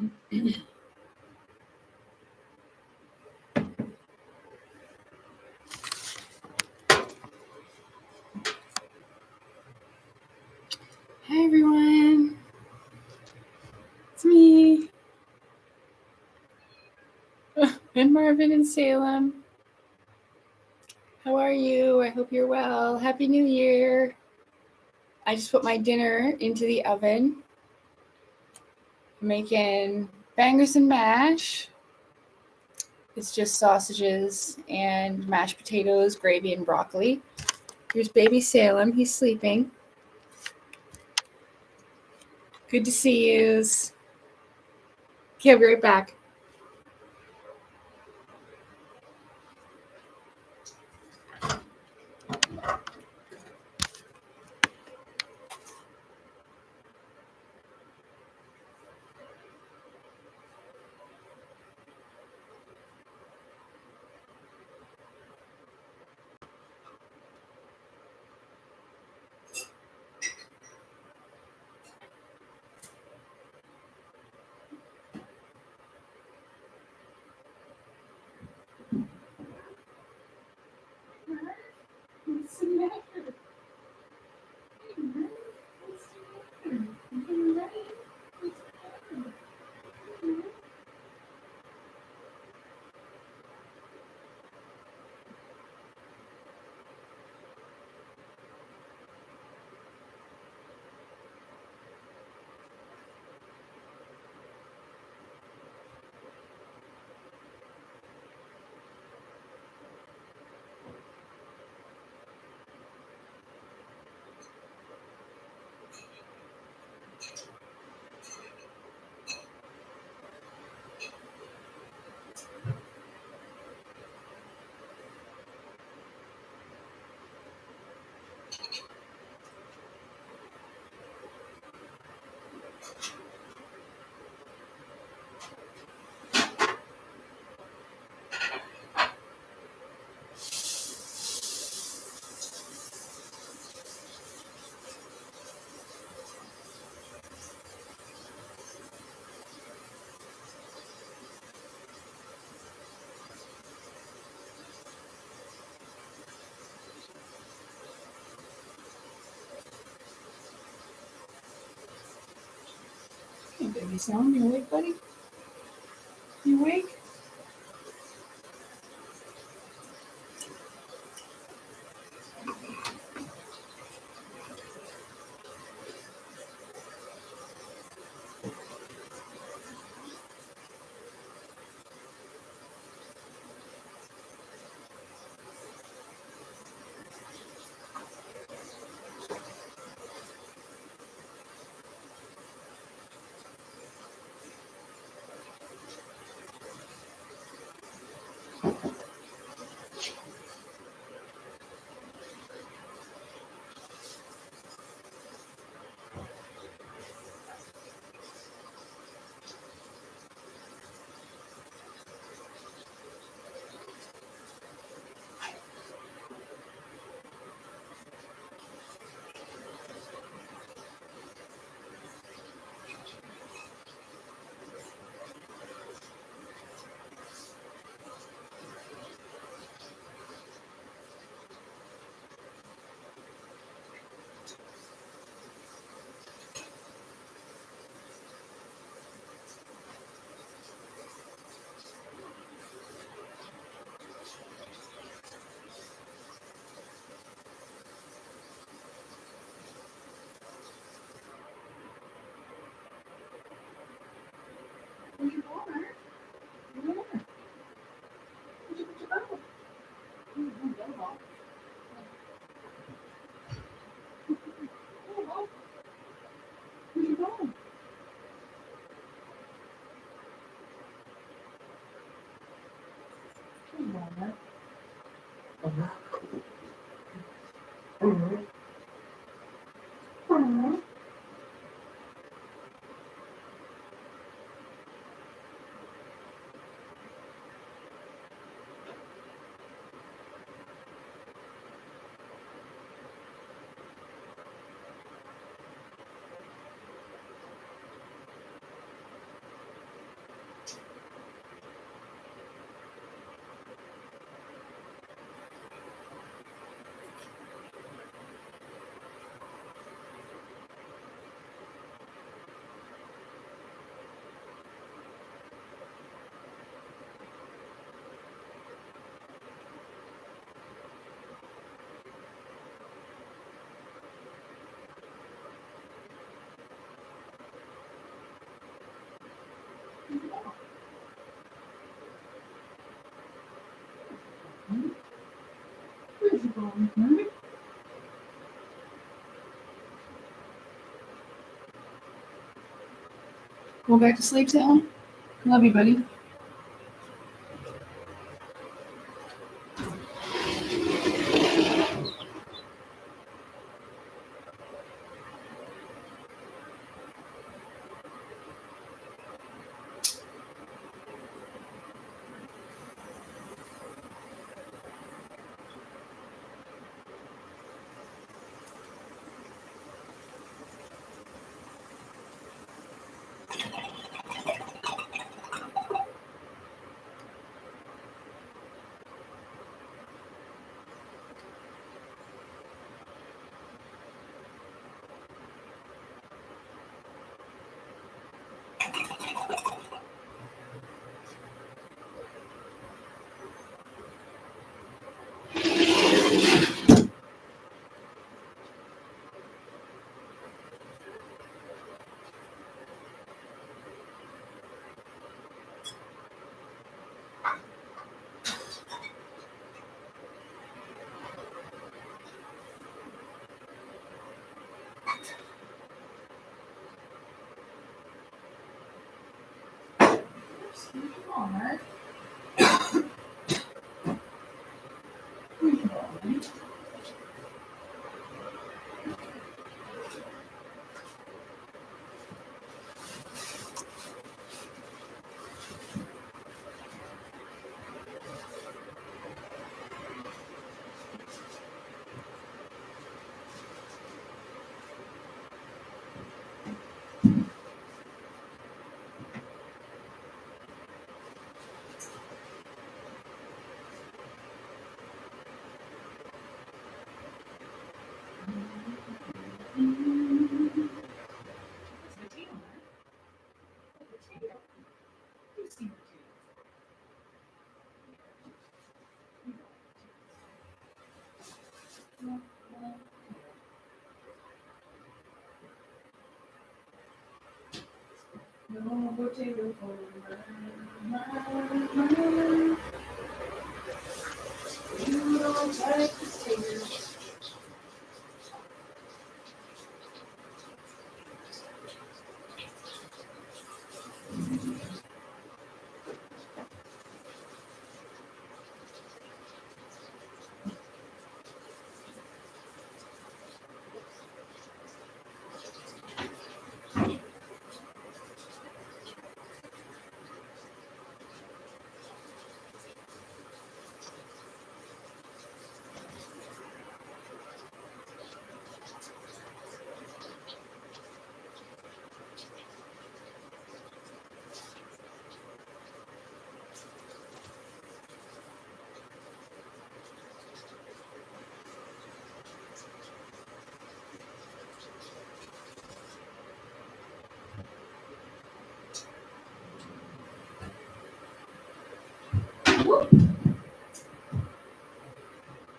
Hi everyone, it's me. I'm Marvin in Salem. How are you? I hope you're well. Happy New Year. I just put my dinner into the oven. I'm making bangers and mash. It's just sausages and mashed potatoes, gravy, and broccoli. Here's baby Salem. He's sleeping. Good to see you. Okay, I'll be right back. Hey, baby Salem, you awake, buddy? You awake? Where's your ball, Mark? Where? Where'd you put your ball? Go ball. Go ball. Where's your ball? Where's your ball, Mark? Go back to sleep, Salem. Love you, buddy. No potato for you don't like potatoes.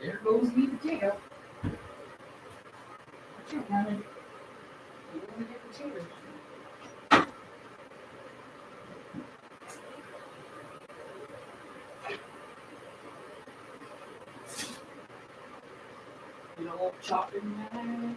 There goes the potato. I can't run it. You want to get potatoes. You know, chopping knife.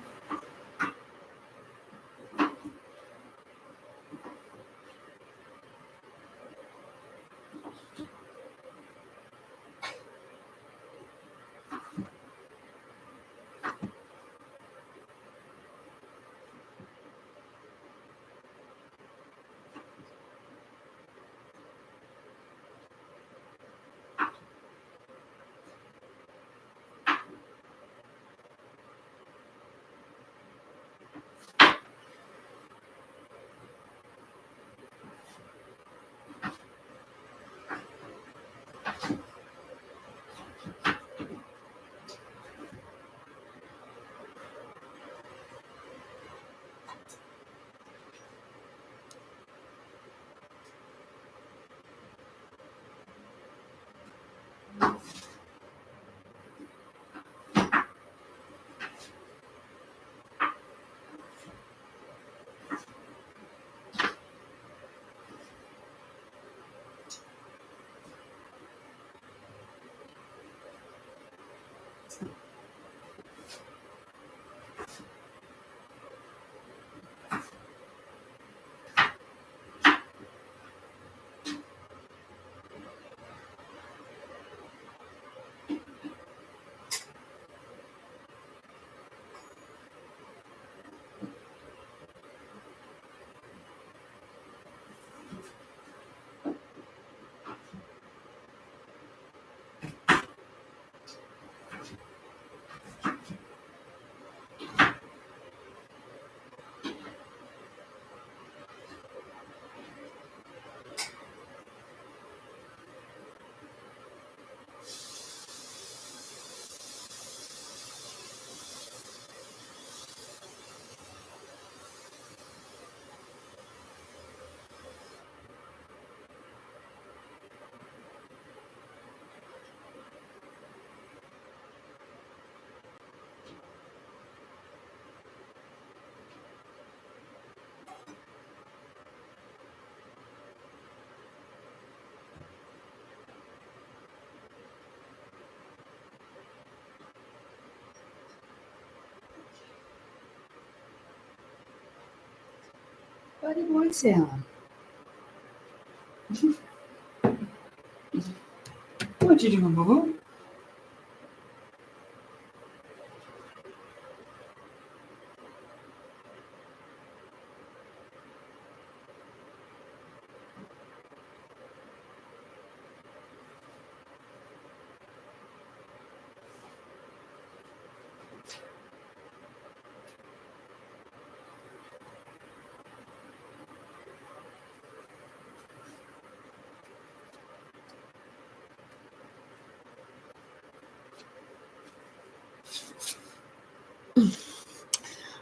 Why did one sound? What you doing, boo?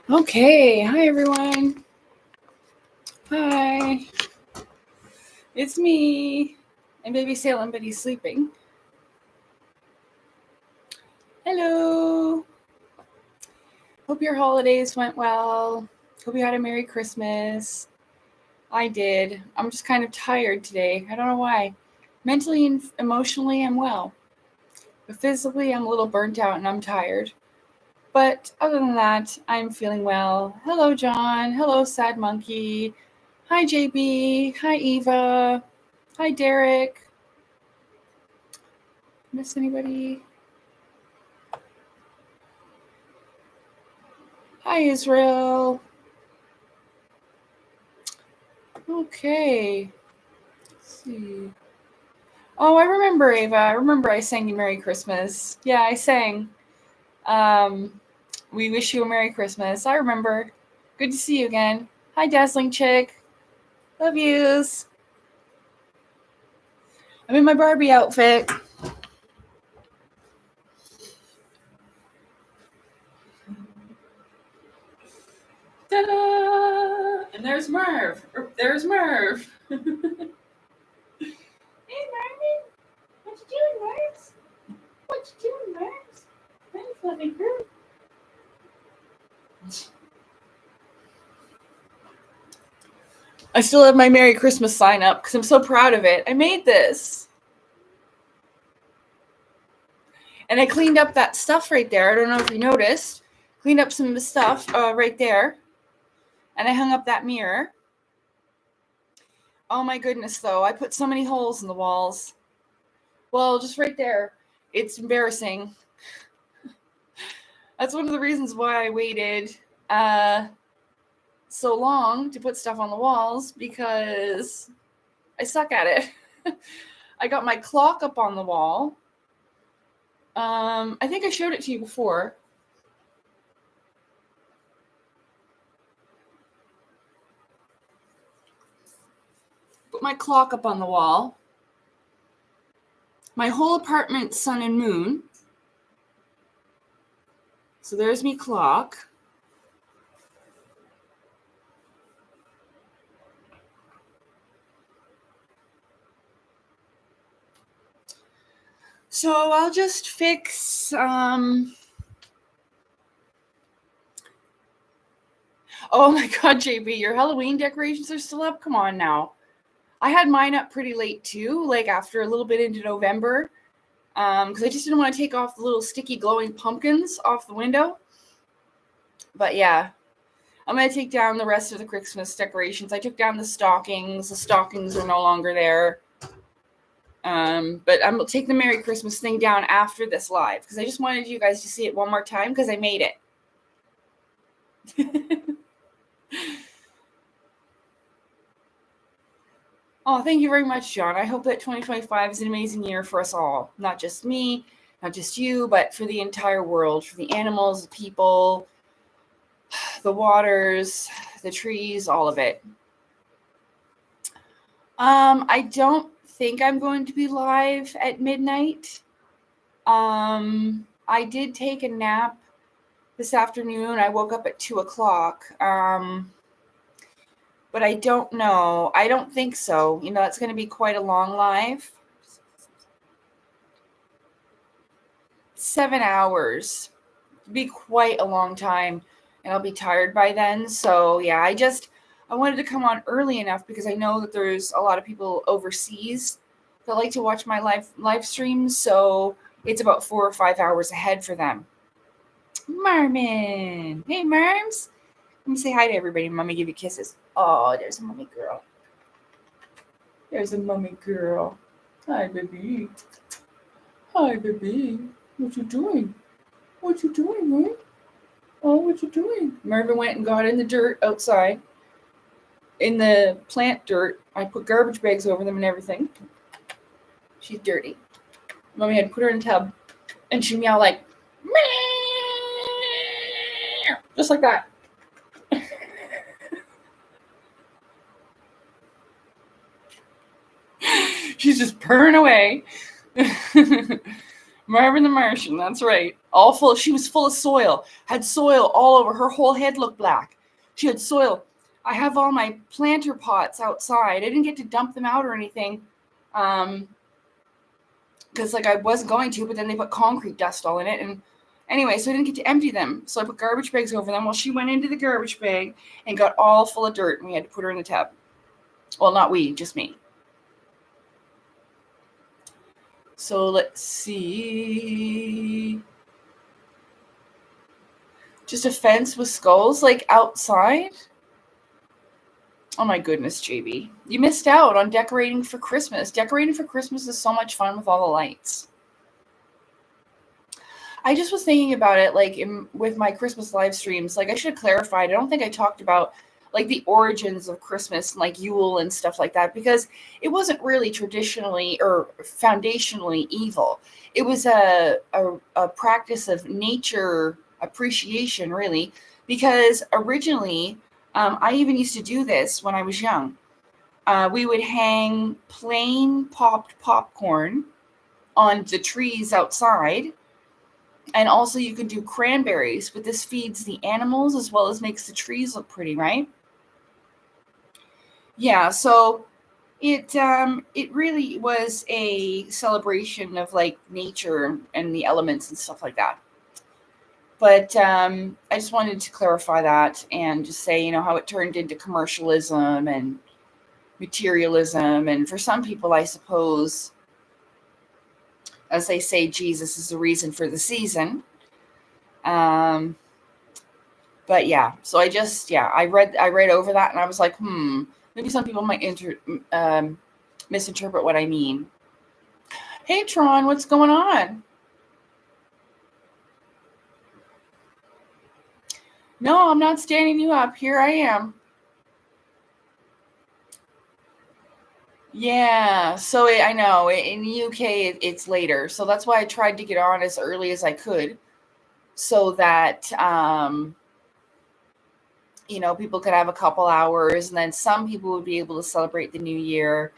Okay, hi everyone. Hi. It's me. And baby Salem, but he's sleeping. Hello. Hope your holidays went well. Hope you had a Merry Christmas. I did. I'm just kind of tired today. I don't know why. Mentally and emotionally, I'm well. But physically, I'm a little burnt out and I'm tired. But other than that, I'm feeling well. Hello, John. Hello, Sad Monkey. Hi, JB. Hi, Eva. Hi, Derek. Miss anybody? Hi, Israel. Okay. Let's see. Oh, I remember, Ava. I remember I sang you Merry Christmas. Yeah, I sang. We wish you a Merry Christmas. I remember. Good to see you again. Hi, Dazzling Chick. Love yous. I'm in my Barbie outfit. Ta-da! And there's Merv. There's Merv. Hey, Marvin. What you doing, Merv? What you doing, Merv? I'm fluffy fruit. I still have my Merry Christmas sign up because I'm so proud of it. I made this. And I cleaned up that stuff right there. I don't know if you noticed. Cleaned up some of the stuff right there. And I hung up that mirror. Oh my goodness, though. I put so many holes in the walls. Well, just right there. It's embarrassing. That's one of the reasons why I waited so long to put stuff on the walls, because I suck at it. I got my clock up on the wall. I think I showed it to you before. Put my clock up on the wall. My whole apartment, sun and moon. So there's me clock. So I'll just fix, oh my God, JB, your Halloween decorations are still up? Come on now. I had mine up pretty late too, like after a little bit into November. because I just didn't want to take off the little sticky glowing pumpkins off the window. But yeah, I'm going to take down the rest of the Christmas decorations. I took down the stockings. The stockings are no longer there. But I'm going to take the Merry Christmas thing down after this live because I just wanted you guys to see it one more time because I made it. Oh, thank you very much, John. I hope that 2025 is an amazing year for us all. Not just me, not just you, but for the entire world, for the animals, the people, the waters, the trees, all of it. I don't think I'm going to be live at midnight. I did take a nap this afternoon. I woke up at 2:00. But I don't know. I don't think so. It's going to be quite a long live. 7 hours. It'll be quite a long time, and I'll be tired by then. So yeah, I wanted to come on early enough because I know that there's a lot of people overseas that like to watch my live streams. So it's about 4 or 5 hours ahead for them. Marmon. Hey, Marms. Let me say hi to everybody. Mommy give you kisses. Oh, there's a mommy girl. There's a mommy girl. Hi, baby. Hi, baby. What you doing? What you doing, eh? Oh, what you doing? Marvin went and got in the dirt outside. In the plant dirt. I put garbage bags over them and everything. She's dirty. Mommy had to put her in a tub. And she meowed like, meow. Just like that. She's just purring away. Marvin the Martian, that's right. All full. She was full of soil. Had soil all over. Her whole head looked black. She had soil. I have all my planter pots outside. I didn't get to dump them out or anything. Because I wasn't going to, but then they put concrete dust all in it. And anyway, so I didn't get to empty them. So I put garbage bags over them. Well, she went into the garbage bag and got all full of dirt, and we had to put her in the tub. Well, not we, just me. So let's see. Just a fence with skulls, like outside? Oh my goodness, JB. You missed out on decorating for Christmas. Decorating for Christmas is so much fun with all the lights. I just was thinking about it, with my Christmas live streams. I should have clarified. I don't think I talked about the origins of Christmas and Yule and stuff like that, because it wasn't really traditionally or foundationally evil. It was a practice of nature appreciation, really, because originally, I even used to do this when I was young. We would hang plain popped popcorn on the trees outside. And also you can do cranberries, but this feeds the animals as well as makes the trees look pretty, right? Yeah, so it really was a celebration of nature and the elements and stuff like that. But I just wanted to clarify that and just say, how it turned into commercialism and materialism. And for some people, I suppose, as they say, Jesus is the reason for the season. But yeah, so I read over that and I was like, maybe some people might misinterpret what I mean. Hey, Tron, what's going on? No, I'm not standing you up. Here I am. Yeah, so I know in the UK it's later, so that's why I tried to get on as early as I could, so that people could have a couple hours, and then some people would be able to celebrate the new year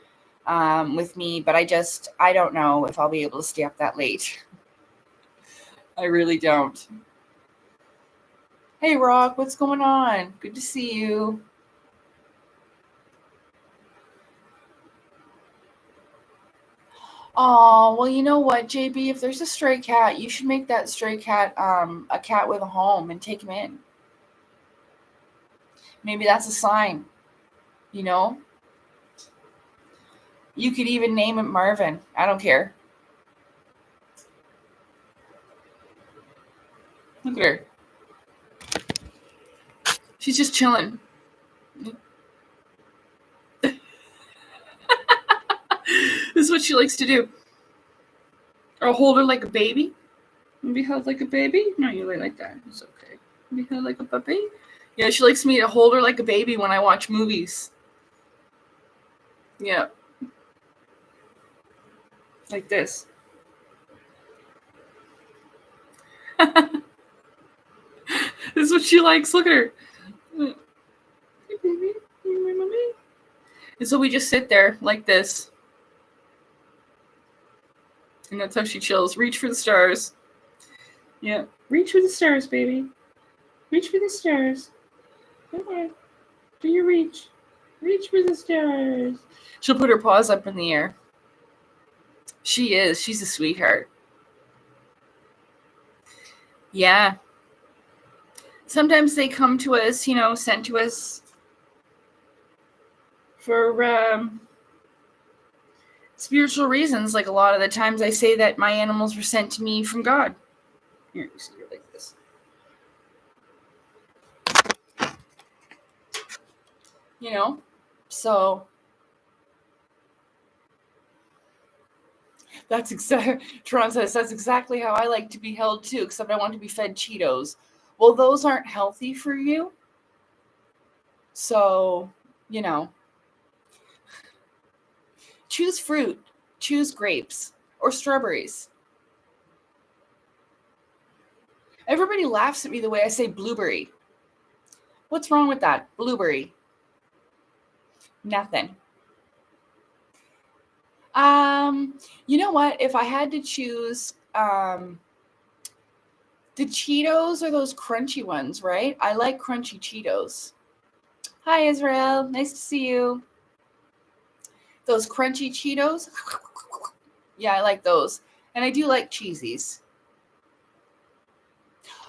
with me. But I don't know if I'll be able to stay up that late. I really don't. Hey, Rock, what's going on? Good to see you. Oh, well, you know what, JB? If there's a stray cat, you should make that stray cat a cat with a home and take him in. Maybe that's a sign, You could even name it Marvin. I don't care. Look at her. She's just chilling. This is what she likes to do. Or hold her like a baby. Be held like a baby? No, you lay like that. It's okay. Be held like a puppy? Yeah, she likes me to hold her like a baby when I watch movies. Yeah. Like this. This is what she likes. Look at her. Hey, baby. You my mommy? And so we just sit there like this. And that's how she chills. Reach for the stars. Yeah. Reach for the stars, baby. Reach for the stars. Come on. Do you reach? Reach for the stars. She'll put her paws up in the air. She is. She's a sweetheart. Yeah. Sometimes they come to us, sent to us for spiritual reasons. Like a lot of the times I say that my animals were sent to me from God. Here, you see her like this. So that's Tron says that's exactly how I like to be held too, except I want to be fed Cheetos. Well, those aren't healthy for you. So, choose fruit, choose grapes or strawberries. Everybody laughs at me the way I say blueberry. What's wrong with that? Blueberry. Nothing. You know what? If I had to choose, the Cheetos are those crunchy ones, right? I like crunchy Cheetos. Hi, Israel. Nice to see you. Those crunchy Cheetos. Yeah, I like those. And I do like cheesies.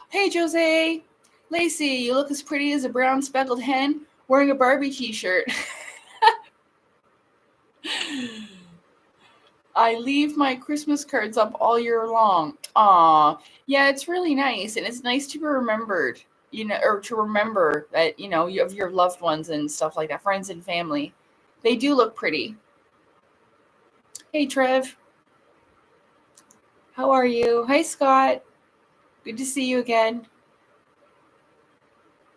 Hey, Jose. Lacey, you look as pretty as a brown speckled hen wearing a Barbie t-shirt. I leave my Christmas cards up all year long. Aw, yeah, it's really nice. And it's nice to be remembered, or to remember that, you have your loved ones and stuff like that, friends and family. They do look pretty. Hey, Trev. How are you? Hi, Scott. Good to see you again.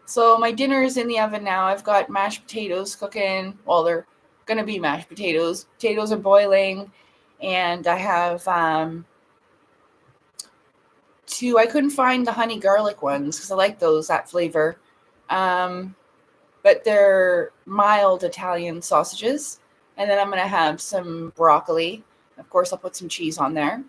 So my dinner is in the oven now. I've got mashed potatoes cooking. Well, they're going to be mashed potatoes. Potatoes are boiling. And I have two. I couldn't find the honey garlic ones because I like that flavor. But they're mild Italian sausages. And then I'm going to have some broccoli. Of course, I'll put some cheese on there.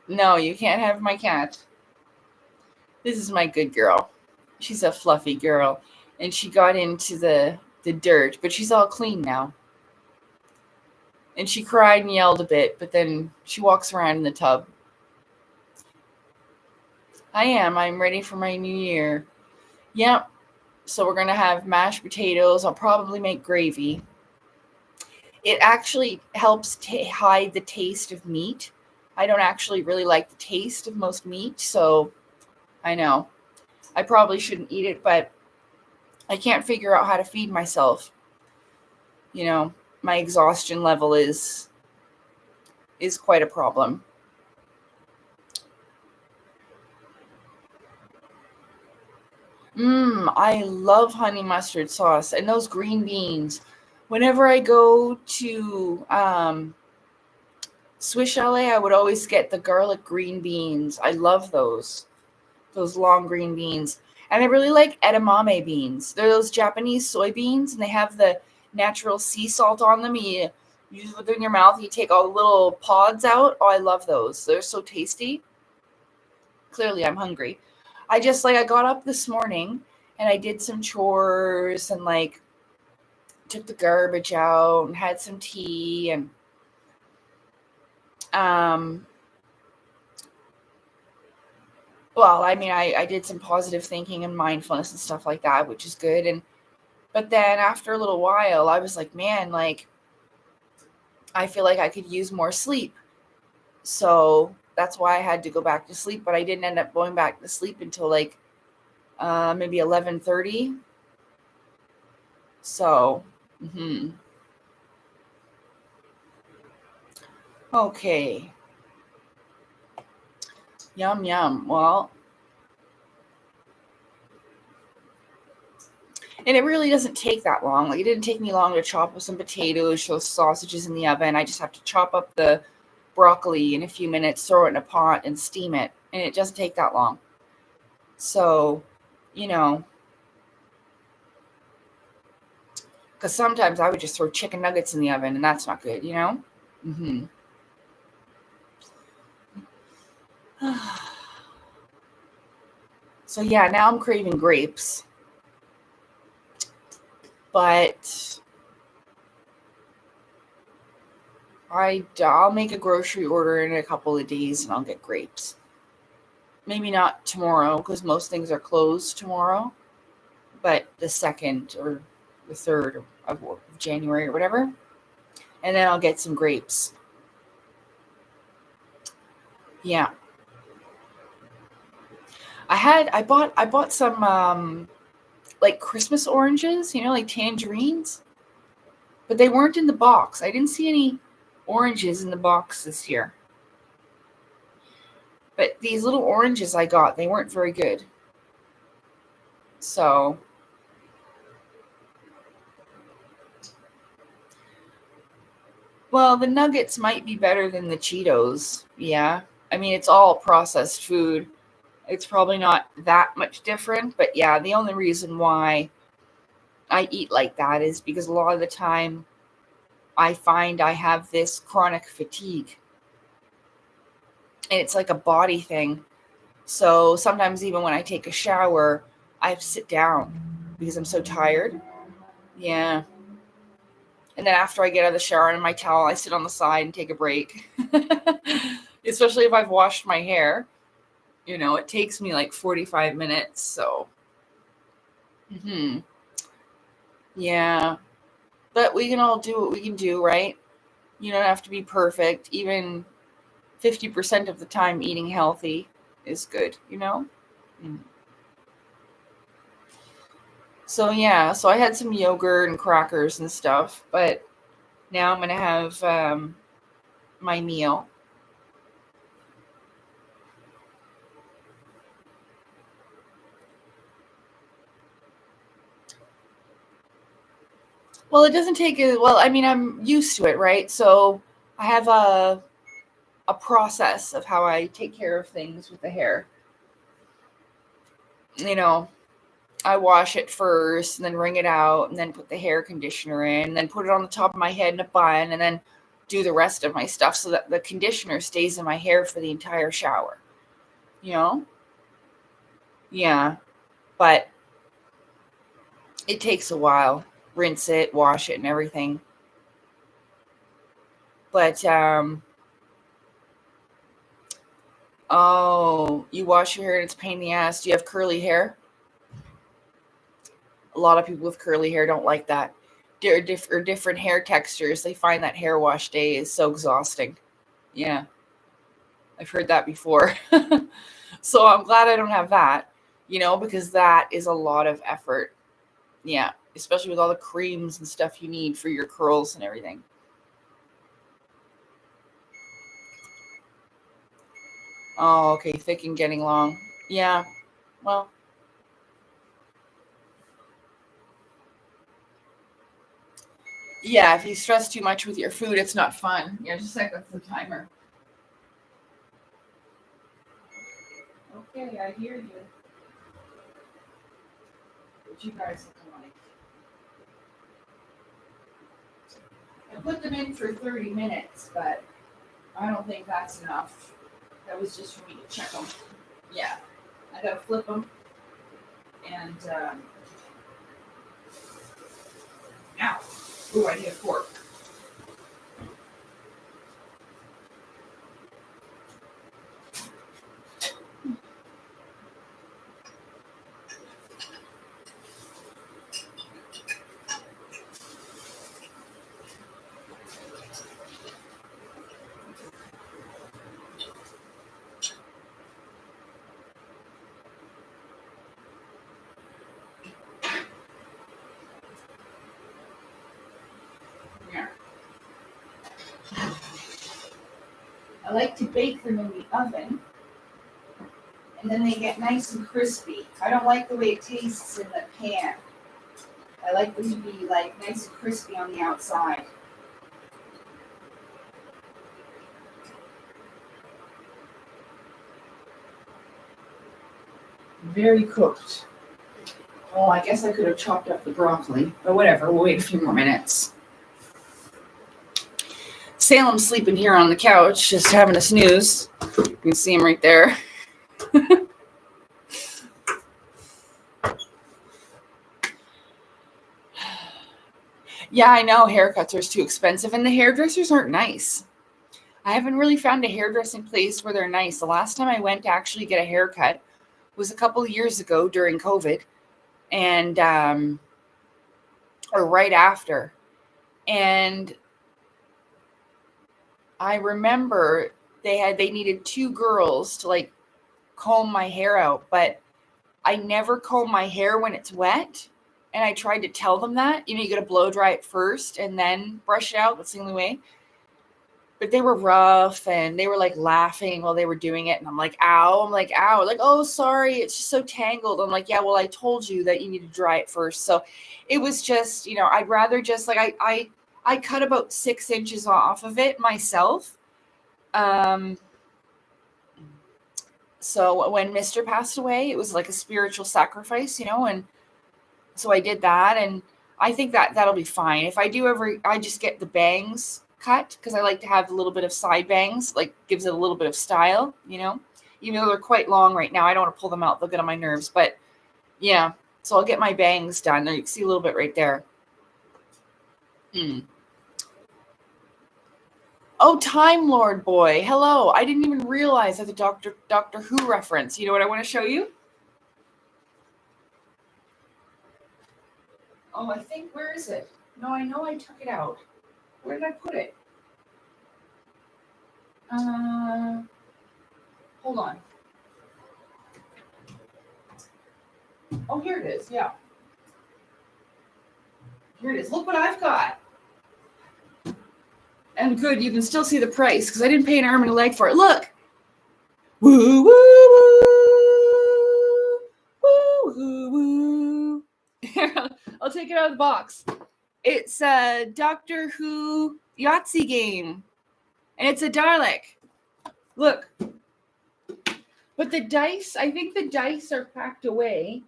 No, you can't have my cat. This is my good girl. She's a fluffy girl. And she got into the dirt, but she's all clean now. And she cried and yelled a bit, but then she walks around in the tub. I'm ready for my new year. Yep. So we're going to have mashed potatoes. I'll probably make gravy. It actually helps hide the taste of meat. I don't actually really like the taste of most meat, so I know. I probably shouldn't eat it, but I can't figure out how to feed myself. My exhaustion level is quite a problem. I love honey mustard sauce and those green beans. Whenever I go to Swiss Chalet, I would always get the garlic green beans. I love those long green beans. And I really like edamame beans. They're those Japanese soybeans, and they have the natural sea salt on them. You use it in your mouth, you take all the little pods out. Oh, I love those. They're so tasty. Clearly, I'm hungry. I got up this morning, and I did some chores, and took the garbage out, and had some tea, and well, I did some positive thinking and mindfulness and stuff like that, which is good. But then after a little while, I was like, man, I feel like I could use more sleep. So that's why I had to go back to sleep, but I didn't end up going back to sleep until like maybe 11:30. So, okay. Yum, yum. Well, and it really doesn't take that long. Like, it didn't take me long to chop up some potatoes, throw sausages in the oven. I just have to chop up the broccoli in a few minutes, throw it in a pot, and steam it. And it doesn't take that long. So, you know, because sometimes I would just throw chicken nuggets in the oven, and that's not good, you know? Mm-hmm. So, yeah, now I'm craving grapes. But I'll make a grocery order in a couple of days, and I'll get grapes. Maybe not tomorrow, because most things are closed tomorrow, but the 2nd or the 3rd of January or whatever. And then I'll get some grapes. Yeah. I bought some like Christmas oranges, like tangerines, but they weren't in the box. I didn't see any oranges in the box this year. But these little oranges I got, they weren't very good. So, well, the nuggets might be better than the Cheetos. Yeah. I mean, it's all processed food. It's probably not that much different, but yeah, the only reason why I eat like that is because a lot of the time I find I have this chronic fatigue, and it's like a body thing. So sometimes even when I take a shower, I have to sit down because I'm so tired. Yeah. And then after I get out of the shower and my towel, I sit on the side and take a break. Especially if I've washed my hair. It takes me like 45 minutes. So, yeah. But we can all do what we can do, right? You don't have to be perfect. Even 50% of the time, eating healthy is good. Mm. So, yeah. So I had some yogurt and crackers and stuff. But now I'm going to have my meal. Well, it doesn't take it. Well, I mean, I'm used to it, right? So I have a process of how I take care of things with the hair. You know, I wash it first and then wring it out and then put the hair conditioner in and then put it on the top of my head in a bun and then do the rest of my stuff so that the conditioner stays in my hair for the entire shower. You know? Yeah. But it takes a while. Rinse it, wash it, and everything. But oh, you wash your hair and it's a pain in the ass. Do you have curly hair? A lot of people with curly hair don't like that. Or different hair textures. They find that hair wash day is so exhausting. Yeah, I've heard that before. So I'm glad I don't have that, because that is a lot of effort. Yeah, especially with all the creams and stuff you need for your curls and everything. Oh, okay, thick and getting long. Yeah, well, yeah, if you stress too much with your food, it's not fun. Yeah, just like that's the timer. Okay, I hear you. What you guys looking like? I put them in for 30 minutes, but I don't think that's enough. That was just for me to check them. Yeah, I gotta flip them and ow. Ooh, I need a fork. I like to bake them in the oven, and then they get nice and crispy. I don't like the way it tastes in the pan. I like them to be like nice and crispy on the outside. Very cooked. Oh, I guess I could have chopped up the broccoli, but whatever. We'll wait a few more minutes. Salem's sleeping here on the couch, just having a snooze. You can see him right there. Yeah, I know haircuts are too expensive, and the hairdressers aren't nice. I haven't really found a hairdressing place where they're nice. The last time I went to actually get a haircut was a couple of years ago during COVID, and or right after. And I remember they needed 2 girls to like comb my hair out, but I never comb my hair when it's wet. And I tried to tell them that, you got to blow dry it first and then brush it out. That's the only way. But they were rough and they were like laughing while they were doing it. And I'm like, ow. I'm like, ow. Like, oh, sorry. It's just so tangled. I'm like, yeah, well, I told you that you need to dry it first. So it was just, I'd rather just like, I cut about 6 inches off of it myself. So when Mr. passed away, it was like a spiritual sacrifice, and so I did that, and I think that'll be fine. If I do I just get the bangs cut because I like to have a little bit of side bangs, like gives it a little bit of style, even though they're quite long right now. I don't want to pull them out; they'll get on my nerves. But yeah, so I'll get my bangs done. You can see a little bit right there. Oh, Time Lord boy, hello! I didn't even realize that's a Doctor Who reference. You know what I want to show you? Oh, I think, where is it? No, I know I took it out. Where did I put it? Hold on. Oh, here it is. Yeah. Here it is. Look what I've got. And good, you can still see the price because I didn't pay an arm and a leg for it. Look. Woo, woo, woo. Woo, woo, woo. I'll take it out of the box. It's a Doctor Who Yahtzee game. And it's a Dalek. Look. But the dice, I think the dice are packed away.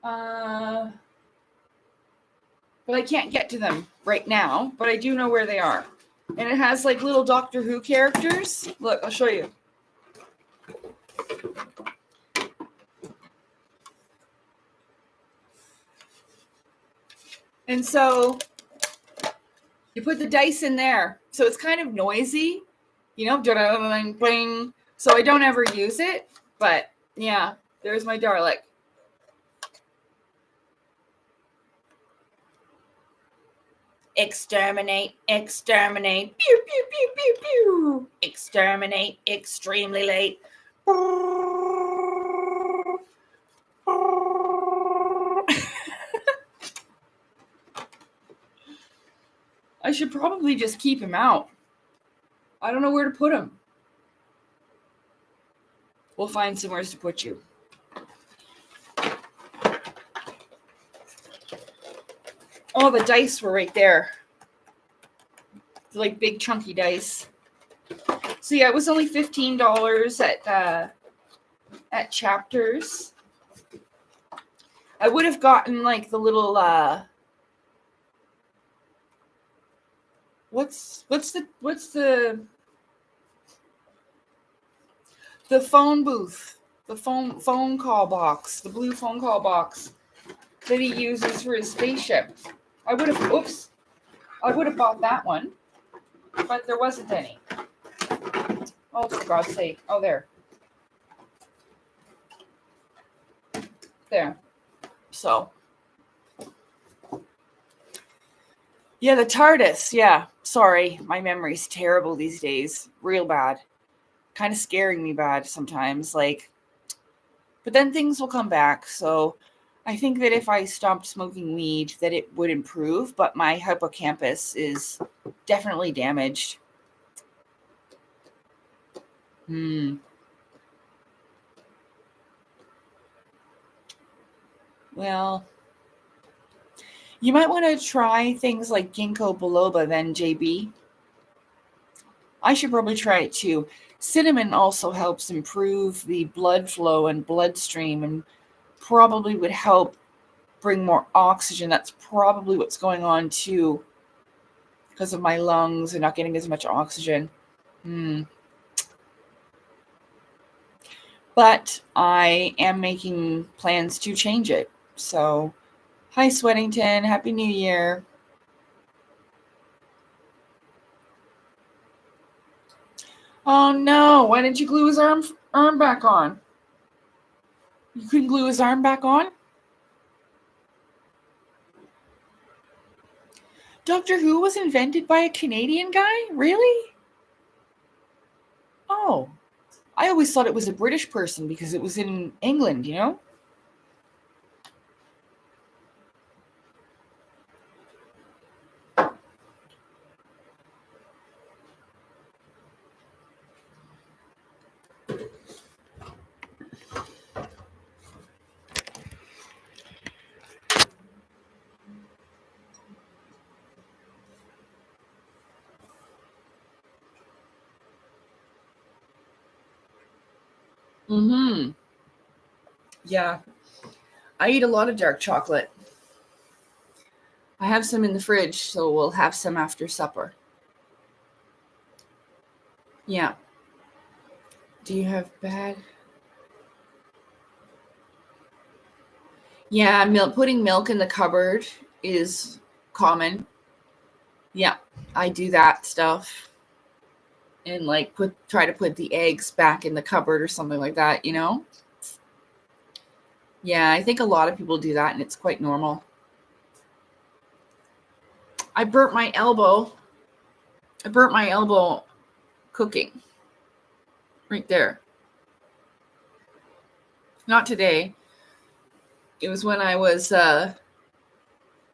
But I can't get to them right now. But I do know where they are. And it has like little Doctor Who characters. Look, I'll show you. And so you put the dice in there. So it's kind of noisy, bling. So I don't ever use it. But yeah, there's my Dalek. Exterminate, exterminate, pew, pew, pew, pew, pew. Exterminate, extremely late. I should probably just keep him out. I don't know where to put him. We'll find somewhere to put you. Oh, the dice were right there. They're like big chunky dice. So yeah, it was only $15 at Chapters. I would have gotten like the little what's the phone booth, the phone call box, the blue phone call box that he uses for his spaceship. I would have bought that one, but there wasn't any. Oh, for God's sake. Oh, there. So. Yeah, the TARDIS. Yeah. Sorry. My memory's terrible these days. Real bad. Kind of scaring me bad sometimes. But then things will come back. So I think that if I stopped smoking weed, that it would improve. But my hippocampus is definitely damaged. Well, you might want to try things like ginkgo biloba then, JB. I should probably try it too. Cinnamon also helps improve the blood flow and bloodstream and probably would help bring more oxygen. That's probably what's going on too because of my lungs and not getting as much oxygen. But I am making plans to change it. So, hi, Sweatington. Happy New Year. Oh, no. Why didn't you glue his arm back on? You couldn't glue his arm back on? Doctor Who was invented by a Canadian guy? Really? Oh, I always thought it was a British person because it was in England, you know? Yeah. I eat a lot of dark chocolate. I have some in the fridge, so we'll have some after supper. Yeah. Do you have bad? Yeah, putting milk in the cupboard is common. Yeah, I do that stuff. And like try to put the eggs back in the cupboard or something like that, you know? Yeah, I think a lot of people do that and it's quite normal. I burnt my elbow cooking. Right there. Not today. It was when I was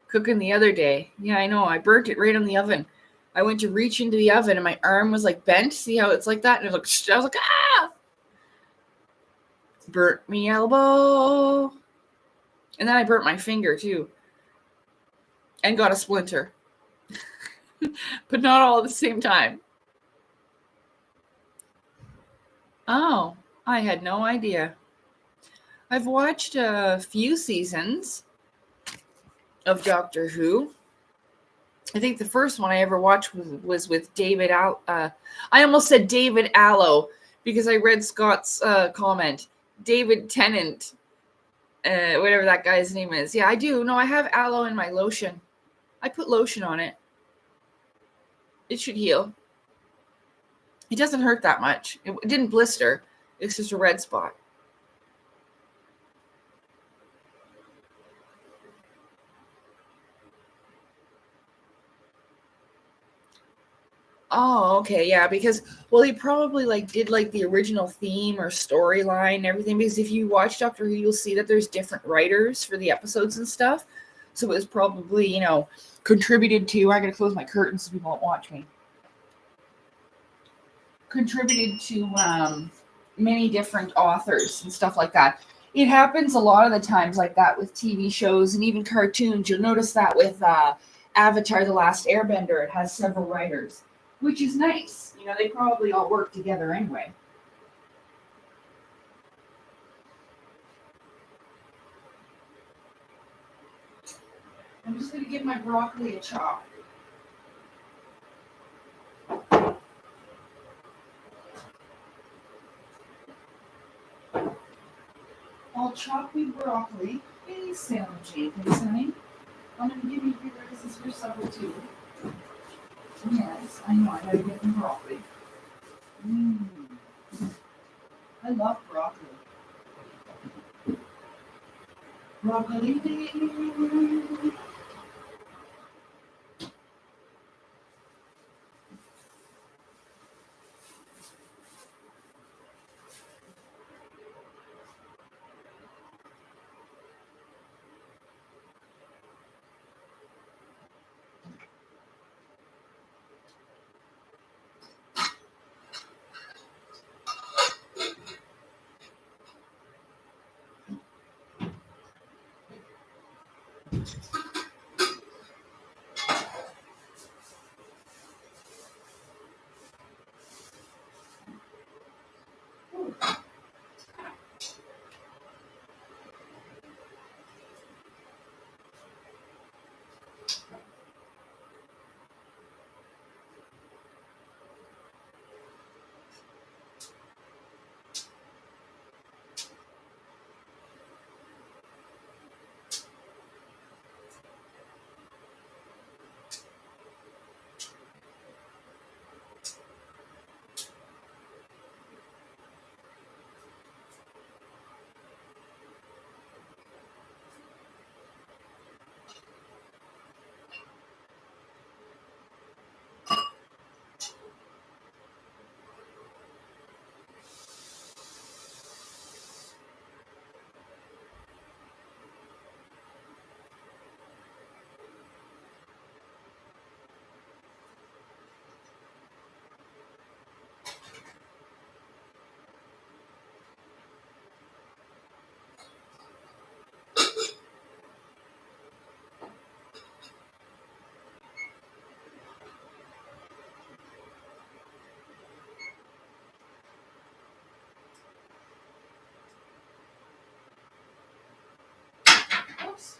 cooking the other day. Yeah, I know. I burnt it right on the oven. I went to reach into the oven and my arm was like bent. See how it's like that? And I was like, ah! Burnt me elbow. And then I burnt my finger too. And got a splinter. But not all at the same time. Oh, I had no idea. I've watched a few seasons of Doctor Who. I think the first one I ever watched was with David I almost said David Allo because I read Scott's comment. David Tennant, whatever that guy's name is. Yeah, I do. No, I have aloe in my lotion. I put lotion on it. It should heal. It doesn't hurt that much. It didn't blister. It's just a red spot. Oh, okay, yeah, because he probably did the original theme or storyline and everything. Because if you watch Doctor Who, you'll see that there's different writers for the episodes and stuff. So it was probably contributed to. I gotta close my curtains so people won't watch me. Contributed to many different authors and stuff like that. It happens a lot of the times like that with TV shows and even cartoons. You'll notice that with Avatar: The Last Airbender, it has several writers. Which is nice. They probably all work together anyway. I'm just going to give my broccoli a chop. I'll chop the broccoli. Hey, Sam J. Thanks, honey. I'm going to give you this is for supper, too. Yes, I know. I got to get the broccoli. I love broccoli. Broccoli.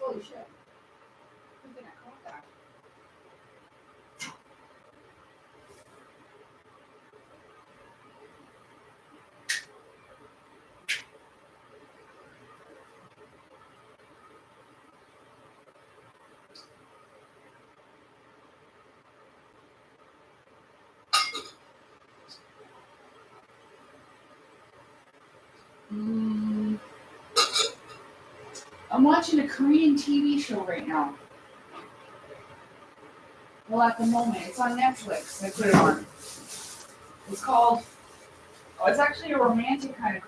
Holy shit. Good thing I caught that. I'm watching a Korean TV show right now. Well, at the moment, it's on Netflix. I put it on. It's called. Oh, it's actually a romantic kind of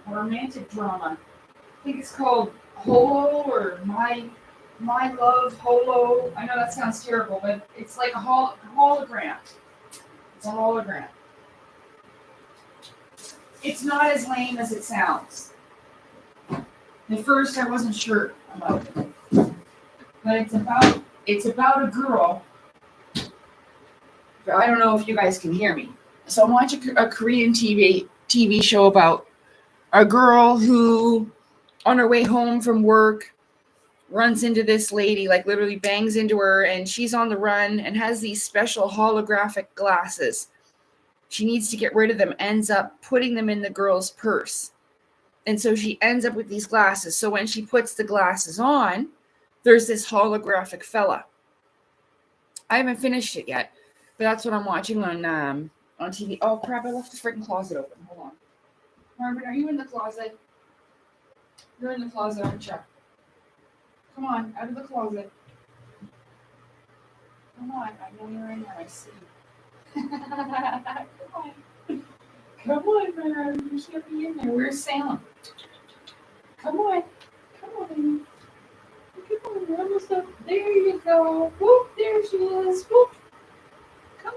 romantic drama. I think it's called Holo or My Love Holo. I know that sounds terrible, but it's like a hologram. It's a hologram. It's not as lame as it sounds. At first, I wasn't sure about it, but it's about a girl. I don't know if you guys can hear me. So I'm watching a Korean TV show about a girl who, on her way home from work, runs into this lady, like literally bangs into her, and she's on the run and has these special holographic glasses. She needs to get rid of them, ends up putting them in the girl's purse. And so she ends up with these glasses. So when she puts the glasses on, there's this holographic fella. I haven't finished it yet, but that's what I'm watching on TV. Oh crap, I left the freaking closet open. Hold on. Marvin, are you in the closet? You're in the closet, aren't you? Come on, out of the closet. Come on, I know you're in there, I see. Come on. Come on, man. You should be in there. Where's Sam? Come on. Come on. Come on, we're almost up. There you go. Whoop, there she is. Whoop. Come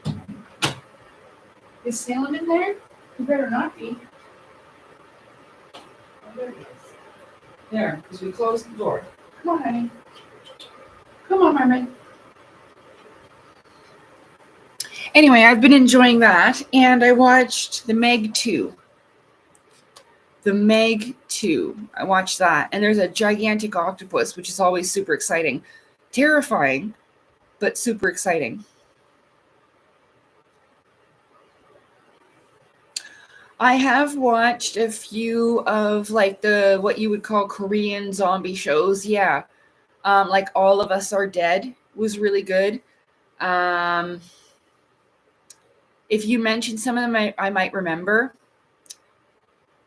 on. Is Salem in there? You better not be. Oh, there he is. There, because we closed the door. Come on, honey. Come on, Marvin. Anyway, I've been enjoying that, and I watched The Meg 2. The Meg 2. I watched that, and there's a gigantic octopus, which is always super exciting. Terrifying, but super exciting. I have watched a few of like the what you would call Korean zombie shows. Yeah. Like All of Us Are Dead was really good. If you mentioned some of them, I might remember.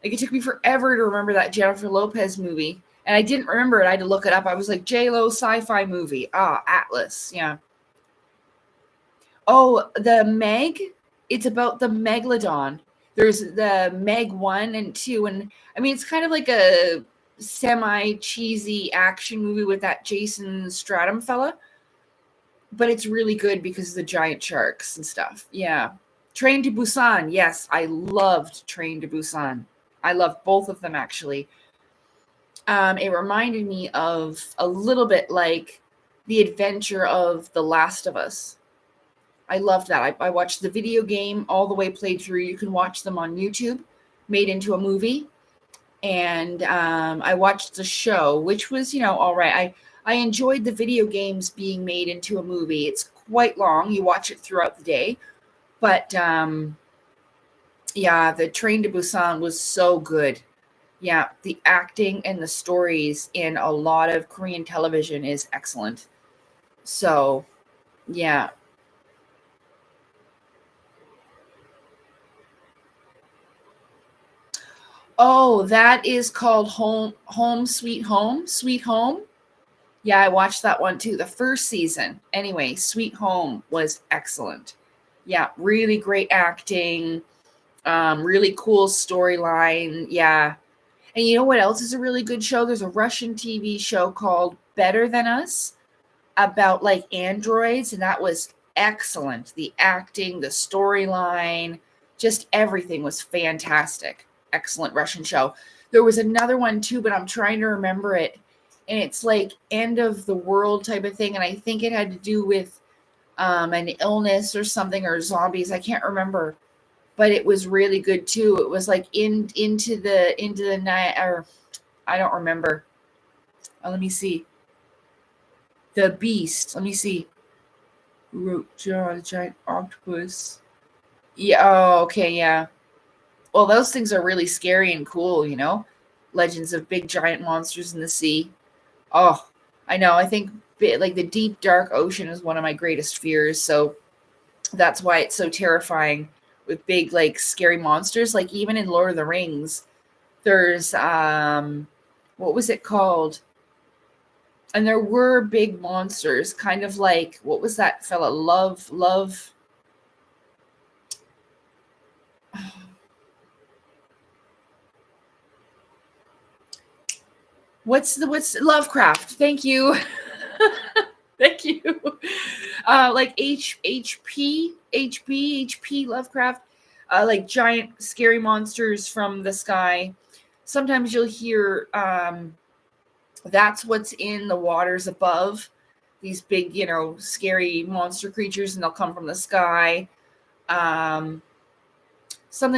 Like it took me forever to remember that Jennifer Lopez movie. And I didn't remember it. I had to look it up. I was like, J-Lo sci-fi movie. Atlas. Yeah. Oh, the Meg. It's about the Megalodon. There's the Meg 1 and 2. And I mean, it's kind of like a semi-cheesy action movie with that Jason Statham fella. But it's really good because of the giant sharks and stuff. Yeah. Train to Busan. Yes, I loved Train to Busan. I loved both of them, actually. It reminded me of a little bit like the adventure of The Last of Us. I loved that. I watched the video game all the way played through. You can watch them on YouTube, made into a movie. And I watched the show, which was, all right. I enjoyed the video games being made into a movie. It's quite long. You watch it throughout the day. But, yeah, the Train to Busan was so good. Yeah, the acting and the stories in a lot of Korean television is excellent. So, yeah. Oh, that is called Home Sweet Home. Sweet Home. Yeah, I watched that one too. The first season. Anyway, Sweet Home was excellent. Yeah, really great acting. Really cool storyline. Yeah. And you know what else is a really good show? There's a Russian TV show called Better Than Us about like androids, and that was excellent. The acting, the storyline, just everything was fantastic. Excellent Russian show. There was another one too, but I'm trying to remember it. And it's like end of the world type of thing. And I think it had to do with an illness or something or zombies. I can't remember. But it was really good too. It was like into the night, or I don't remember. Let me see. The Beast. Let me see. Who wrote Giant Octopus? Yeah. Oh, okay. Yeah. Well, those things are really scary and cool, you know? Legends of big giant monsters in the sea. Oh, I know. I think like the deep, dark ocean is one of my greatest fears. So that's why it's so terrifying with big, like, scary monsters. Like, even in Lord of the Rings, there's, what was it called? And there were big monsters, kind of like, what was that fella? Love. What's Lovecraft? Thank you. Thank you. Like HP Lovecraft, like giant scary monsters from the sky. Sometimes you'll hear that's what's in the waters above. These big, scary monster creatures, and they'll come from the sky. Something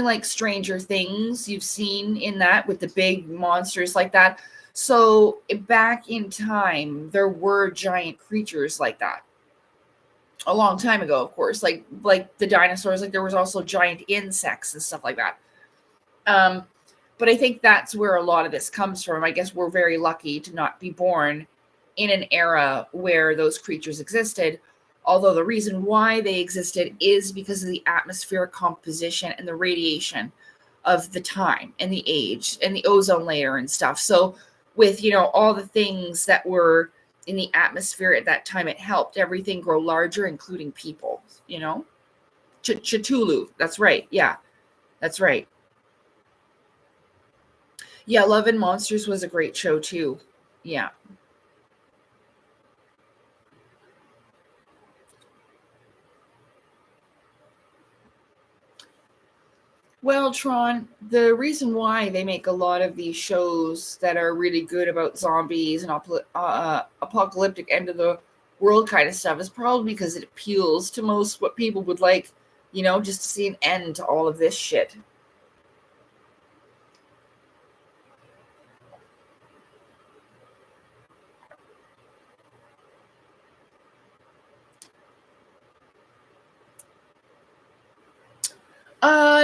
like Stranger Things, you've seen in that with the big monsters like that. So back in time, there were giant creatures like that. A long time ago, of course, like the dinosaurs. Like there was also giant insects and stuff like that. But I think that's where a lot of this comes from. I guess we're very lucky to not be born in an era where those creatures existed. Although the reason why they existed is because of the atmospheric composition and the radiation of the time and the age and the ozone layer and stuff. So with, all the things that were in the atmosphere at that time, it helped everything grow larger, including people, Cthulhu. That's right. Yeah, that's right. Yeah, Love and Monsters was a great show too. Yeah. Well, Tron, the reason why they make a lot of these shows that are really good about zombies and apocalyptic end of the world kind of stuff is probably because it appeals to most what people would like, just to see an end to all of this shit.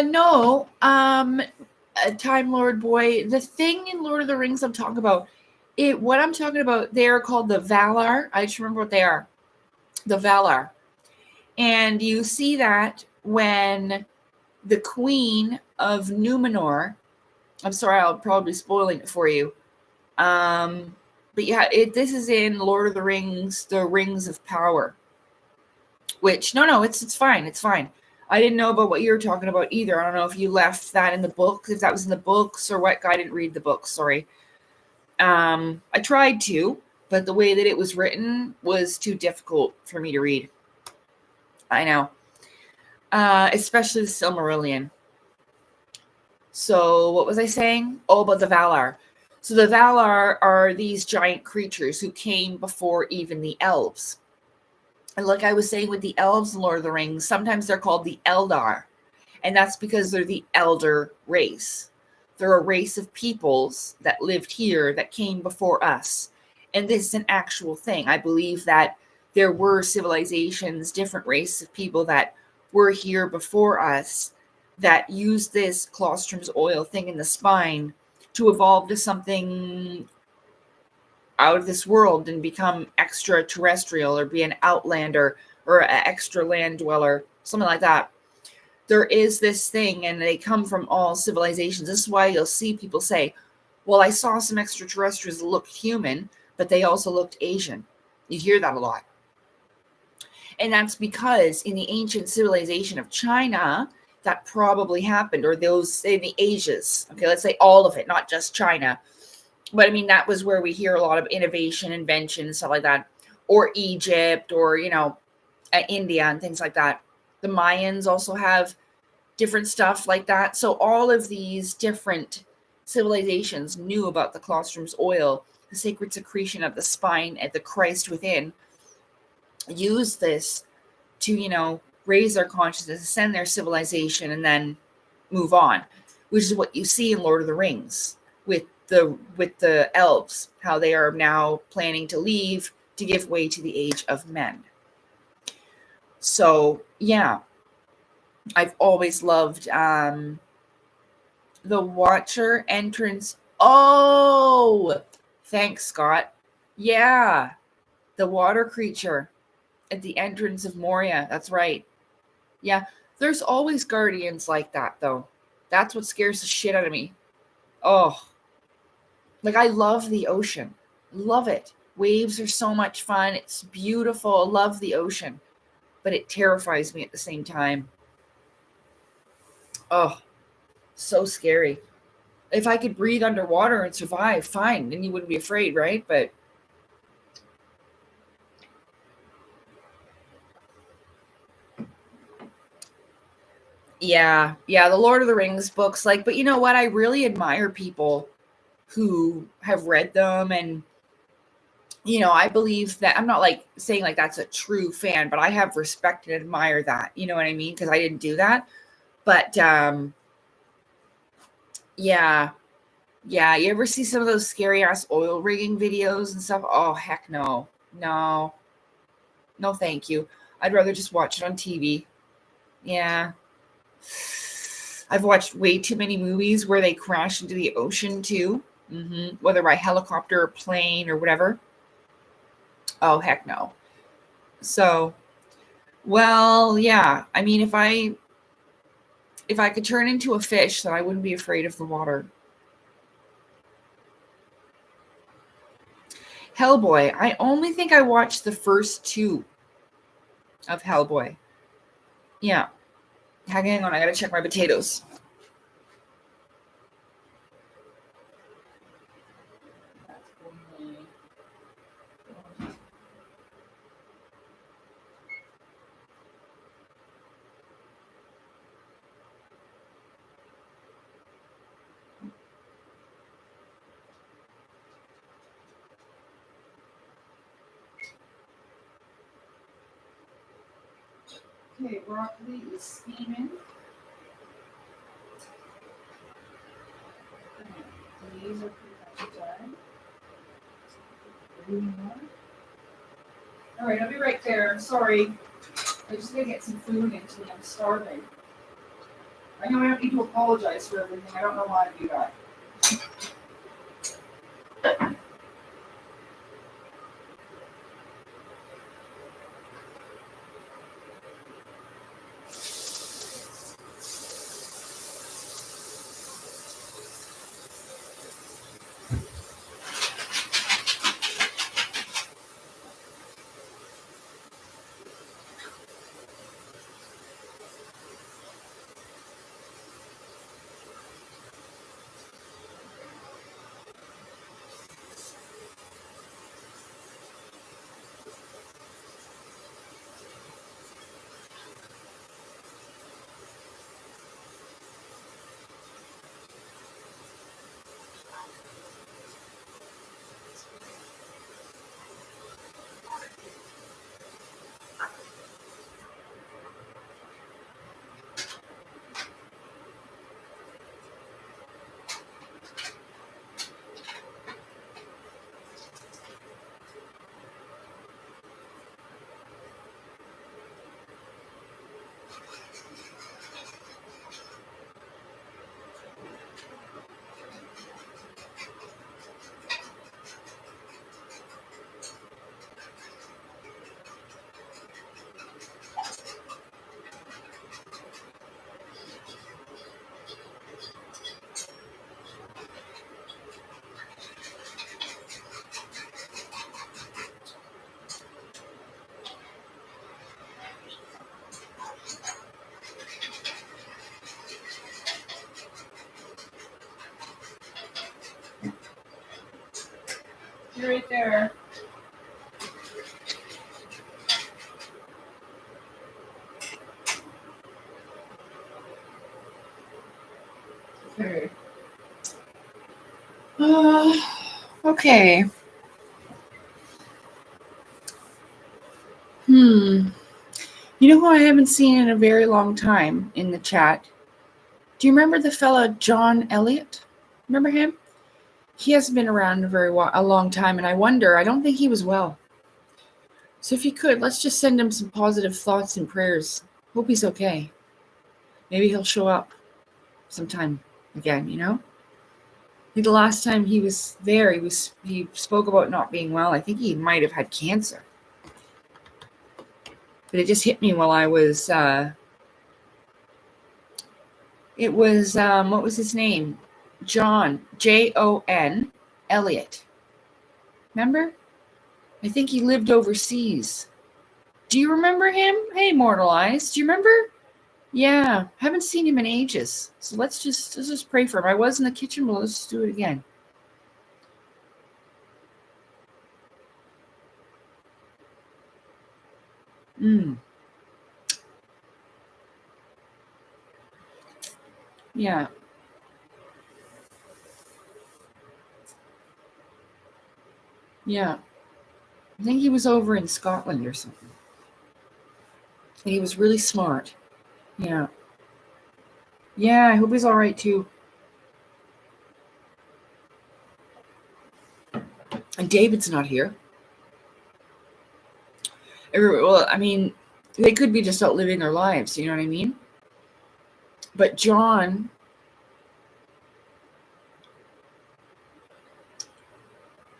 No. Time Lord boy. The thing in Lord of the Rings I'm talking about, what I'm talking about, they are called the Valar. I just remember what they are. The Valar. And you see that when the Queen of Numenor, I'm sorry, I'll probably be spoiling it for you. But yeah, this is in Lord of the Rings, the Rings of Power. Which, no, it's fine. It's fine. I didn't know about what you were talking about either. I don't know if you left that in the book, if that was in the books or what. I didn't read the books, sorry. I tried to, but the way that it was written was too difficult for me to read. I know. Especially the Silmarillion. So what was I saying? Oh, about the Valar. So the Valar are these giant creatures who came before even the elves. And like I was saying with the elves in Lord of the Rings, sometimes they're called the Eldar. And that's because they're the elder race. They're a race of peoples that lived here that came before us. And this is an actual thing. I believe that there were civilizations, different races of people that were here before us that used this Clostrum's oil thing in the spine to evolve to something out of this world and become extraterrestrial or be an outlander or an extra land dweller, something like that. There is this thing, and they come from all civilizations. This is why you'll see people say, well, I saw some extraterrestrials that looked human, but they also looked Asian. You hear that a lot. And that's because in the ancient civilization of China, that probably happened, or those in the Asias. Okay, let's say all of it, not just China. But I mean, that was where we hear a lot of innovation, invention, and stuff like that. Or Egypt, or, India and things like that. The Mayans also have different stuff like that. So all of these different civilizations knew about the Clostrum's oil, the sacred secretion of the spine and the Christ within, use this to, raise their consciousness, ascend their civilization, and then move on, which is what you see in Lord of the Rings with the elves, how they are now planning to leave to give way to the age of men. So yeah, I've always loved the Watcher entrance. Oh, thanks, Scott. Yeah, the water creature at the entrance of Moria. That's right. Yeah, there's always guardians like that, though. That's what scares the shit out of me. Oh, like I love the ocean. Love it. Waves are so much fun. It's beautiful. Love the ocean. But it terrifies me at the same time. Oh, so scary. If I could breathe underwater and survive, fine. Then you wouldn't be afraid, right? But yeah, the Lord of the Rings books, like, but you know what? I really admire people who have read them, and I believe that I'm not like saying like that's a true fan, but I have respect and admire that. You know what I mean? Because I didn't do that. But yeah. Yeah, you ever see some of those scary ass oil rigging videos and stuff? Oh, heck no. No. No, thank you. I'd rather just watch it on TV. Yeah. I've watched way too many movies where they crash into the ocean too. Whether by helicopter or plane or whatever. Oh, heck no. So, well, yeah. I mean, if I could turn into a fish, then I wouldn't be afraid of the water. Hellboy. I only think I watched the first two of Hellboy. Yeah. Hang on, I gotta check my potatoes. Okay, broccoli is steaming. These are pretty much done. All right, I'll be right there. I'm sorry. I just gotta get some food into me. I'm starving. I know I don't need to apologize for everything. I don't know why I do that. You're right there. Okay. Okay. You know who I haven't seen in a very long time in the chat? Do you remember the fella John Elliott? Remember him? he hasn't been around a long time, and I don't think he was well. So if you could, let's just send him some positive thoughts and prayers. Hope he's okay. Maybe he'll show up sometime again, I think the last time he was there, he spoke about not being well. I think he might have had cancer. But it just hit me while I was what was his name? John, Jon Elliott. Remember? I think he lived overseas. Do you remember him? Hey, Mortal Eyes, do you remember? Yeah, haven't seen him in ages. So let's just pray for him. I was in the kitchen, but let's do it again. Yeah. Yeah. I think he was over in Scotland or something. And he was really smart. Yeah. Yeah, I hope he's all right too. And David's not here. Well, I mean, they could be just out living their lives, you know what I mean? But John,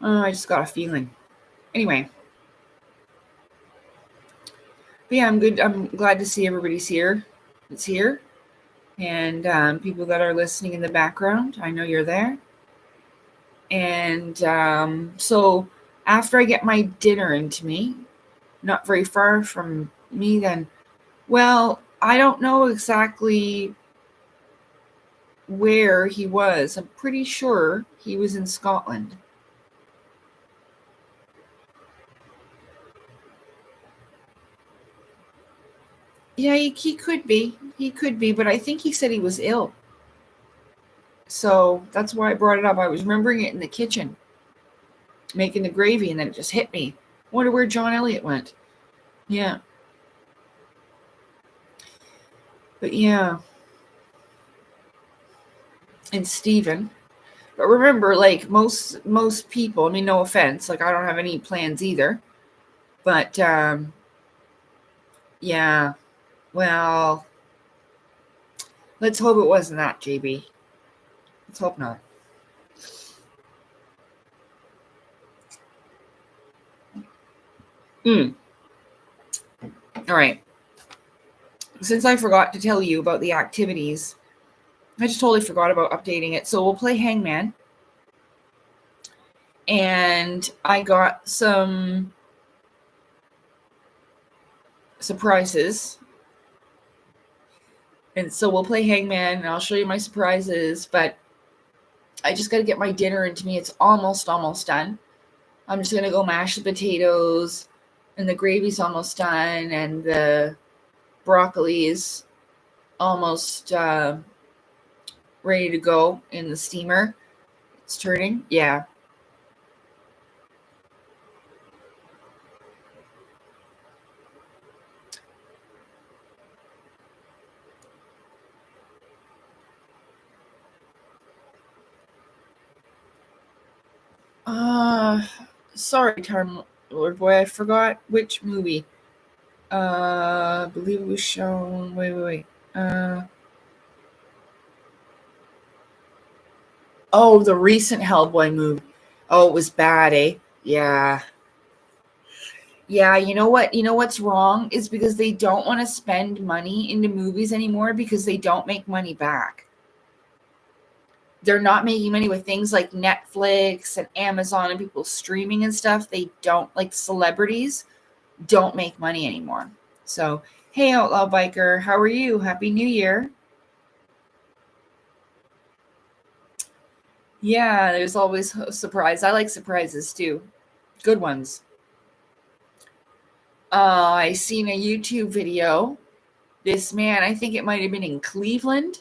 I just got a feeling. Anyway. But yeah, I'm good. I'm glad to see everybody's here. It's here. And people that are listening in the background, I know you're there. And so after I get my dinner into me, not very far from me, then, well, I don't know exactly where he was. I'm pretty sure he was in Scotland. Yeah, he could be. He could be, but I think he said he was ill. So that's why I brought it up. I was remembering it in the kitchen, making the gravy, and then it just hit me. Wonder where Jon Elliott went. Yeah. But yeah. And Steven. But remember, like most people, I mean, no offense, like I don't have any plans either. But yeah. Well, let's hope it wasn't that, JB. Let's hope not. All right. Since I forgot to tell you about the activities, I just totally forgot about updating it. So we'll play Hangman. And I got some surprises. And so we'll play Hangman, and I'll show you my surprises. But I just got to get my dinner into me. It's almost done. I'm just going to go mash the potatoes, and the gravy's almost done, and the broccoli is almost ready to go in the steamer. It's turning. Yeah. Sorry, Time Lord Boy, I forgot which movie. I believe it was shown. Wait. Oh, the recent Hellboy movie. Oh, it was bad, eh? Yeah. Yeah, you know what? You know what's wrong is because they don't want to spend money into movies anymore because they don't make money back. They're not making money with things like Netflix and Amazon and people streaming and stuff. They don't, like celebrities, don't make money anymore. So, hey, Outlaw Biker, how are you? Happy New Year. Yeah, there's always a surprise. I like surprises too. Good ones. I seen a YouTube video. This man, I think it might have been in Cleveland,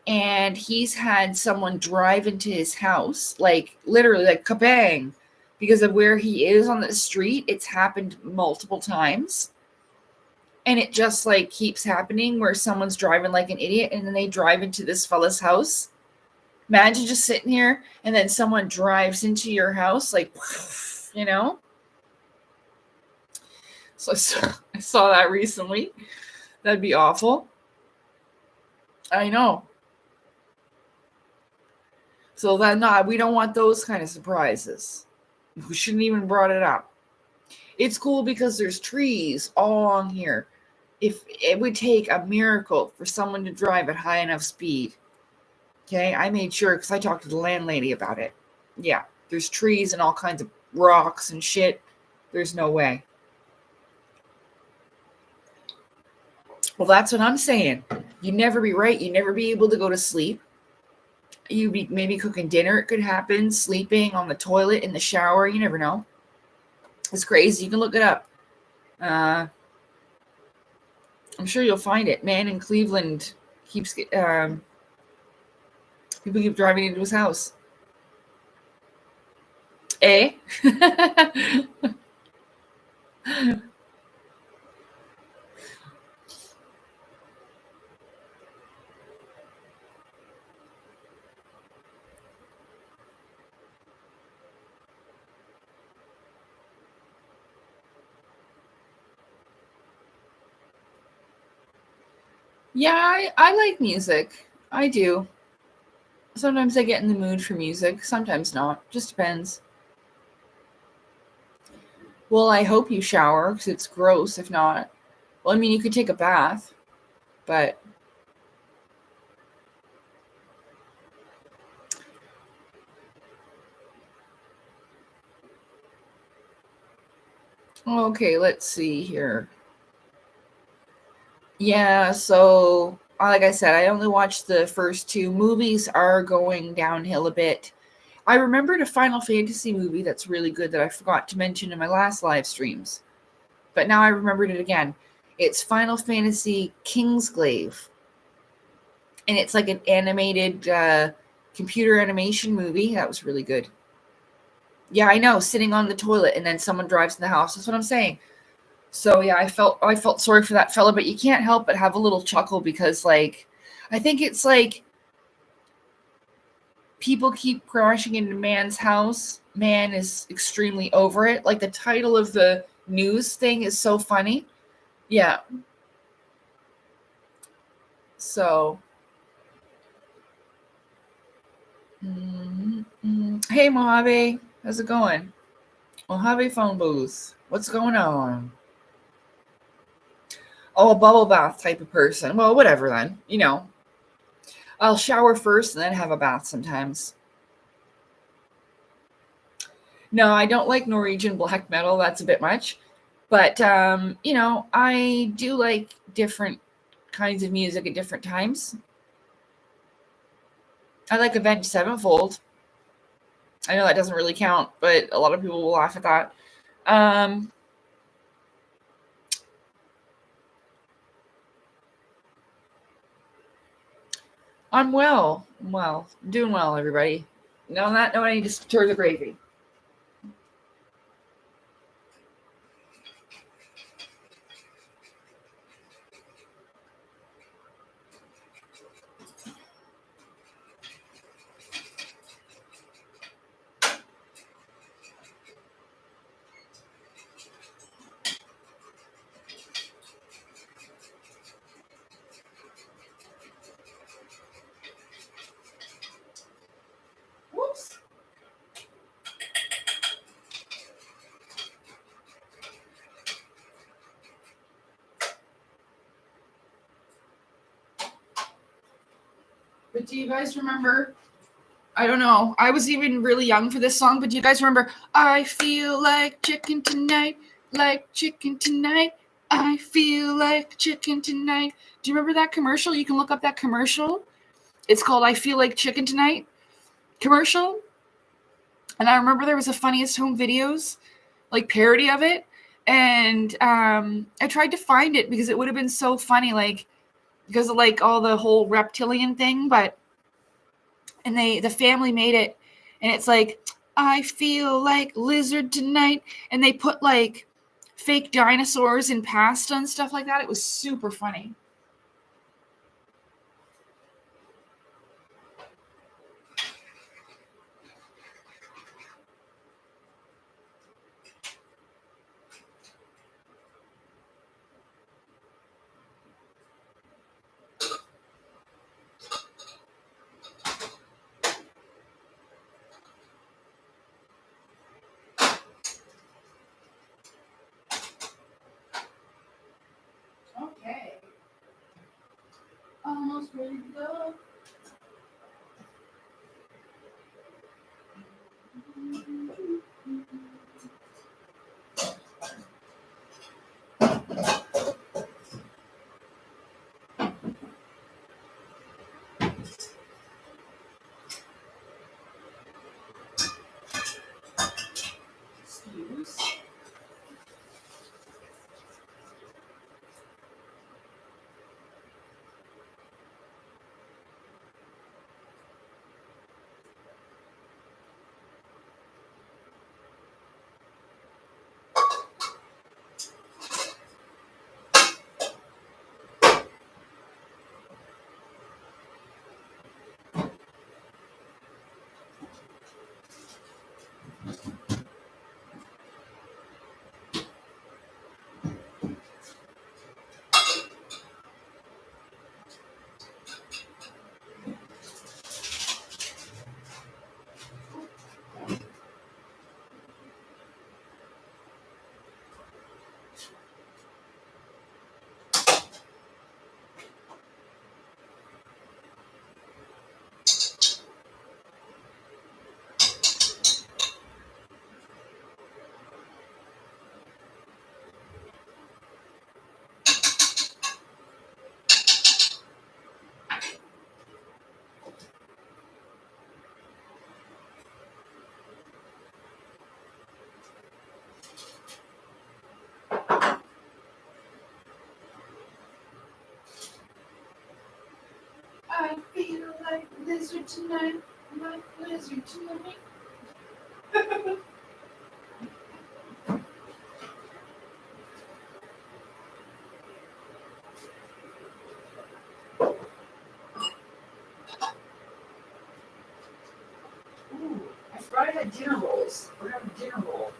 and he's had someone drive into his house, like literally, like kabang, because of where he is on the street. It's happened multiple times, and it just keeps happening where someone's driving like an idiot, and then they drive into this fella's house. Imagine just sitting here and then someone drives into your house, like, you know? So I saw that recently. That'd be awful. I know. So that we don't want those kind of surprises. We shouldn't even brought it up. It's cool because there's trees all along here. If it would take a miracle for someone to drive at high enough speed. Okay, I made sure because I talked to the landlady about it. Yeah, there's trees and all kinds of rocks and shit. There's no way. Well, that's what I'm saying. You'd never be right. You'd never be able to go to sleep. You'd be maybe cooking dinner. It could happen. Sleeping on the toilet, in the shower. You never know. It's crazy. You can look it up. I'm sure you'll find it. Man in Cleveland keeps people keep driving into his house. Eh? Yeah, I like music. I do. Sometimes I get in the mood for music. Sometimes not. Just depends. Well, I hope you shower because it's gross if not. Well, I mean, you could take a bath, but okay, let's see here. Yeah, so like I said, I only watched the first two. Movies are going downhill a bit. I remembered a Final Fantasy movie that's really good that I forgot to mention in my last live streams, but now I remembered it again. It's Final Fantasy Kingsglaive, and it's like an animated computer animation movie. That was really good. Yeah, I know, sitting on the toilet and then someone drives in the house. That's what I'm saying. So yeah, I felt sorry for that fella, but you can't help but have a little chuckle because like I think it's like people keep crashing into man's house. Man is extremely over it. Like the title of the news thing is so funny. Yeah. So hey Mojave, how's it going? Mojave phone booth. What's going on? Oh, a bubble bath type of person. Well, whatever then. You know, I'll shower first and then have a bath sometimes. No, I don't like Norwegian black metal. That's a bit much. But, you know, I do like different kinds of music at different times. I like Avenged Sevenfold. I know that doesn't really count, but a lot of people will laugh at that. Um, I'm well. I'm well. I'm doing well, everybody. No, on that note, I need to stir the gravy. Whoops. But do you guys remember? I don't know. I was even really young for this song, but do you guys remember? I feel like chicken tonight, like chicken tonight. I feel like chicken tonight. Do you remember that commercial? You can look up that commercial. It's called I Feel Like Chicken Tonight commercial. And I remember there was a Funniest Home Videos, like parody of it. And I tried to find it because it would have been so funny, like because of like all the whole reptilian thing, but and the family made it and it's like I feel like lizard tonight and they put like fake dinosaurs in pasta and stuff like that. It was super funny. almost ready to go. Excuse. I feel like a lizard tonight. Like a lizard tonight. Ooh, I forgot I had dinner rolls. We're having dinner roll.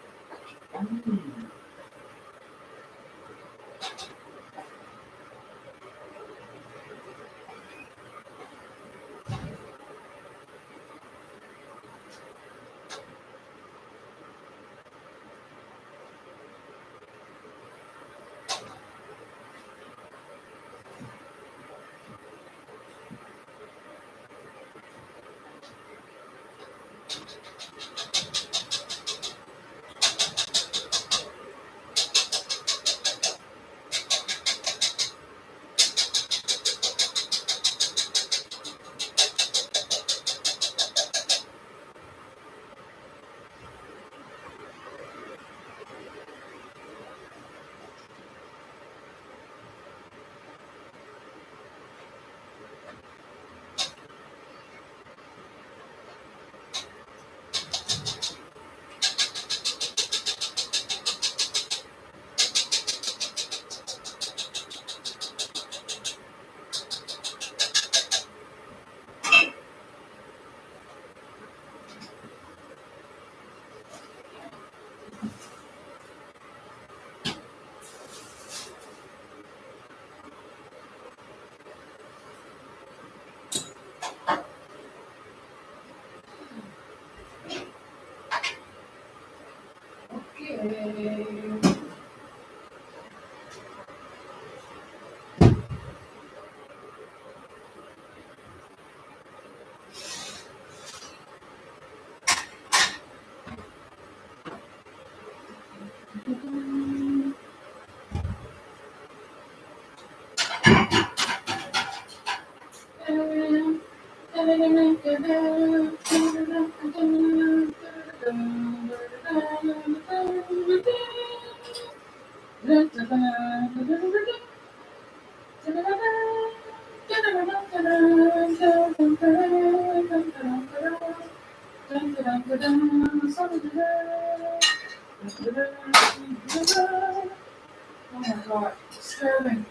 Okay. Oh my god, disturbing.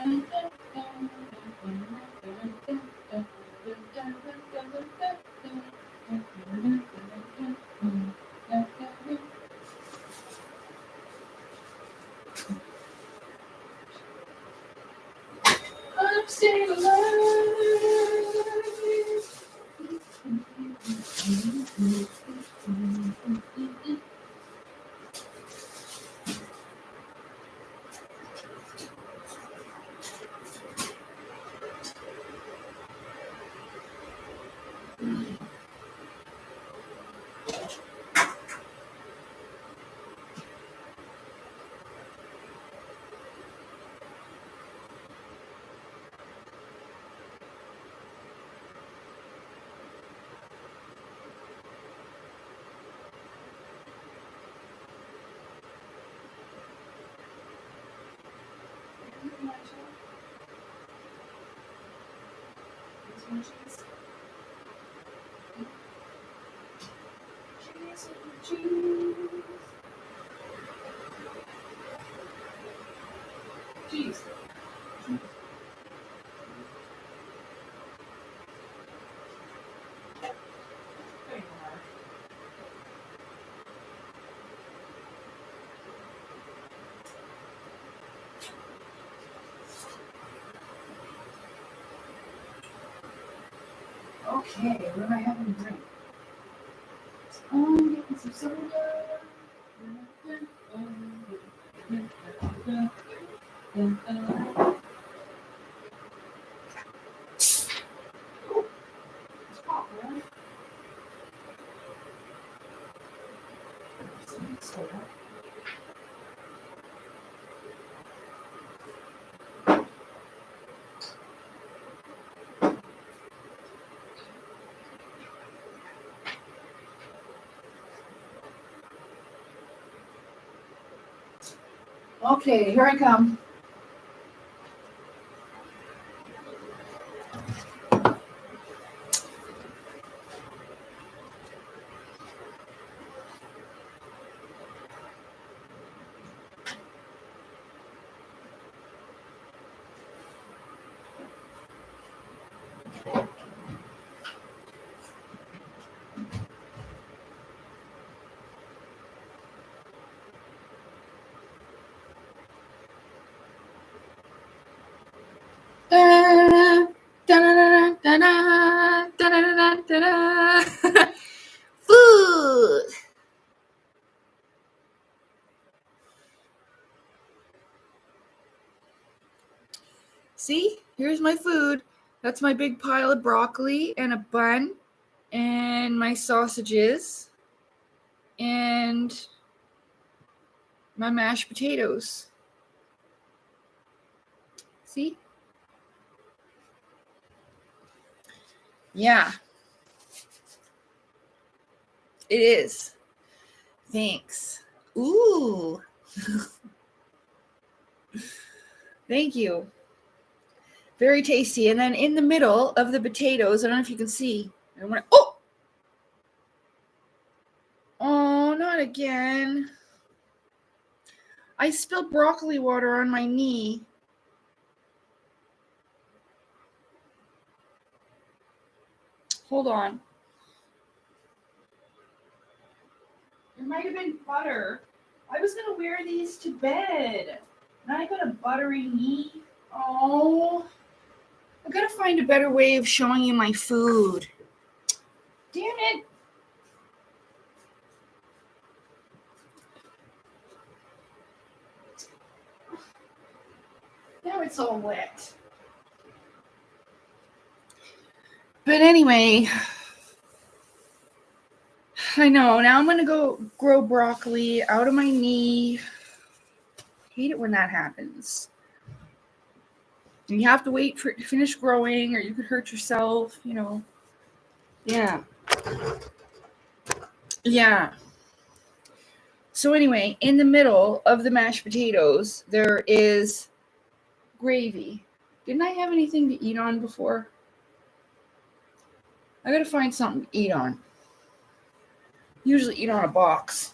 I'm staying alive. Jeez. Okay, what am I having to drink? I'm getting some soda. It's pop, right? Soda. Okay, here I come. Food. See, here's my food. That's my big pile of broccoli and a bun and my sausages and my mashed potatoes. See? Yeah. It is. Thanks. Ooh. Thank you. Very tasty. And then in the middle of the potatoes, I don't know if you can see. Oh, not again. I spilled broccoli water on my knee. Hold on. It might have been butter. I was going to wear these to bed. Now I got a buttery knee. Oh. I got to find a better way of showing you my food. Damn it. Now it's all wet. But anyway, I know. Now I'm going to go grow broccoli out of my knee. Hate it when that happens. And you have to wait for it to finish growing or you could hurt yourself, you know. Yeah. Yeah. So anyway, in the middle of the mashed potatoes, there is gravy. Didn't I have anything to eat on before? I gotta find something to eat on. Usually eat on a box.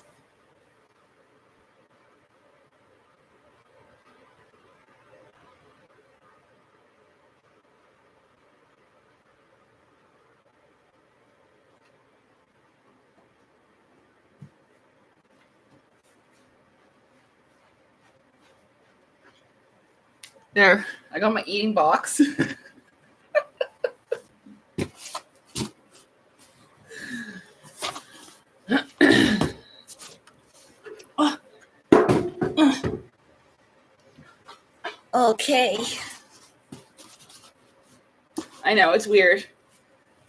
There, I got my eating box. Okay. I know, it's weird.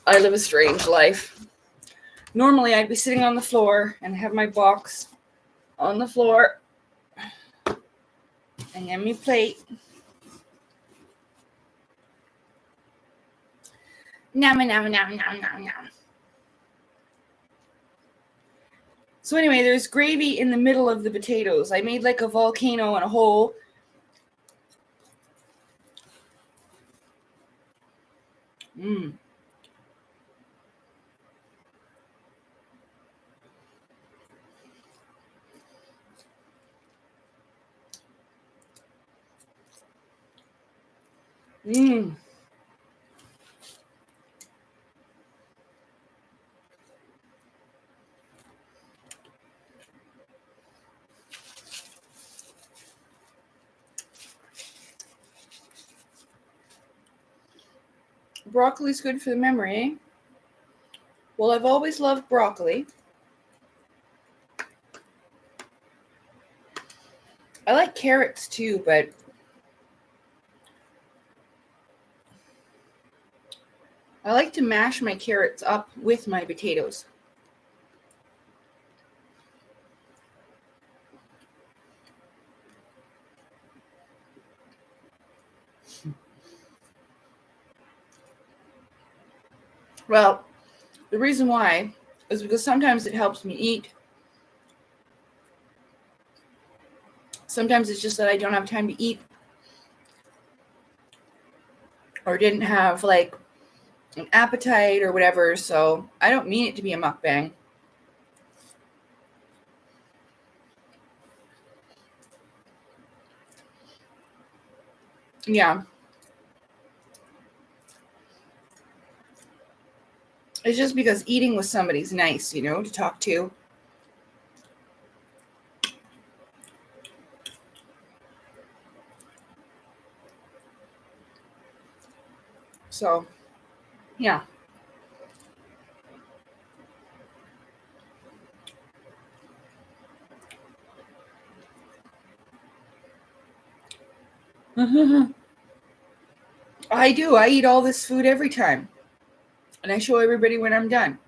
I live a strange life. Normally, I'd be sitting on the floor and have my box on the floor and have me plate. Nom, nom, nom, nom, nom, nom. So anyway, there's gravy in the middle of the potatoes. I made like a volcano and a hole. Mmm. Mmm. Broccoli's good for the memory, eh? Well, I've always loved broccoli. I like carrots too, but I like to mash my carrots up with my potatoes. Well, the reason why is because sometimes it helps me eat. Sometimes it's just that I don't have time to eat or didn't have like an appetite or whatever, so I don't mean it to be a mukbang. Yeah. It's just because eating with somebody's nice, to talk to. So, yeah. I do. I eat all this food every time. And I show everybody when I'm done.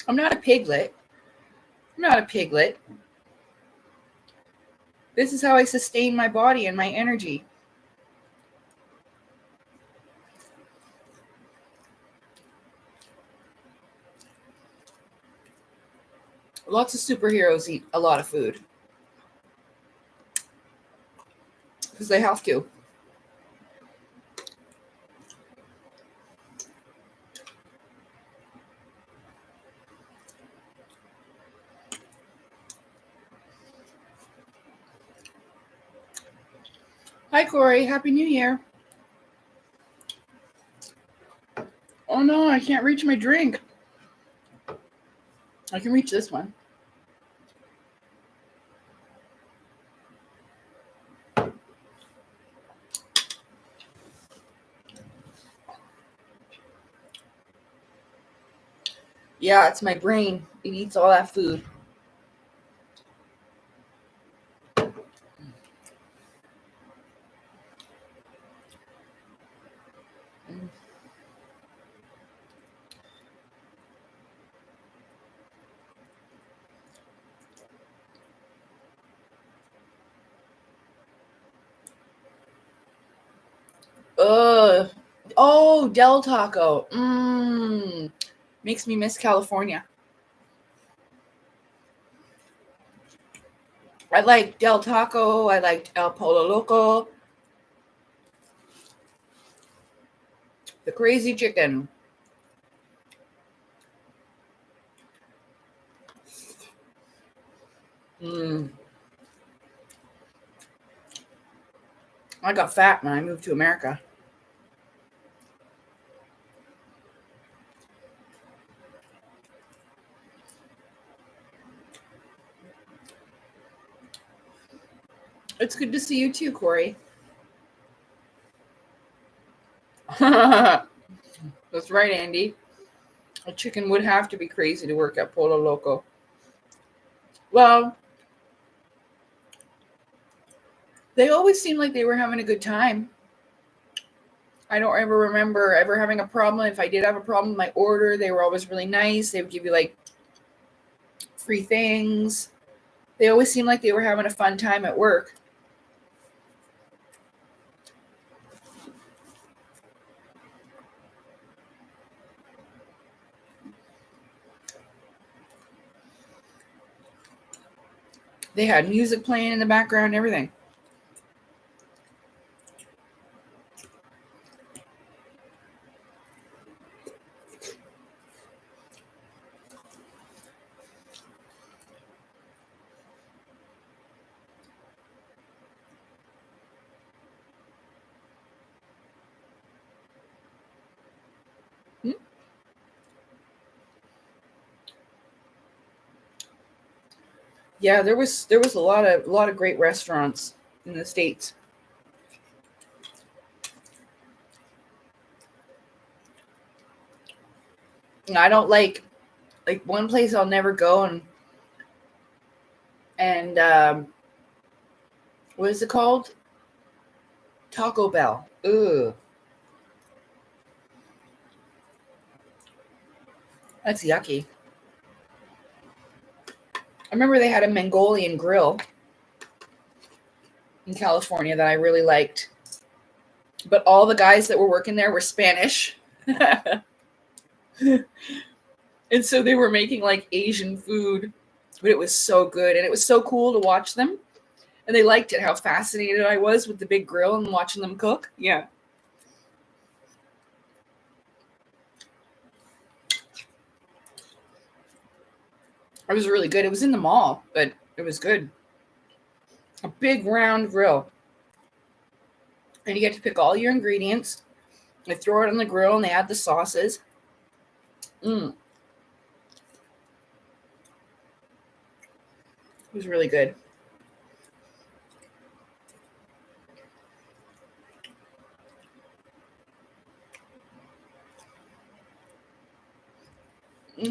I'm not a piglet. I'm not a piglet. This is how I sustain my body and my energy. Lots of superheroes eat a lot of food. Because they have to. Hi, Corey. Happy New Year. Oh, no, I can't reach my drink. I can reach this one. Yeah, it's my brain. It eats all that food. Ugh. Oh, Del Taco. Makes me miss California. I like Del Taco. I liked El Polo Loco. The Crazy Chicken. I got fat when I moved to America. It's good to see you too, Corey. That's right, Andy. A chicken would have to be crazy to work at Polo Loco. Well, they always seemed like they were having a good time. I don't ever remember ever having a problem. If I did have a problem with my order, they were always really nice. They would give you like free things. They always seemed like they were having a fun time at work. They had music playing in the background and everything. Yeah, there was a lot of great restaurants in the States. And I don't like one place I'll never go and what is it called? Taco Bell. Ugh. That's yucky. I remember they had a Mongolian grill in California that I really liked. But all the guys that were working there were Spanish. And so they were making like Asian food, but it was so good. And it was so cool to watch them. And they liked it, how fascinated I was with the big grill and watching them cook. Yeah. It was really good. It was in the mall, but it was good. A big round grill. And you get to pick all your ingredients. They throw it on the grill and they add the sauces. It was really good.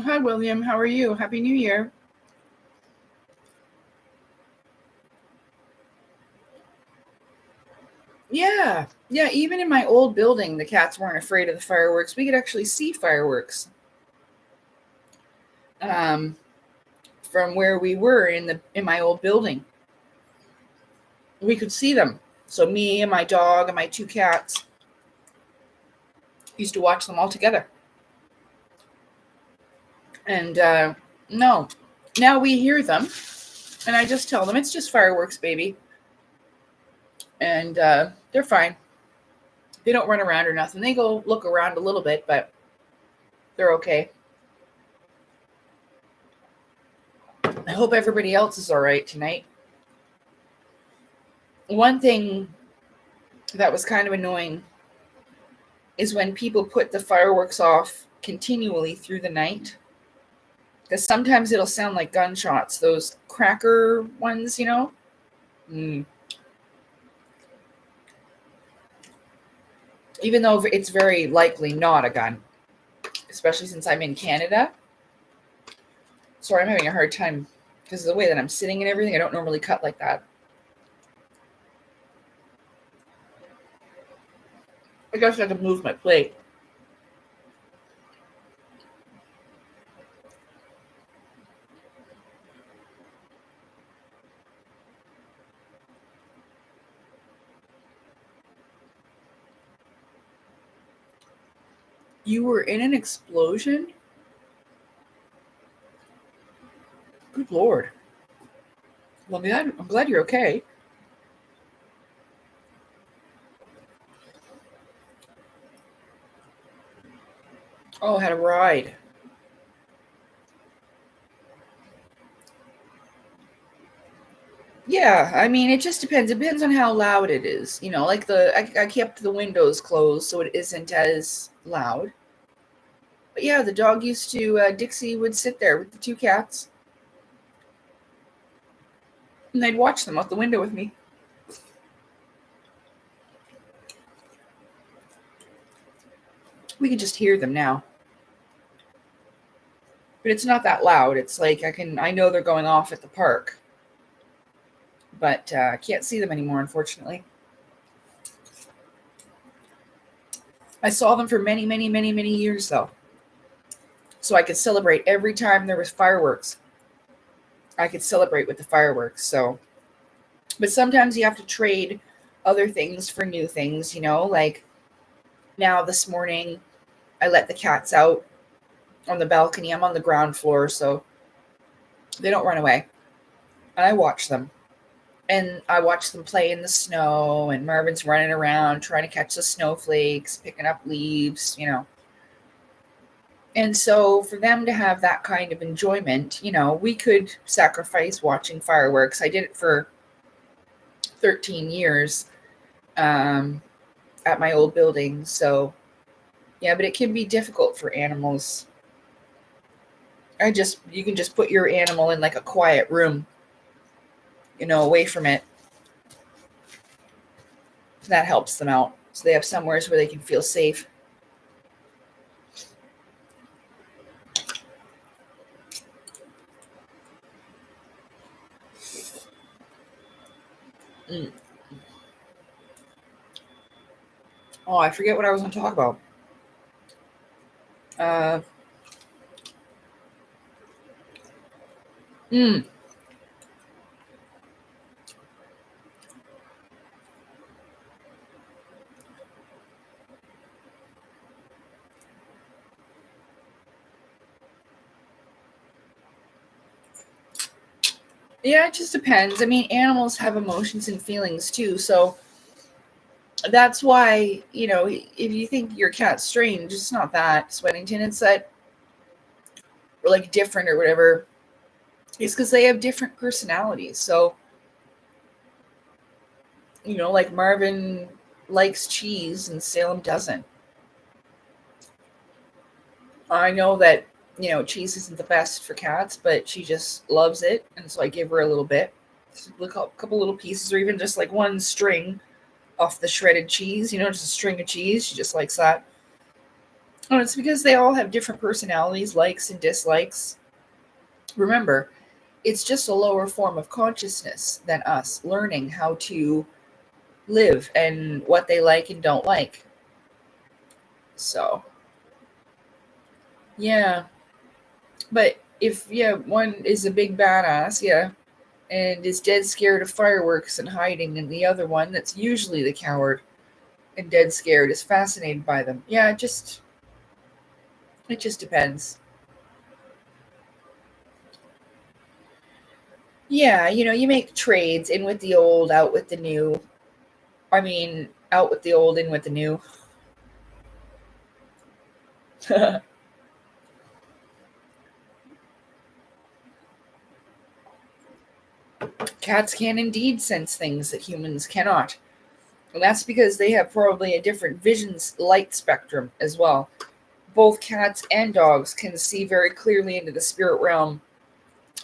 Hi, William. How are you? Happy New Year. Yeah. Yeah, even in my old building, the cats weren't afraid of the fireworks. We could actually see fireworks from where we were in my old building. We could see them. So me and my dog and my two cats used to watch them all together. And no, now we hear them, and I just tell them it's just fireworks, baby. And they're fine. They don't run around or nothing. They go look around a little bit, but they're okay. I hope everybody else is all right tonight. One thing that was kind of annoying is when people put the fireworks off continually through the night. Because sometimes it'll sound like gunshots, those cracker ones, you know? Even though it's very likely not a gun, especially since I'm in Canada. Sorry, I'm having a hard time because of the way that I'm sitting and everything. I don't normally cut like that. I guess I have to move my plate. You were in an explosion? Good Lord. Well, I'm glad you're okay. Oh, I had a ride. Yeah, I mean, it just depends. It depends on how loud it is. You know, like I kept the windows closed so it isn't as loud. But yeah, the dog used to, Dixie would sit there with the two cats. And they'd watch them out the window with me. We can just hear them now. But it's not that loud. It's like I know they're going off at the park. But I can't see them anymore, unfortunately. I saw them for many, many, many, many years, though. So I could celebrate every time there was fireworks. I could celebrate with the fireworks. So, but sometimes you have to trade other things for new things, like now this morning I let the cats out on the balcony. I'm on the ground floor, so they don't run away. And I watch them. And I watch them play in the snow, and Marvin's running around trying to catch the snowflakes, picking up leaves. And so for them to have that kind of enjoyment, we could sacrifice watching fireworks. I did it for 13 years at my old building. So, yeah, but it can be difficult for animals. You can just put your animal in like a quiet room, away from it. That helps them out. So they have somewhere where they can feel safe. Oh, I forget what I was going to talk about. Yeah, it just depends. I mean, animals have emotions and feelings too. So that's why, if you think your cat's strange, it's not that, Sweatington. It's that, or like different or whatever. It's because they have different personalities. So, like Marvin likes cheese and Salem doesn't. I know that, cheese isn't the best for cats, but she just loves it. And so I give her a little bit. Just a couple little pieces, or even just like one string off the shredded cheese, just a string of cheese. She just likes that. Oh, it's because they all have different personalities, likes and dislikes. Remember, it's just a lower form of consciousness than us, learning how to live and what they like and don't like. So, yeah. But if, one is a big badass, and is dead scared of fireworks and hiding, and the other one that's usually the coward and dead scared is fascinated by them. Yeah, it just depends. Yeah, you make trades, in with the old, out with the new. I mean, out with the old, in with the new. Cats can indeed sense things that humans cannot. And that's because they have probably a different light spectrum as well. Both cats and dogs can see very clearly into the spirit realm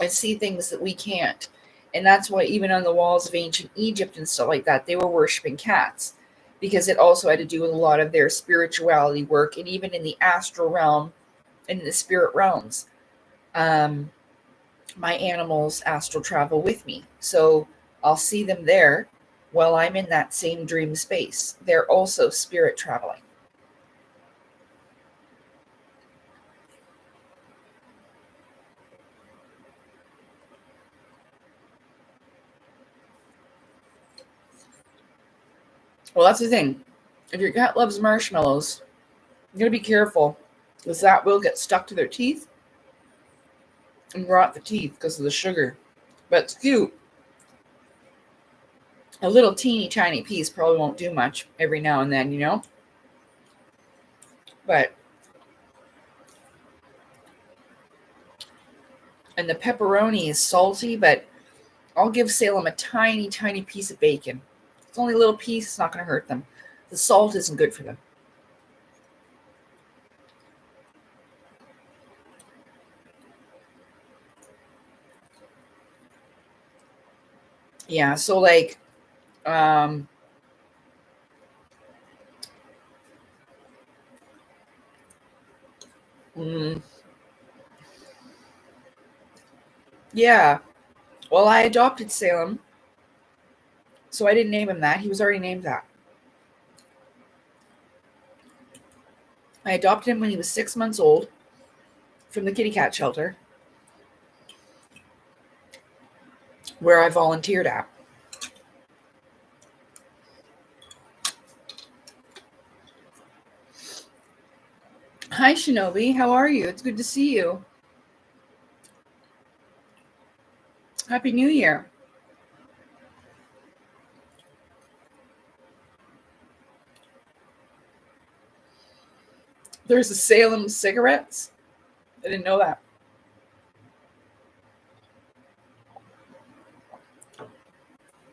and see things that we can't. And that's why even on the walls of ancient Egypt and stuff like that, they were worshiping cats, because it also had to do with a lot of their spirituality work, and even in the astral realm and in the spirit realms. My animals astral travel with me. So I'll see them there while I'm in that same dream space. They're also spirit traveling. Well, that's the thing. If your cat loves marshmallows, you gotta be careful, because that will get stuck to their teeth and rot the teeth because of the sugar. But it's cute. A little teeny tiny piece probably won't do much every now and then. But, and the pepperoni is salty, but I'll give Salem a tiny, tiny piece of bacon. It's only a little piece, it's not going to hurt them. The salt isn't good for them. Yeah, so like, Yeah. Well, I adopted Salem, so I didn't name him that. He was already named that. I adopted him when he was 6 months old from the kitty cat shelter where I volunteered at. Hi, Shinobi. How are you? It's good to see you. Happy New Year. There's a Salem cigarettes. I didn't know that.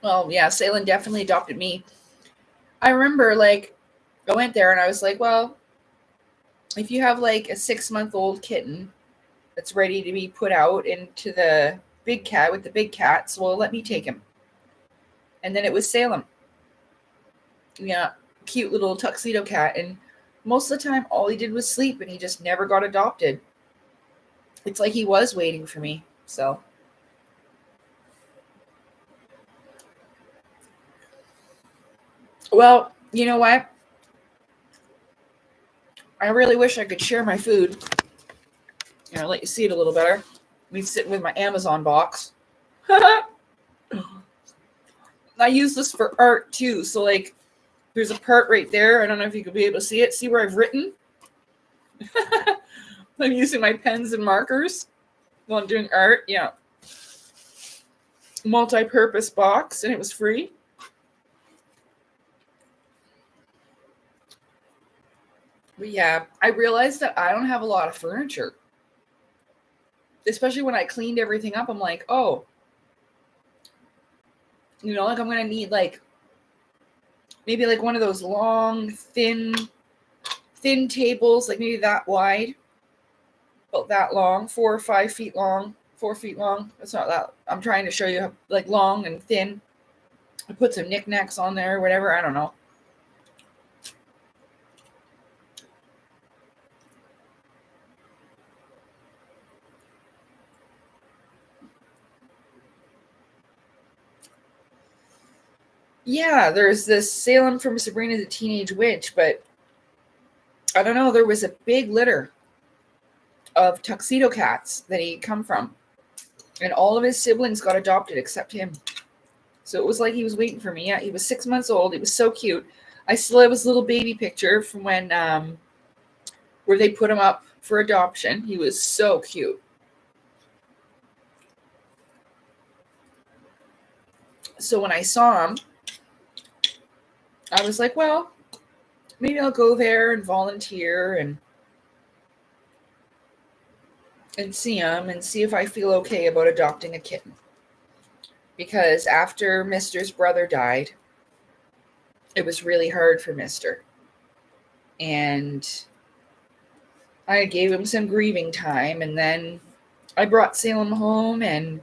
Well, yeah, Salem definitely adopted me. I remember, like, I went there and I was like, well, if you have like a 6-month-old kitten that's ready to be put out into the big cat with the big cats, well, let me take him. And then it was Salem. Yeah, cute little tuxedo cat. And most of the time, all he did was sleep and he just never got adopted. It's like he was waiting for me. So, well, you know what? I really wish I could share my food. Let you see it a little better. Me sitting with my Amazon box. I use this for art too. So, like, there's a part right there. I don't know if you could be able to see it. See where I've written? I'm using my pens and markers while I'm doing art. Yeah. Multi-purpose box, and it was free. But yeah, I realized that I don't have a lot of furniture. Especially when I cleaned everything up, I'm like, oh, like I'm going to need like maybe like one of those long, thin tables, like maybe that wide, about that long, 4 or 5 feet long, 4 feet long. That's not that. I'm trying to show you how, like, long and thin. I put some knickknacks on there or whatever. I don't know. Yeah, there's this Salem from Sabrina the Teenage Witch, but I don't know. There was a big litter of tuxedo cats that he'd come from, and all of his siblings got adopted except him. So it was like he was waiting for me. Yeah, he was 6 months old. He was so cute. I still have his little baby picture from when where they put him up for adoption. He was so cute. So when I saw him, I was like, well, maybe I'll go there and volunteer and see him and see if I feel okay about adopting a kitten. Because after Mister's brother died, it was really hard for Mister. And I gave him some grieving time, and then I brought Salem home, and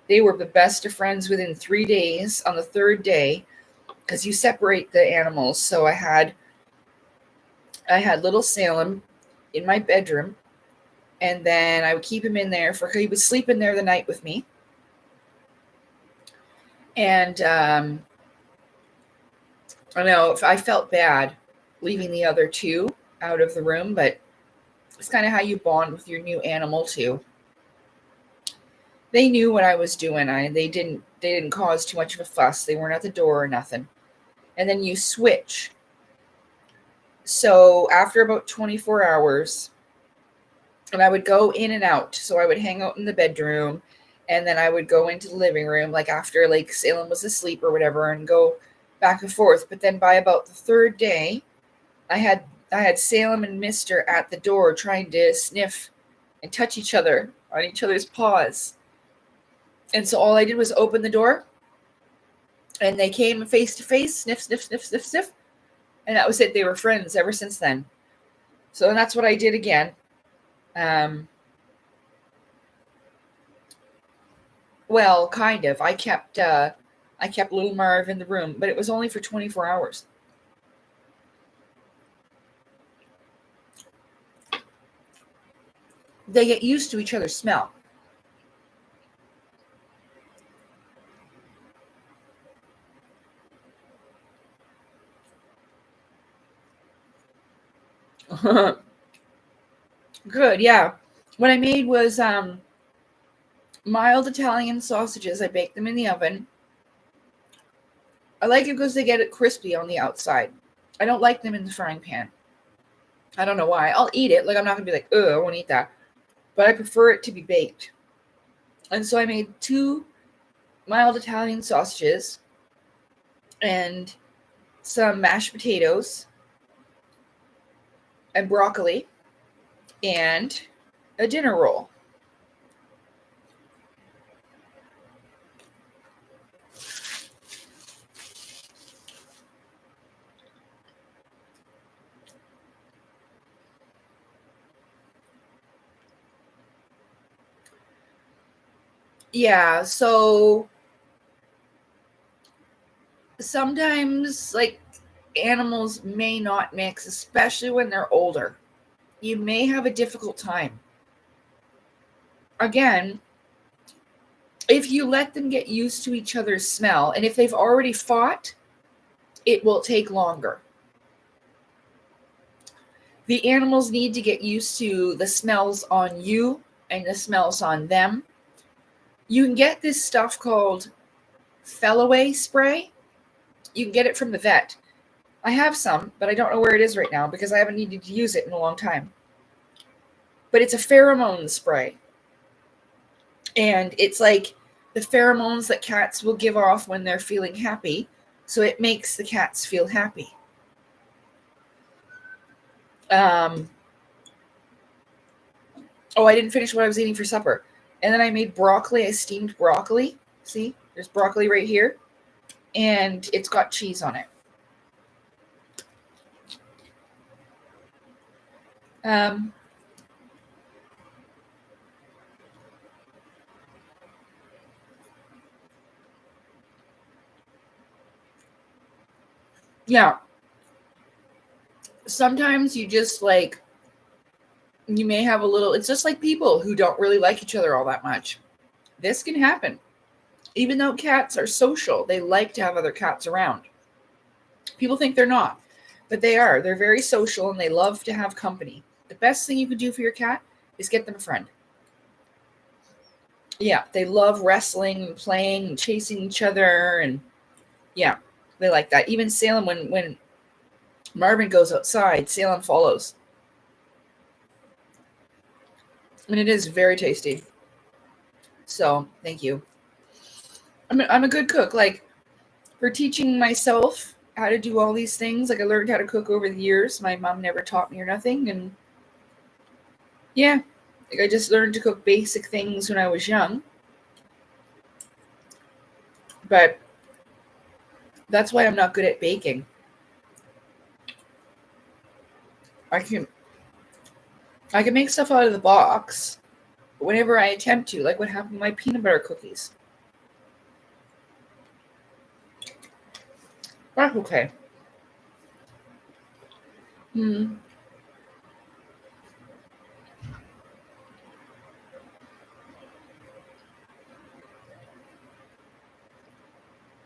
they were the best of friends within 3 days. On the third day, because you separate the animals, so I had little Salem in my bedroom, and then I would keep him in there he would sleep in there the night with me. And I know if I felt bad leaving the other two out of the room, but it's kind of how you bond with your new animal too. They knew what I was doing. They didn't cause too much of a fuss. They weren't at the door or nothing. And then you switch. So after about 24 hours, and I would go in and out. So I would hang out in the bedroom, and then I would go into the living room, like after like Salem was asleep or whatever, and go back and forth. But then by about the third day, I had Salem and Mister at the door trying to sniff and touch each other on each other's paws. And so all I did was open the door, and they came face to face, sniff, sniff, sniff, sniff, sniff. And that was it. They were friends ever since then. So that's what I did again. Well, kind of. I kept little Marv in the room, but it was only for 24 hours. they get used to each other's smell. Good, yeah. What I made was mild Italian sausages. I baked them in the oven. I like it because they get it crispy on the outside. I don't like them in the frying pan. I don't know why. I'll eat it. Like, I'm not going to be like, ugh, I won't eat that. But I prefer it to be baked. And so I made 2 mild Italian sausages and some mashed potatoes and broccoli and a dinner roll. Yeah, so sometimes, like, animals may not mix, especially when they're older. You may have a difficult time. Again, if you let them get used to each other's smell, and if they've already fought, it will take longer. The animals need to get used to the smells on you and the smells on them. You can get this stuff called Fellaway spray. You can get it from the vet. I have some, but I don't know where it is right now because I haven't needed to use it in a long time. But it's a pheromone spray. And it's like the pheromones that cats will give off when they're feeling happy. So it makes the cats feel happy. Oh, I didn't finish what I was eating for supper. And then I made broccoli. I steamed broccoli. See, there's broccoli right here. And it's got cheese on it. Yeah. Sometimes you just like, you may have a little, it's just like people who don't really like each other all that much. This can happen. Even though cats are social, they like to have other cats around. People think they're not, but they are. They're very social and they love to have company. The best thing you can do for your cat is get them a friend. Yeah, they love wrestling and playing and chasing each other, and yeah, they like that. Even Salem, when Marvin goes outside, Salem follows. And it is very tasty. So, thank you. I'm a good cook. Like, for teaching myself how to do all these things, like, I learned how to cook over the years. My mom never taught me or nothing. And yeah, like, I just learned to cook basic things when I was young. But that's why I'm not good at baking. I can make stuff out of the box whenever I attempt to, like what happened with my peanut butter cookies. That's okay. Mm.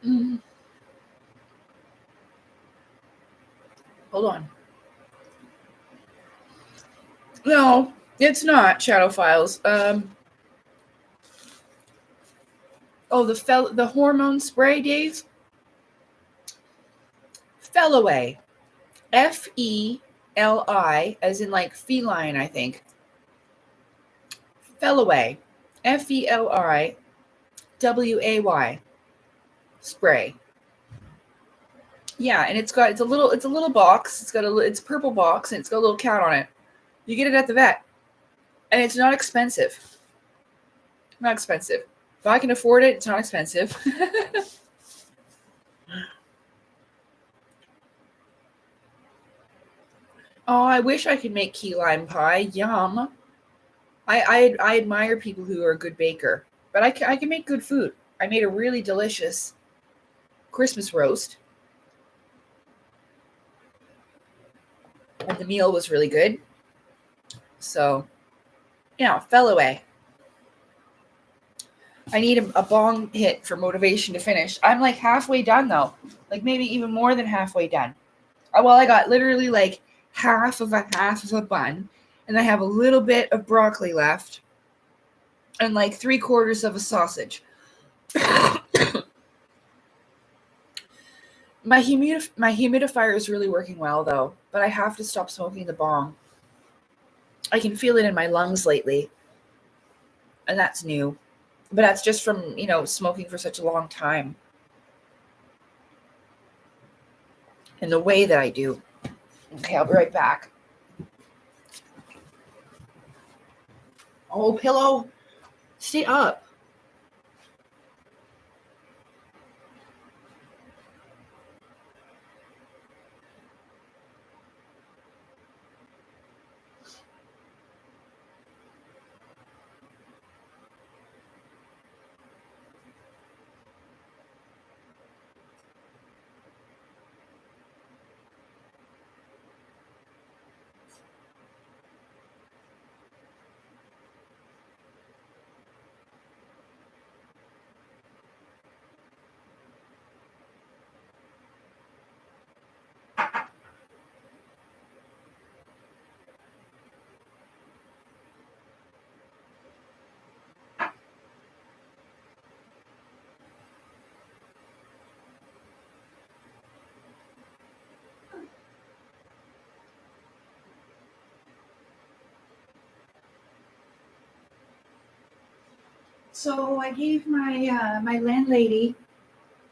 Mm. Hold on. No, it's not Shadow Files. The hormone spray, Dave. Fellaway. Feli, as in like feline, I think. Fellaway. Feliway. Spray. Yeah, and it's a little box. It's a purple box and it's got a little cat on it. You get it at the vet. And it's not expensive. Not expensive. If I can afford it, it's not expensive. Oh, I wish I could make key lime pie. Yum. I admire people who are a good baker, but I can make good food. I made a really delicious Christmas roast, and the meal was really good. So, fell away. I need a bong hit for motivation to finish. I'm like halfway done though. Like maybe even more than halfway done. Well, I got literally like half of a bun, and I have a little bit of broccoli left, and like 3/4 of a sausage. My humidifier is really working well though, but I have to stop smoking the bong. I can feel it in my lungs lately, and that's new. But that's just from, smoking for such a long time. And the way that I do. Okay, I'll be right back. Oh, pillow, stay up. So I gave my landlady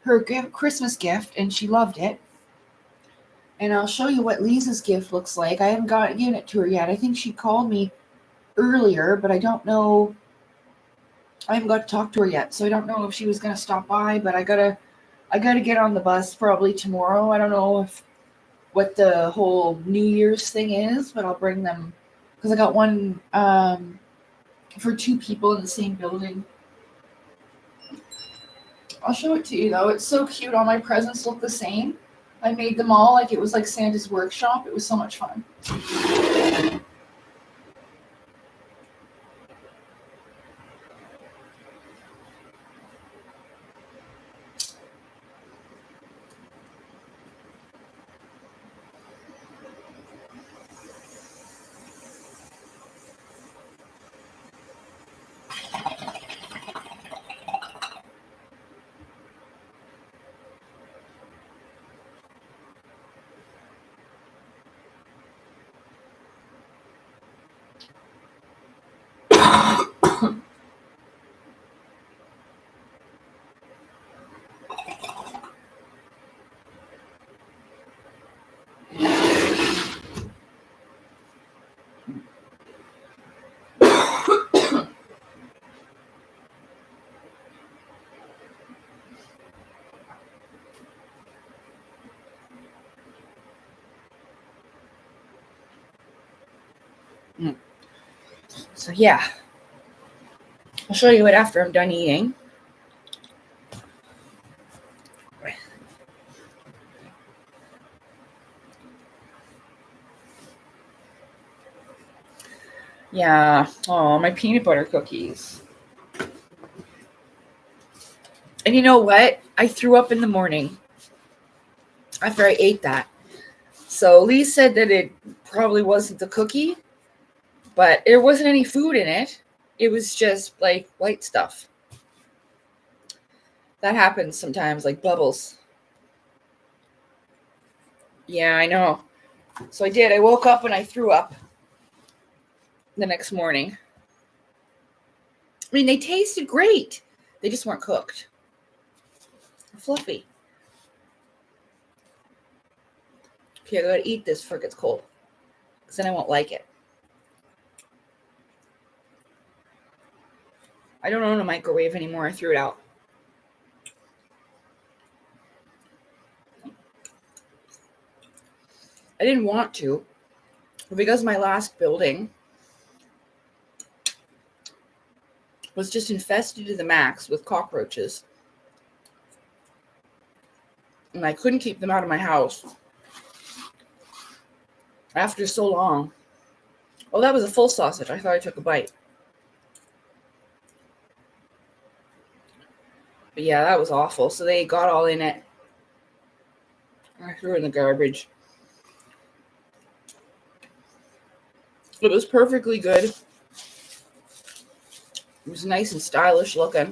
her Christmas gift, and she loved it. And I'll show you what Lisa's gift looks like. I haven't given it to her yet. I think she called me earlier, but I don't know. I haven't got to talk to her yet, so I don't know if she was gonna stop by. But I gotta get on the bus probably tomorrow. I don't know what the whole New Year's thing is, but I'll bring them because I got one for 2 people in the same building. I'll show it to you though. It's so cute. All my presents look the same. I made them all like it was like Santa's workshop. It was so much fun. So yeah, I'll show you it after I'm done eating. Yeah. Oh, my peanut butter cookies. And you know what? I threw up in the morning after I ate that. So Lee said that it probably wasn't the cookie, but there wasn't any food in it. It was just like white stuff. That happens sometimes, like bubbles. Yeah, I know. So I did. I woke up and I threw up the next morning. I mean, they tasted great. They just weren't cooked. Fluffy. Okay, I gotta eat this before it gets cold, because then I won't like it. I don't own a microwave anymore. I threw it out. I didn't want to, but because my last building was just infested to the max with cockroaches, and I couldn't keep them out of my house after so long. Oh, that was a full sausage. I thought I took a bite. But yeah, that was awful. So they got all in it. I threw it in the garbage. It was perfectly good. It was nice and stylish looking.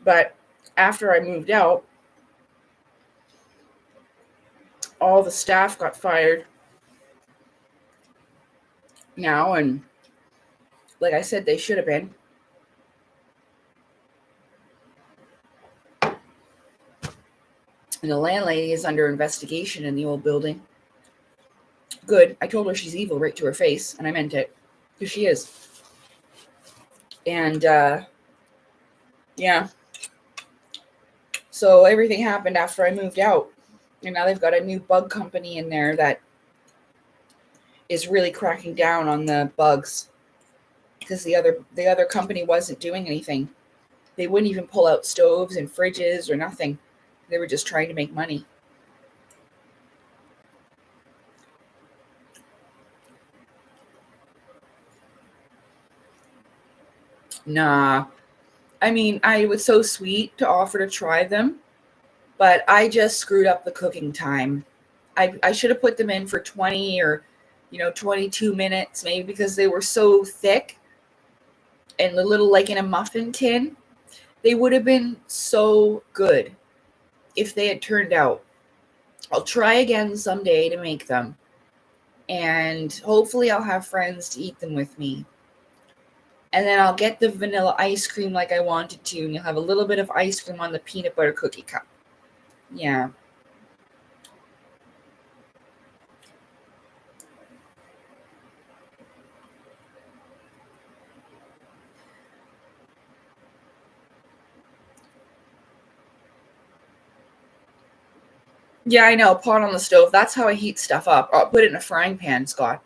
But after I moved out, all the staff got fired now, and like I said, they should have been. And the landlady is under investigation in the old building. Good. I told her she's evil right to her face, and I meant it, because she is. And yeah. So everything happened after I moved out, and now they've got a new bug company in there that is really cracking down on the bugs, because the other company wasn't doing anything. They wouldn't even pull out stoves and fridges or nothing. They were just trying to make money. Nah. I mean, I was so sweet to offer to try them, but I just screwed up the cooking time. I should have put them in for 20 or 22 minutes maybe, because they were so thick and a little like in a muffin tin. They would have been so good if they had turned out. I'll try again someday to make them, and hopefully I'll have friends to eat them with me. And then I'll get the vanilla ice cream like I wanted to, and you'll have a little bit of ice cream on the peanut butter cookie cup. Yeah. Yeah, I know. Pot on the stove. That's how I heat stuff up. I'll put it in a frying pan, Scott.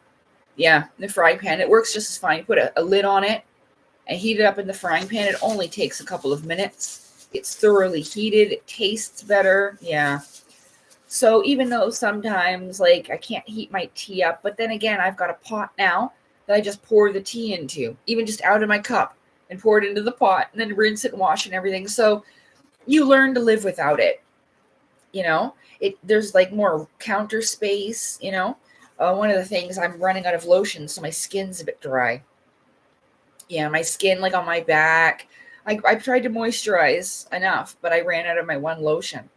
Yeah, the frying pan. It works just as fine. You put a lid on it and heat it up in the frying pan. It only takes a couple of minutes. It's thoroughly heated. It tastes better. Yeah. So even though sometimes like I can't heat my tea up, but then again, I've got a pot now that I just pour the tea into, even just out of my cup, and pour it into the pot and then rinse it and wash and everything. So you learn to live without it. There's like more counter space. One of the things, I'm running out of lotion, so my skin's a bit dry. Yeah, my skin, like on my back, I've tried to moisturize enough, but I ran out of my one lotion,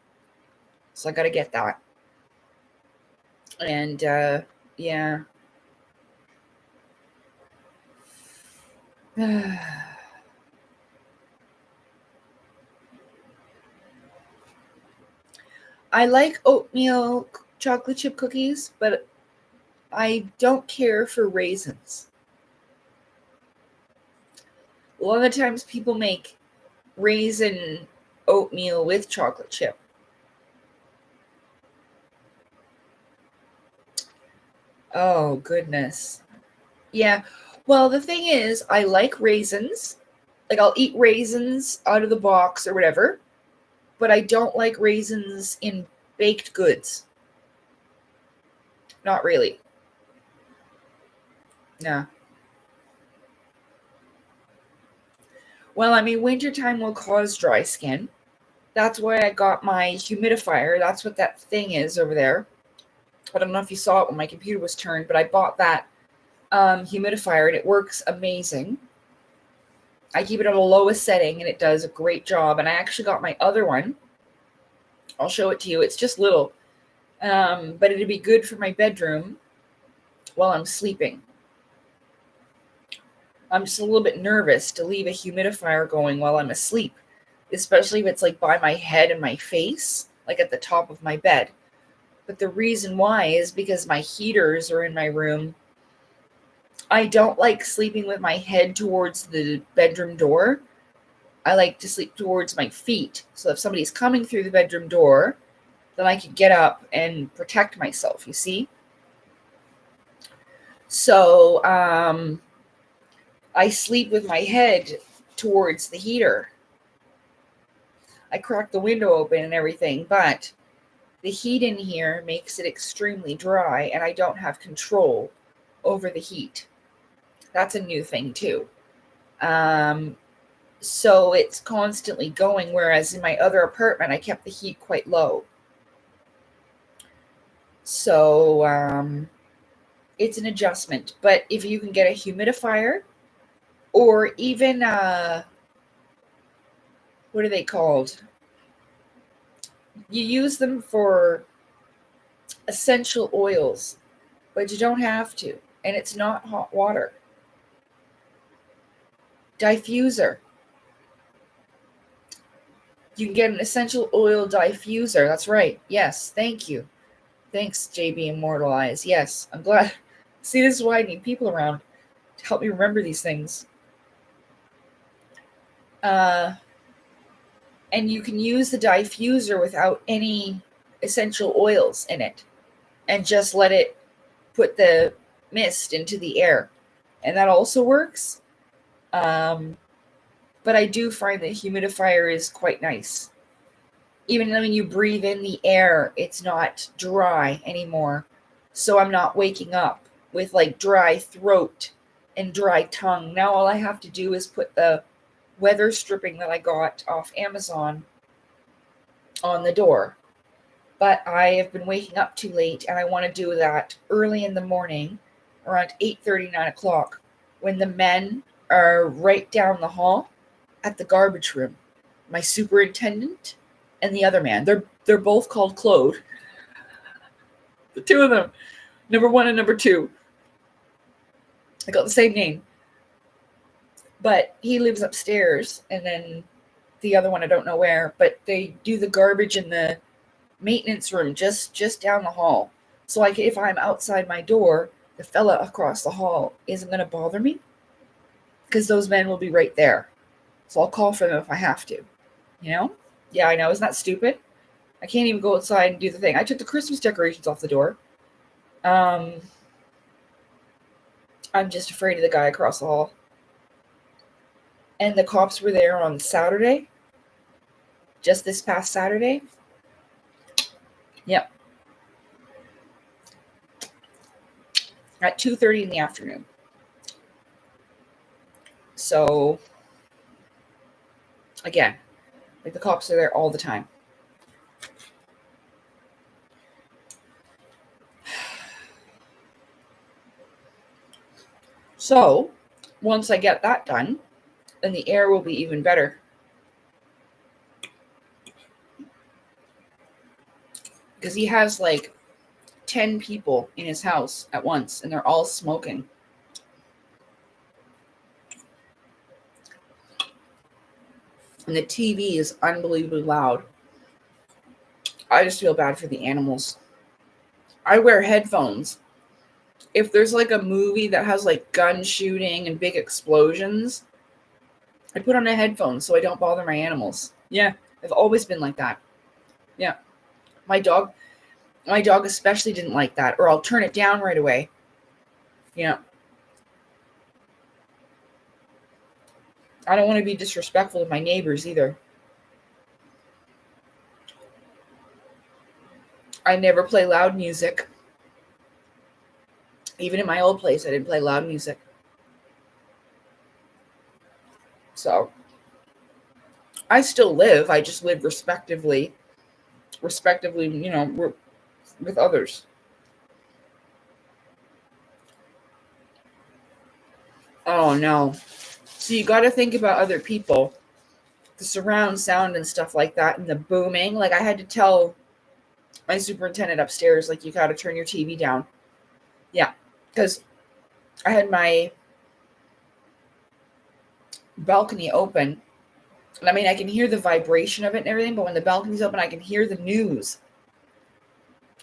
so I got to get that. And yeah. I like oatmeal chocolate chip cookies, but I don't care for raisins. A lot of the times people make raisin oatmeal with chocolate chip. Oh, goodness. Yeah. Well, the thing is, I like raisins. Like, I'll eat raisins out of the box or whatever, but I don't like raisins in baked goods. Not really. No. Well, I mean, wintertime will cause dry skin. That's why I got my humidifier. That's what that thing is over there. I don't know if you saw it when my computer was turned, but I bought that humidifier, and it works amazing. I keep it on the lowest setting, and it does a great job. And I actually got my other one. I'll show it to you. It's just little, but it'd be good for my bedroom while I'm sleeping. I'm just a little bit nervous to leave a humidifier going while I'm asleep, especially if it's like by my head and my face, like at the top of my bed. But the reason why is because my heaters are in my room. I don't like sleeping with my head towards the bedroom door. I like to sleep towards my feet. So if somebody's coming through the bedroom door, then I can get up and protect myself, you see? So I sleep with my head towards the heater. I crack the window open and everything, but the heat in here makes it extremely dry, and I don't have control over the heat. That's a new thing too. So it's constantly going, whereas in my other apartment, I kept the heat quite low. So it's an adjustment. But if you can get a humidifier or even, what are they called? You use them for essential oils, but you don't have to. And it's not hot water. Diffuser. You can get an essential oil diffuser. That's right. Yes, thank you. Thanks, JB Immortalize. Yes, I'm glad. See, this is why I need people around to help me remember these things. And you can use the diffuser without any essential oils in it and just let it put the mist into the air. And that also works. But I do find that humidifier is quite nice. Even when you breathe in the air, it's not dry anymore. So I'm not waking up with like dry throat and dry tongue. Now all I have to do is put the weather stripping that I got off Amazon on the door. But I have been waking up too late, and I want to do that early in the morning, around 8:30, 9 o'clock, when the men are right down the hall at the garbage room. My superintendent and the other man. They're both called Claude. The two of them. Number 1 and number 2. I got the same name. But he lives upstairs, and then the other one I don't know where. But they do the garbage in the maintenance room just down the hall. So like if I'm outside my door, the fella across the hall isn't going to bother me because those men will be right there. So I'll call for them if I have to. You know? Yeah, I know. Isn't that stupid? I can't even go outside and do the thing. I took the Christmas decorations off the door. I'm just afraid of the guy across the hall. And the cops were there on Saturday. Just this past Saturday. Yep. At 2:30 in the afternoon. So, again, like the cops are there all the time. So, once I get that done, then the air will be even better. Because he has like 10 people in his house at once, and they're all smoking. And the TV is unbelievably loud. I just feel bad for the animals. I wear headphones. If there's like a movie that has like gun shooting and big explosions, I put on a headphone so I don't bother my animals. Yeah, I've always been like that. Yeah. My dog especially didn't like that, or I'll turn it down right away. Yeah. I don't want to be disrespectful to my neighbors either. I never play loud music. Even in my old place, I didn't play loud music. So, I still live. I just live respectively, you know, with others. Oh, no. So you got to think about other people. The surround sound and stuff like that, and the booming. Like, I had to tell my superintendent upstairs, like, you got to turn your TV down. Yeah, because I had my balcony open. And I mean, I can hear the vibration of it and everything, but when the balcony's open, I can hear the news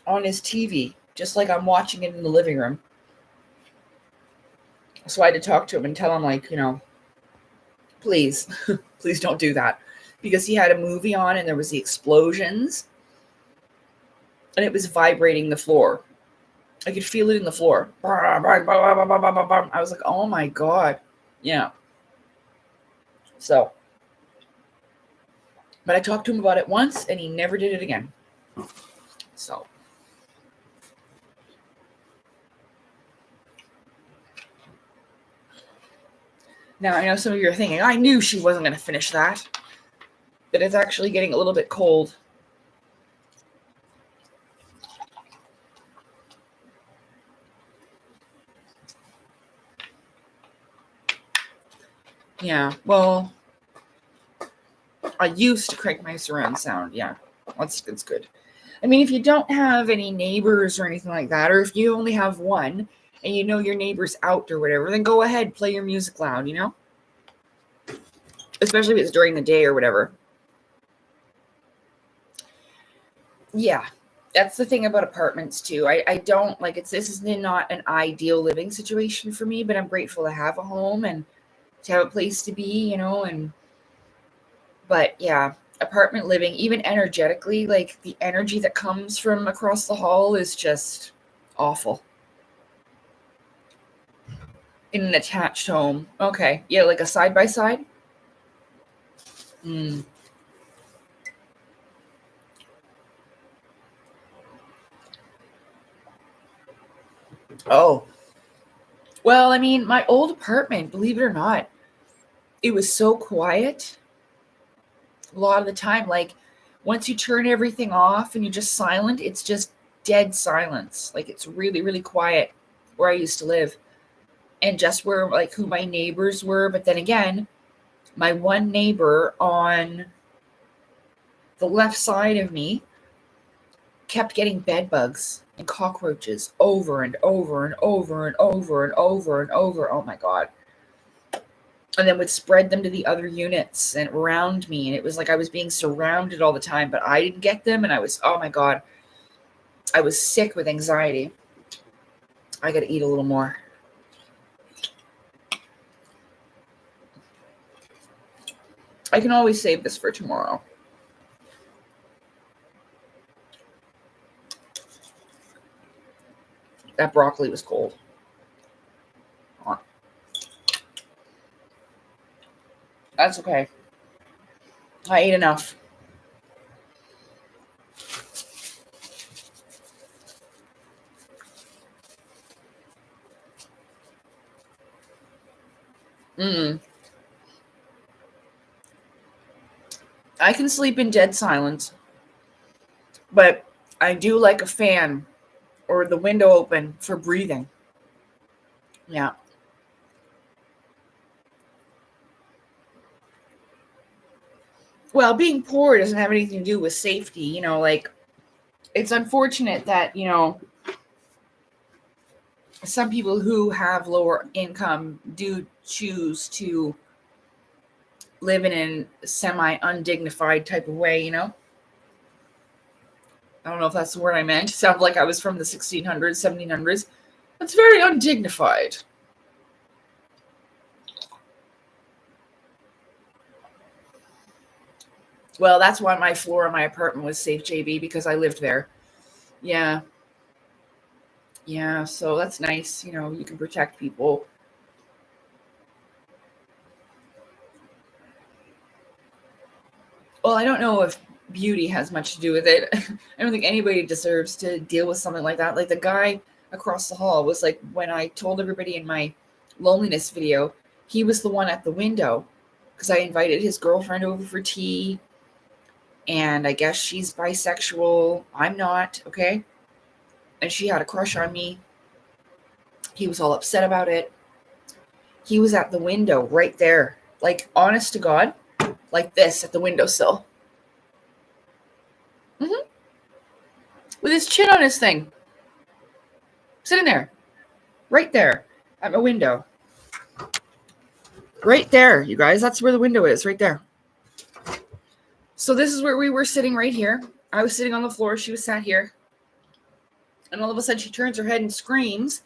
on his TV, just like I'm watching it in the living room. So I had to talk to him and tell him, like, you know, please, please don't do that. Because he had a movie on and there was the explosions. And it was vibrating the floor. I could feel it in the floor. I was like, oh my God. Yeah. So. But I talked to him about it once and he never did it again. So. Now, I know some of you are thinking, I knew she wasn't going to finish that. But it's actually getting a little bit cold. Yeah, well, I used to crank my surround sound. Yeah, that's good. I mean, if you don't have any neighbors or anything like that, or if you only have one and you know your neighbor's out or whatever, then go ahead, play your music loud, you know? Especially if it's during the day or whatever. Yeah, that's the thing about apartments too. I don't like it's this is not an ideal living situation for me, but I'm grateful to have a home and to have a place to be, you know, but yeah, apartment living, even energetically, like the energy that comes from across the hall is just awful. In an attached home. Okay. Yeah, like a side by side? Mm. Oh. Well, I mean, my old apartment, believe it or not, it was so quiet a lot of the time. Like, once you turn everything off and you're just silent, it's just dead silence. Like, it's really, really quiet where I used to live. And just where, like, who my neighbors were. But then again, my one neighbor on the left side of me kept getting bed bugs and cockroaches over and over and over and over and over and over. Oh my God. And then would spread them to the other units and around me. And it was like I was being surrounded all the time, but I didn't get them. And I was, oh my God, I was sick with anxiety. I got to eat a little more. I can always save this for tomorrow. That broccoli was cold. That's okay. I ate enough. I can sleep in dead silence, but I do like a fan or the window open for breathing. Yeah. Well, being poor doesn't have anything to do with safety, you know, like it's unfortunate that, you know, some people who have lower income do choose to live in a semi undignified type of way, you know? I don't know if that's the word I meant. It sounded like I was from the 1600s, 1700s. That's very undignified. Well, that's why my floor in my apartment was safe, JB, because I lived there. Yeah. Yeah, so that's nice. You know, you can protect people. Well, I don't know if beauty has much to do with it. I don't think anybody deserves to deal with something like that. Like the guy across the hall was like, when I told everybody in my loneliness video, he was the one at the window because I invited his girlfriend over for tea. And I guess she's bisexual. I'm not, okay? And she had a crush on me. He was all upset about it. He was at the window right there, like honest to God, like this at the windowsill. Mm-hmm. With his chin on his thing. Sitting there. Right there at my window. Right there, you guys. That's where the window is, right there. So this is where we were sitting right here. I was sitting on the floor. She was sat here. And all of a sudden she turns her head and screams.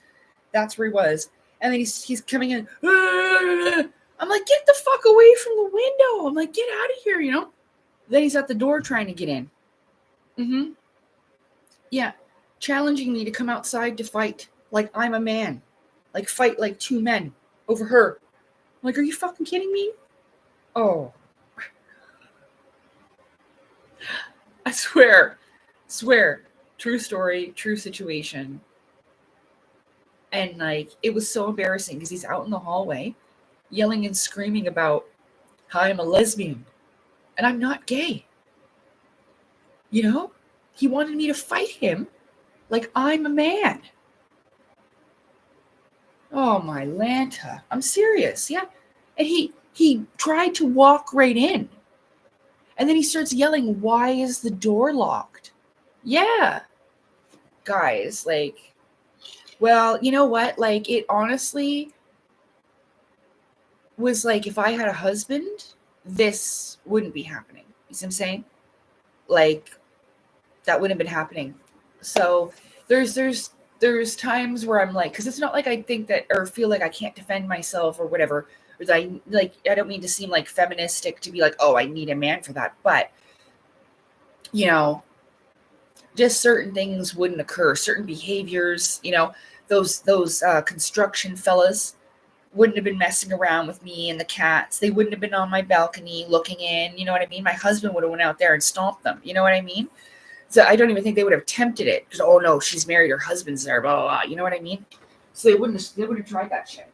That's where he was. And then he's coming in. I'm like, get the fuck away from the window. I'm like, get out of here, you know? Then he's at the door trying to get in. Mm-hmm. Yeah. Challenging me to come outside to fight like I'm a man. Like fight like two men over her. I'm like, are you fucking kidding me? Oh. I swear. True story, true situation. And like, it was so embarrassing because he's out in the hallway yelling and screaming about how I'm a lesbian and I'm not gay. You know, he wanted me to fight him like I'm a man. Oh my Lanta. I'm serious. Yeah. And he tried to walk right in. And then he starts yelling, "Why is the door locked?" Yeah. Guys, like, well, you know what? Like, it honestly was like, if I had a husband, this wouldn't be happening. You see what I'm saying? Like, that wouldn't have been happening. So there's times where I'm like, because it's not like I think that or feel like I can't defend myself or whatever. Or I don't mean to seem like feministic to be like, oh, I need a man for that. But you know, just certain things wouldn't occur. Certain behaviors, you know, those construction fellas wouldn't have been messing around with me and the cats. They wouldn't have been on my balcony looking in. You know what I mean? My husband would have went out there and stomped them. You know what I mean? So I don't even think they would have attempted it because, oh no, she's married, her husband's there, blah, blah, blah. You know what I mean? So they wouldn't have tried that shit.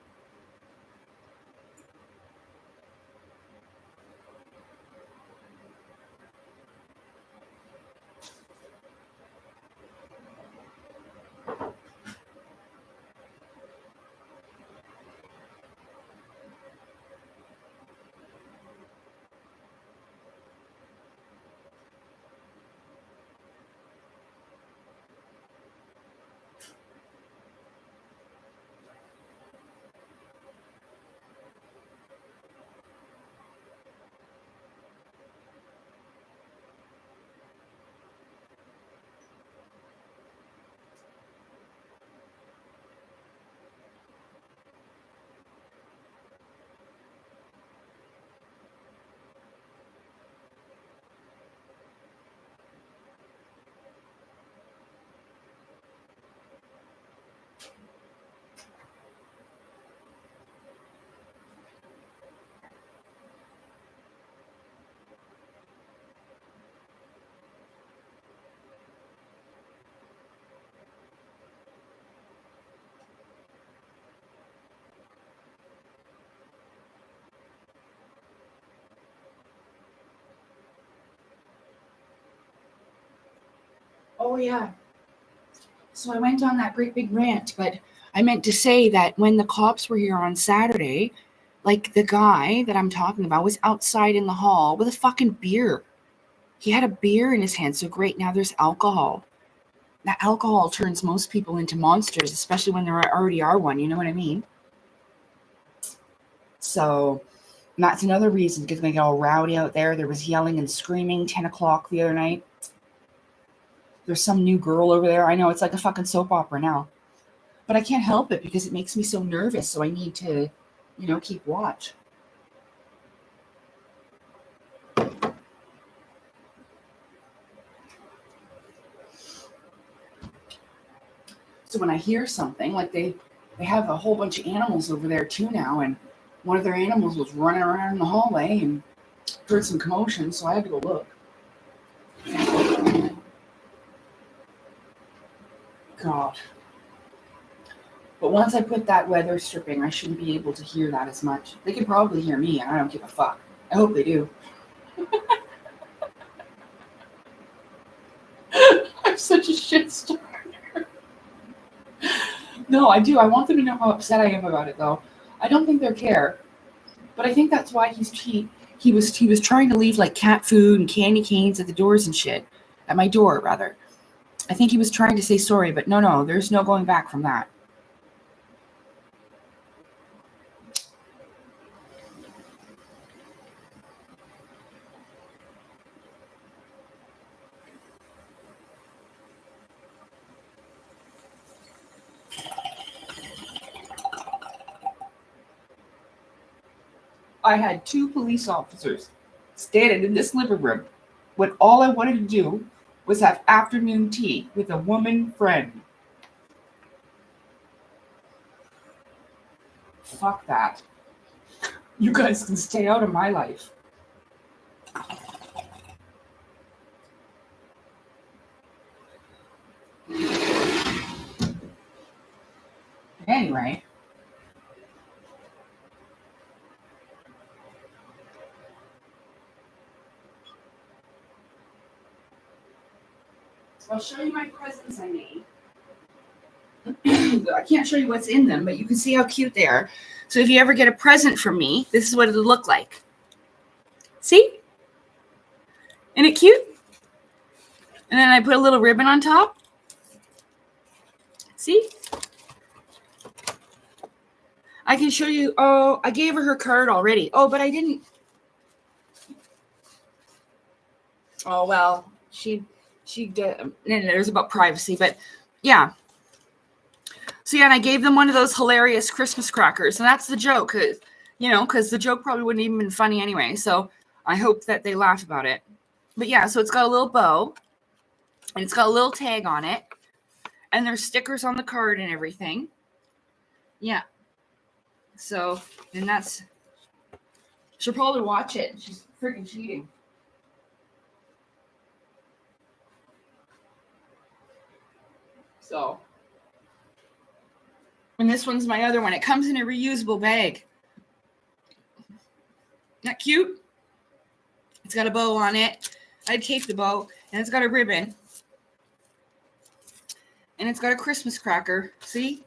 Oh, yeah. So I went on that great big rant, but I meant to say that when the cops were here on Saturday, like the guy that I'm talking about was outside in the hall with a fucking beer. He had a beer in his hand. So great. Now there's alcohol. That alcohol turns most people into monsters, especially when there already are one. You know what I mean? So that's another reason because we get all rowdy out there. There was yelling and screaming 10 o'clock the other night. There's some new girl over there. I know it's like a fucking soap opera now. But I can't help it because it makes me so nervous. So I need to, you know, keep watch. So when I hear something, like they have a whole bunch of animals over there too now, and one of their animals was running around in the hallway and heard some commotion, so I had to go look. God. But once I put that weather stripping, I shouldn't be able to hear that as much. They can probably hear me, and I don't give a fuck. I hope they do. I'm such a shit starter. No, I do. I want them to know how upset I am about it, though. I don't think they'll care. But I think that's why he was trying to leave like cat food and candy canes at the doors and shit. At my door, rather. I think he was trying to say sorry, but no, there's no going back from that. I had 2 police officers standing in this living room when all I wanted to do was have afternoon tea with a woman friend. Fuck that. You guys can stay out of my life. Anyway. I'll show you my presents I made. I can't show you what's in them, but you can see how cute they are. So if you ever get a present from me, this is what it'll look like. See? Isn't it cute? And then I put a little ribbon on top. See? I can show you. Oh, I gave her card already. Oh, but I didn't. Oh, well, she did. And there's about privacy, but yeah. So yeah, and I gave them one of those hilarious Christmas crackers, and that's the joke, because the joke probably wouldn't even been funny anyway. So I hope that they laugh about it. But yeah, so it's got a little bow, and it's got a little tag on it, and there's stickers on the card and everything. Yeah. So, and that's, she'll probably watch it. She's freaking cheating. So, and this one's my other one. It comes in a reusable bag. Isn't that cute? It's got a bow on it. I taped the bow, and it's got a ribbon. And it's got a Christmas cracker. See?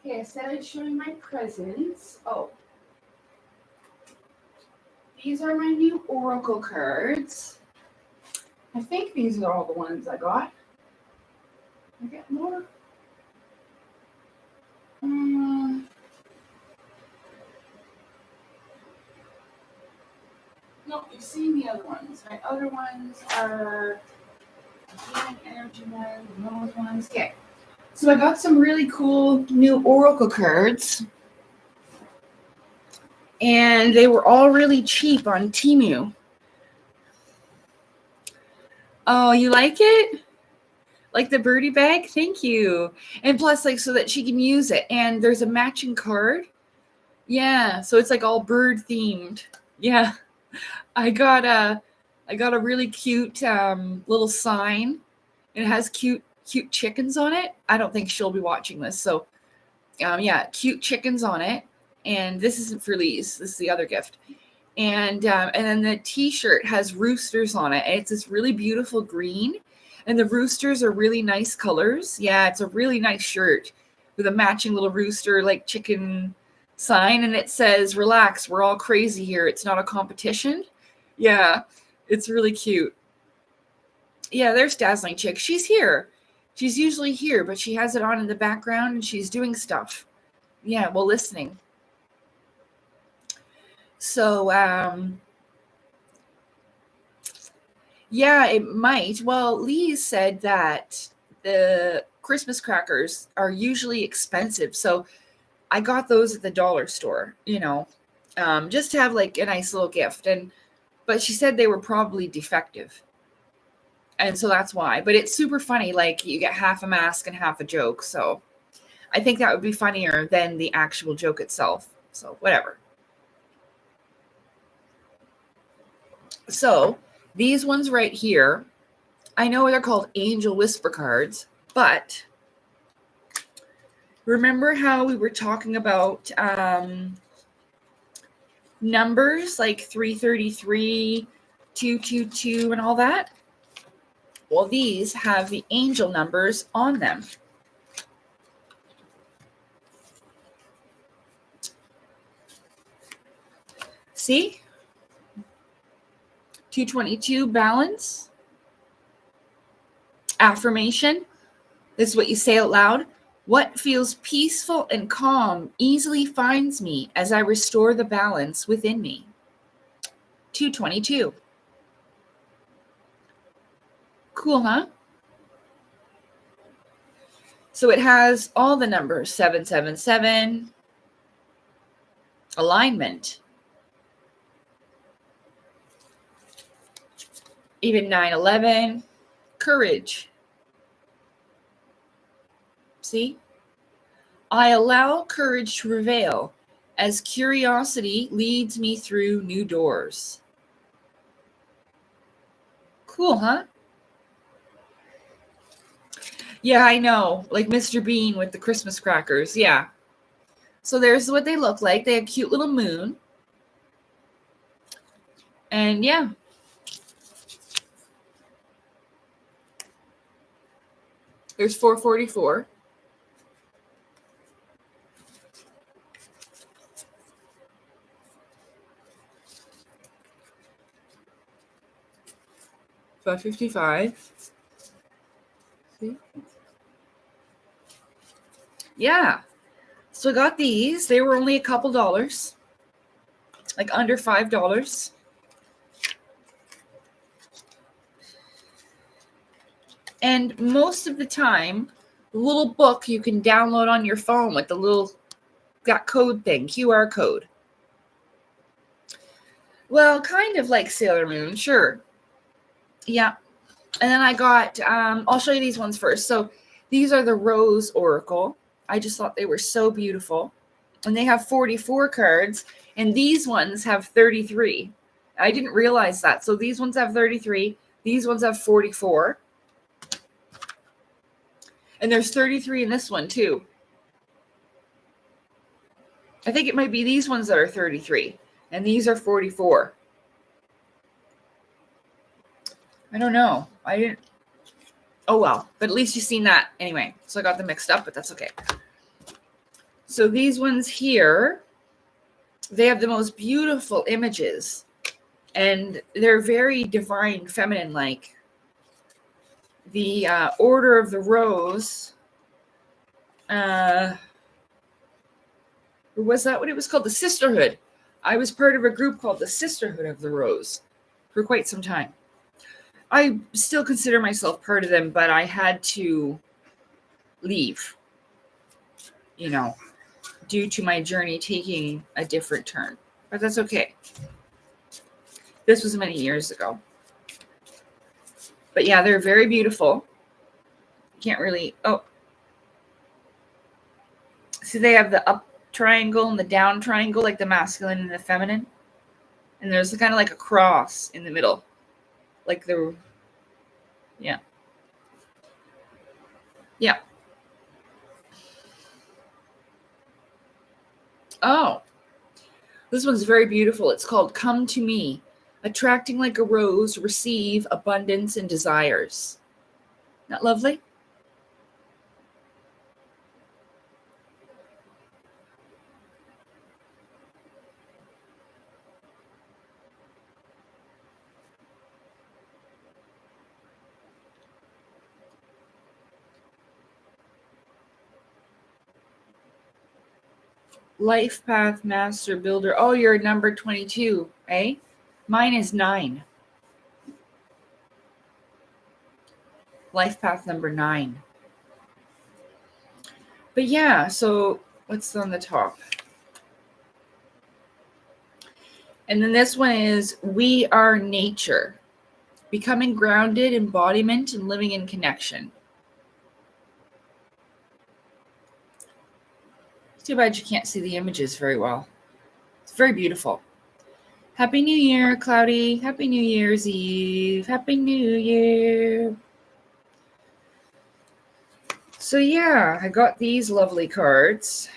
Okay, I said I'd show you my presents. Oh. These are my new Oracle cards. I think these are all the ones I got. I get more. No, you've seen the other ones. My other ones are healing energy ones, those ones. Okay. So I got some really cool new Oracle cards. And they were all really cheap on Temu. Oh, you like it? Like the birdie bag? Thank you. And plus, like, so that she can use it. And there's a matching card. Yeah, so it's like all bird themed. Yeah. I got a really cute little sign. It has cute chickens on it. I don't think she'll be watching this. So, yeah, cute chickens on it. And this isn't for Lise. This is the other gift. And then the T-shirt has roosters on it. And it's this really beautiful green. And the roosters are really nice colors. Yeah, it's a really nice shirt with a matching little rooster, like chicken sign. And it says, "Relax, we're all crazy here. It's not a competition." Yeah, it's really cute. Yeah, there's Dazzling Chick. She's here. She's usually here, but she has it on in the background and she's doing stuff. Yeah, well, listening. So, yeah, it might. Well, Lee said that the Christmas crackers are usually expensive. So I got those at the dollar store, just to have like a nice little gift. But she said they were probably defective. And so that's why. But it's super funny. Like you get half a mask and half a joke. So I think that would be funnier than the actual joke itself. So whatever. So these ones right here, I know they're called Angel Whisper cards, but remember how we were talking about numbers like 333, 222, and all that? Well, these have the angel numbers on them. See? 222, balance. Affirmation. This is what you say out loud. What feels peaceful and calm easily finds me as I restore the balance within me. 222. Cool, huh? So it has all the numbers, 777, alignment, even 911, courage. See? I allow courage to prevail as curiosity leads me through new doors. Cool, huh? Yeah, I know. Like Mr. Bean with the Christmas crackers. Yeah. So there's what they look like. They have a cute little moon. And yeah. There's 444. $5.55. See? Yeah. So I got these. They were only a couple dollars. Like under $5. And most of the time, the little book you can download on your phone with the little that code thing, QR code. Well, kind of like Sailor Moon, sure. Yeah. And then I got, I'll show you these ones first. So these are the Rose Oracle. I just thought they were so beautiful. And they have 44 cards, and these ones have 33. I didn't realize that. So these ones have 33. These ones have 44. And there's 33 in this one, too. I think it might be these ones that are 33. And these are 44. I don't know. I didn't. Oh, well. But at least you've seen that anyway. So I got them mixed up, but that's okay. So these ones here, they have the most beautiful images. And they're very divine, feminine-like. The Order of the Rose. Was that what it was called? The Sisterhood. I was part of a group called the Sisterhood of the Rose for quite some time. I still consider myself part of them, but I had to leave, due to my journey taking a different turn. But that's okay. This was many years ago. But yeah, they're very beautiful. Can't really... Oh. See, they have the up triangle and the down triangle, like the masculine and the feminine. And there's kind of like a cross in the middle. Like the... Yeah. Yeah. Oh. This one's very beautiful. It's called Come to Me. Attracting like a rose, receive abundance and desires. Not lovely? Life Path Master Builder. Oh, you're number 22, eh? Mine is 9. Life Path number 9. But yeah, so what's on the top? And then this one is We Are Nature. Becoming grounded, embodiment, and living in connection. Too bad you can't see the images very well. It's very beautiful. Happy New Year, Cloudy. Happy New Year's Eve. Happy New Year. So yeah, I got these lovely cards.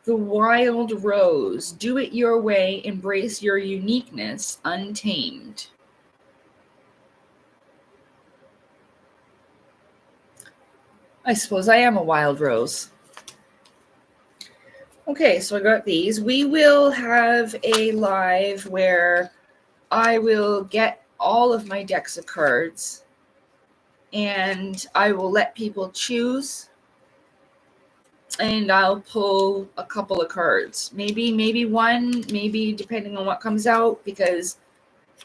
The Wild Rose. Do it your way. Embrace your uniqueness. Untamed. I suppose I am a wild rose. Okay, so I got these. We will have a live where I will get all of my decks of cards and I will let people choose and I'll pull a couple of cards. Maybe one, maybe depending on what comes out, because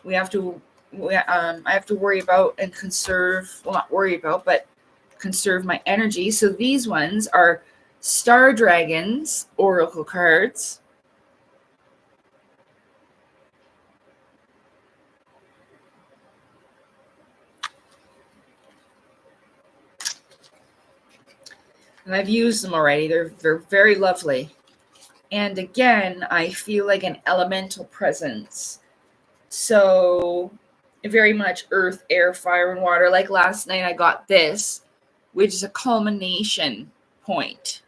I have to worry about and conserve, well, not worry about, but conserve my energy. So these ones are Star Dragons Oracle cards. And I've used them already. They're very lovely. And again, I feel like an elemental presence. So very much earth, air, fire, and water. Like last night, I got this, which is a culmination point.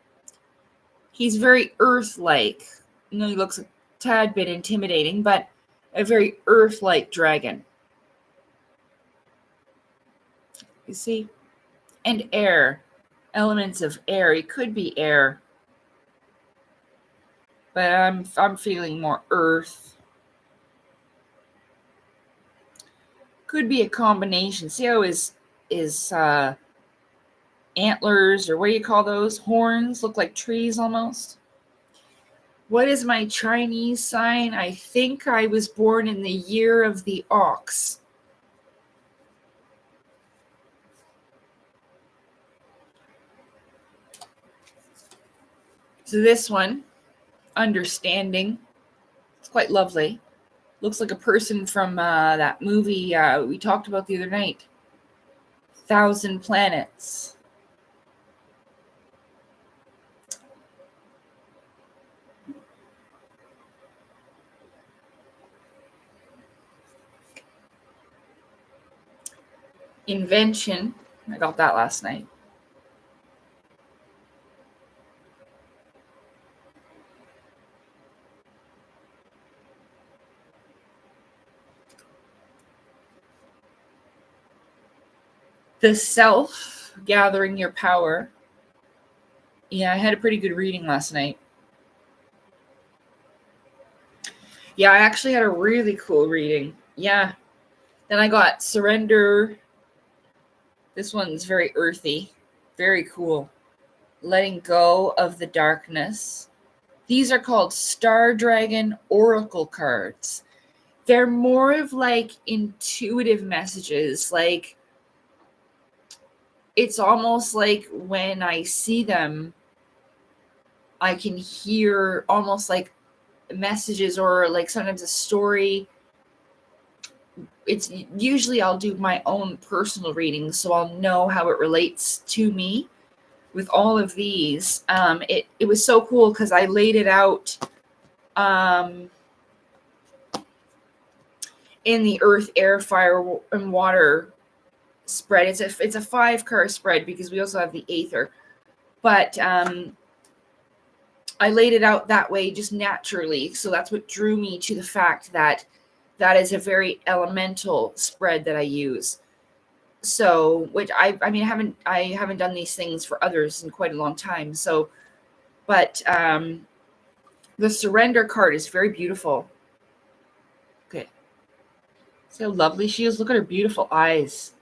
He's very earth-like. You know, he looks a tad bit intimidating, but a very earth-like dragon. You see? And air. Elements of air. He could be air. But I'm feeling more earth. Could be a combination. See how his antlers, or what do you call those? Horns look like trees almost. What is my Chinese sign? I think I was born in the year of the ox. So this one, understanding. It's quite lovely. Looks like a person from that movie we talked about the other night. 1,000 Planets. Invention. I got that last night. The self, gathering your power. Yeah, I had a pretty good reading last night. Yeah, I actually had a really cool reading. Yeah. Then I got Surrender. This one's very earthy. Very cool. Letting go of the darkness. These are called Star Dragon Oracle cards. They're more of like intuitive messages. Like, it's almost like when I see them, I can hear almost like messages, or like sometimes a story. It's usually I'll do my own personal reading, so I'll know how it relates to me. With all of these, it was so cool because I laid it out in the earth, air, fire, and water spread. It's a 5-card spread because we also have the Aether, but I laid it out that way just naturally. So that's what drew me to the fact that that is a very elemental spread that I use. So, which I mean, I haven't done these things for others in quite a long time. So, but the surrender card is very beautiful. Okay. See how lovely she is? Look at her beautiful eyes.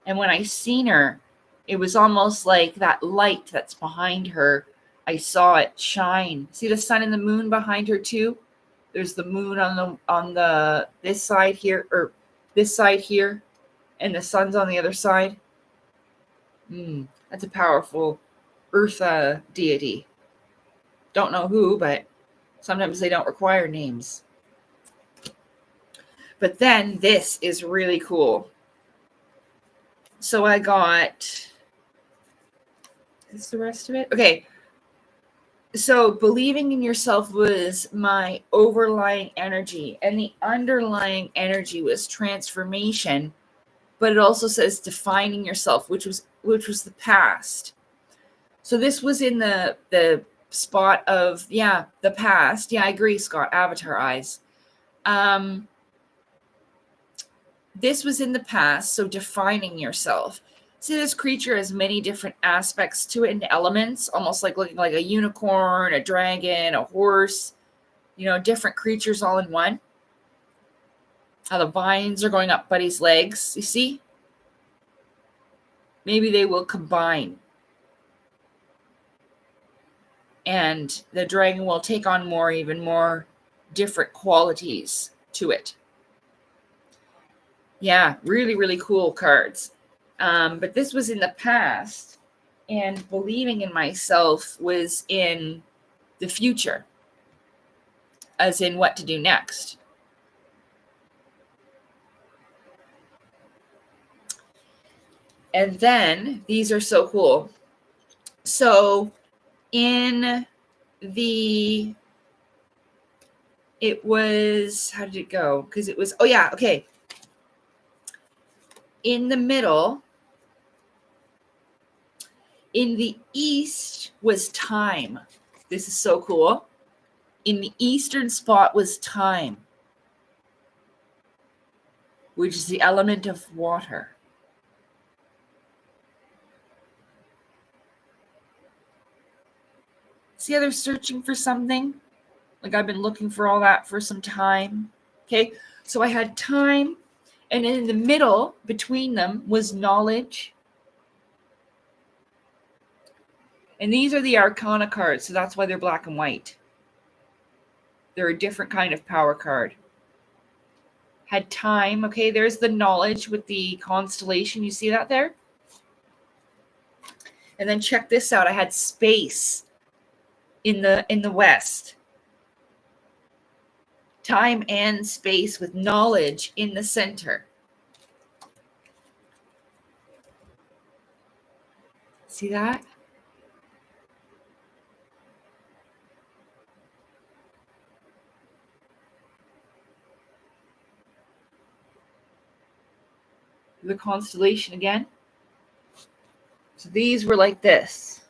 And when I seen her, it was almost like that light that's behind her. I saw it shine. See the sun and the moon behind her too? There's the moon on the this side here, or this side here, and the sun's on the other side. That's a powerful earth deity. Don't know who, but sometimes they don't require names. But then this is really cool. So I got... Is the rest of it? Okay. So believing in yourself was my overlying energy, and the underlying energy was transformation. But it also says defining yourself, which was the past. So this was in the spot of the past. Yeah, I agree, Scott. Avatar eyes. This was in the past, so defining yourself. See, this creature has many different aspects to it and elements, almost like looking like a unicorn, a dragon, a horse, different creatures all in one. How the vines are going up Buddy's legs, you see? Maybe they will combine. And the dragon will take on even more different qualities to it. Yeah, really, really cool cards. But this was in the past, and believing in myself was in the future, as in what to do next. And then these are so cool. So in it was, how did it go? Because it was, okay. in the middle, in the east was time. This is so cool. In the eastern spot was time, which is the element of water. See how they're searching for something? Like I've been looking for all that for some time. Okay, so I had time, and in the middle between them was knowledge. And these are the Arcana cards, so that's why they're black and white. They're a different kind of power card. Had time, okay, there's the knowledge with the constellation. You see that there? And then check this out. I had space in the west. Time and space with knowledge in the center. See that? The constellation again. So these were like this.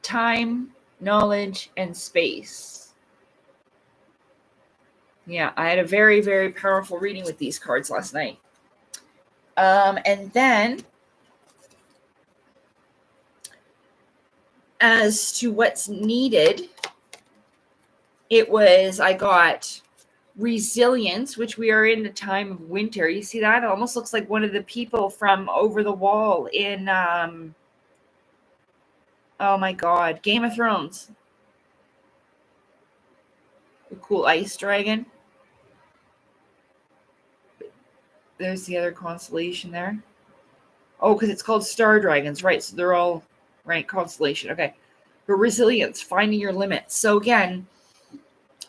Time, knowledge, and space. Yeah, I had a very, very powerful reading with these cards last night. And then, as to what's needed, I got resilience, which we are in the time of winter. You see that? It almost looks like one of the people from Over the Wall in, oh my God, Game of Thrones. The cool ice dragon. There's the other constellation there. Oh, because it's called Star Dragons, right? So they're all, right, constellation. Okay. But resilience, finding your limits. So again,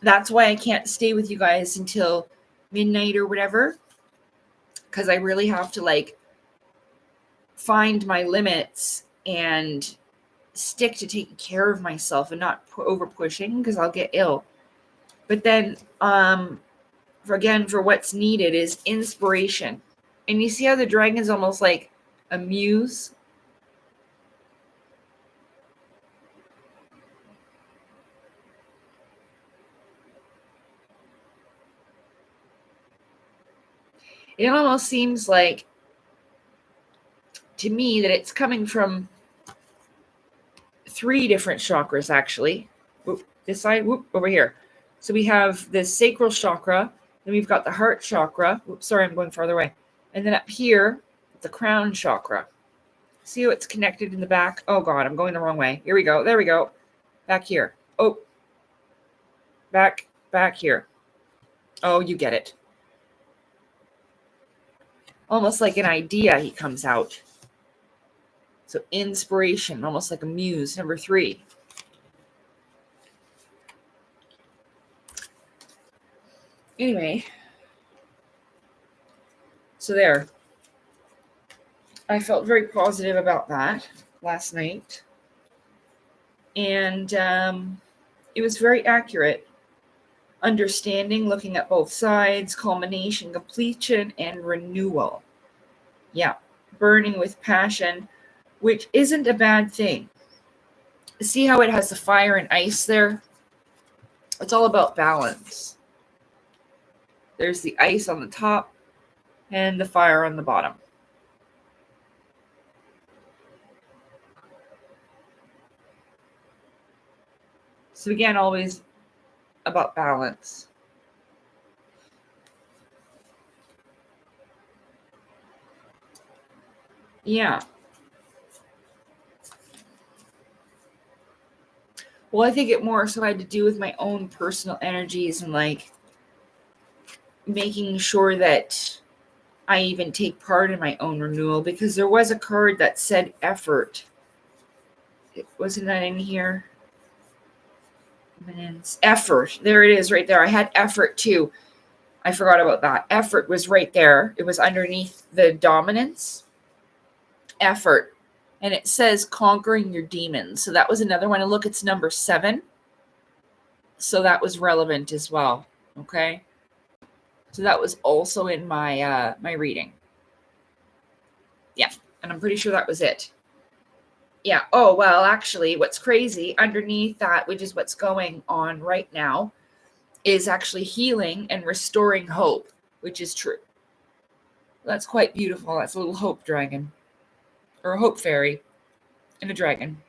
that's why I can't stay with you guys until midnight or whatever. Because I really have to, like, find my limits and stick to taking care of myself and not over pushing, because I'll get ill. But then, for what's needed is inspiration. And you see how the dragon is almost like a muse? It almost seems like, to me, that it's coming from 3 different chakras, actually. Whoop, this side, whoop, over here. So we have the sacral chakra, then we've got the heart chakra. Oops, sorry, I'm going farther away. And then up here, the crown chakra. See how it's connected in the back? Oh God, I'm going the wrong way. Here we go. There we go. Back here. Oh, back here. Oh, you get it. Almost like an idea, he comes out. So inspiration, almost like a muse, number 3. Anyway, so there. I felt very positive about that last night. And it was very accurate. Understanding, looking at both sides, culmination, completion, and renewal. Yeah, burning with passion, which isn't a bad thing. See how it has the fire and ice there? It's all about balance. There's the ice on the top and the fire on the bottom. So again, always about balance. Yeah. Well, I think it more so had to do with my own personal energies and like making sure that I even take part in my own renewal, because there was a card that said effort. Wasn't that in here? Effort. There it is right there. I had effort too. I forgot about that. Effort was right there. It was underneath the dominance. Effort. And it says conquering your demons. So that was another one. And look, it's number 7. So that was relevant as well. Okay. So that was also in my my reading. Yeah, and I'm pretty sure that was it. Yeah. Oh, well, actually, what's crazy underneath that, which is what's going on right now, is actually healing and restoring hope, which is true. That's quite beautiful. That's a little hope dragon, or a hope fairy and a dragon.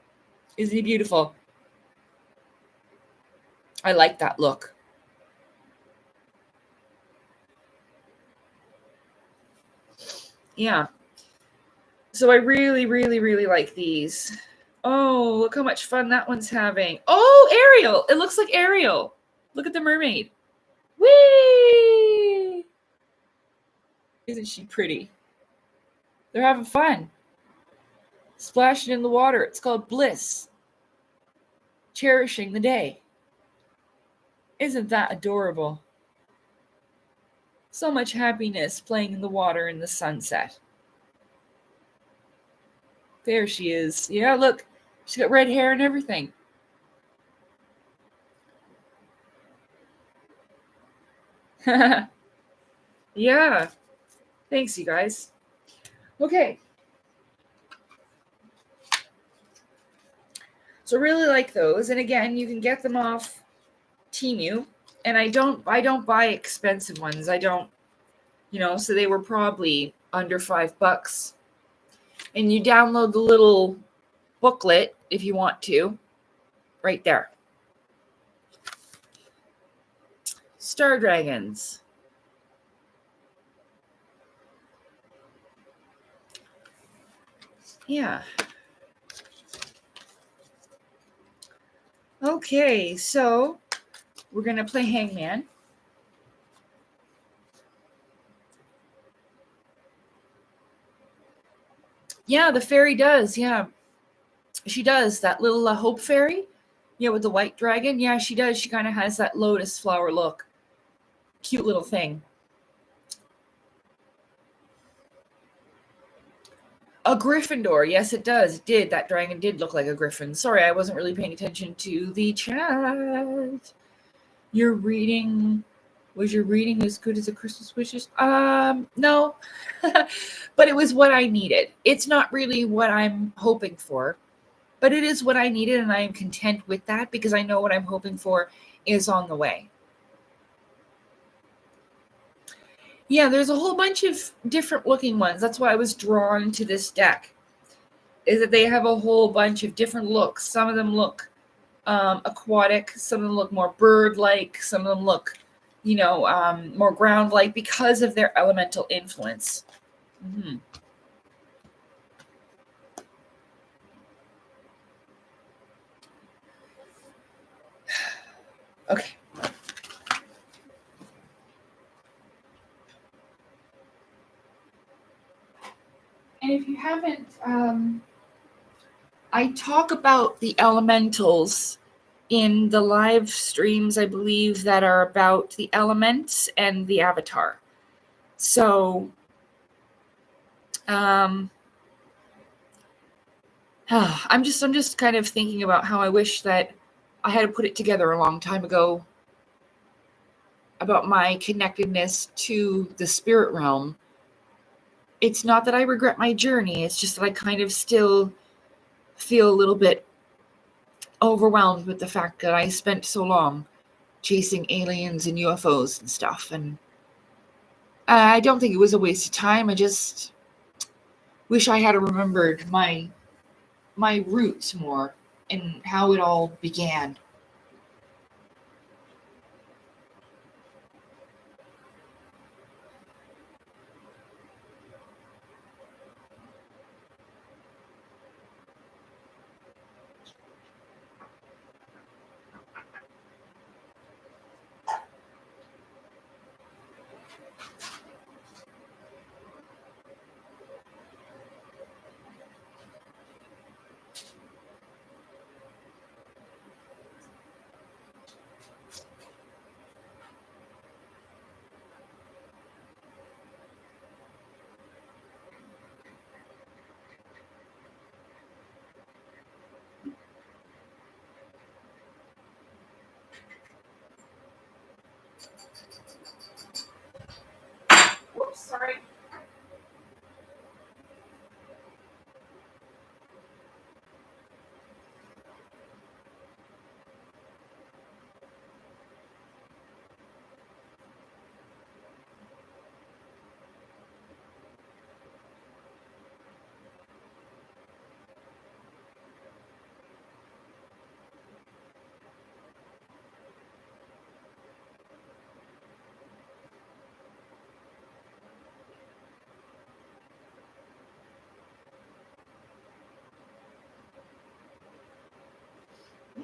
Isn't he beautiful? I like that look. Yeah. So I really, really, really like these. Oh, look how much fun that one's having. Oh, Ariel. It looks like Ariel. Look at the mermaid. Whee! Isn't she pretty? They're having fun. Splashing in the water. It's called bliss. Cherishing the day. Isn't that adorable? So much happiness playing in the water in the sunset. There she is. Yeah, look. She's got red hair and everything. Yeah. Thanks, you guys. Okay. So I really like those. And again, you can get them off Temu. And I don't buy expensive ones. I don't, so they were probably under $5. And you download the little booklet if you want to. Right there. Star Dragons. Yeah. Okay, so we're going to play Hangman. Yeah, the fairy does. Yeah. She does. That little hope fairy. Yeah, with the white dragon. Yeah, she does. She kind of has that lotus flower look. Cute little thing. A Gryffindor. Yes, it does. It did. That dragon did look like a griffin. Sorry, I wasn't really paying attention to the chat. Your reading... Was your reading as good as a Christmas wishes? No. But it was what I needed. It's not really what I'm hoping for, but it is what I needed, and I am content with that because I know what I'm hoping for is on the way. Yeah, there's a whole bunch of different looking ones. That's why I was drawn to this deck, is that they have a whole bunch of different looks. Some of them look aquatic. Some of them look more bird-like. Some of them look more ground-like because of their elemental influence. Mm-hmm. Okay. And if you haven't, I talk about the elementals in the live streams, I believe, that are about the elements and the avatar. So, I'm just kind of thinking about how I wish that I had put it together a long time ago about my connectedness to the spirit realm. It's not that I regret my journey. It's just that I kind of still feel a little bit overwhelmed with the fact that I spent so long chasing aliens and UFOs and stuff. And I don't think it was a waste of time. I just wish I had remembered my roots more and how it all began.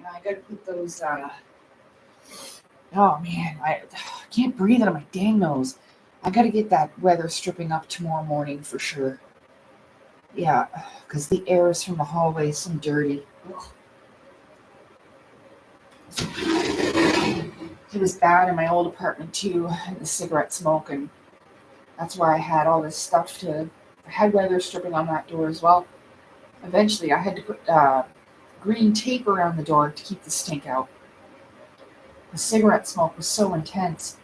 Yeah, I gotta put those, oh man, I can't breathe out of my dang nose. I gotta get that weather stripping up tomorrow morning for sure. Yeah, because the air is from the hallway so dirty. Ugh. It was bad in my old apartment too, the cigarette smoke, and that's why I had all this stuff to. I had weather stripping on that door as well. Eventually, I had to put green tape around the door to keep the stink out. The cigarette smoke was so intense.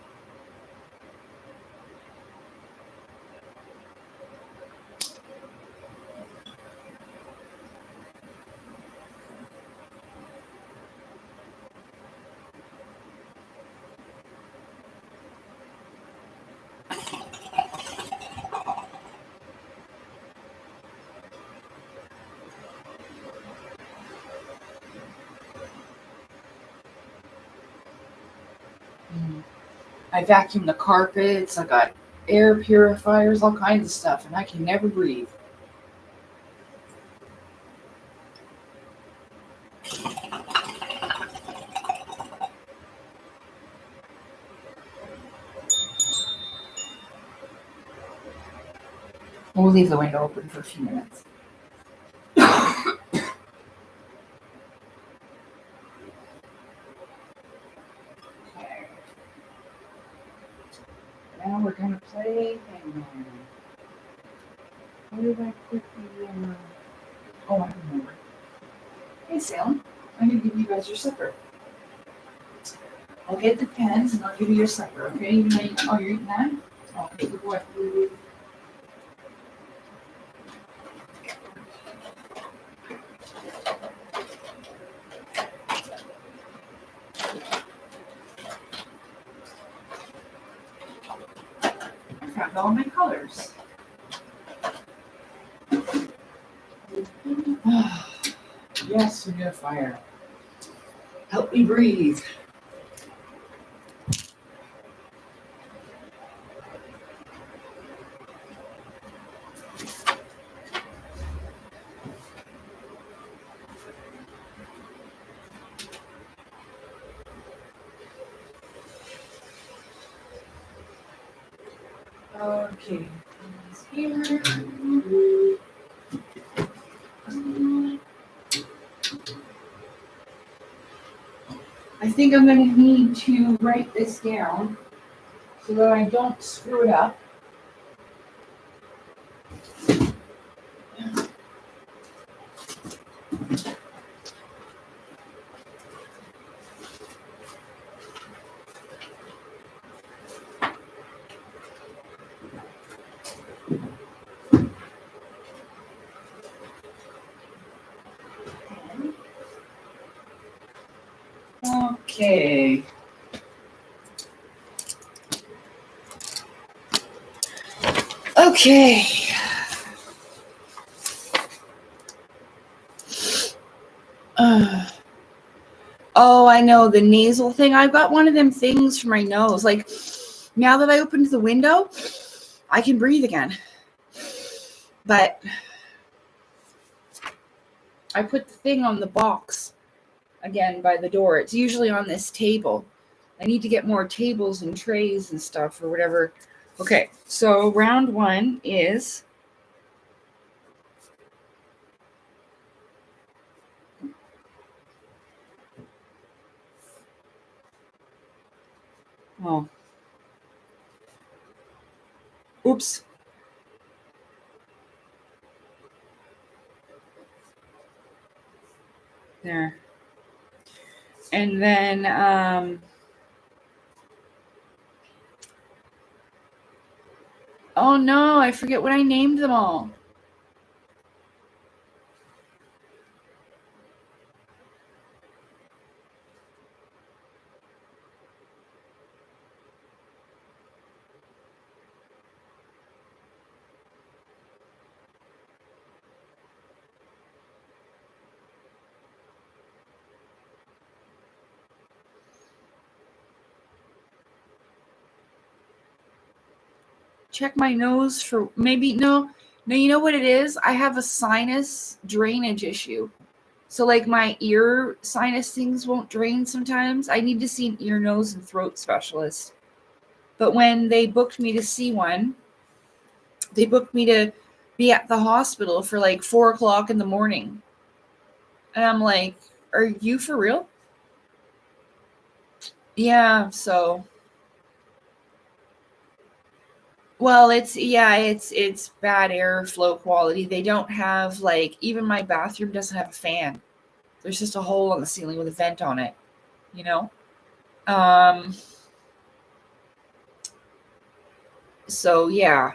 I vacuum the carpets. I got air purifiers, all kinds of stuff, and I can never breathe. We'll leave the window open for a few minutes. Okay. Now we're gonna play Hangman. Where did I put the? Oh, I remember. Hey, Salem. I'm gonna give you guys your supper. I'll get the pens and I'll give you your supper. Okay? Even though you're eating that. Okay, good boy. I found all my colors. Yes, humidifier. Help me breathe. Okay. Here. I think I'm going to need to write this down so that I don't screw it up. Okay. Okay. Oh, I know the nasal thing. I've got one of them things for my nose. Like now that I opened the window, I can breathe again. But I put the thing on the box again by the door. It's usually on this table. I need to get more tables and trays and stuff or whatever. Okay, so round one is oh. Oops. There. And then oh no, I forget what I named them all. Check my nose for maybe no, you know what it is? I have a sinus drainage issue. So like my ear sinus things won't drain sometimes. I need to see an ear, nose, and throat specialist. But when they booked me to see one, they booked me to be at the hospital for like 4:00 in the morning. And I'm like, are you for real? Yeah, so well, it's bad airflow quality. They don't have like even my bathroom doesn't have a fan. There's just a hole on the ceiling with a vent on it, you know? Um so yeah,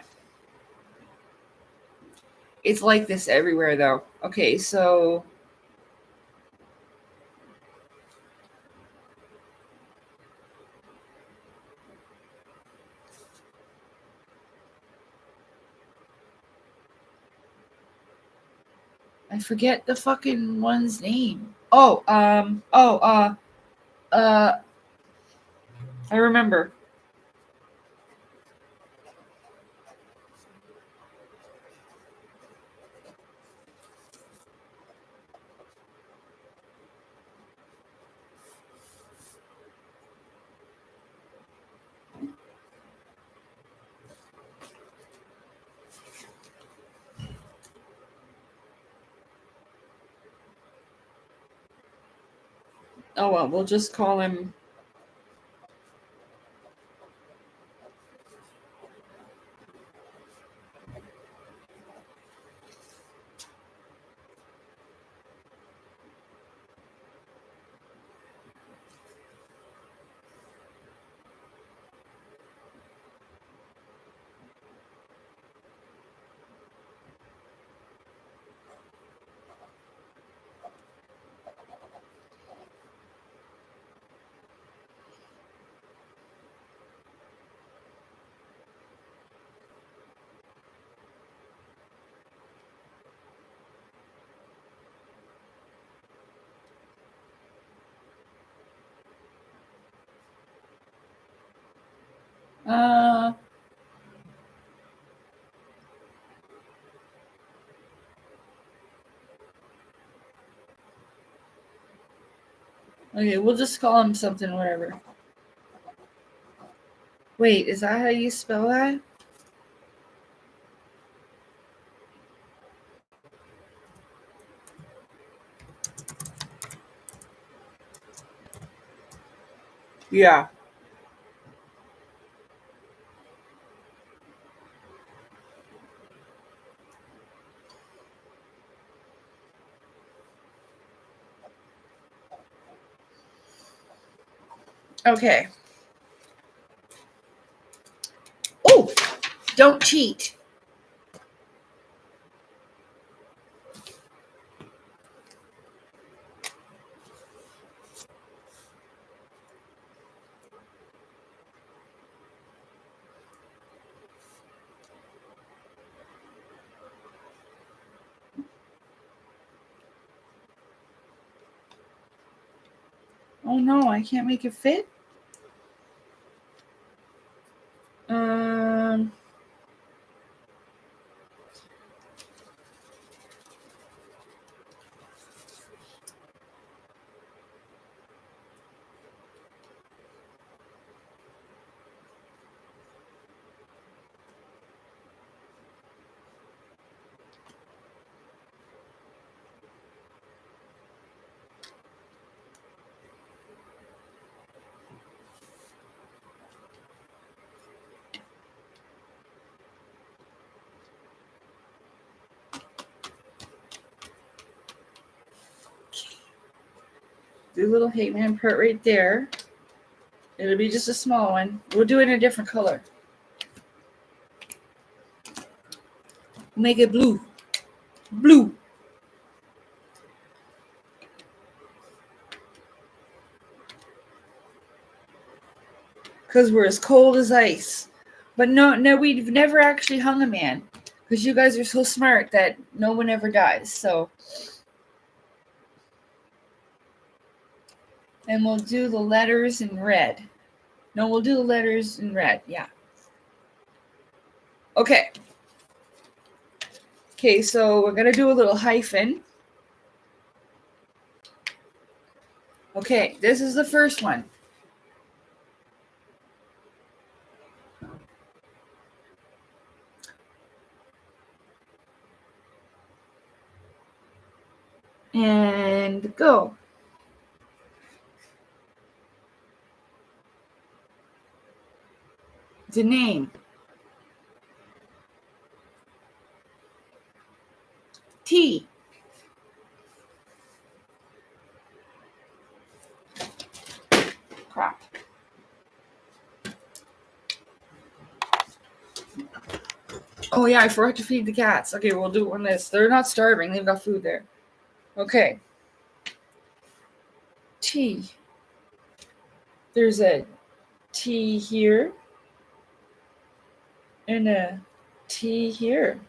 it's like this everywhere though. Okay, so I forget the fucking one's name. Uh I remember. Oh well, we'll just call him. Uh okay, we'll just call him something, whatever. Wait, is that how you spell that? Yeah. Okay. Oh, don't cheat. Oh no, I can't make it fit. Um. Do a little Hangman part right there. It'll be just a small one. We'll do it in a different color. We'll make it blue. Blue. Because we're as cold as ice. But no, we've never actually hung a man. Because you guys are so smart that no one ever dies. So. And we'll do the letters in red. No, we'll do the letters in red. Yeah. Okay. Okay, so we're going to do a little hyphen. Okay, this is the first one. And go. The name. T. Crap. Oh yeah, I forgot to feed the cats. Okay, we'll do it on this. They're not starving. They've got food there. Okay. T. There's a T here. And a T here.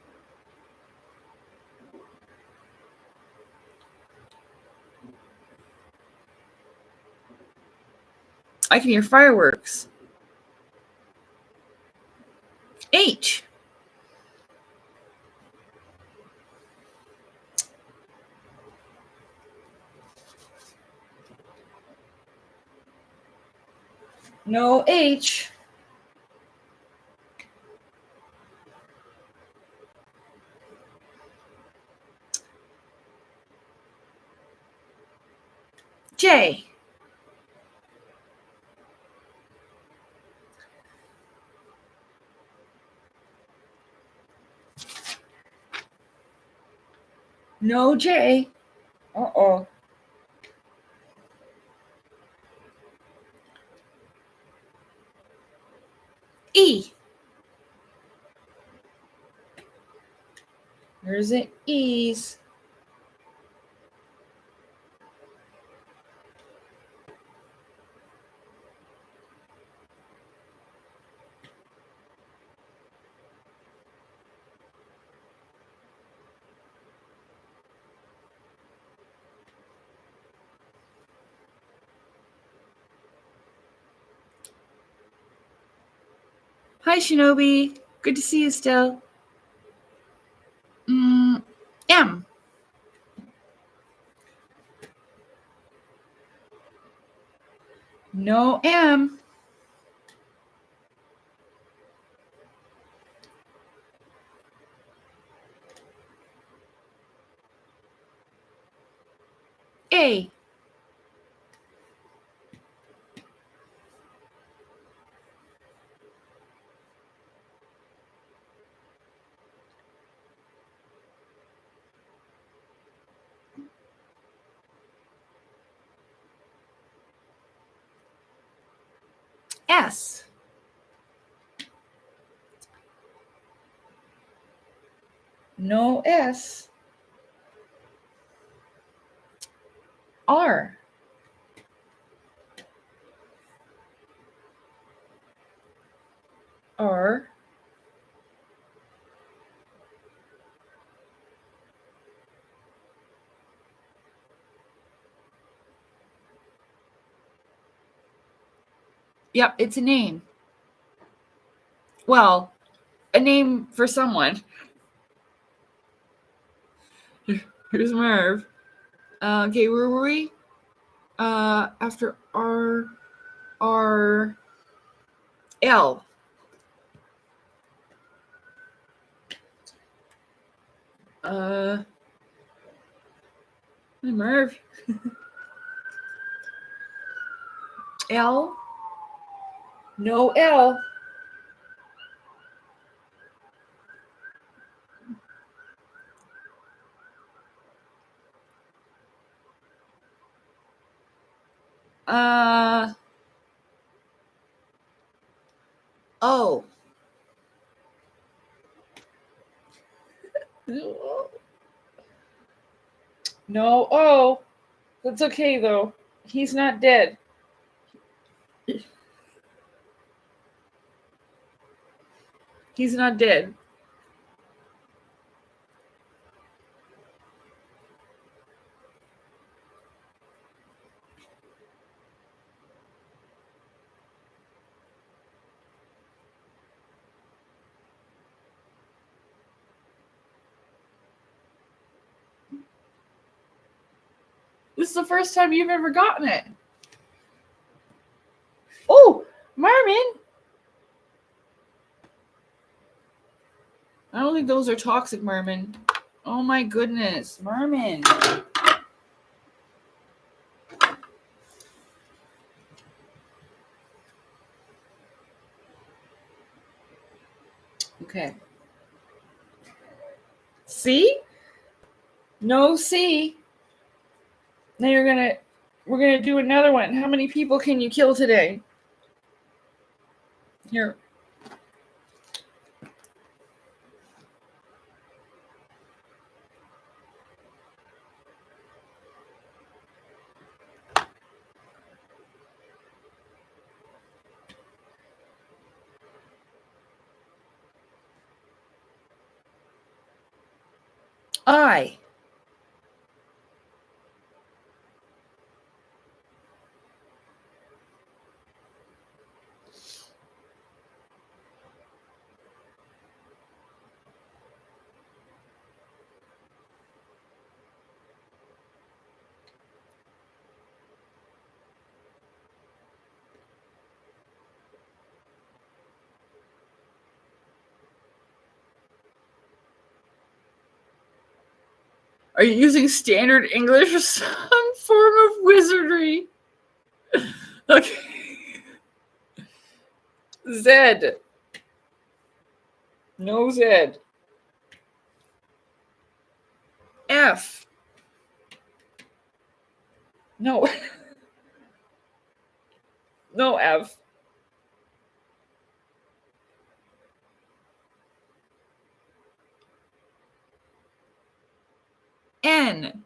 I can hear fireworks. H. No H. J. No J. Uh-oh. E. There's an E's. Hi, Shinobi. Good to see you still. M. No M. A. S. No S. R. R. Yep, it's a name. Well, a name for someone. Here's Merv. Okay, where were we? After R. R. L. Hey, Merv. L. No L. O. No O. That's okay though. He's not dead. He's not dead. This is the first time you've ever gotten it. Oh, Marvin. I don't think those are toxic, Marvin. Oh my goodness, Marvin. Okay. See? No C. Now we're gonna do another one. How many people can you kill today? Here. I. Are you using standard English or some form of wizardry? Okay. Z. No Z. F. No. No F. N.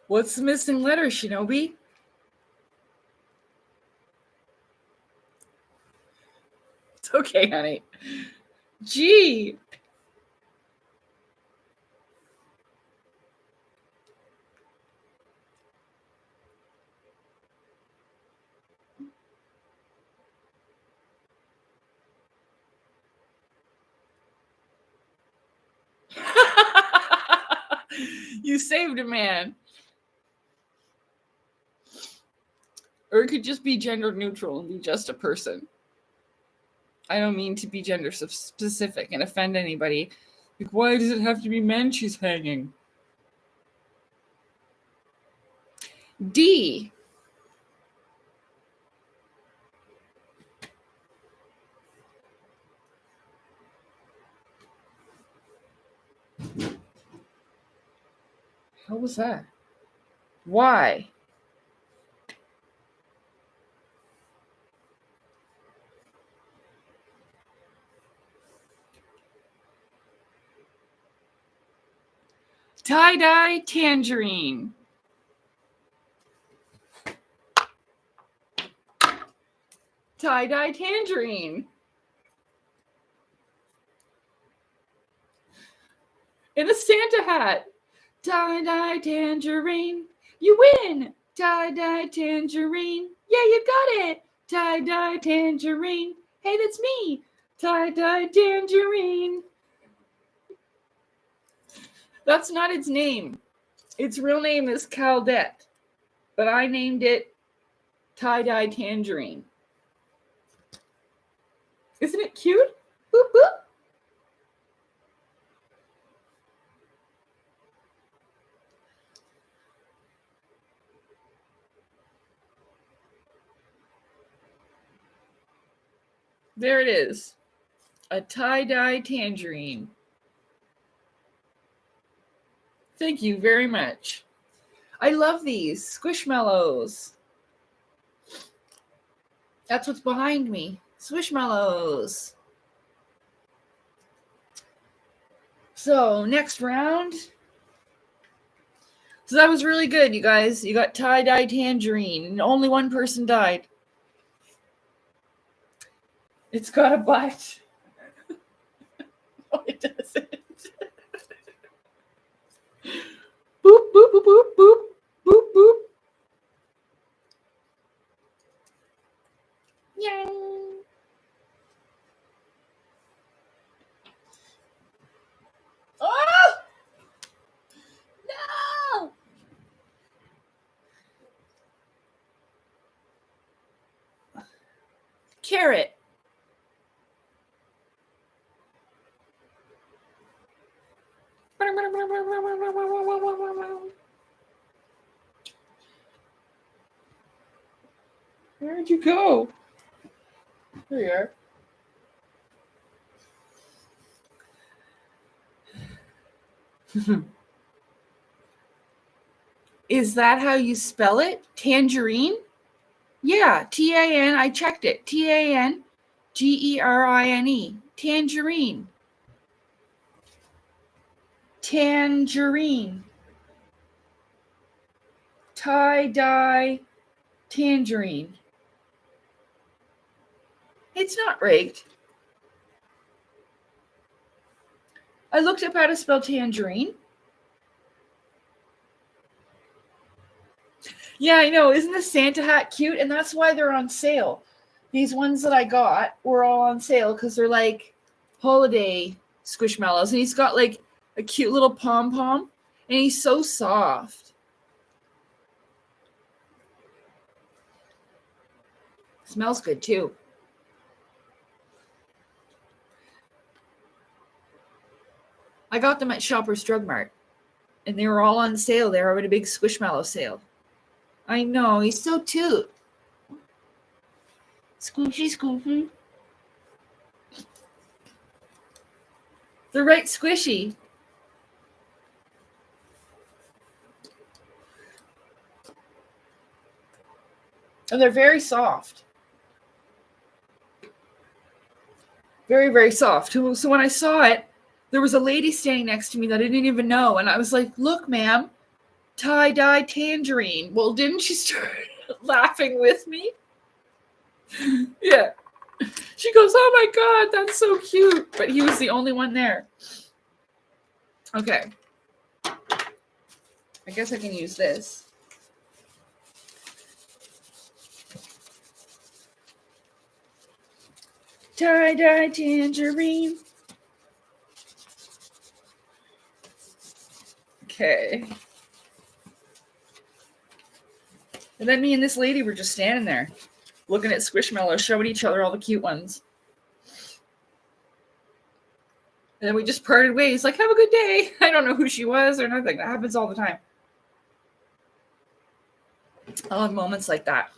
What's the missing letter, Shinobi? It's okay, honey. G. You saved a man. Or it could just be gender neutral and be just a person. I don't mean to be gender specific and offend anybody. Like, why does it have to be men she's hanging? D. How was that? Y. Tie-dye tangerine. Tie-dye tangerine. In a Santa hat. Tie-dye tangerine. You win. Tie-dye tangerine. Yeah, you got it. Tie-dye tangerine. Hey, that's me. Tie-dye tangerine. That's not its name. Its real name is Caldette. But I named it Tie-dye tangerine. Isn't it cute? Boop, boop. There it is. A tie-dye tangerine. Thank you very much. I love these Squishmallows. That's what's behind me. Squishmallows. So, next round. So that was really good, you guys. You got tie-dye tangerine, and only one person died. It's got a butt. No, it doesn't. Boop, boop. carrot. Where'd you go? There you are. Is that how you spell it? Tangerine? Yeah, T-A-N. I checked it. Tangerine. Tangerine. Tangerine. Tie-dye tangerine. It's not rigged. I looked up how to spell tangerine. Yeah, I know. Isn't the Santa hat cute? And that's why they're on sale. These ones that I got were all on sale because they're like holiday Squishmallows. And he's got like a cute little pom-pom. And he's so soft. Smells good too. I got them at Shoppers Drug Mart. And they were all on sale. They were having a big Squishmallow sale. I know. He's so cute. Squishy, squishy. They're right squishy. And they're very soft. Very, very soft. So when I saw it, there was a lady standing next to me that I didn't even know. And I was like, look, ma'am, tie-dye tangerine. Well, didn't she start laughing with me? Yeah. She goes, oh my God, that's so cute. But he was the only one there. Okay. I guess I can use this. Tie-dye tangerine. Okay. And then me and this lady were just standing there looking at Squishmallows, showing each other all the cute ones. And then we just parted ways, like, have a good day. I don't know who she was or nothing. That happens all the time. I love moments like that.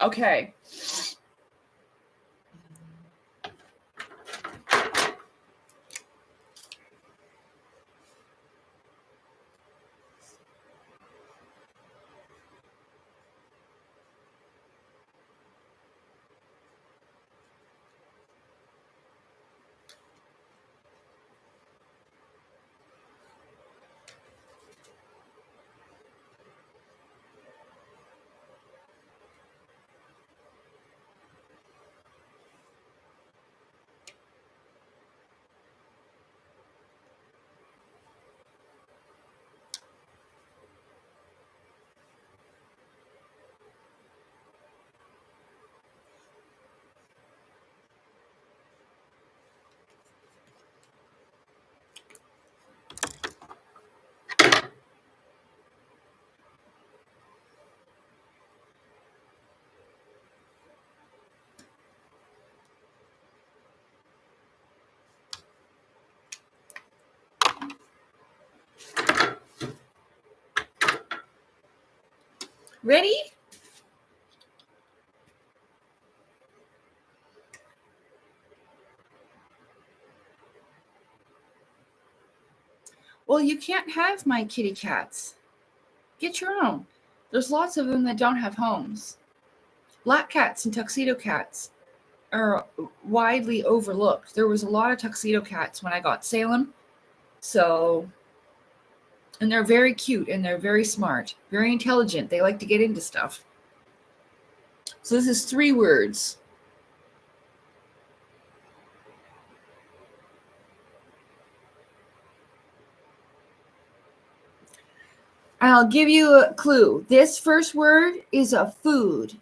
Okay. Ready? Well, you can't have my kitty cats. Get your own. There's lots of them that don't have homes. Black cats and tuxedo cats are widely overlooked. There was a lot of tuxedo cats when I got Salem. So, and they're very cute and they're very smart, very intelligent. They like to get into stuff. So this is 3 words. I'll give you a clue. This first word is a food.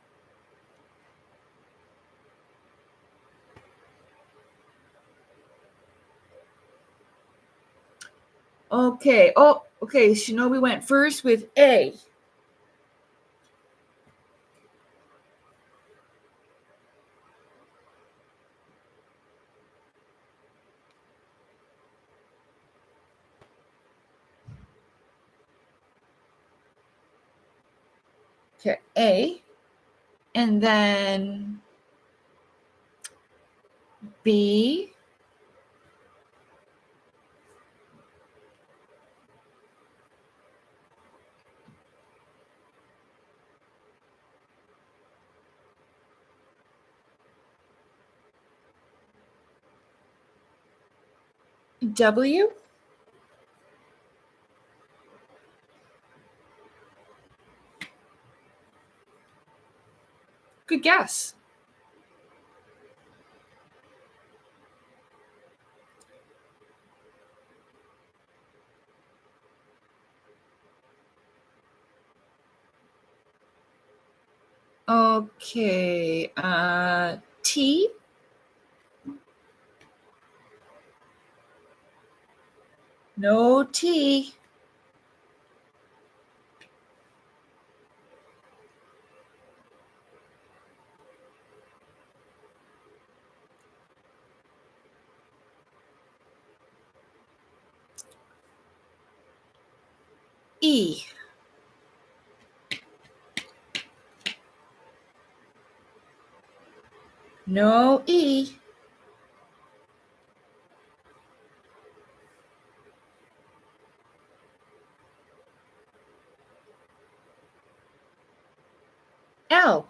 Okay. Oh, okay. Shinobi went first with A. Okay, A. And then B. W. Good guess. Okay, T. No T. E. No E. L.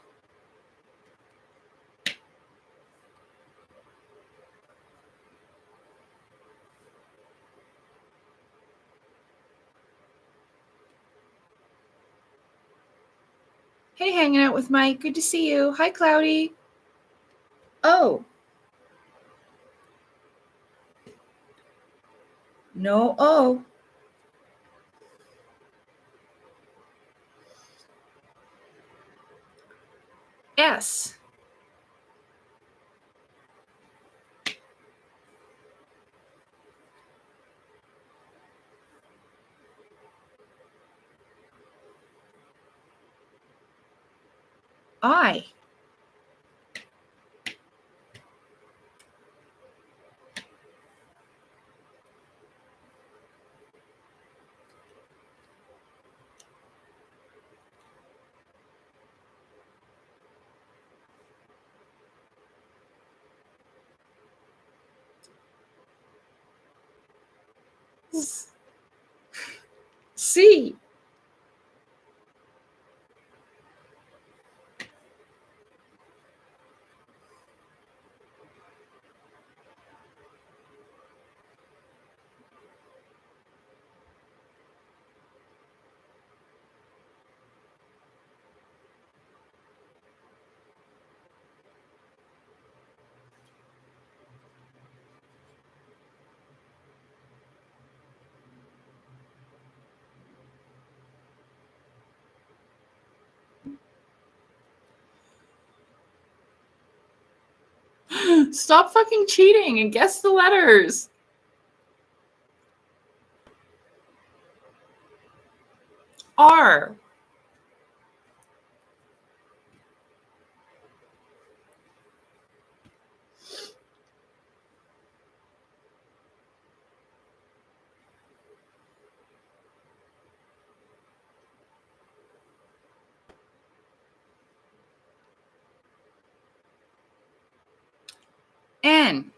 Hey, hanging out with Mike. Good to see you. Hi, Cloudy. O. No O. S. I. C. Stop fucking cheating and guess the letters. R. N.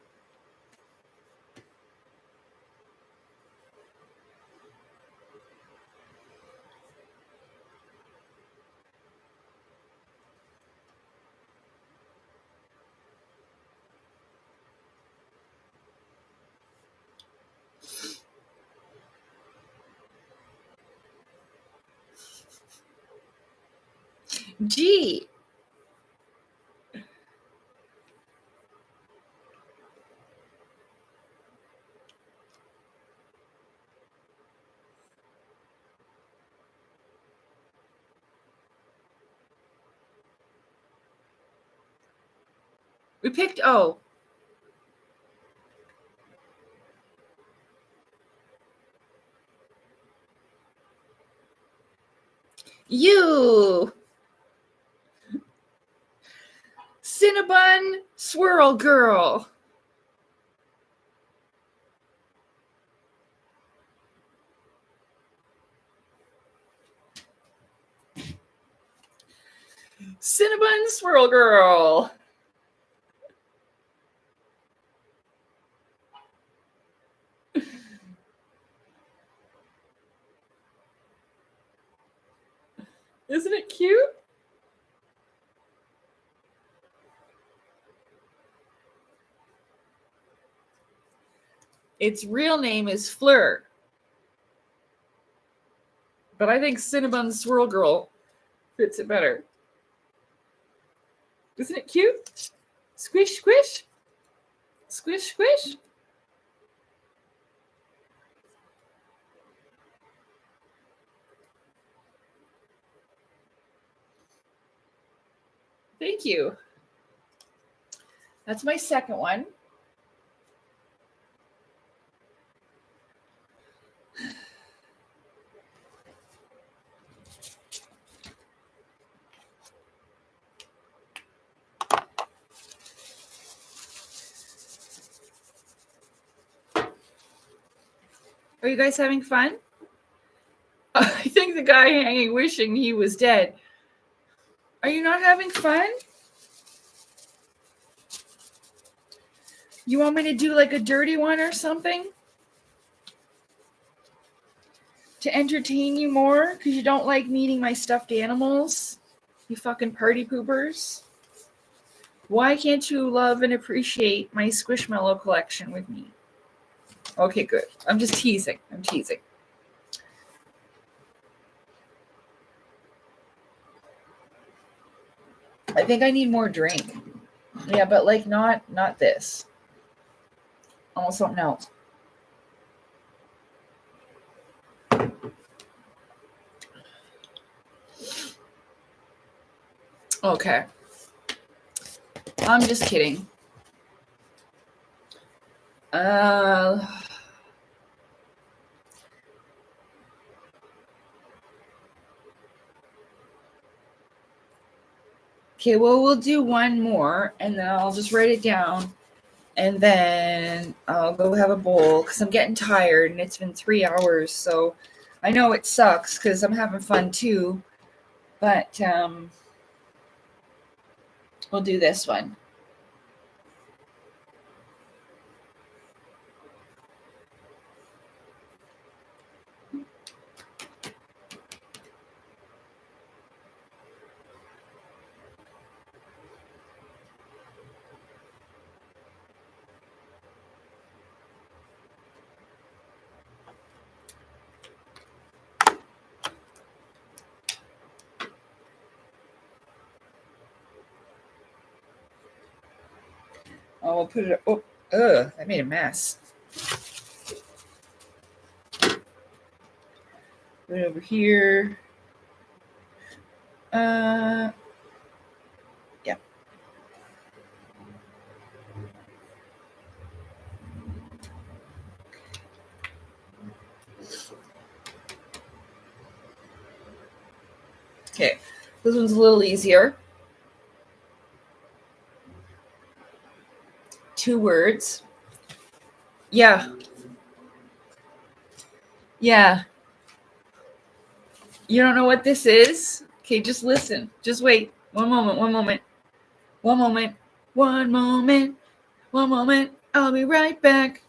G. We picked O. U. Cinnabon Swirl Girl. Cinnabon Swirl Girl. Isn't it cute? Its real name is Fleur. But I think Cinnabon Swirl Girl fits it better. Isn't it cute? Squish, squish. Squish, squish. Thank you. That's my second one. Are you guys having fun? I think the guy hanging wishing he was dead. Are you not having fun? You want me to do like a dirty one or something? To entertain you more? Because you don't like meeting my stuffed animals? You fucking party poopers? Why can't you love and appreciate my Squishmallow collection with me? Okay, good. I'm just teasing. I'm teasing. I think I need more drink. Yeah, but like not this. Almost something else. Okay. I'm just kidding. Okay, well, we'll do one more, and then I'll just write it down, and then I'll go have a bowl, because I'm getting tired, and it's been 3 hours, so I know it sucks, because I'm having fun, too, but we'll do this one. Oh, we'll put it. Oh, I made a mess. Put it over here. Yeah. Okay, this one's a little easier. 2 words. Yeah. Yeah. You don't know what this is? Okay, just listen. Just wait. One moment. One moment. One moment. One moment. One moment. I'll be right back.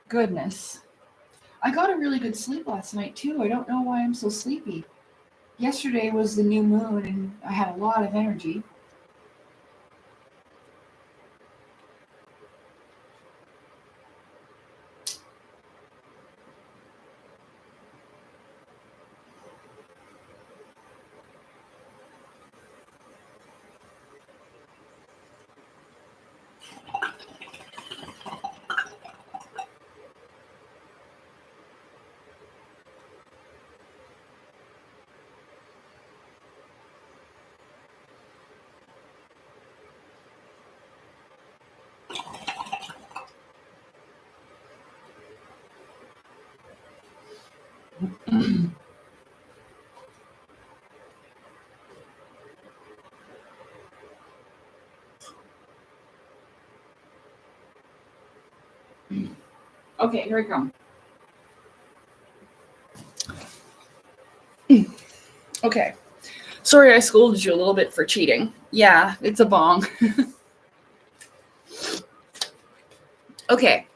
Goodness. I got a really good sleep last night, too. I don't know why I'm so sleepy. Yesterday was the new moon and I had a lot of energy. Okay, here I come. Okay. Sorry I scolded you a little bit for cheating. Yeah, it's a bong. Okay.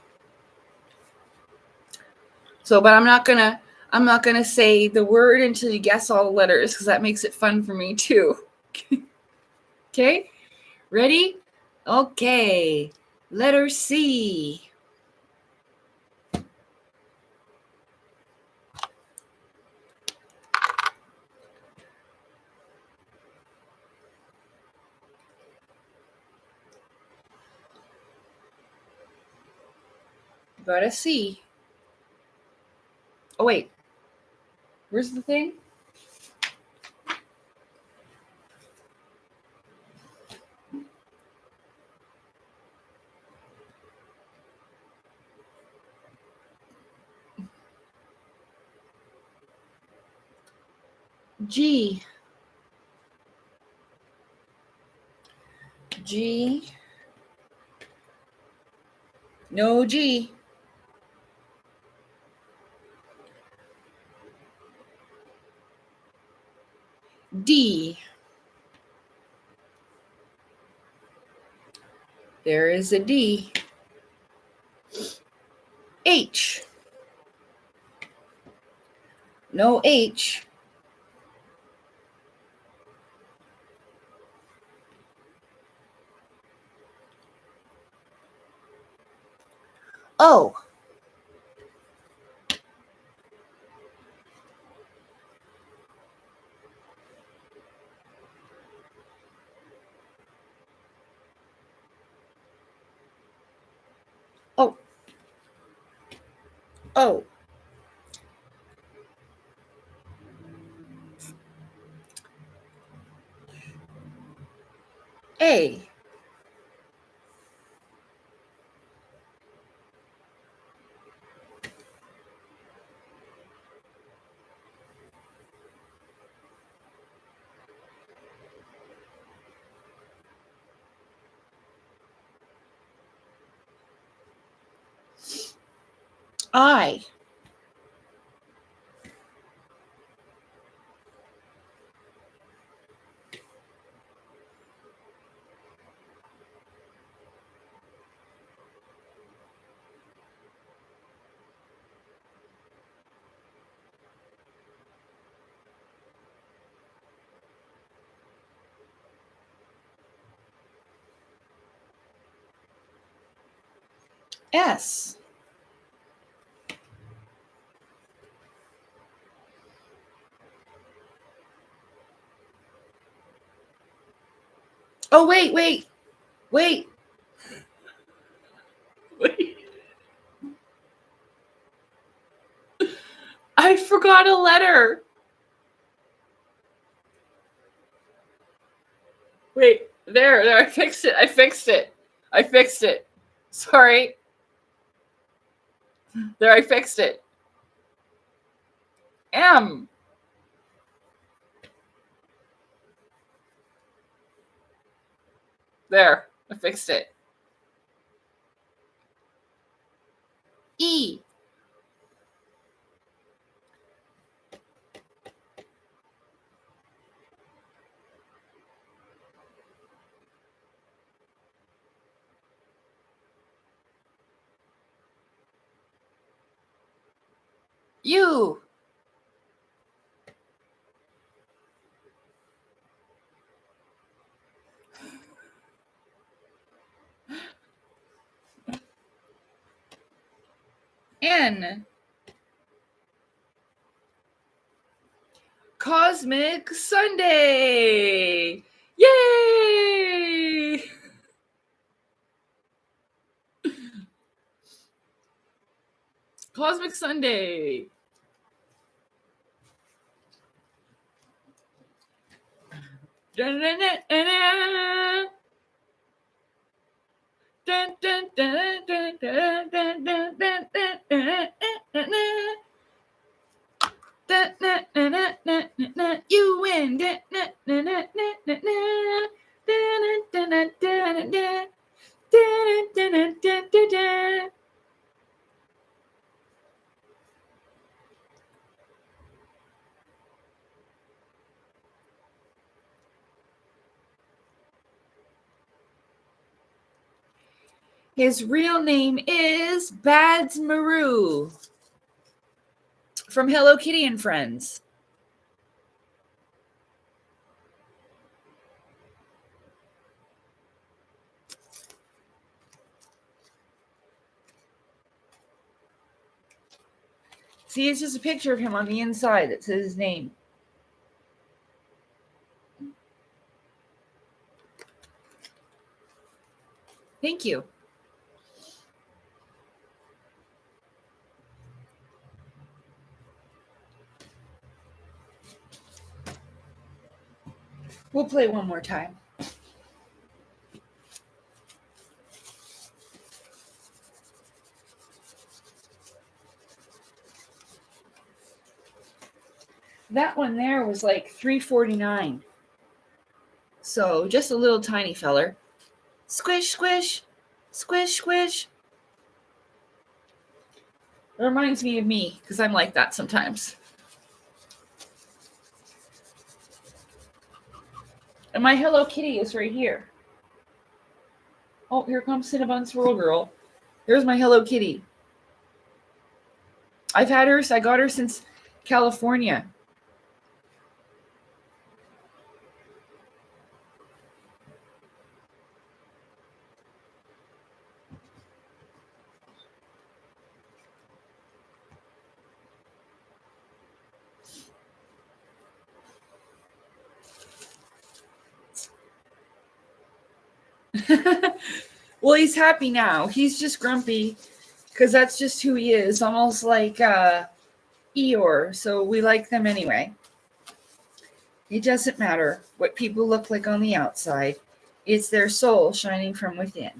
So, but I'm not gonna say the word until you guess all the letters because that makes it fun for me too. Okay? Ready? Okay. Letter C. Got a C. Oh wait. Where's the thing? G. G. No G. D. There is a D. H. No H. O. O. O. A. I. S. Oh, wait. Wait. I forgot a letter. Wait, there, I fixed it. Sorry. There, I fixed it. M. There, I fixed it. E. U. again. Cosmic Sunday. Yay! Cosmic Sunday. Dun, dun, dun, dun, dun. Dun, dun, dun, dun, dun, dun, dun, dun, dun, dun, dun, dun. You win. His real name is Bads Maru from Hello Kitty and Friends. See, it's just a picture of him on the inside that says his name. Thank you. We'll play one more time. That one there was like $3.49. So just a little tiny feller. Squish, squish, squish, squish. It reminds me of me because I'm like that sometimes. And my Hello Kitty is right here. Oh, here comes Cinnabon Swirl Girl. There's my Hello Kitty. I got her since California. Well, he's happy now. He's just grumpy because that's just who he is, almost like Eeyore. So we like them anyway. It doesn't matter what people look like on the outside. It's their soul shining from within.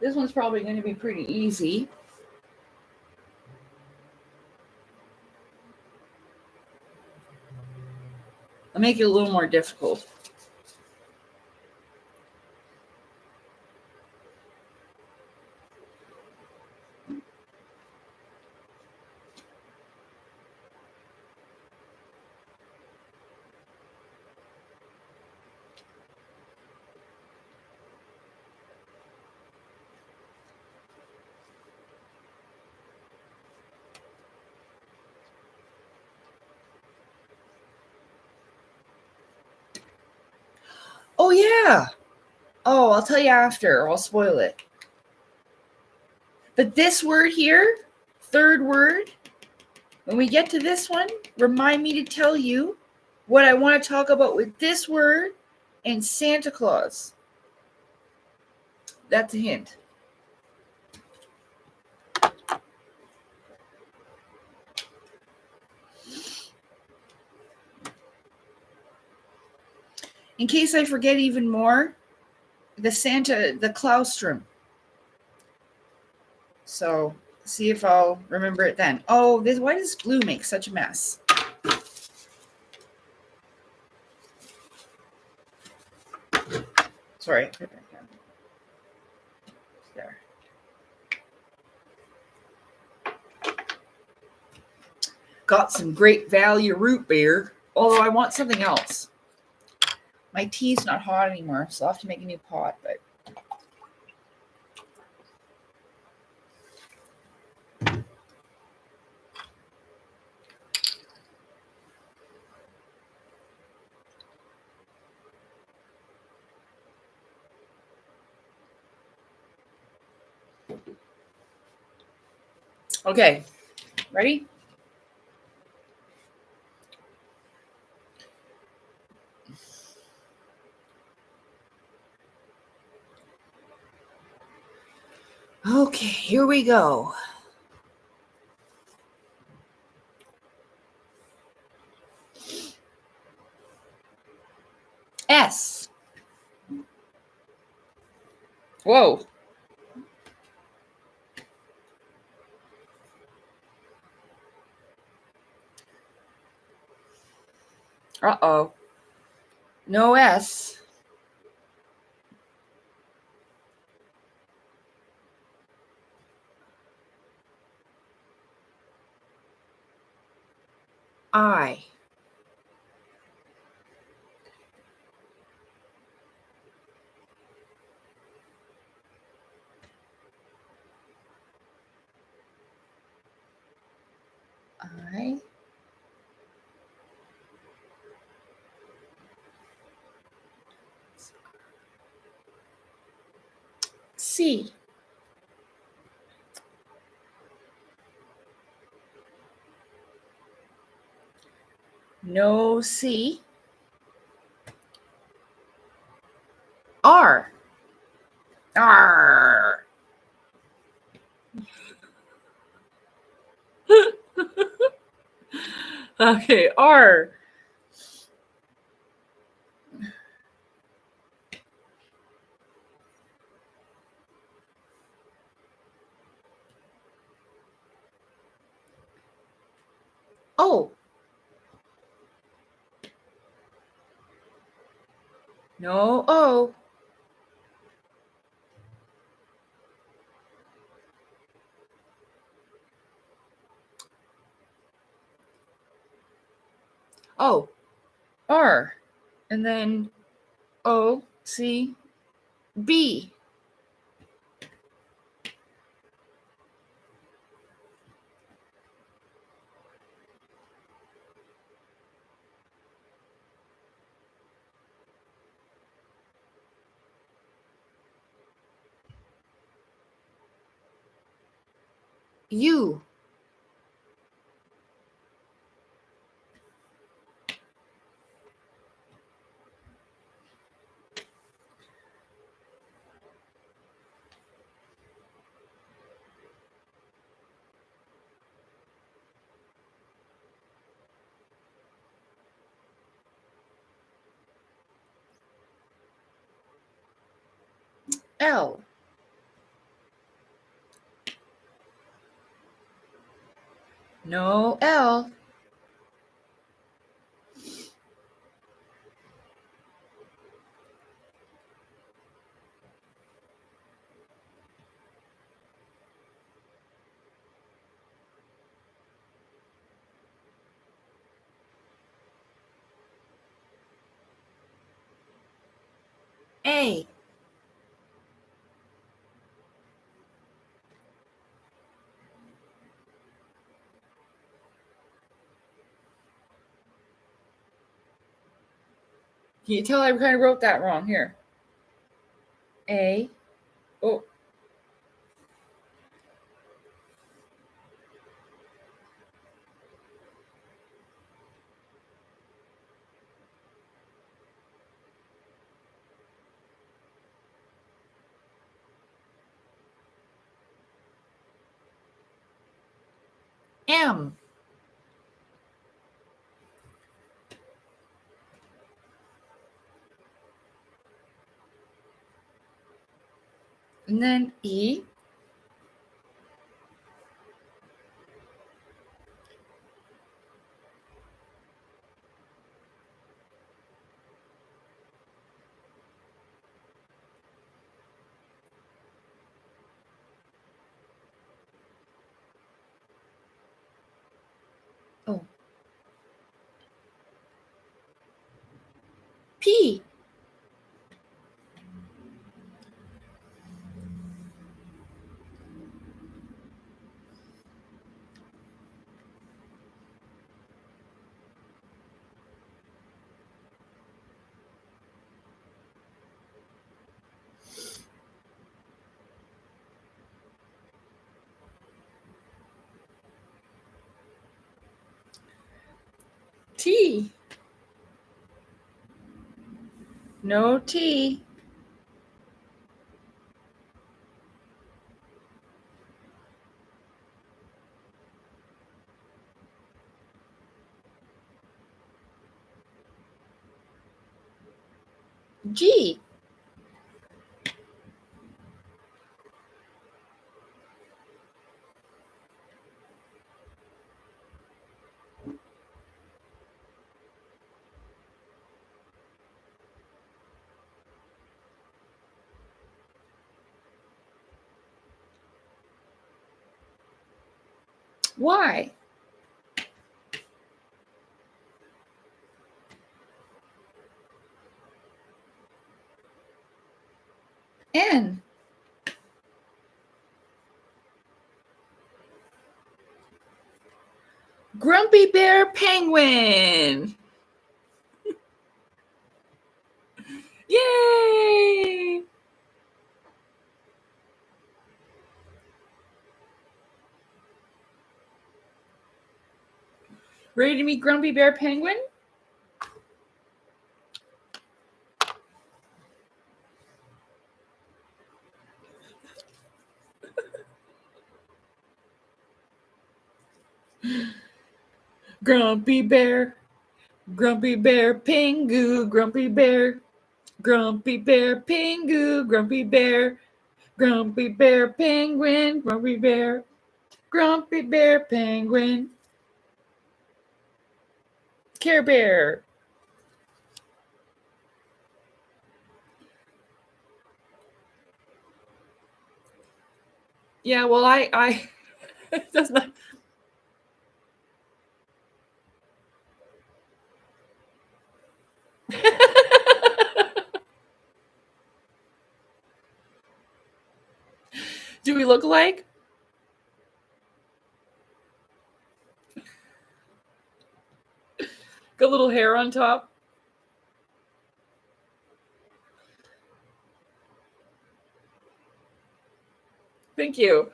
This one's probably going to be pretty easy. I'll make it a little more difficult. Oh, yeah. Oh, I'll tell you after, or I'll spoil it. But this word here, third word, when we get to this one, remind me to tell you what I want to talk about with this word and Santa Claus. That's a hint. In case I forget even more, the claustrum. So, see if I'll remember it then. Oh, why does glue make such a mess? Sorry. There. Got some great value root beer. Although I want something else. My tea's not hot anymore, so I'll have to make a new pot, but okay. Ready? Okay, here we go. S. Whoa. Uh-oh. No S. I. I. C. No C. R. R. Okay, R. O. No O. O. R. And then O, C, B. U. L. No L. A. Can you tell I kind of wrote that wrong here? A. Oh. M. And then E. Oh. T. T. No T. G. Y. N. Grumpy Bear Penguin. Yay! Ready to meet Grumpy Bear Penguin? Grumpy Bear Pingu, Grumpy Bear Pingu, Grumpy Bear Penguin, Grumpy Bear Penguin, Care Bear. Yeah, well, I that's not. Do we look alike? Got a little hair on top. Thank you.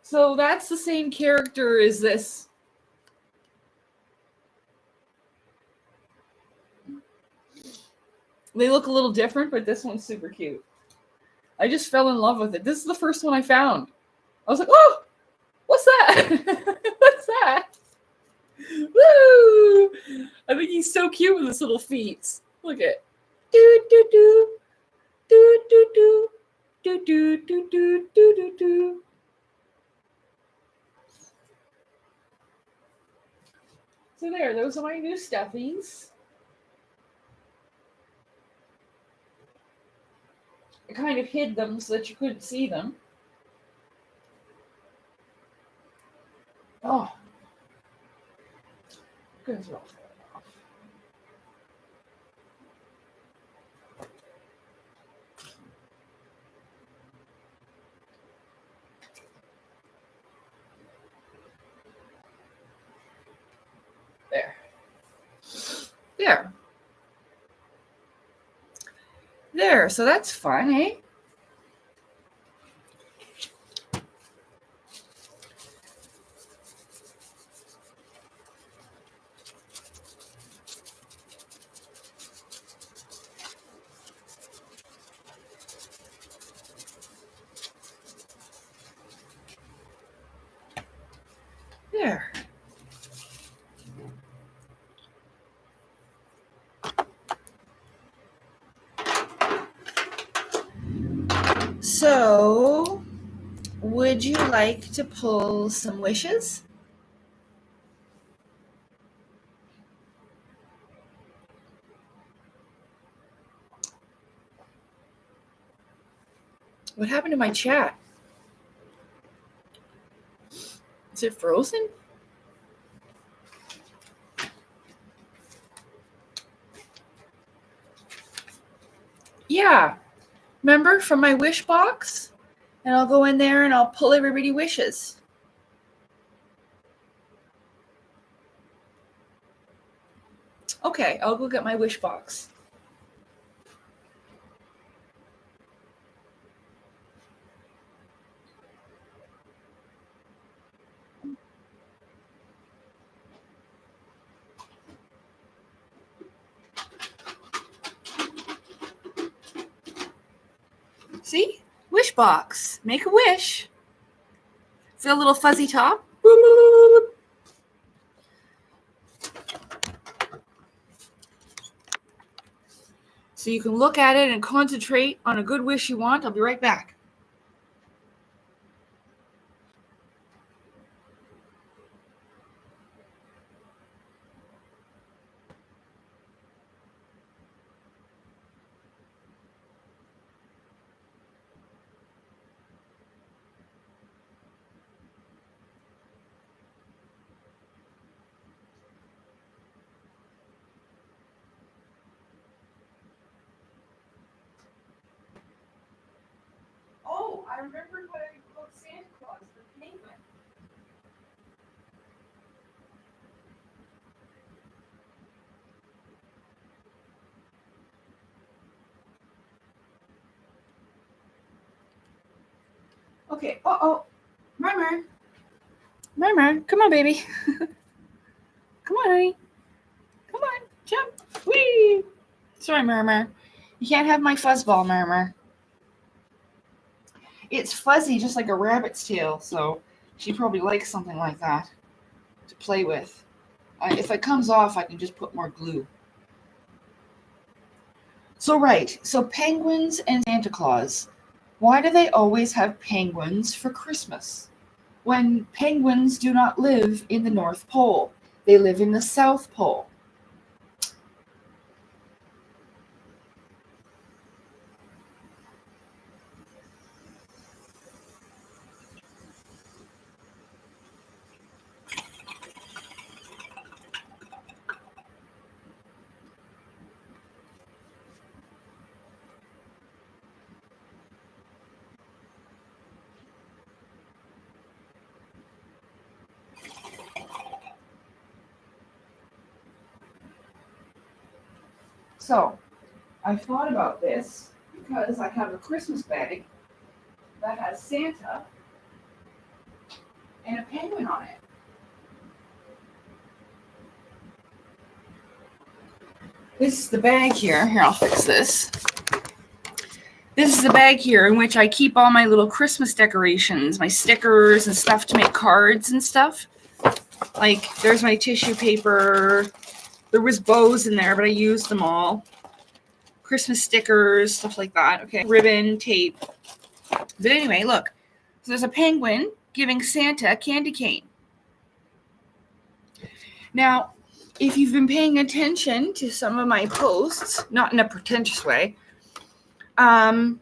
So that's the same character as this. They look a little different, but this one's super cute. I just fell in love with it. This is the first one I found. I was like, oh, what's that? What's that? Woo! I think he's so cute with his little feet. Look at do do do do do do do do do do do do. So there, those are my new stuffies. I kind of hid them so that you couldn't see them. Oh, goes off. There. There. There, so that's fun, eh? There. So, would you like to pull some wishes? What happened to my chat? Is it frozen? Yeah. Remember from my wish box? And I'll go in there and I'll pull everybody wishes. Okay, I'll go get my wish box. See? Wish box. Make a wish. Feel a little fuzzy top. So you can look at it and concentrate on a good wish you want. I'll be right back. Oh, I remembered what I wrote Santa Claus for Penguin. Okay. Murmur. Murmur. Come on, baby. Come on, honey. Come on. Jump. Whee! Sorry, Murmur. You can't have my fuzzball, Murmur. It's fuzzy just like a rabbit's tail, so she probably likes something like that to play with. If it comes off, I can just put more glue. So penguins and Santa Claus. Why do they always have penguins for Christmas? When penguins do not live in the North Pole, they live in the South Pole. So, I thought about this because I have a Christmas bag that has Santa and a penguin on it. This is the bag here. Here, I'll fix this. This is the bag here in which I keep all my little Christmas decorations, my stickers and stuff to make cards and stuff. Like, there's my tissue paper. There was bows in there, but I used them all. Christmas stickers, stuff like that. Okay, ribbon, tape. But anyway, look. So there's a penguin giving Santa a candy cane. Now, if you've been paying attention to some of my posts, not in a pretentious way, that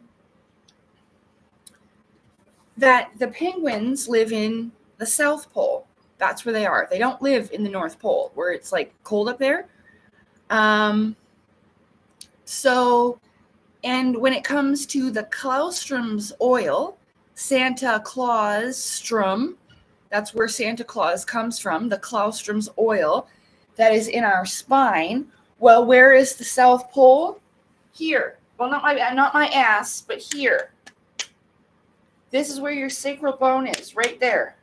the penguins live in the South Pole. That's where they are. They don't live in the North Pole, where it's like cold up there. And when it comes to the Claustrum's oil, Santa Claus strum, that's where Santa Claus comes from, the Claustrum's oil that is in our spine. Well, where is the South Pole? Here. Well, not my ass, but here. This is where your sacral bone is, right there.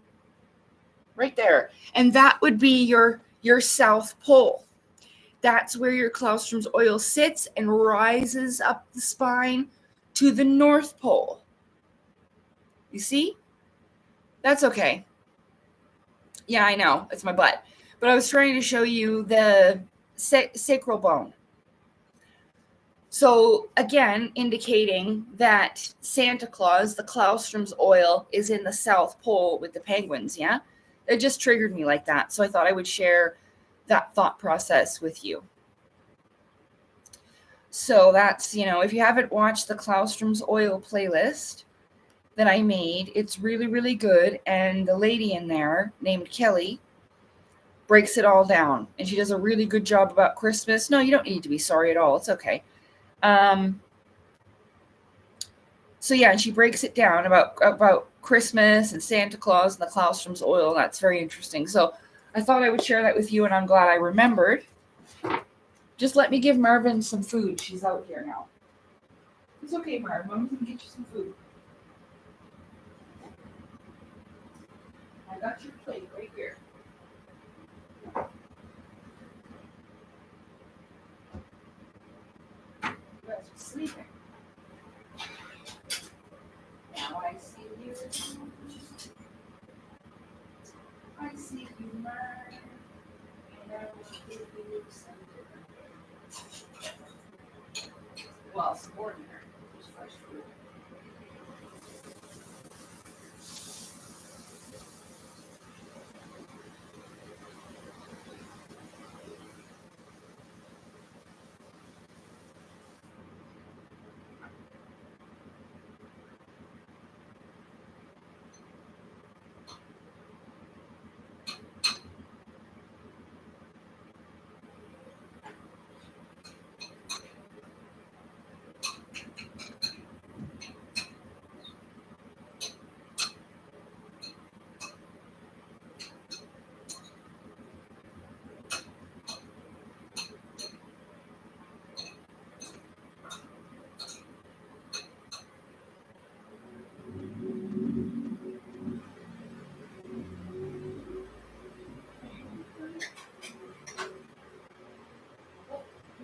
Right there. And that would be your South Pole. That's where your Claustrum's oil sits and rises up the spine to the North Pole. You see? That's okay. Yeah, I know. It's my butt. But I was trying to show you the sacral bone. So, again, indicating that Santa Claus, the Claustrum's oil, is in the South Pole with the penguins, yeah? It just triggered me like that. So I thought I would share that thought process with you. So that's, if you haven't watched the Claustrum's oil playlist that I made, it's really, really good. And the lady in there named Kelly breaks it all down. And she does a really good job about Christmas. No, you don't need to be sorry at all. It's okay. So yeah, and she breaks it down about Christmas and Santa Claus and the Claustrum's oil, and that's very interesting. So I thought I would share that with you, and I'm glad I remembered. Just let me give Marvin some food. She's out here now. It's okay, Marvin. I'm going to get you some food. I got your plate right here. You guys are sleeping. Now I see you. I see you, Marvin. And I will give you some dinner. Well, some more dinner. Just fresh food.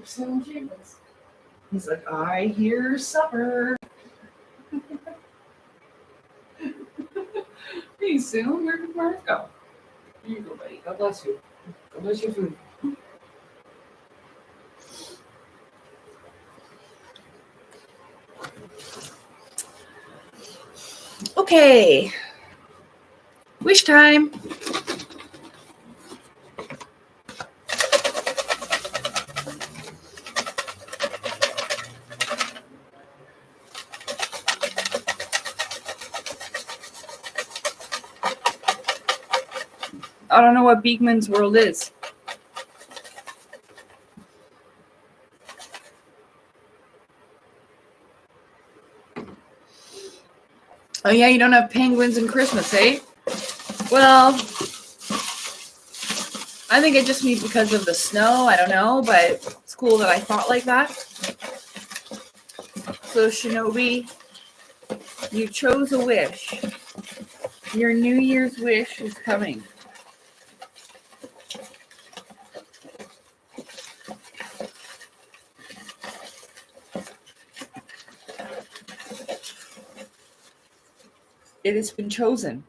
Some jingles. He's like, I hear supper. Hey, Sam, where did Mark go? Here you go, buddy. God bless you. God bless your food. Okay. Wish time. I don't know what Beekman's World is. Oh yeah, you don't have penguins in Christmas, eh? Well, I think it just means because of the snow. I don't know, but it's cool that I thought like that. So Shinobi, you chose a wish. Your New Year's wish is coming. It has been chosen.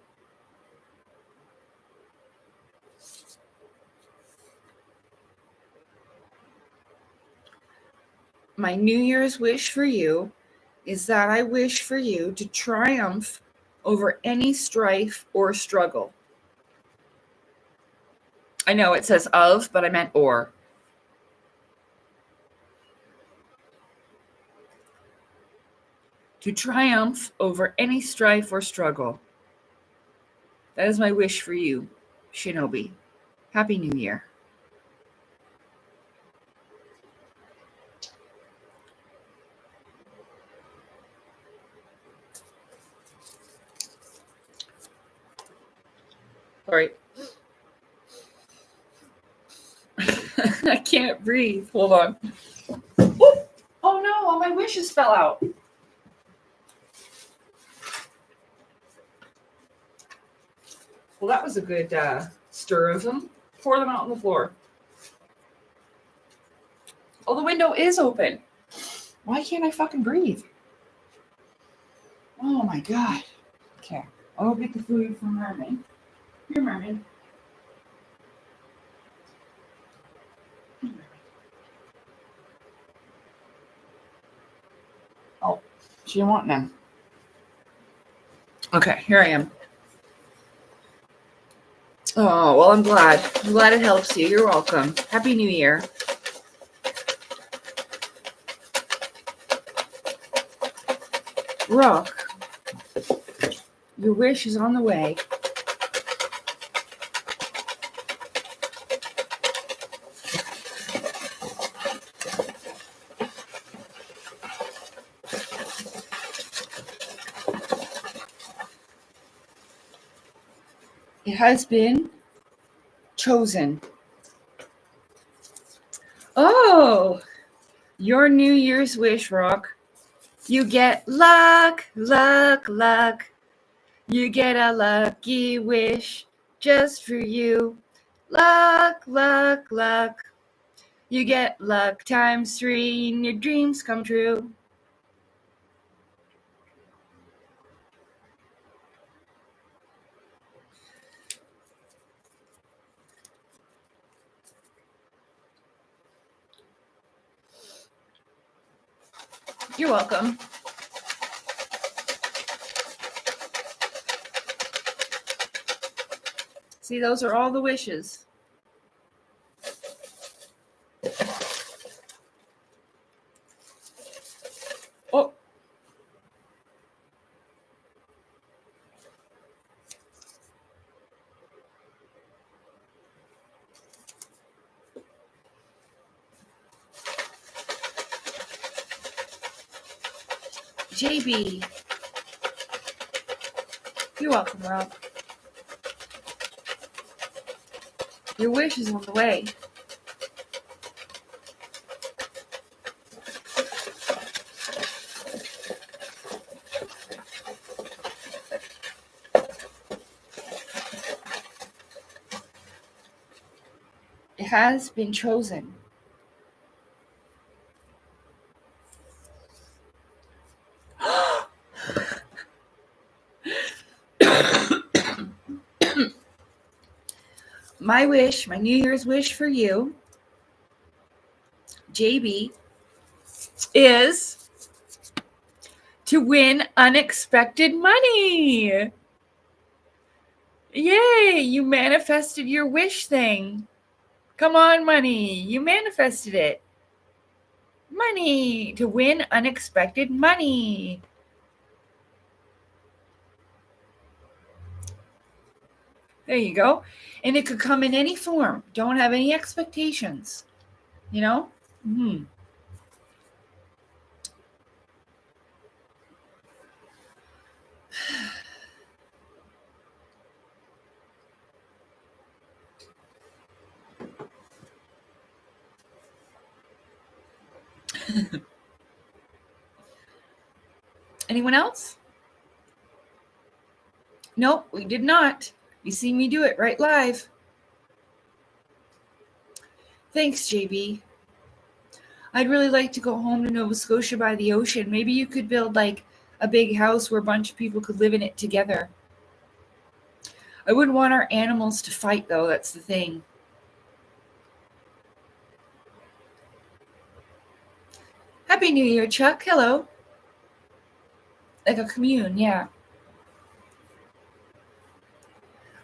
My New Year's wish for you is that I wish for you to triumph over any strife or struggle. I know it says of, but I meant or. To triumph over any strife or struggle. That is my wish for you, Shinobi. Happy New Year. Sorry. I can't breathe. Hold on. Oh no, all my wishes fell out. Well, that was a good stir of them. Pour them out on the floor. Oh, the window is open. Why can't I fucking breathe? Oh my god. Okay, I'll get the food from Merman. Here, Merman. Oh, she didn't want none. Okay, here I am. Oh, well, I'm glad. I'm glad it helps you. You're welcome. Happy New Year. Rock, your wish is on the way. It has been chosen. Oh, your New Year's wish, Rock. You get luck, luck, luck. You get a lucky wish just for you. Luck, luck, luck. You get luck times 3 and your dreams come true. You're welcome. See, those are all the wishes. Oh. JB. You're welcome, Rob. Your wish is on the way. It has been chosen. My wish, my New Year's wish for you, JB, is to win unexpected money. Yay, you manifested your wish thing. Come on, money. You manifested it. Money, to win unexpected money. There you go. And it could come in any form. Don't have any expectations. You know? Mm-hmm. Anyone else? Nope, we did not. You see me do it right live. Thanks, JB. I'd really like to go home to Nova Scotia by the ocean. Maybe you could build like a big house where a bunch of people could live in it together. I wouldn't want our animals to fight, though. That's the thing. Happy New Year, Chuck. Hello. Like a commune, yeah.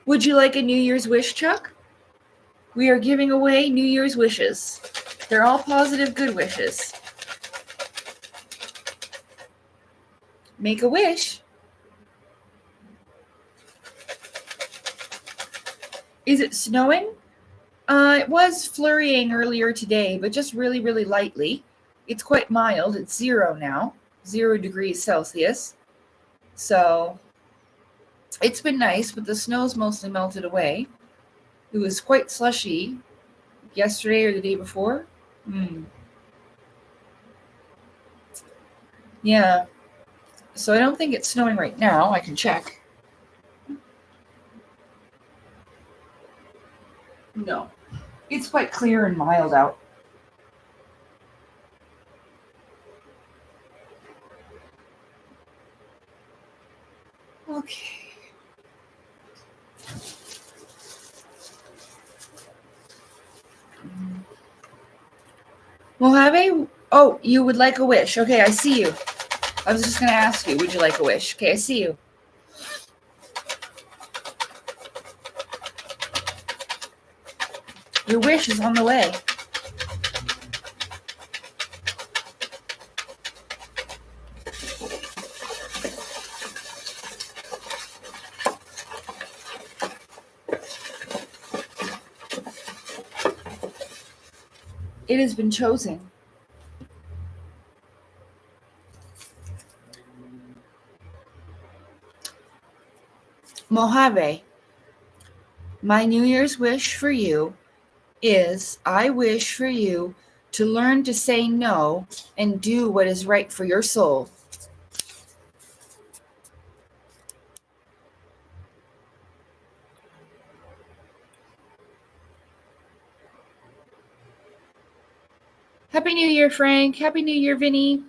Would you like a New Year's wish, Chuck? We are giving away New Year's wishes. They're all positive, good wishes. Make a wish. Is it snowing? It was flurrying earlier today, but just really, really lightly. It's quite mild. It's 0 now, 0 degrees Celsius. So it's been nice, but the snow's mostly melted away. It was quite slushy yesterday or the day before. Yeah. So I don't think it's snowing right now. I can check. No. It's quite clear and mild out. Okay. Mojave? Oh, you would like a wish. Okay, I see you. I was just going to ask you, would you like a wish? Okay, I see you. Your wish is on the way. It has been chosen. Mojave, My New Year's wish for you is I wish for you to learn to say no and do what is right for your soul. Happy New Year, Frank. Happy New Year, Vinny.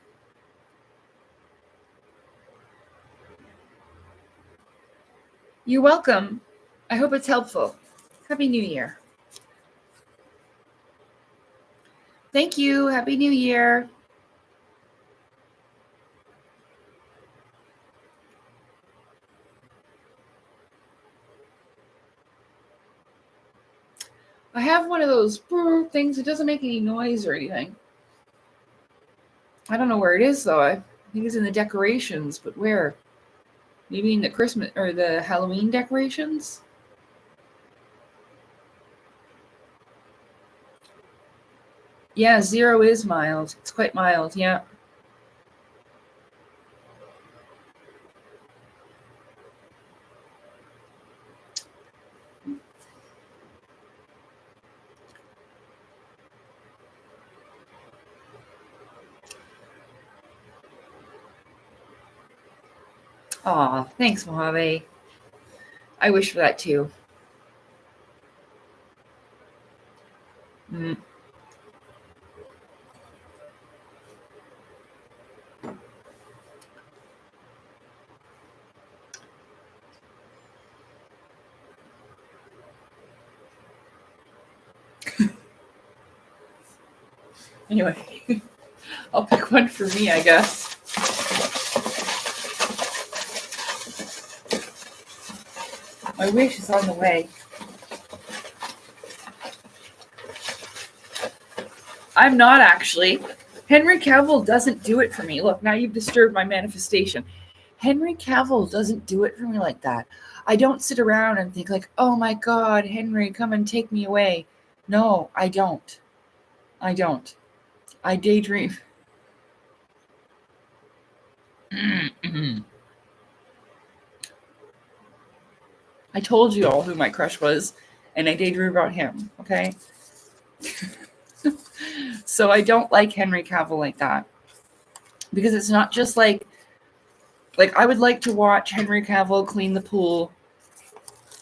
You're welcome. I hope it's helpful. Happy New Year. Thank you. Happy New Year. I have one of those things. It doesn't make any noise or anything. I don't know where it is, though. I think it's in the decorations, but where? Maybe in the Christmas or the Halloween decorations? Yeah, 0 is mild. It's quite mild, yeah. Aw, thanks, Mojave. I wish for that too. Mm. Anyway, I'll pick one for me, I guess. My wish is on the way. I'm not actually. Henry Cavill doesn't do it for me. Look, now you've disturbed my manifestation. Henry Cavill doesn't do it for me like that. I don't sit around and think like, oh my God, Henry, come and take me away. No, I don't. I don't. I daydream. I told you all who my crush was, and I daydream about him, okay? So I don't like Henry Cavill like that. Because it's not just like I would like to watch Henry Cavill clean the pool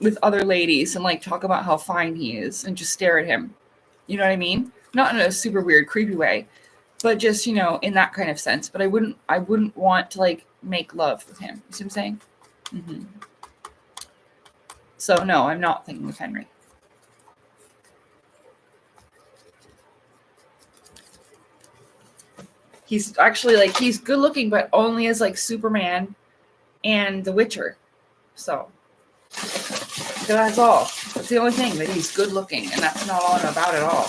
with other ladies and like talk about how fine he is and just stare at him. You know what I mean? Not in a super weird, creepy way, but just, you know, in that kind of sense. But I wouldn't want to like make love with him. You see what I'm saying? Mm-hmm. So no, I'm not thinking of Henry. He's actually like, he's good looking, but only as like Superman and The Witcher. So that's all. That's the only thing, that he's good looking, and that's not all I'm about at all.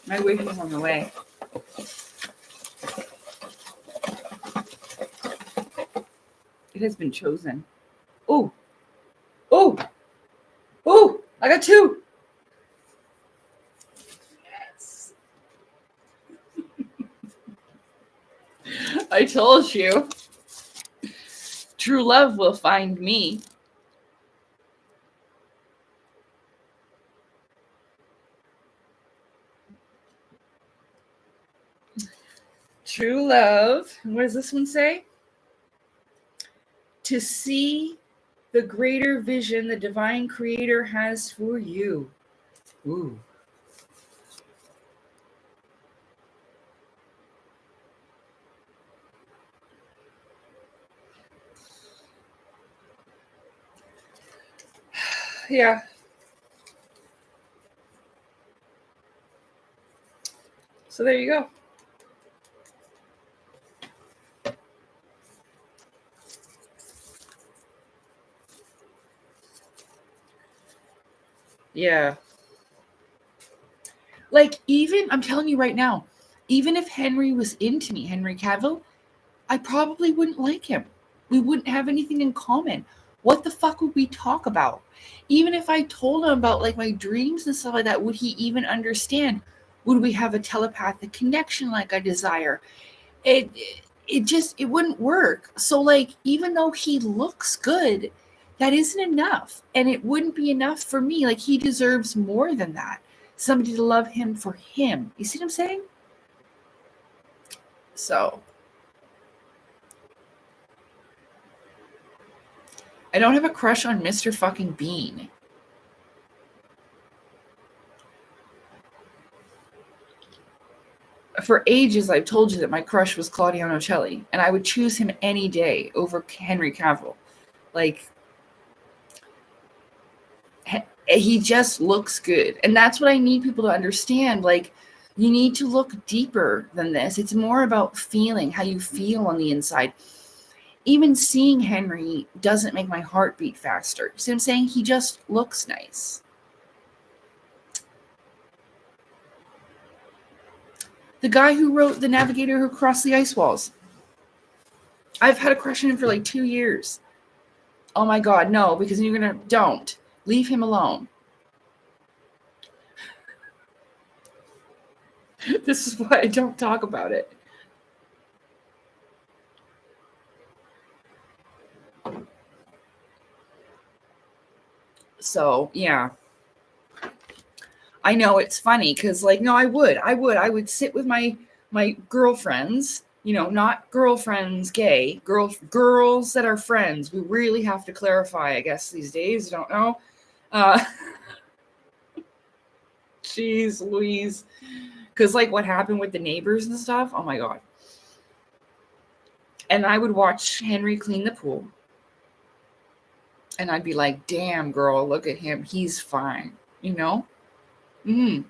My wish is on the way. It has been chosen. Oh, oh, oh! I got 2. Yes. I told you. True love will find me. True love. What does this one say? To see the greater vision the divine creator has for you. Ooh. Yeah. So there you go. Yeah. Like, even, I'm telling you right now, even if Henry was into me, Henry Cavill, I probably wouldn't like him. We wouldn't have anything in common. what the fuck would we talk about? Even if I told him about like my dreams and stuff like that, would he even understand? Would we have a telepathic connection like I desire? It it wouldn't work. So like even though he looks good, that isn't enough. And it wouldn't be enough for me. Like he deserves more than that. Somebody to love him for him. You see what I'm saying? So I don't have a crush on Mr. fucking Bean. For ages, I've told you that my crush was Claudio Celli, and I would choose him any day over Henry Cavill. Like, he just looks good. And that's what I need people to understand. Like, you need to look deeper than this. It's more about feeling, how you feel on the inside. Even seeing Henry doesn't make my heart beat faster. You see what I'm saying? He just looks nice. The guy who wrote The Navigator Who Crossed the Ice Walls. I've had a crush on him for like 2 years. Oh my God, no, because you're going to, don't. Leave him alone. This is why I don't talk about it. So, yeah. I know it's funny because, like, no, I would sit with my girlfriends, you know, not girlfriends, gay, girls that are friends. We really have to clarify, I guess, these days. I don't know. Jeez Louise. Because, like, what happened with the neighbors and stuff, oh my God. And I would watch Henry clean the pool. And I'd be like, damn, girl, look at him. He's fine, you know? And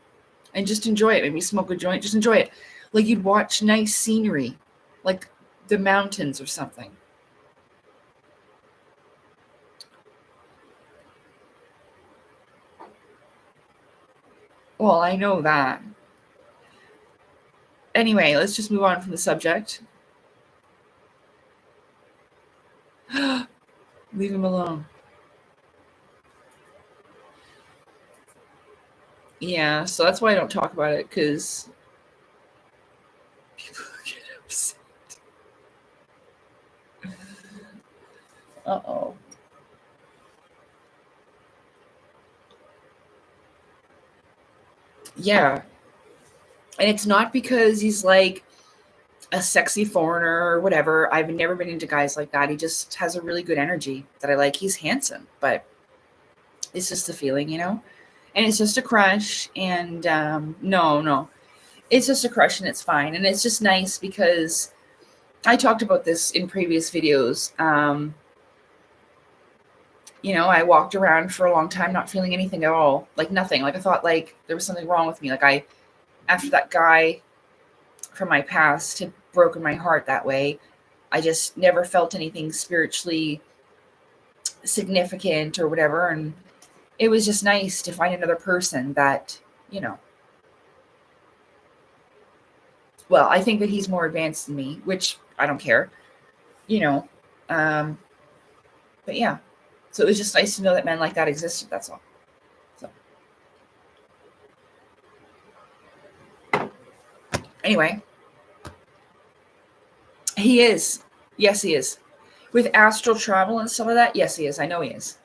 just enjoy it. Maybe smoke a joint. Just enjoy it. Like you'd watch nice scenery, like the mountains or something. Well, I know that. Anyway, let's just move on from the subject. Leave him alone. Yeah, so that's why I don't talk about it, because people get upset. Uh-oh. Yeah. And it's not because he's like a sexy foreigner or whatever. I've never been into guys like that. He just has a really good energy that I like. He's handsome, but it's just a feeling, you know? And it's just a crush. And no. It's just a crush and it's fine. And it's just nice because I talked about this in previous videos. You know, I walked around for a long time not feeling anything at all. Like nothing. Like I thought like there was something wrong with me. Like after that guy from my past had broken my heart that way, I just never felt anything spiritually significant or whatever. And it was just nice to find another person that, you know, well, I think that he's more advanced than me, which I don't care, you know. But yeah, so it was just nice to know that men like that existed. That's all. So anyway, he is. Yes, he is. With astral travel and stuff like that, yes, he is. I know he is.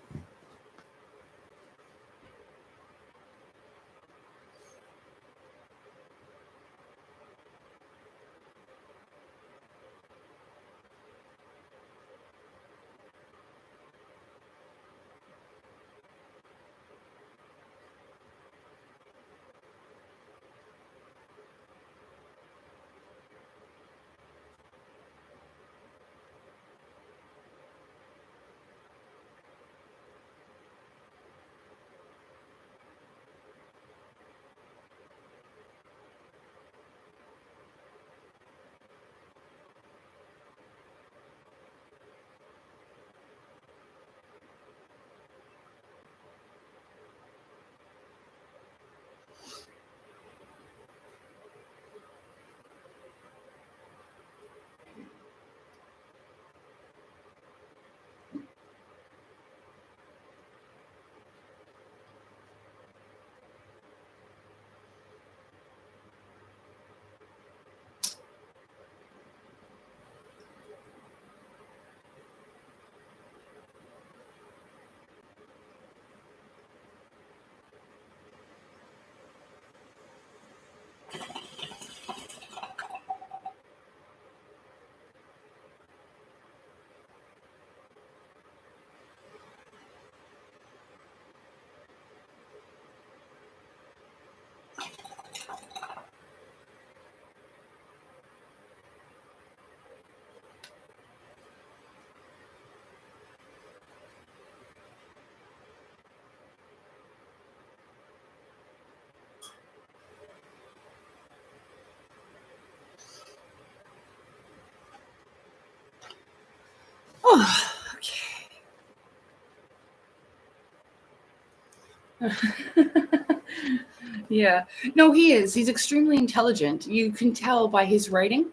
Yeah. No, he is. He's extremely intelligent. You can tell by his writing.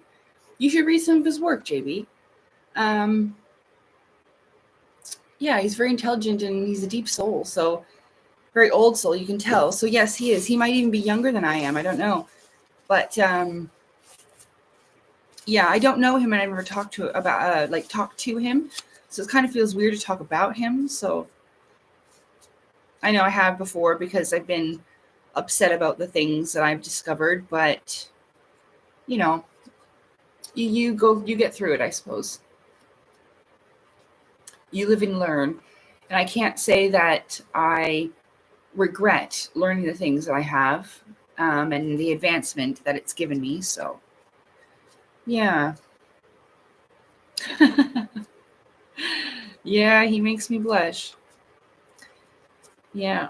You should read some of his work, JB. Yeah, he's very intelligent and he's a deep soul. So very old soul, you can tell. So yes, he is. He might even be younger than I am. I don't know. But yeah, I don't know him and I've never talked to him. So it kind of feels weird to talk about him. So I know I have before because I've been upset about the things that I've discovered, but you know, you get through it, I suppose. You live and learn. And I can't say that I regret learning the things that I have and the advancement that it's given me. So, yeah. Yeah, he makes me blush. Yeah,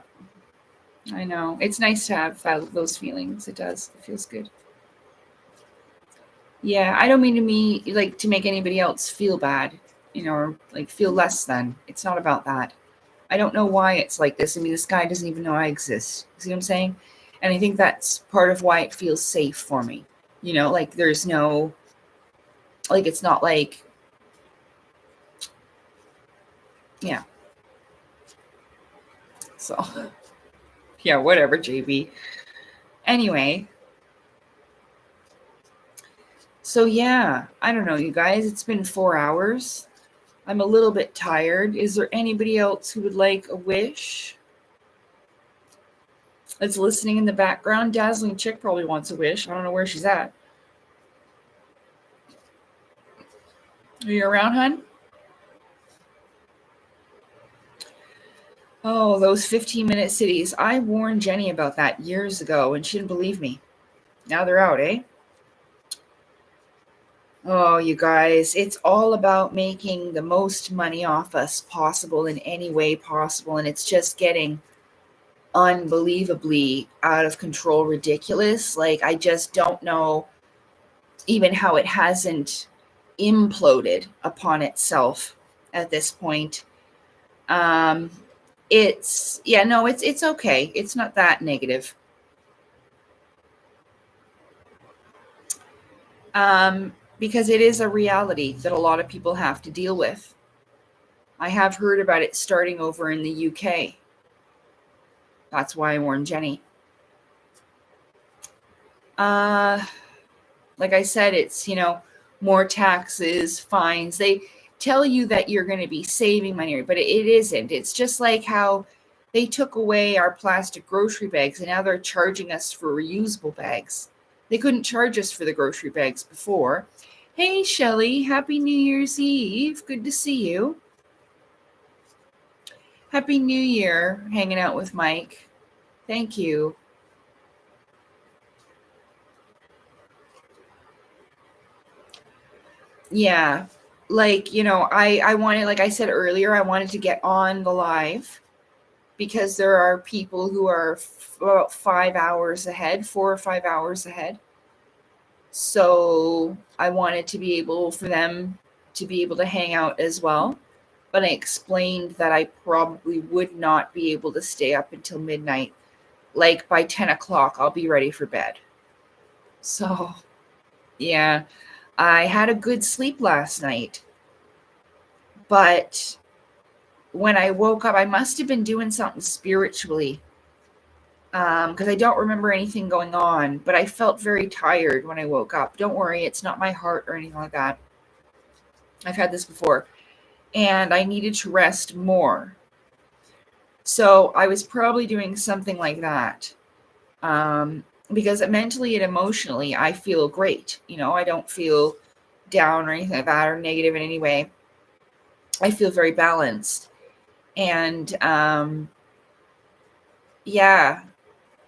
I know. It's nice to have those feelings. It does. It feels good. Yeah, I don't mean to make anybody else feel bad, or like feel less than. It's not about that. I don't know why it's like this. I mean, this guy doesn't even know I exist. See what I'm saying? And I think that's part of why it feels safe for me. Like there's no, like it's not like, yeah. So, yeah, whatever, JB. Anyway, so yeah, I don't know, you guys. It's been 4 hours. I'm a little bit tired. Is there anybody else who would like a wish? That's listening in the background. Dazzling Chick probably wants a wish. I don't know where she's at. Are you around, hun? Oh, those 15-minute cities. I warned Jenny about that years ago and she didn't believe me. Now they're out, eh? Oh, you guys, it's all about making the most money off us possible in any way possible. And it's just getting unbelievably out of control, ridiculous. Like, I just don't know even how it hasn't imploded upon itself at this point. It's okay. It's not that negative. Because it is a reality that a lot of people have to deal with. I have heard about it starting over in the UK. That's why I warned Jenny. Like I said, it's, more taxes, fines. They tell you that you're going to be saving money, but it isn't. It's just like how they took away our plastic grocery bags and now they're charging us for reusable bags. They couldn't charge us for the grocery bags before. Hey, Shelly, happy New Year's Eve. Good to see you. Happy New Year, hanging out with Mike. Thank you. Yeah, like, I wanted, like I said earlier, I wanted to get on the live because there are people who are about 5 hours ahead, 4 or 5 hours ahead. So I wanted to be able for them to be able to hang out as well. But I explained that I probably would not be able to stay up until midnight. Like by 10 o'clock, I'll be ready for bed. So, yeah, I had a good sleep last night. But when I woke up, I must have been doing something spiritually. Because I don't remember anything going on, but I felt very tired when I woke up. Don't worry, it's not my heart or anything like that. I've had this before. And I needed to rest more. So I was probably doing something like that. Because mentally and emotionally, I feel great. I don't feel down or anything like that or negative in any way. I feel very balanced. And yeah,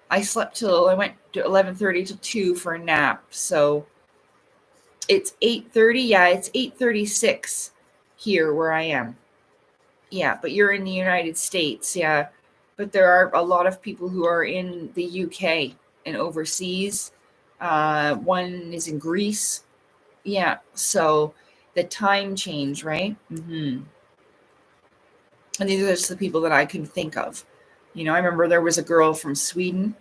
I went to 11:30 till 2 for a nap. So it's 8:30. Yeah, it's 8:36 here where I am. Yeah, but you're in the United States. Yeah, but there are a lot of people who are in the UK and overseas. One is in Greece. Yeah, so the time change, right? Mm-hmm. And these are just the people that I can think of. You know, I remember there was a girl from Sweden.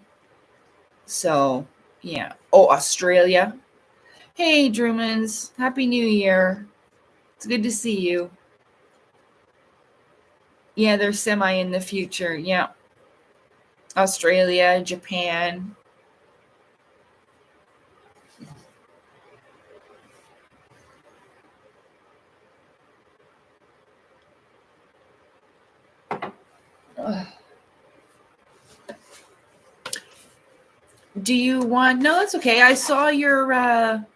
So, yeah. Oh, Australia. Hey, Drumans. Happy New Year. It's good to see you. Yeah, they're semi in the future. Yeah. Australia, Japan. Ugh. Do you want? No, that's okay. I saw your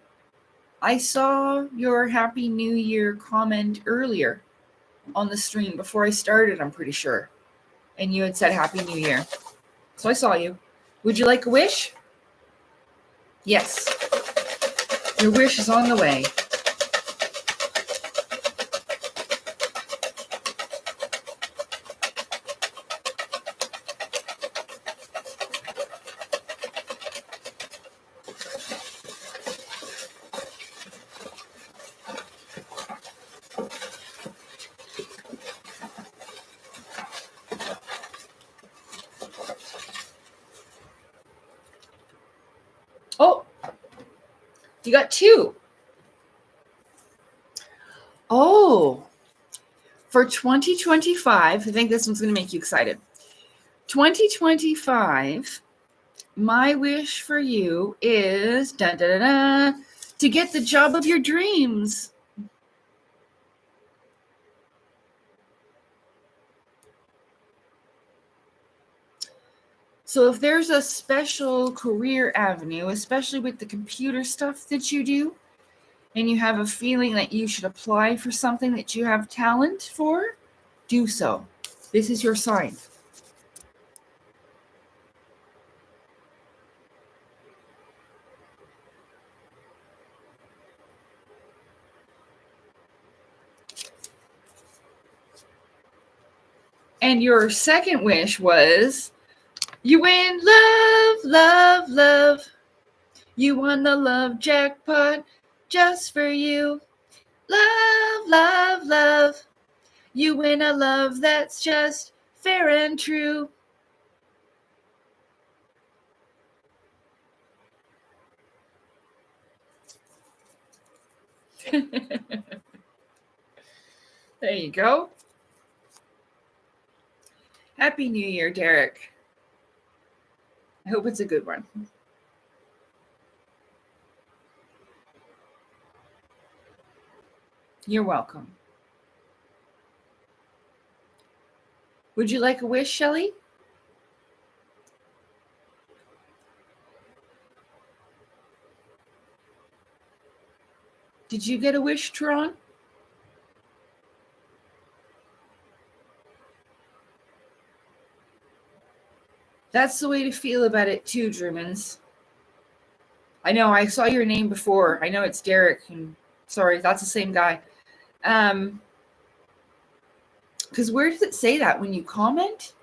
Happy New Year comment earlier on the stream before I started, I'm pretty sure. And you had said Happy New Year. So I saw you. Would you like a wish? Yes. Your wish is on the way. Oh, you got two. Oh, for 2025, I think this one's going to make you excited. 2025, my wish for you is to get the job of your dreams. So if there's a special career avenue, especially with the computer stuff that you do, and you have a feeling that you should apply for something that you have talent for, do so. This is your sign. And your second wish was, you win love, love, love. You won the love jackpot just for you. Love, love, love. You win a love that's just fair and true. There you go. Happy New Year, Derek. I hope it's a good one. You're welcome. Would you like a wish, Shelley? Did you get a wish, Tron? That's the way to feel about it too, Drumans. I know, I saw your name before. I know it's Derek. And sorry, that's the same guy. Because where does it say that when you comment?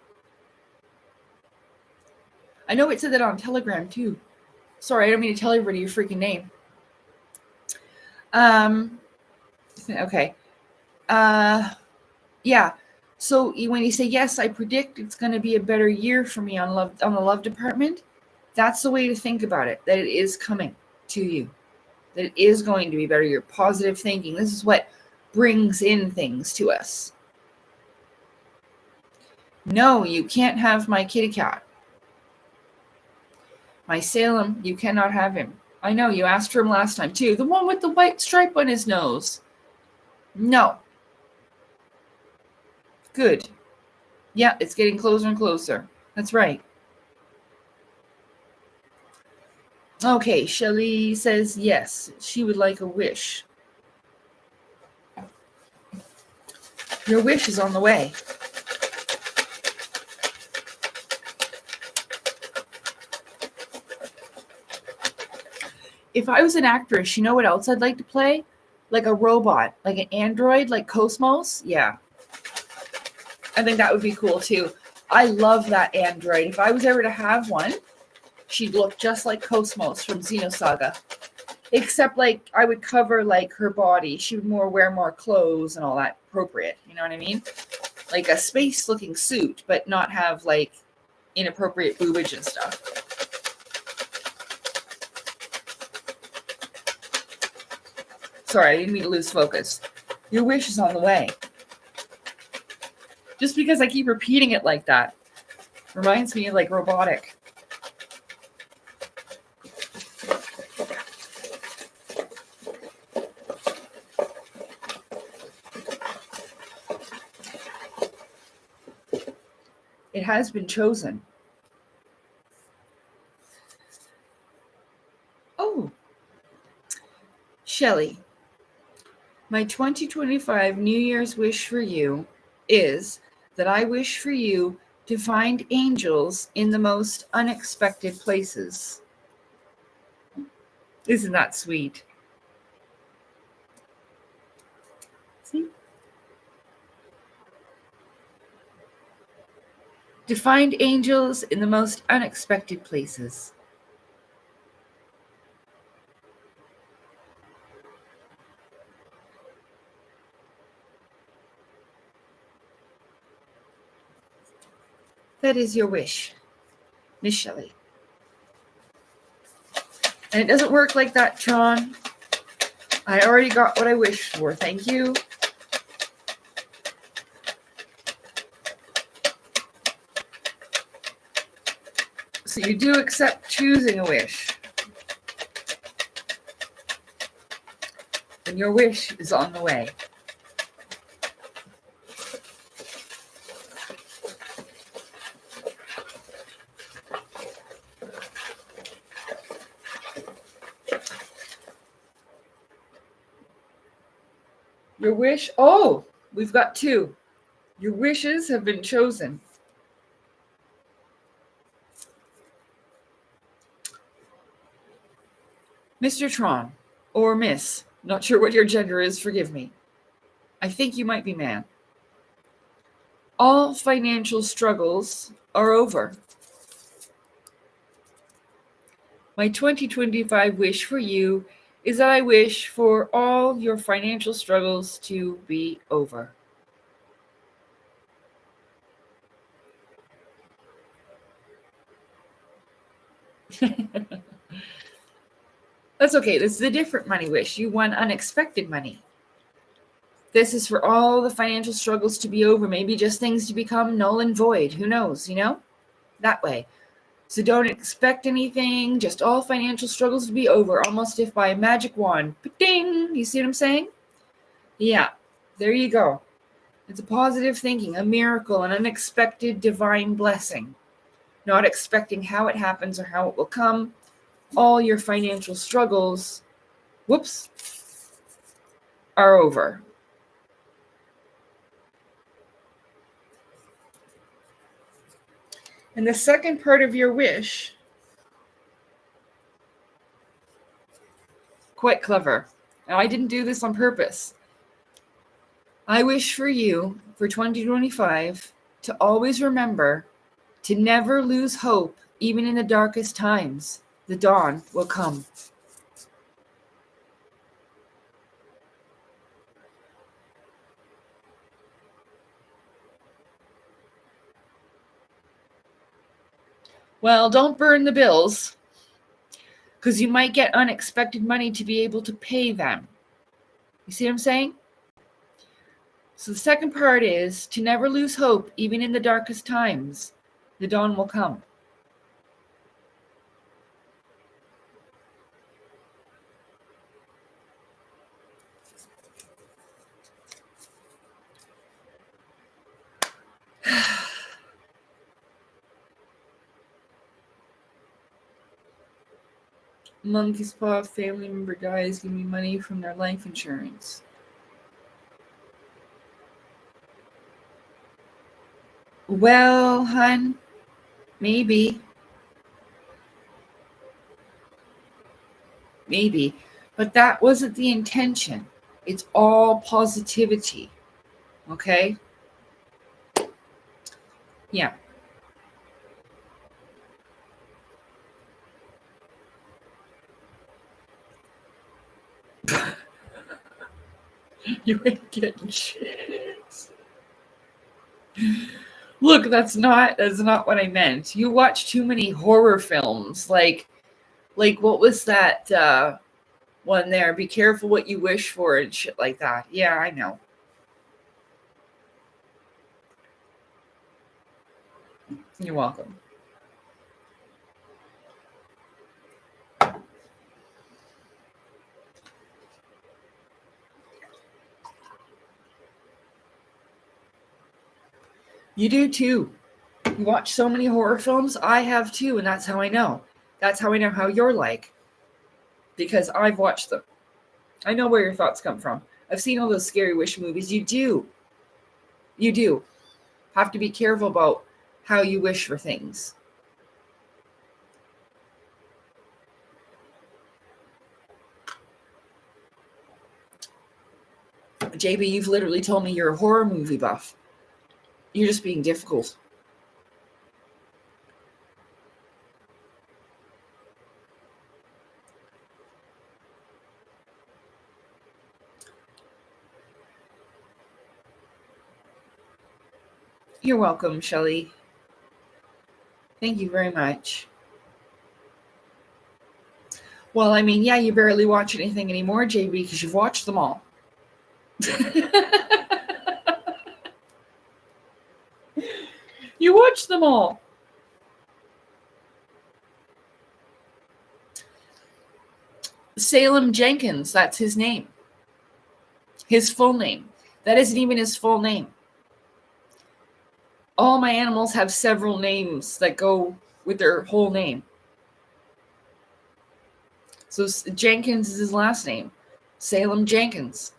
I know it said that on Telegram too. Sorry, I don't mean to tell everybody your freaking name. Okay. Yeah. So when you say, yes, I predict it's going to be a better year for me on the love department, that's the way to think about it, that it is coming to you, that it is going to be better. Your positive thinking. This is what brings in things to us. No, you can't have my kitty cat. My Salem, you cannot have him. I know, you asked for him last time too. The one with the white stripe on his nose. No. Good. Yeah, it's getting closer and closer. That's right. Okay, Shelley says yes, she would like a wish. Your wish is on the way. If I was an actress, you know what else I'd like to play? Like a robot, like an android, like Cosmos. Yeah. I think that would be cool too. I love that android. If I was ever to have one, she'd look just like Cosmos from Xenosaga. Except like I would cover like her body. She would wear more clothes and all that appropriate. You know what I mean? Like a space looking suit, but not have like inappropriate boobage and stuff. Sorry, I didn't mean to lose focus. Your wish is on the way. Just because I keep repeating it like that reminds me of like robotic. It has been chosen. Oh, Shelley, my 2025 New Year's wish for you is that I wish for you to find angels in the most unexpected places. Isn't that sweet? See? To find angels in the most unexpected places. That is your wish, Miss Shelley. And it doesn't work like that, Tron. I already got what I wished for. Thank you. So you do accept choosing a wish. And your wish is on the way. Your wish, oh, we've got two. Your wishes have been chosen. Mr. Tron, or Miss, not sure what your gender is, forgive me. I think you might be man. All financial struggles are over. My 2025 wish for you is that I wish for all your financial struggles to be over. That's okay. This is a different money wish. You want unexpected money. This is for all the financial struggles to be over. Maybe just things to become null and void. Who knows, you know? That way. So don't expect anything. Just all financial struggles to be over. Almost if by a magic wand. Ding! You see what I'm saying? Yeah. There you go. It's a positive thinking, a miracle, an unexpected divine blessing. Not expecting how it happens or how it will come. All your financial struggles, are over. And the second part of your wish, quite clever. Now, I didn't do this on purpose. I wish for you, for 2025, to always remember to never lose hope, even in the darkest times. The dawn will come. Well, don't burn the bills, because you might get unexpected money to be able to pay them. You see what I'm saying? So the second part is to never lose hope, even in the darkest times. The dawn will come. Monkey's paw, family member dies, give me money from their life insurance. Well, hun, maybe. Maybe. But that wasn't the intention. It's all positivity. Okay? Yeah. You ain't getting shit. Look, that's not what I meant. You watch too many horror films. Like what was that one there? Be careful what you wish for and shit like that. Yeah, I know. You're welcome. You do too. You watch so many horror films. I have too, and that's how I know. That's how I know how you're like. Because I've watched them. I know where your thoughts come from. I've seen all those scary wish movies. You do. You do. Have to be careful about how you wish for things. JB, you've literally told me you're a horror movie buff. You're just being difficult. You're welcome, Shelley. Thank you very much. Well, I mean, yeah, you barely watch anything anymore, JB, because you've watched them all. You watched them all. Salem Jenkins, that's his name. His full name. That isn't even his full name. All my animals have several names that go with their whole name. So Jenkins is his last name. Salem Jenkins.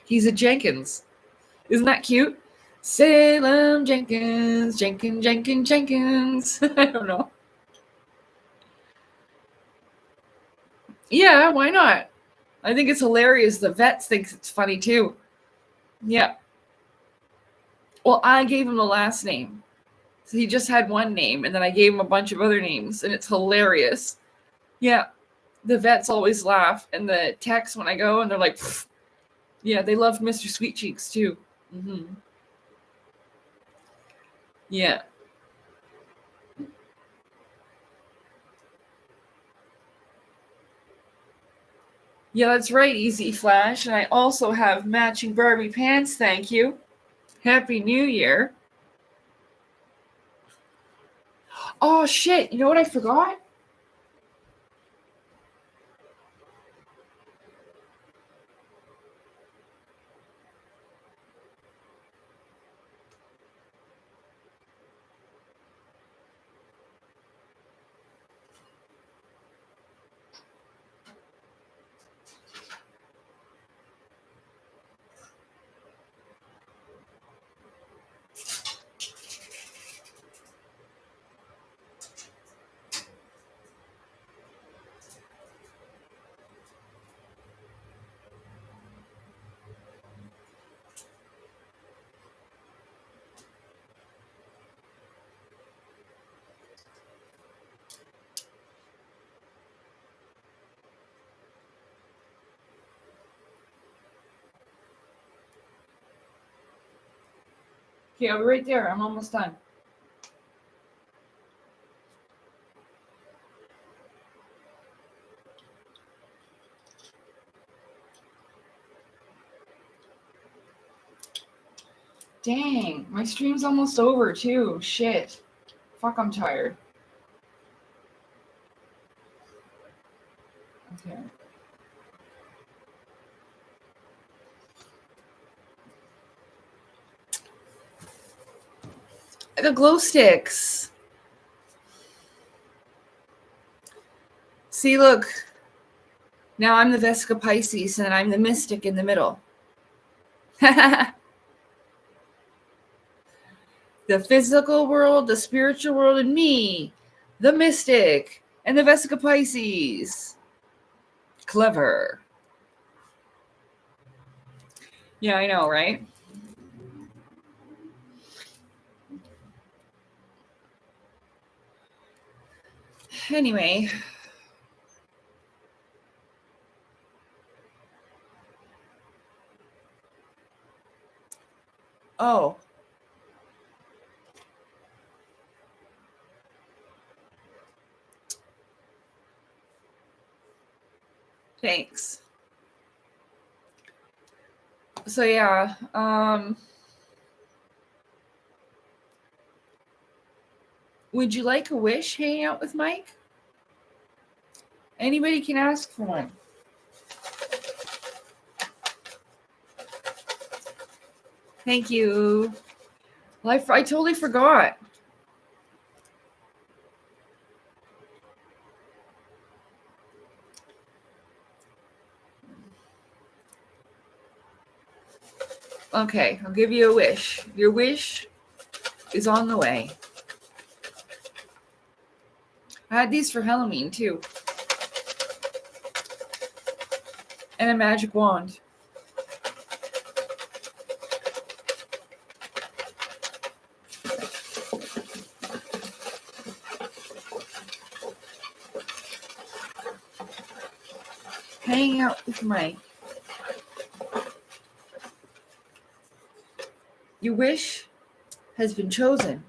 He's a Jenkins. Isn't that cute? Salem Jenkins, Jenkins. I don't know. Yeah, why not? I think it's hilarious. The vets think it's funny too. Yeah. Well, I gave him the last name. So he just had one name, and then I gave him a bunch of other names, and it's hilarious. Yeah. The vets always laugh, and the techs when I go, and they're like, pfft. Yeah, they love Mr. Sweet Cheeks too. Mm-hmm. Yeah. Yeah, that's right, Easy Flash. And I also have matching Barbie pants, thank you. Happy New Year. Oh, shit. You know what I forgot? Okay, I'll be right there. I'm almost done. Dang, my stream's almost over too. Shit. Fuck, I'm tired. Okay. I got glow sticks. See, look. Now I'm the Vesica Pisces and I'm the mystic in the middle. The physical world, the spiritual world, and me, the mystic, and the Vesica Pisces. Clever. Yeah, I know, right? Anyway. Oh. Thanks. So yeah, would you like a wish hanging out with Mike? Anybody can ask for one. Thank you. Well, I totally forgot. Okay, I'll give you a wish. Your wish is on the way. I had these for Halloween too. And a magic wand. Hanging out with Mike. Your wish has been chosen.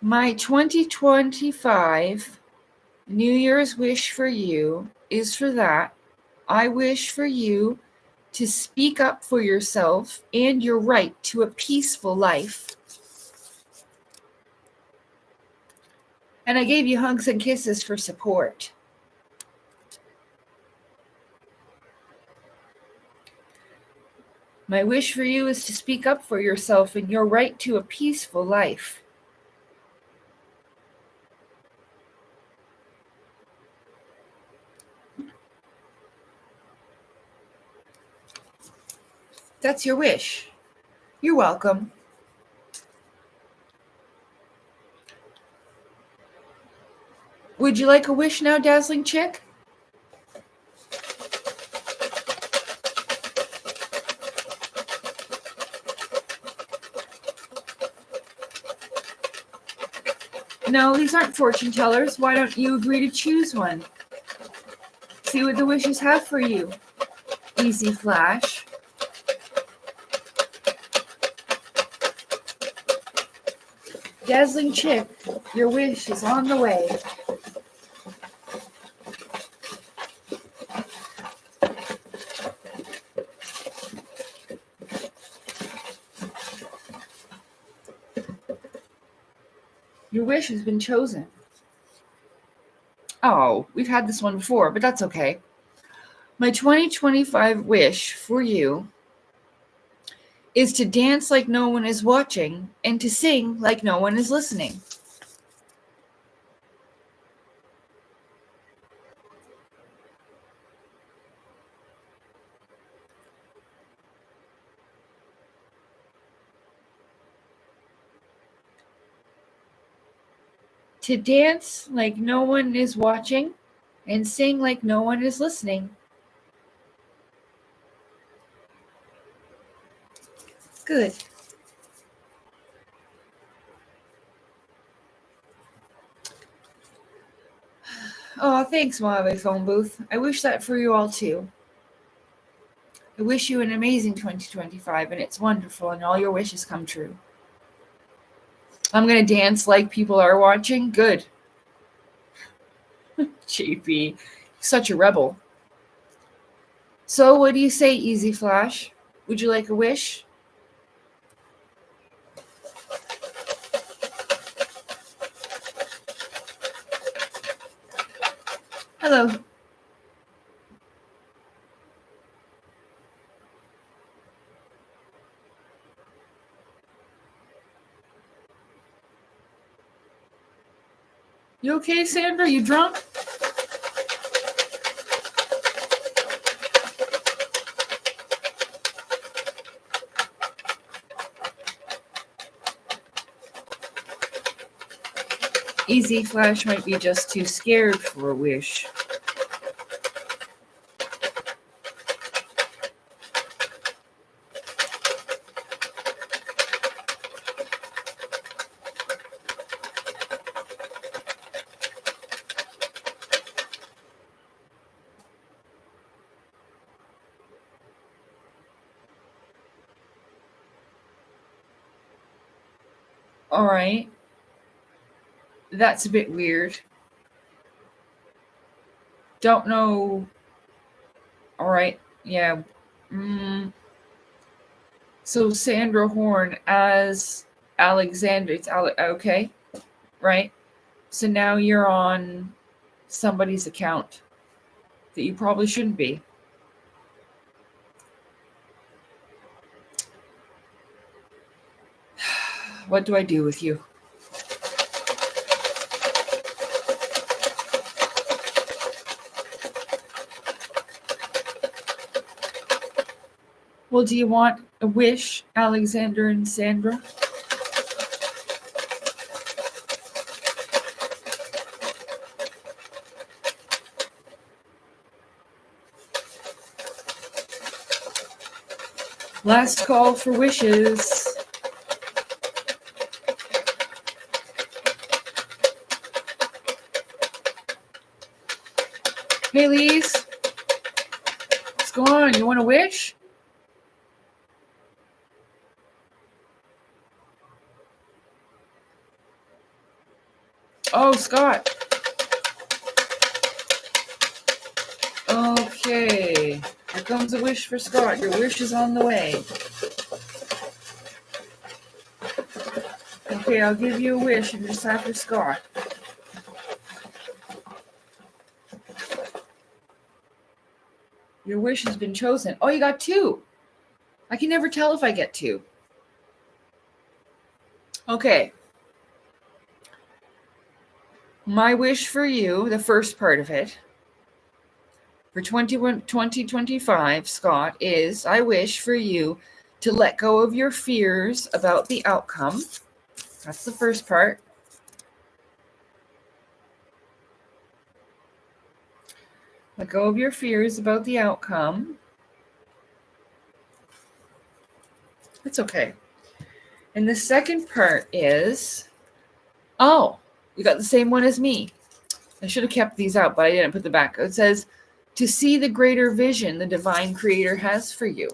My 2025 New Year's wish for you is for that. I wish for you to speak up for yourself and your right to a peaceful life. And I gave you hugs and kisses for support. My wish for you is to speak up for yourself and your right to a peaceful life. That's your wish. You're welcome. Would you like a wish now, dazzling chick? No, these aren't fortune tellers. Why don't you agree to choose one? See what the wishes have for you. Easy Flash. Dazzling chick, your wish is on the way. Your wish has been chosen. Oh, we've had this one before, but that's okay. My 2025 wish for you is to dance like no one is watching and to sing like no one is listening. To dance like no one is watching and sing like no one is listening. Good. Oh, thanks, Mojave Phone Booth. I wish that for you all too. I wish you an amazing 2025 and it's wonderful and all your wishes come true. I'm going to dance like people are watching. Good. JP, such a rebel. So, what do you say, Easy Flash? Would you like a wish? Hello. You okay, Sandra? You drunk? Easy Flash might be just too scared for a wish. All right. That's a bit weird. Don't know. All right. Yeah. So Sandra Horn as Alexander. Okay. Right. So now you're on somebody's account that you probably shouldn't be. What do I do with you? Well, do you want a wish, Alexander and Sandra? Last call for wishes. Hey, Lise. What's going on? You want a wish? Oh, Scott. Okay. Here comes a wish for Scott. Your wish is on the way. Okay, I'll give you a wish and just after Scott. Your wish has been chosen. Oh, you got 2. I can never tell if I get 2. Okay. My wish for you, the first part of it, for 2025, Scott, is I wish for you to let go of your fears about the outcome. That's the first part. Let go of your fears about the outcome. It's okay. And the second part is, oh, you got the same one as me. I should have kept these out, but I didn't put them back. It says, to see the greater vision the divine creator has for you.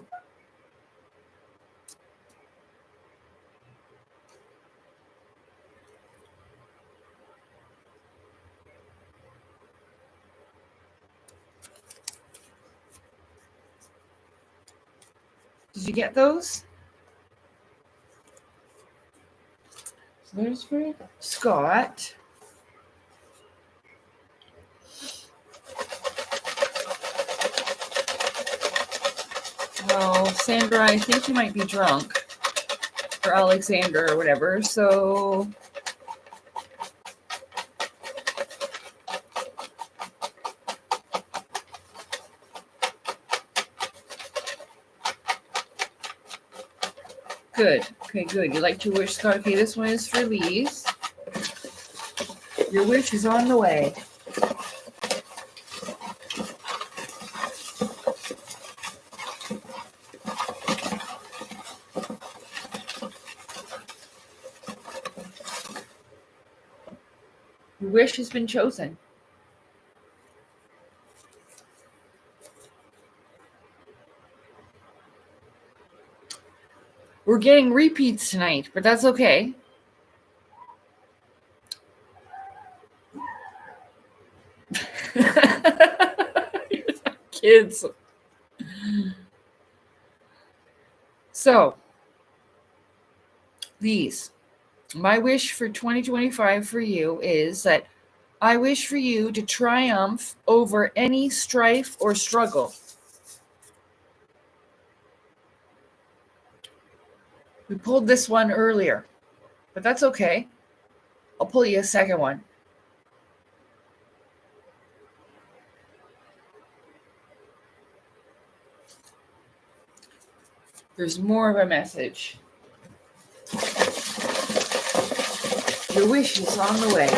Did you get those? So there's for Scott. Well, Sandra, I think you might be drunk. Or Alexander or whatever, so... Good. Okay, good. You like to wish Scott. Okay, this one is for Lise. Your wish is on the way. Your wish has been chosen. We're getting repeats tonight, but that's okay. Kids. So, Lise, my wish for 2025 for you is that I wish for you to triumph over any strife or struggle. We pulled this one earlier, but that's okay. I'll pull you a second one. There's more of a message. Your wish is on the way.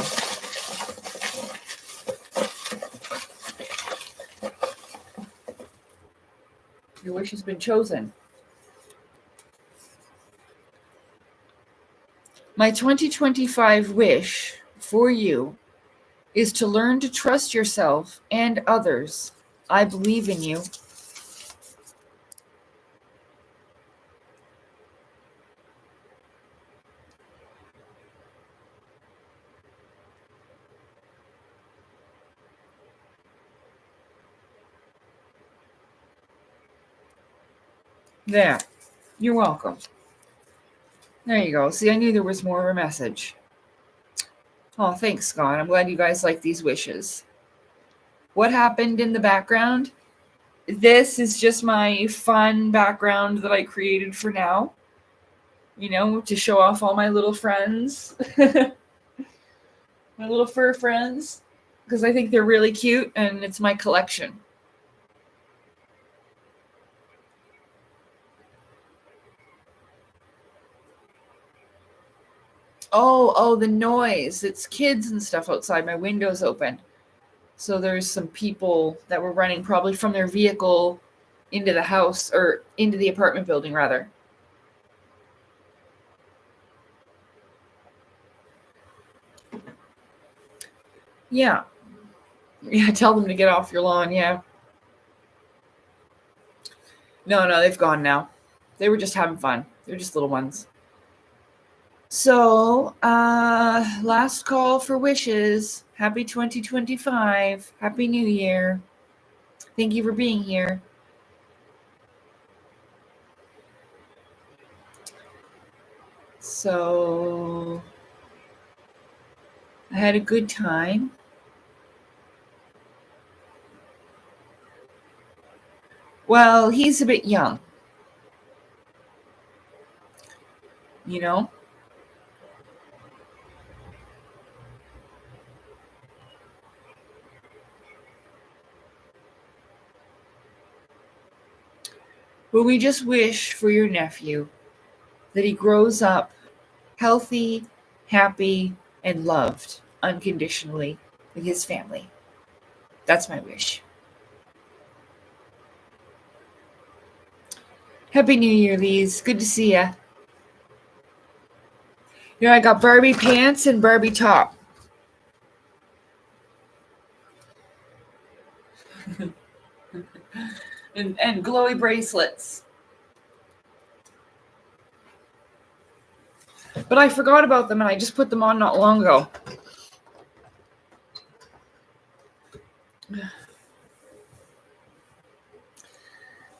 Your wish has been chosen. My 2025 wish for you is to learn to trust yourself and others. I believe in you. There. You're welcome. There you go. See, I knew there was more of a message. Oh, thanks, Scott. I'm glad you guys like these wishes. What happened in the background? This is just my fun background that I created for now. You know, to show off all my little friends. My little fur friends. Because I think they're really cute and it's my collection. Oh, the noise. It's kids and stuff outside. My window's open. So there's some people that were running probably from their vehicle into the house, or into the apartment building, rather. Yeah. Yeah, tell them to get off your lawn, yeah. No, they've gone now. They were just having fun. They're just little ones. So, last call for wishes. Happy 2025. Happy New Year. Thank you for being here. So, I had a good time. Well, he's a bit young. You know? But we just wish for your nephew that he grows up healthy, happy, and loved unconditionally with his family. That's my wish. Happy New Year, Lise. Good to see ya. You know, I got Barbie pants and Barbie top. and glowy bracelets. But I forgot about them and I just put them on not long ago.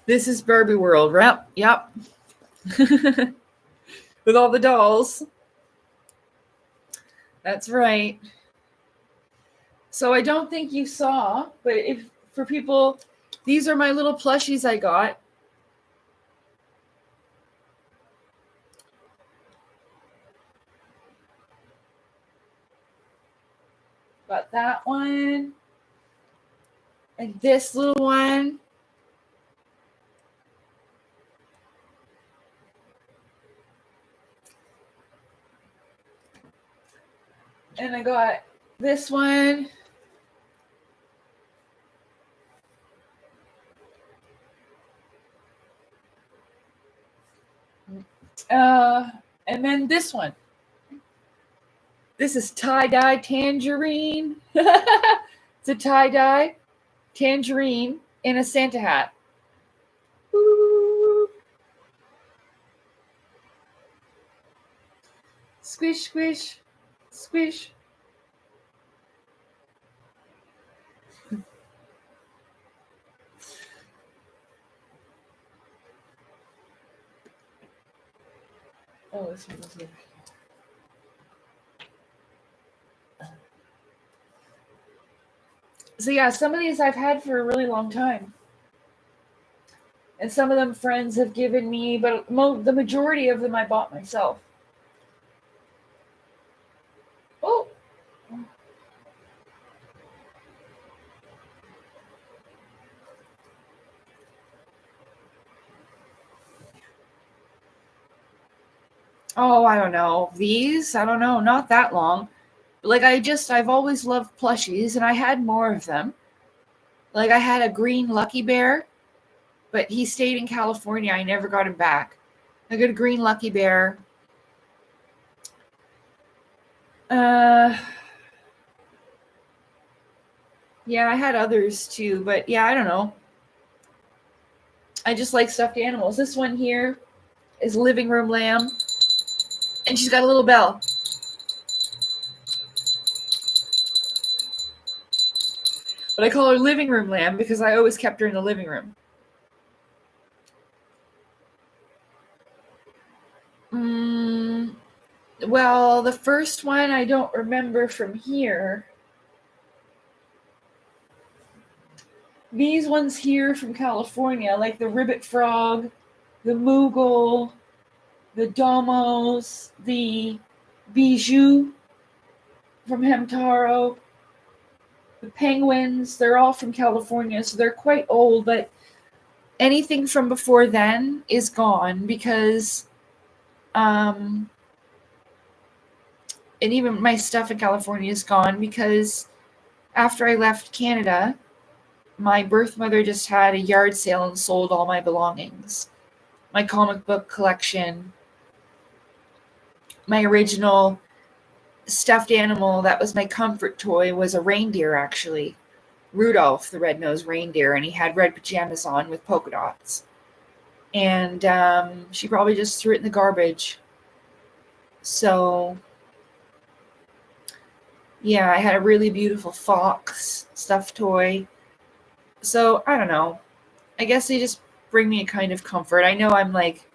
This is Barbie World, right? Yep. With all the dolls. That's right. So I don't think you saw, but if for people, these are my little plushies I got. Got that one. And this little one. And I got this one. And then this one. This is tie-dye tangerine. It's a tie-dye tangerine in a Santa hat. Ooh. Squish, squish, squish. Oh, this one was here. So yeah, some of these I've had for a really long time. And some of them friends have given me, but the majority of them I bought myself. Oh. Oh, I don't know. These? I don't know. Not that long. Like, I've always loved plushies, and I had more of them. Like, I had a green Lucky Bear, but he stayed in California. I never got him back. I got a green Lucky Bear. Yeah, I had others too, but yeah, I don't know. I just like stuffed animals. This one here is Living Room Lamb, and she's got a little bell. But I call her Living Room Lamb because I always kept her in the living room. Well, the first one I don't remember from here. These ones here from California, like the ribbit frog, the moogle, the domos, the bijou from Hamtaro, the penguins, they're all from California, so they're quite old, but anything from before then is gone because and even my stuff in California is gone because after I left Canada, my birth mother just had a yard sale and sold all my belongings. My comic book collection, my original stuffed animal that was my comfort toy was a reindeer, actually. Rudolph, the red-nosed reindeer, and he had red pajamas on with polka dots. And she probably just threw it in the garbage. So, yeah, I had a really beautiful fox stuffed toy. So, I don't know. I guess they just bring me a kind of comfort. I know I'm like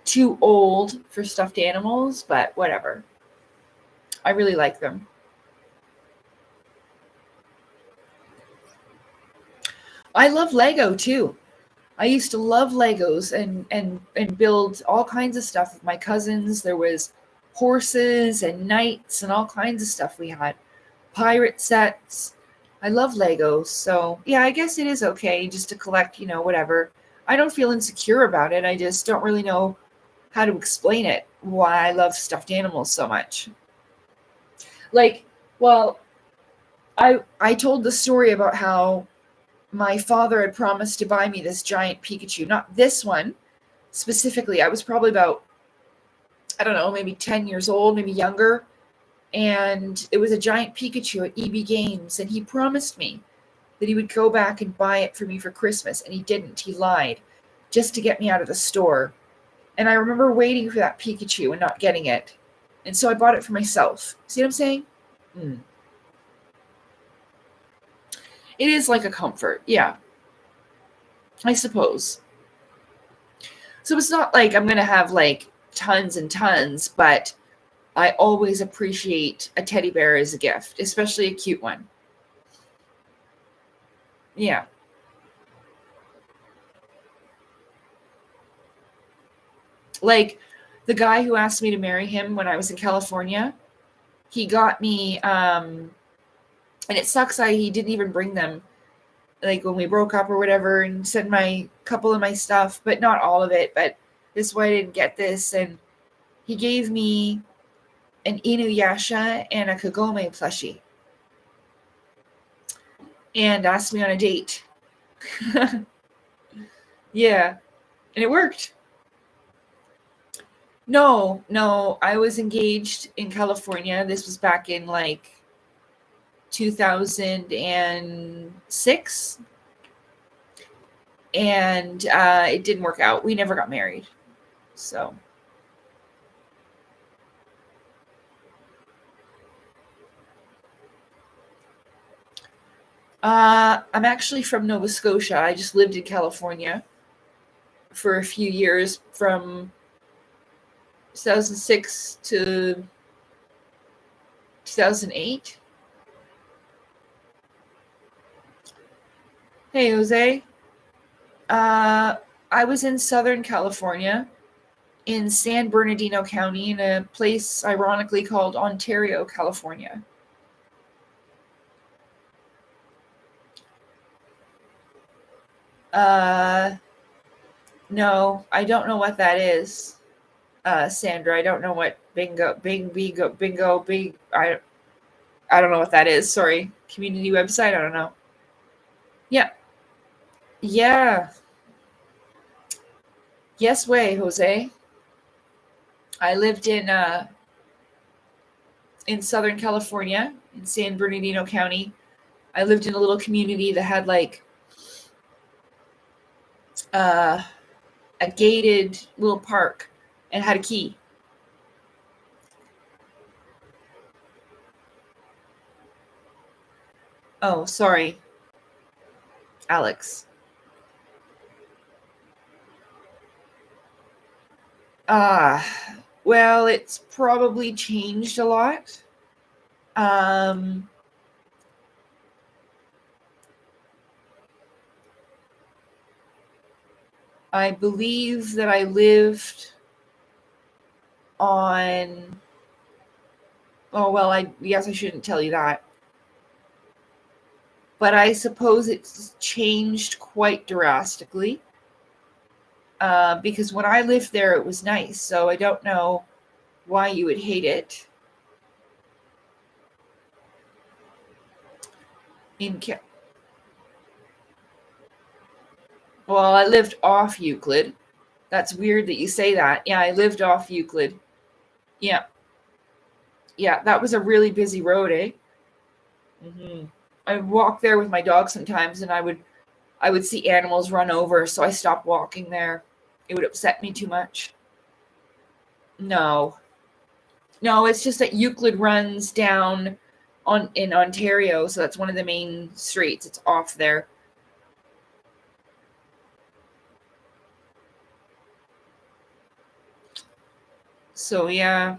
too old for stuffed animals, but whatever. I really like them. I love Lego too. I used to love Legos and build all kinds of stuff with my cousins. There was horses and knights and all kinds of stuff we had. Pirate sets. I love Legos. So, yeah, I guess it is okay just to collect, whatever. I don't feel insecure about it. I just don't really know how to explain it, why I love stuffed animals so much. Like, well, I told the story about how my father had promised to buy me this giant Pikachu. Not this one specifically. I was probably about, I don't know, maybe 10 years old, maybe younger. And it was a giant Pikachu at EB Games. And he promised me that he would go back and buy it for me for Christmas. And he didn't. He lied just to get me out of the store. And I remember waiting for that Pikachu and not getting it. And so I bought it for myself. See what I'm saying? It is like a comfort. Yeah. I suppose. So it's not like I'm going to have like tons and tons, but I always appreciate a teddy bear as a gift, especially a cute one. Yeah. Like the guy who asked me to marry him when I was in California, he got me, and it sucks he didn't even bring them like when we broke up or whatever and send my couple of my stuff, but not all of it. But this way I didn't get this. And he gave me an Inuyasha and a Kagome plushie and asked me on a date. Yeah. And it worked. No, I was engaged in California. This was back in like 2006. And it didn't work out. We never got married. So. I'm actually from Nova Scotia. I just lived in California for a few years from 2006 to 2008. Hey, Jose. I was in Southern California in San Bernardino County in a place ironically called Ontario, California. No, I don't know what that is. Sandra, I don't know what bingo, I don't know what that is. Sorry. Community website, I don't know. Yeah. Yeah. Yes way, Jose. I lived in Southern California, in San Bernardino County. I lived in a little community that had like a gated little park and had a key. Oh, sorry, Alex. Well, it's probably changed a lot. I believe that I lived on. Oh, well, I shouldn't tell you that. But I suppose it's changed quite drastically. Because when I lived there, it was nice. So I don't know why you would hate it. Well, I lived off Euclid. That's weird that you say that. Yeah, I lived off Euclid. Yeah. Yeah, that was a really busy road, eh? Mm-hmm. I would walk there with my dog sometimes, and I would see animals run over, so I stopped walking there. It would upset me too much. No. No, it's just that Euclid runs down in Ontario, so that's one of the main streets. It's off there. So yeah.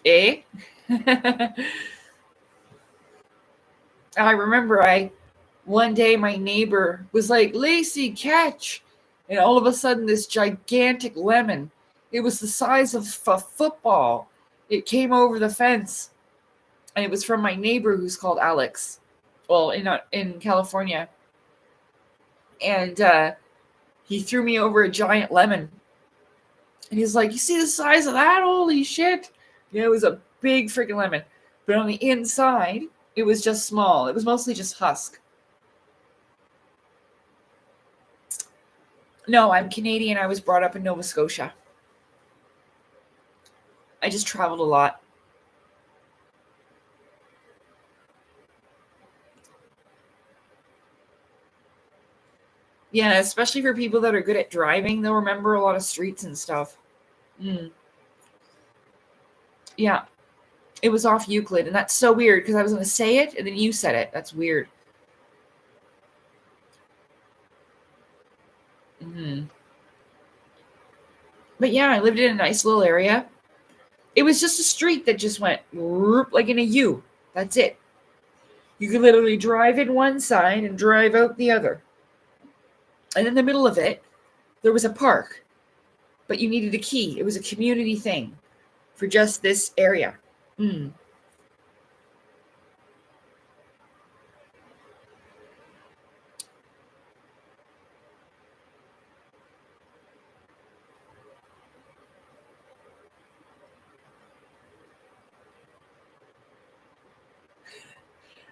Eh? I remember one day my neighbor was like, "Lacey, catch!" And all of a sudden, this gigantic lemon, it was the size of a football. It came over the fence, and it was from my neighbor who's called Alex. Well, in California. And he threw me over a giant lemon. And he's like, "You see the size of that? Holy shit." Yeah, it was a big freaking lemon. But on the inside, it was just small. It was mostly just husk. No, I'm Canadian. I was brought up in Nova Scotia. I just traveled a lot. Yeah, especially for people that are good at driving, they'll remember a lot of streets and stuff. Yeah, it was off Euclid, and that's so weird because I was going to say it, and then you said it. That's weird. But yeah, I lived in a nice little area. It was just a street that just went like in a U. That's it. You could literally drive in one side and drive out the other. And in the middle of it, there was a park, but you needed a key. It was a community thing for just this area.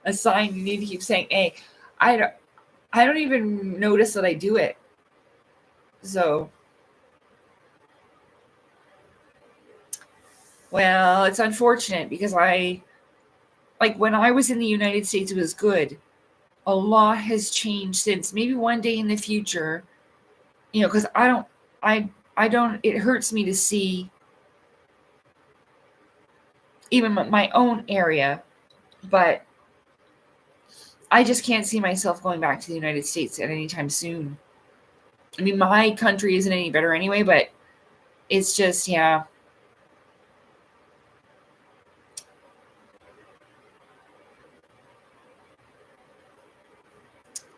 A sign you need to keep saying, "Hey, I don't even notice that I do it." So, well, it's unfortunate because when I was in the United States, it was good. A lot has changed since. Maybe one day in the future, because I don't, it hurts me to see even my own area, but I just can't see myself going back to the United States at any time soon. I mean, my country isn't any better anyway, but it's just, yeah.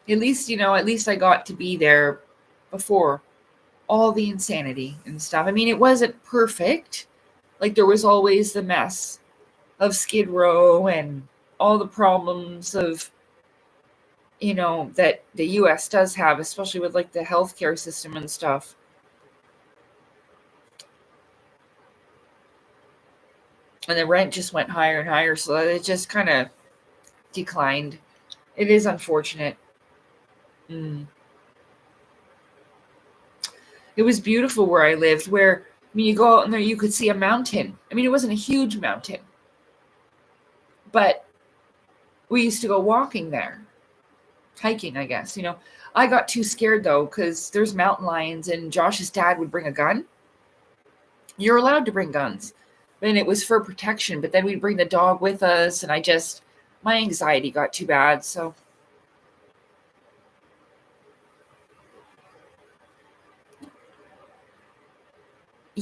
At least I got to be there before all the insanity and stuff. I mean, it wasn't perfect. Like, there was always the mess of Skid Row and all the problems of, that the US does have, especially with like the healthcare system and stuff. And the rent just went higher and higher, so it just kind of declined. It is unfortunate. It was beautiful where I lived, where, I mean, you go out and there, you could see a mountain. I mean, it wasn't a huge mountain, but we used to go walking there. Hiking, I guess. I got too scared, though, because there's mountain lions, and Josh's dad would bring a gun. You're allowed to bring guns. And it was for protection, but then we'd bring the dog with us, and my anxiety got too bad, so.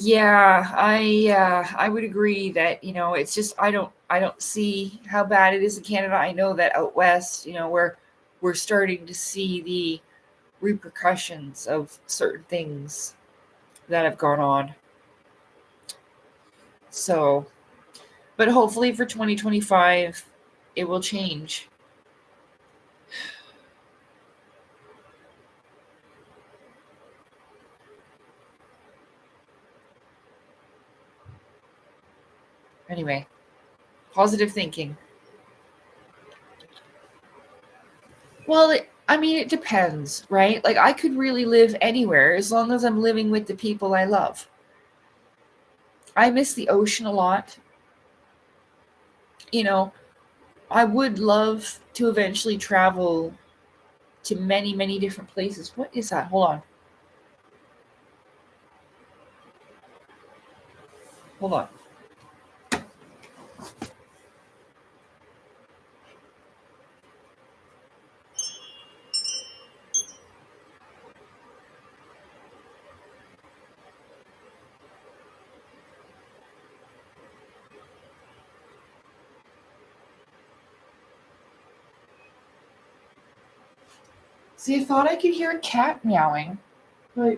Yeah, I would agree that, it's just I don't see how bad it is in Canada. I know that out west, we're starting to see the repercussions of certain things that have gone on. So, but hopefully for 2025 it will change. Anyway, positive thinking. Well, I mean, it depends, right? Like, I could really live anywhere as long as I'm living with the people I love. I miss the ocean a lot. You know, I would love to eventually travel to many, many different places. What is that? Hold on. Hold on. See, I thought I could hear a cat meowing, but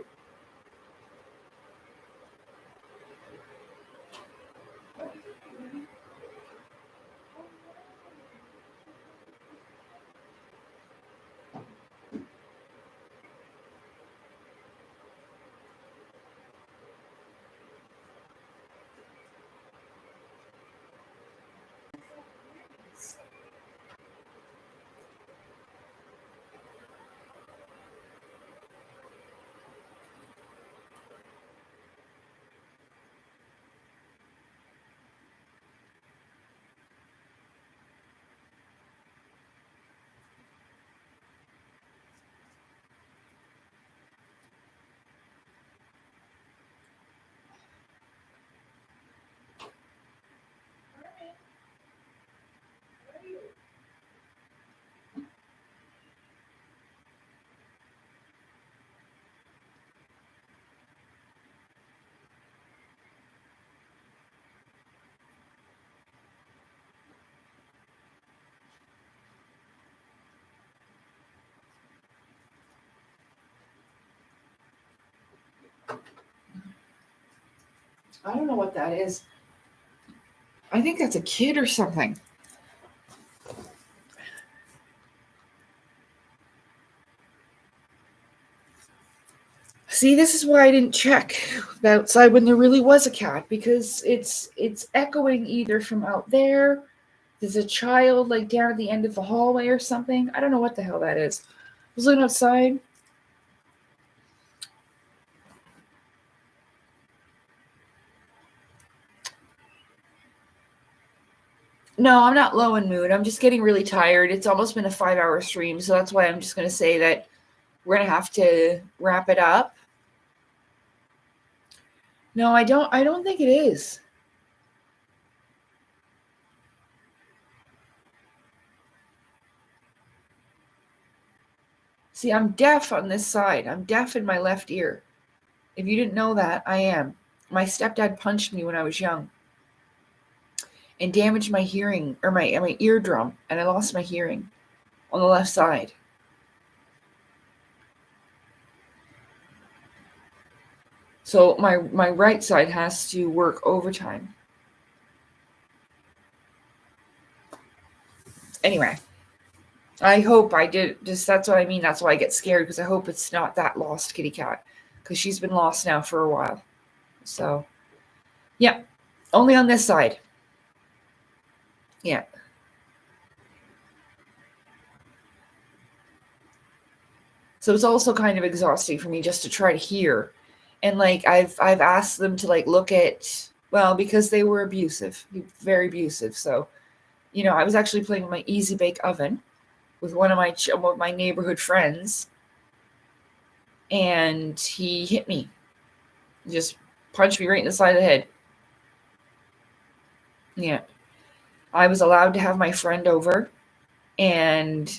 I don't know what that is. I think that's a kid or something. See, this is why I didn't check outside when there really was a cat, because it's echoing either from out there. There's a child like down at the end of the hallway or something. I don't know what the hell that is. I was looking outside. No, I'm not low in mood. I'm just getting really tired. It's almost been a 5-hour stream, so that's why I'm just going to say that we're going to have to wrap it up. No, I don't think it is. See, I'm deaf on this side. I'm deaf in my left ear. If you didn't know that, I am. My stepdad punched me when I was young and damaged my hearing, or my eardrum, and I lost my hearing on the left side. So my right side has to work overtime. Anyway, I hope I did. Just that's what I mean. That's why I get scared, because I hope it's not that lost kitty cat, because she's been lost now for a while. So, yeah, only on this side. Yeah. So it's also kind of exhausting for me just to try to hear. And like I've asked them to like look at, well, because they were abusive, very abusive. So, I was actually playing with my Easy Bake Oven with one of my neighborhood friends, and he hit me. He just punched me right in the side of the head. Yeah. I was allowed to have my friend over, and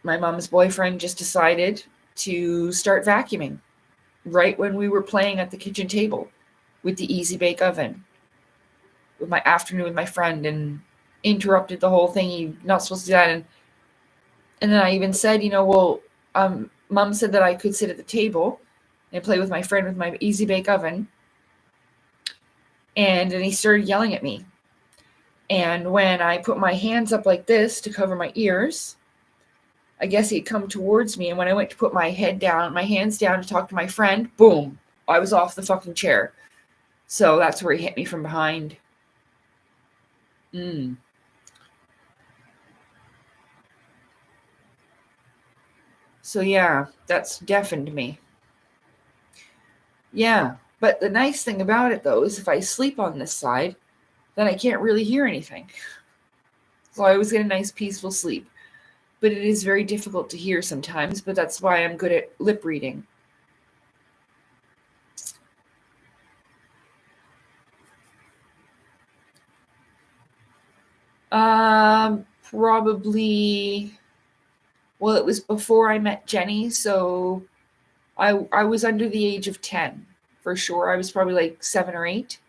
my mom's boyfriend just decided to start vacuuming right when we were playing at the kitchen table. with the Easy Bake Oven with my afternoon with my friend and interrupted the whole thing. You're not supposed to do that. And then I even said, Mom said that I could sit at the table and play with my friend with my Easy Bake Oven. And then he started yelling at me. And when I put my hands up like this to cover my ears, I guess he'd come towards me. And when I went to put my hands down to talk to my friend, boom, I was off the fucking chair. So that's where he hit me from behind. So yeah, that's deafened me. Yeah, but the nice thing about it though is if I sleep on this side, then I can't really hear anything. So I always get a nice peaceful sleep. But it is very difficult to hear sometimes, but that's why I'm good at lip reading. Probably, well, it was before I met Jenny, so I was under the age of 10, for sure. I was probably like 7 or 8.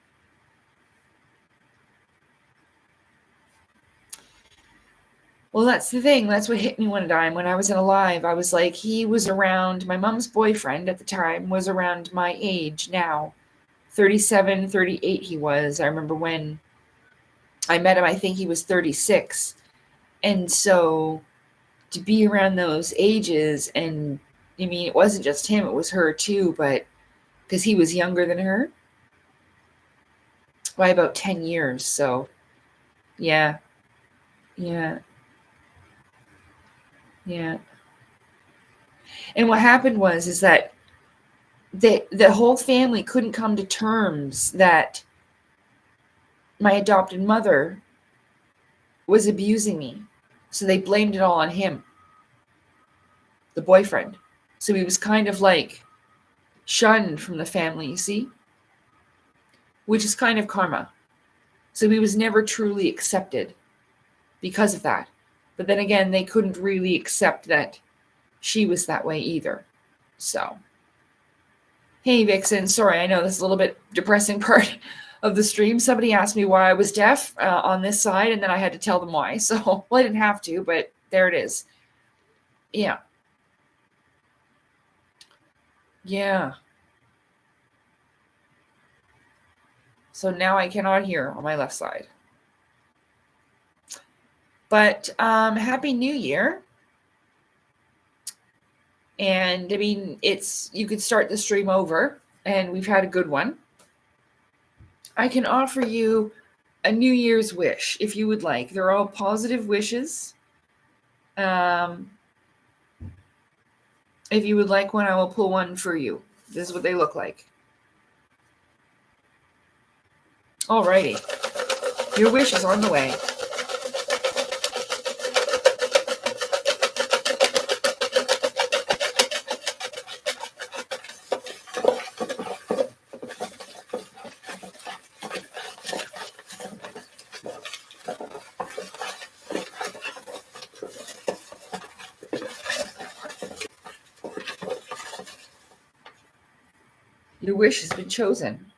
Well, that's the thing. That's what hit me one time when I was in a live. I was like, he was around, my mom's boyfriend at the time was around my age now. 37, 38 he was. I remember when I met him, I think he was 36. And so to be around those ages, and I mean, it wasn't just him, it was her too, but because he was younger than her by about 10 years. So yeah. And what happened is that the whole family couldn't come to terms that my adopted mother was abusing me. So they blamed it all on him, the boyfriend. So he was kind of like shunned from the family, you see? Which is kind of karma. So he was never truly accepted because of that. But then again, they couldn't really accept that she was that way either. So, hey, Vixen, sorry, I know this is a little bit depressing part of the stream. Somebody asked me why I was deaf on this side, and then I had to tell them why. So, well, I didn't have to, but there it is. Yeah. So now I cannot hear on my left side. But Happy New Year. And I mean, you could start the stream over, and we've had a good one. I can offer you a New Year's wish if you would like. They're all positive wishes. If you would like one, I will pull one for you. This is what they look like. Alrighty. Your wish is on the way. Your wish has been chosen.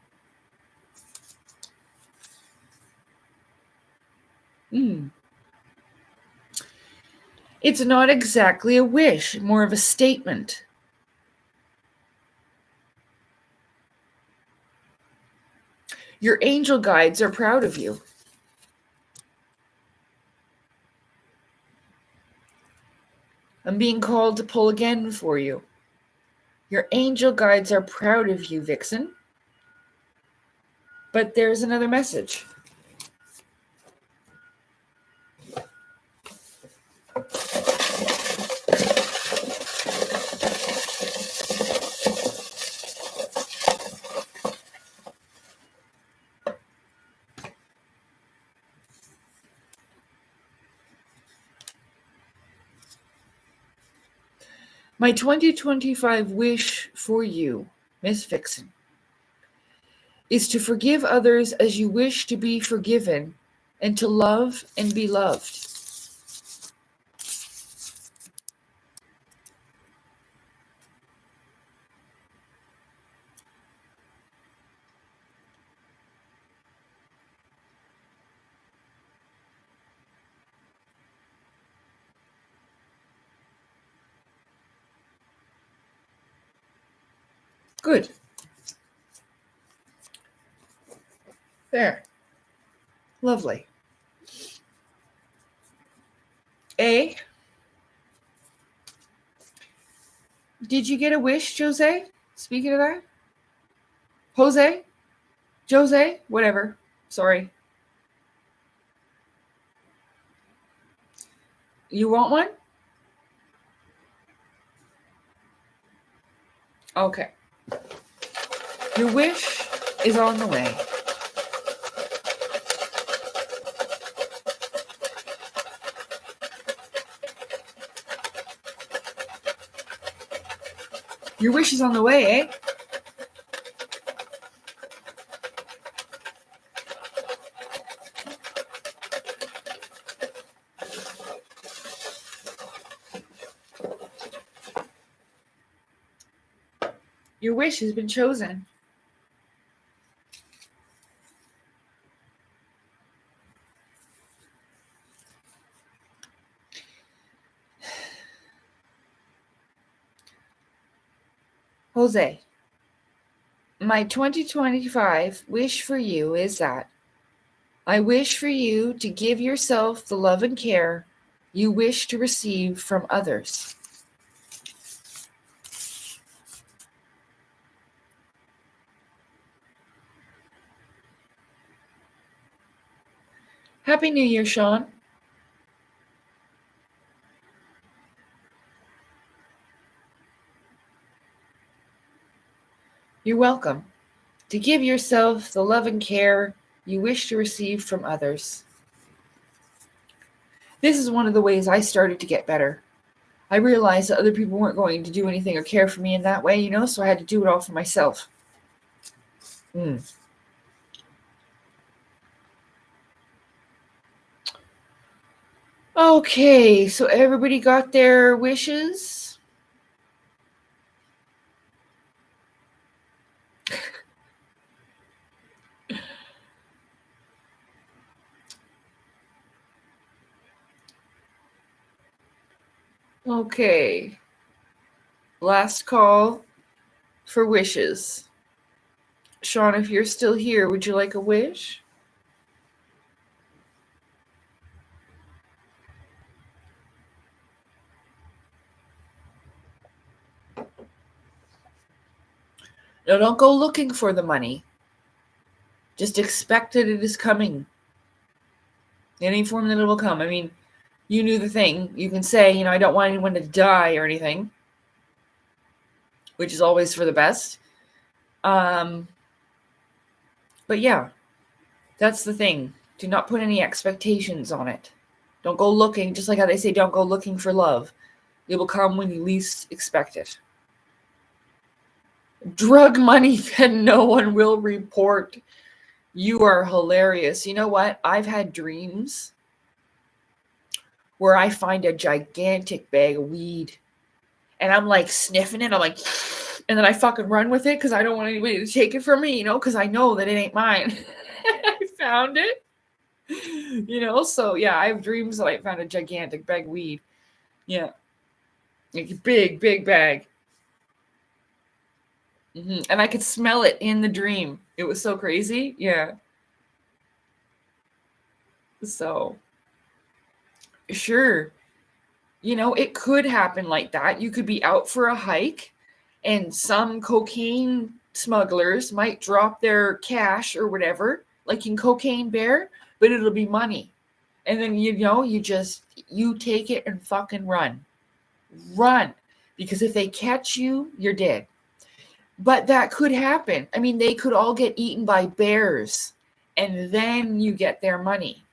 It's not exactly a wish, more of a statement. Your angel guides are proud of you. I'm being called to pull again for you. Your angel guides are proud of you, Vixen. But there's another message. My 2025 wish for you, Miss Vixen, is to forgive others as you wish to be forgiven and to love and be loved. Good. There. Lovely. A. Did you get a wish, Jose? Speaking of that? Jose? Whatever. Sorry. You want one? Okay. Your wish is on the way. Your wish is on the way, eh? Your wish has been chosen. Jose, my 2025 wish for you is that I wish for you to give yourself the love and care you wish to receive from others. Happy New Year, Sean. You're welcome. To give yourself the love and care you wish to receive from others. This is one of the ways I started to get better. I realized that other people weren't going to do anything or care for me in that way, so I had to do it all for myself. Okay, so everybody got their wishes? Okay. Last call for wishes. Sean, if you're still here, would you like a wish? No, don't go looking for the money. Just expect that it is coming. In any form that it will come. I mean, you knew the thing. You can say, I don't want anyone to die or anything, which is always for the best. But yeah, that's the thing. Do not put any expectations on it. Don't go looking, just like how they say, don't go looking for love. It will come when you least expect it. Drug money that no one will report. You are hilarious. You know what? I've had dreams where I find a gigantic bag of weed and I'm like sniffing it. I'm like, and then I fucking run with it because I don't want anybody to take it from me, because I know that it ain't mine. I found it. So yeah, I have dreams that I found a gigantic bag of weed. Yeah. Like a big, big bag. And I could smell it in the dream. It was so crazy. Yeah. So, sure. It could happen like that. You could be out for a hike and some cocaine smugglers might drop their cash or whatever, like in Cocaine Bear, but it'll be money. And then, you take it and fucking run. Run. Because if they catch you, you're dead. But that could happen. I mean, they could all get eaten by bears and then you get their money.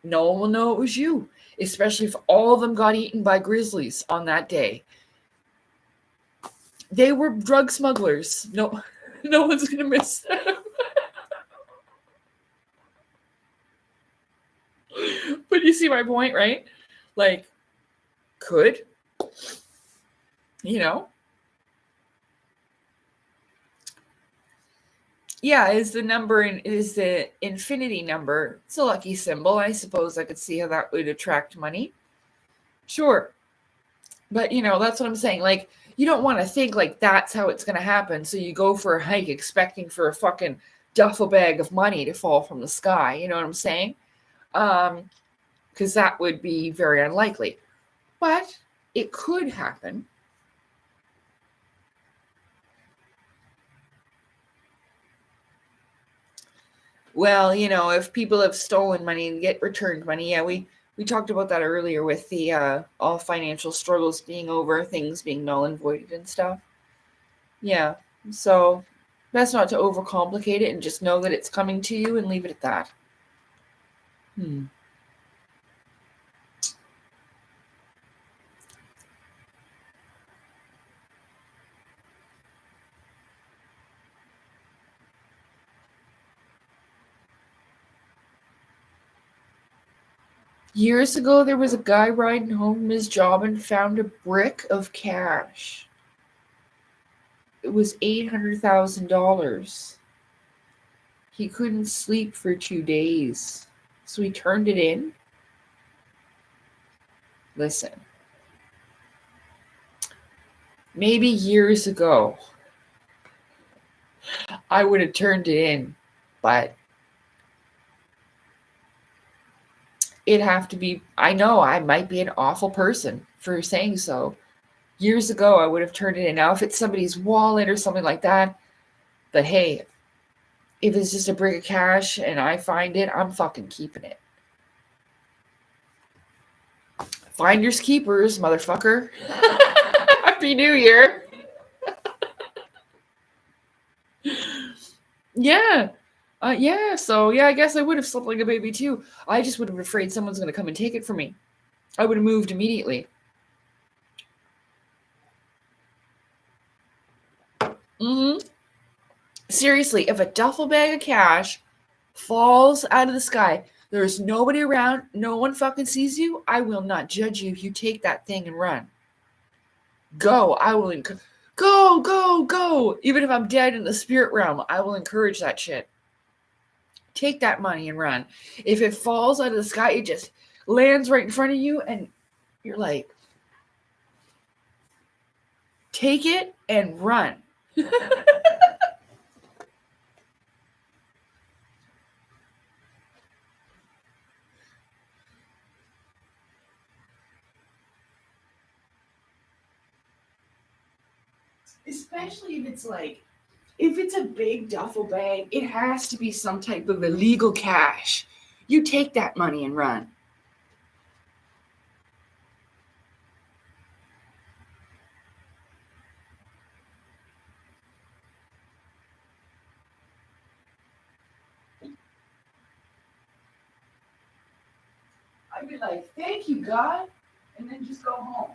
No one will know it was you, especially if all of them got eaten by grizzlies on that day. They were drug smugglers. No one's going to miss them. But you see my point, right? Like, could. Yeah, is the infinity number. It's a lucky symbol. I suppose I could see how that would attract money. Sure. But, that's what I'm saying. Like, you don't want to think like that's how it's going to happen. So you go for a hike expecting for a fucking duffel bag of money to fall from the sky. You know what I'm saying? Because that would be very unlikely. But it could happen. Well, if people have stolen money and get returned money, yeah, we talked about that earlier with the all financial struggles being over, things being null and voided and stuff. Yeah, so best not to overcomplicate it and just know that it's coming to you and leave it at that. Years ago, there was a guy riding home from his job and found a brick of cash. It was $800,000. He couldn't sleep for 2 days, so he turned it in. Listen, maybe years ago, I would have turned it in, but it'd have to be, I know I might be an awful person for saying so. Years ago, I would have turned it in. Now, if it's somebody's wallet or something like that, but hey, if it's just a brick of cash and I find it, I'm fucking keeping it. Finders keepers, motherfucker. Happy New Year. Yeah. So I guess I would have slept like a baby too. I just would have been afraid someone's going to come and take it from me. I would have moved immediately. Seriously, if a duffel bag of cash falls out of the sky, there's nobody around, no one fucking sees you, I will not judge you if you take that thing and run. Go. I will go. Even if I'm dead in the spirit realm, I will encourage that shit. Take that money and run. If it falls out of the sky, it just lands right in front of you and you're like, take it and run. Especially if it's a big duffel bag, it has to be some type of illegal cash. You take that money and run. I'd be like, thank you, God, and then just go home.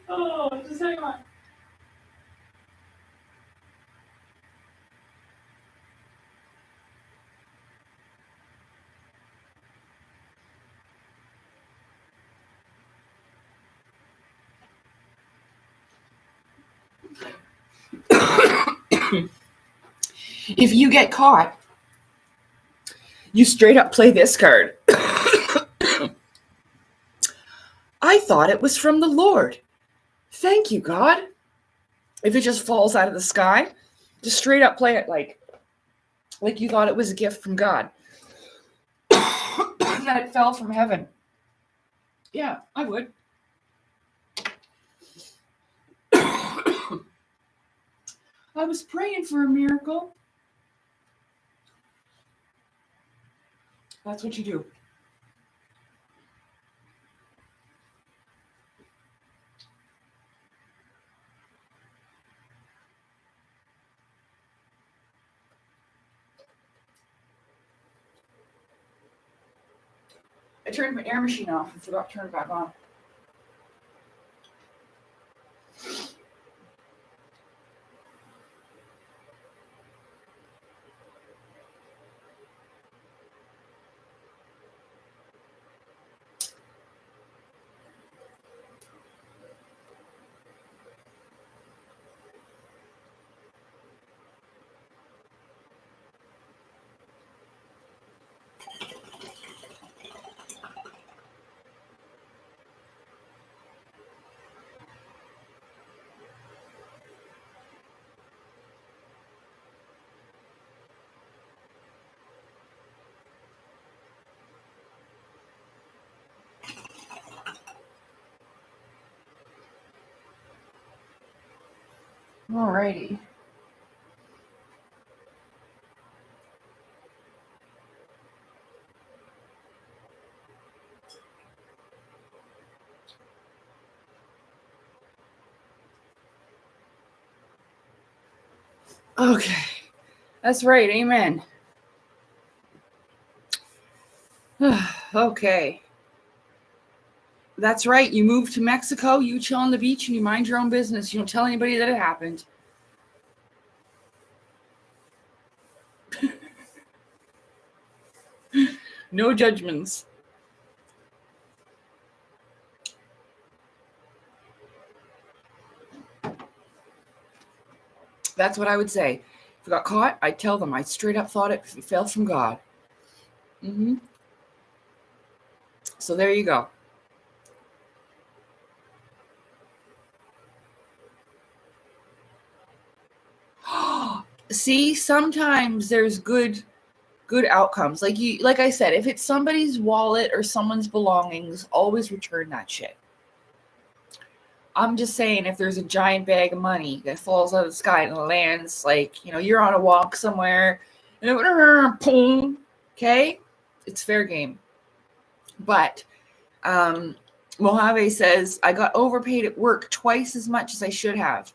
Oh, just hang on. If you get caught, you straight up play this card. I thought it was from the Lord. Thank you, God. If it just falls out of the sky, just straight up play it like you thought it was a gift from God. That it fell from heaven. Yeah, I would. I was praying for a miracle. That's what you do. I turned my air machine off and forgot to turn it back on. Alrighty. Okay. That's right. Amen. Okay. That's right. You move to Mexico, you chill on the beach, and you mind your own business. You don't tell anybody that it happened. No judgments. That's what I would say. If I got caught, I'd tell them I straight up thought it fell from God. Mm-hmm. So there you go. See, sometimes there's good outcomes. Like I said, if it's somebody's wallet or someone's belongings, always return that shit. I'm just saying, if there's a giant bag of money that falls out of the sky and lands, like, you're on a walk somewhere, and boom, okay, it's fair game. But Mojave says, I got overpaid at work twice as much as I should have.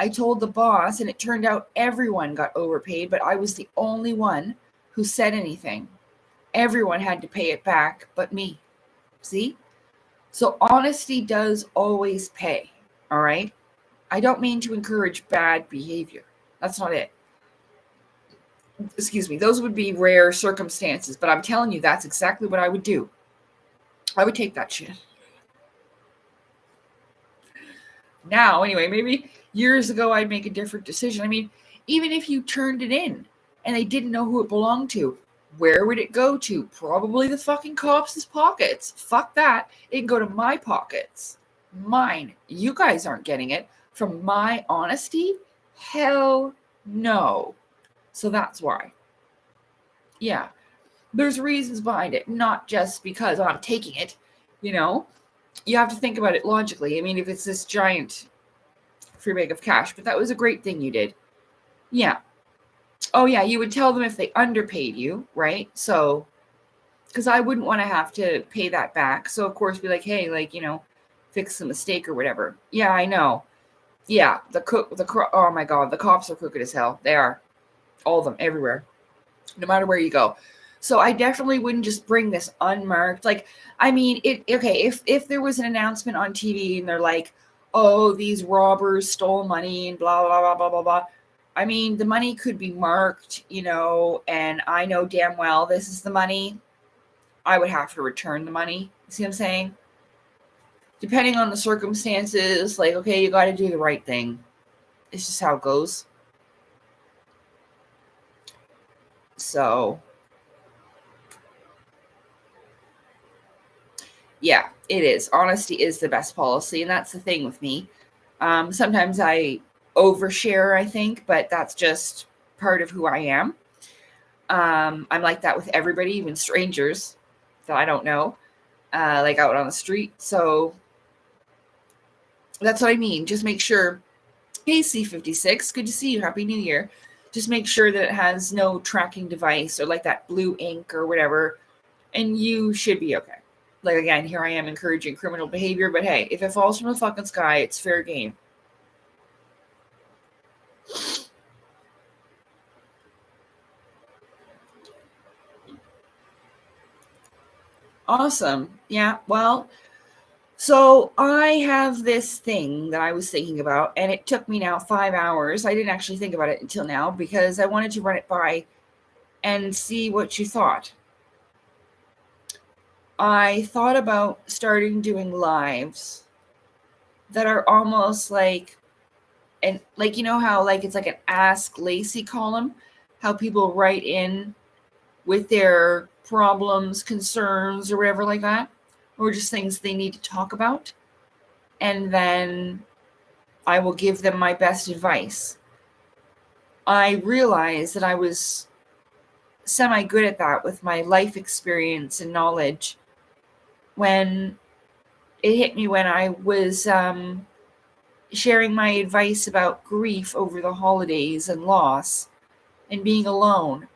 I told the boss, and it turned out everyone got overpaid, but I was the only one who said anything. Everyone had to pay it back but me. See? So honesty does always pay, all right? I don't mean to encourage bad behavior. That's not it. Excuse me. Those would be rare circumstances, but I'm telling you, that's exactly what I would do. I would take that shit. Now, anyway, maybe years ago I'd make a different decision. I mean, even if you turned it in and they didn't know who it belonged to, where would it go to? Probably the fucking cops' pockets. Fuck that. It can go to my pockets. Mine. You guys aren't getting it. From my honesty? Hell no. So that's why. Yeah. There's reasons behind it, not just because I'm taking it, You have to think about it logically. I mean, if it's this giant free bag of cash, but that was a great thing you did. Yeah. Oh, yeah, you would tell them if they underpaid you, right? So, because I wouldn't want to have to pay that back. So, of course, be like, hey, fix the mistake or whatever. Yeah, I know. Yeah, oh my God, the cops are crooked as hell. They are. All of them, everywhere. No matter where you go. So I definitely wouldn't just bring this unmarked. Okay, if there was an announcement on TV and they're like, oh, these robbers stole money and blah, blah, blah, blah, blah, blah. I mean, the money could be marked, and I know damn well this is the money. I would have to return the money. See what I'm saying? Depending on the circumstances, okay, you got to do the right thing. It's just how it goes. So, yeah, it is. Honesty is the best policy, and that's the thing with me. Sometimes I overshare, I think, but that's just part of who I am. I'm like that with everybody, even strangers that I don't know, out on the street. So that's what I mean. Just make sure. Hey, C56, good to see you. Happy New Year. Just make sure that it has no tracking device or that blue ink or whatever, and you should be okay. Again, here I am encouraging criminal behavior, but hey, if it falls from the fucking sky, it's fair game. Awesome. Yeah, well, so I have this thing that I was thinking about, and it took me now 5 hours. I didn't actually think about it until now because I wanted to run it by and see what you thought. I thought about starting doing lives that are almost and how it's like an Ask Lacey column, how people write in with their problems, concerns, or whatever like that, or just things they need to talk about. And then I will give them my best advice. I realized that I was semi-good at that with my life experience and knowledge when it hit me when I was sharing my advice about grief over the holidays and loss and being alone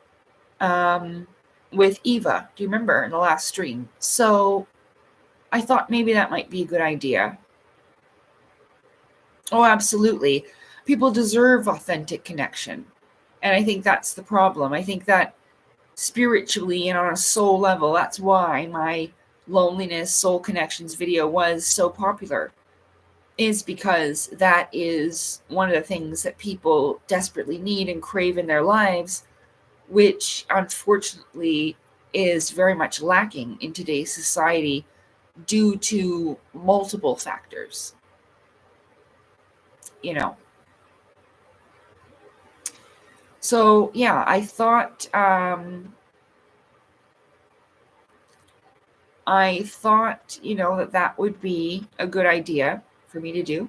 with Eva. Do you remember in the last stream? So I thought maybe that might be a good idea. Oh, absolutely. People deserve authentic connection. And I think that's the problem. I think that spiritually and on a soul level, that's why my loneliness soul connections video was so popular, is because that is one of the things that people desperately need and crave in their lives, which unfortunately is very much lacking in today's society due to multiple factors, you know. So yeah, I thought that would be a good idea for me to do.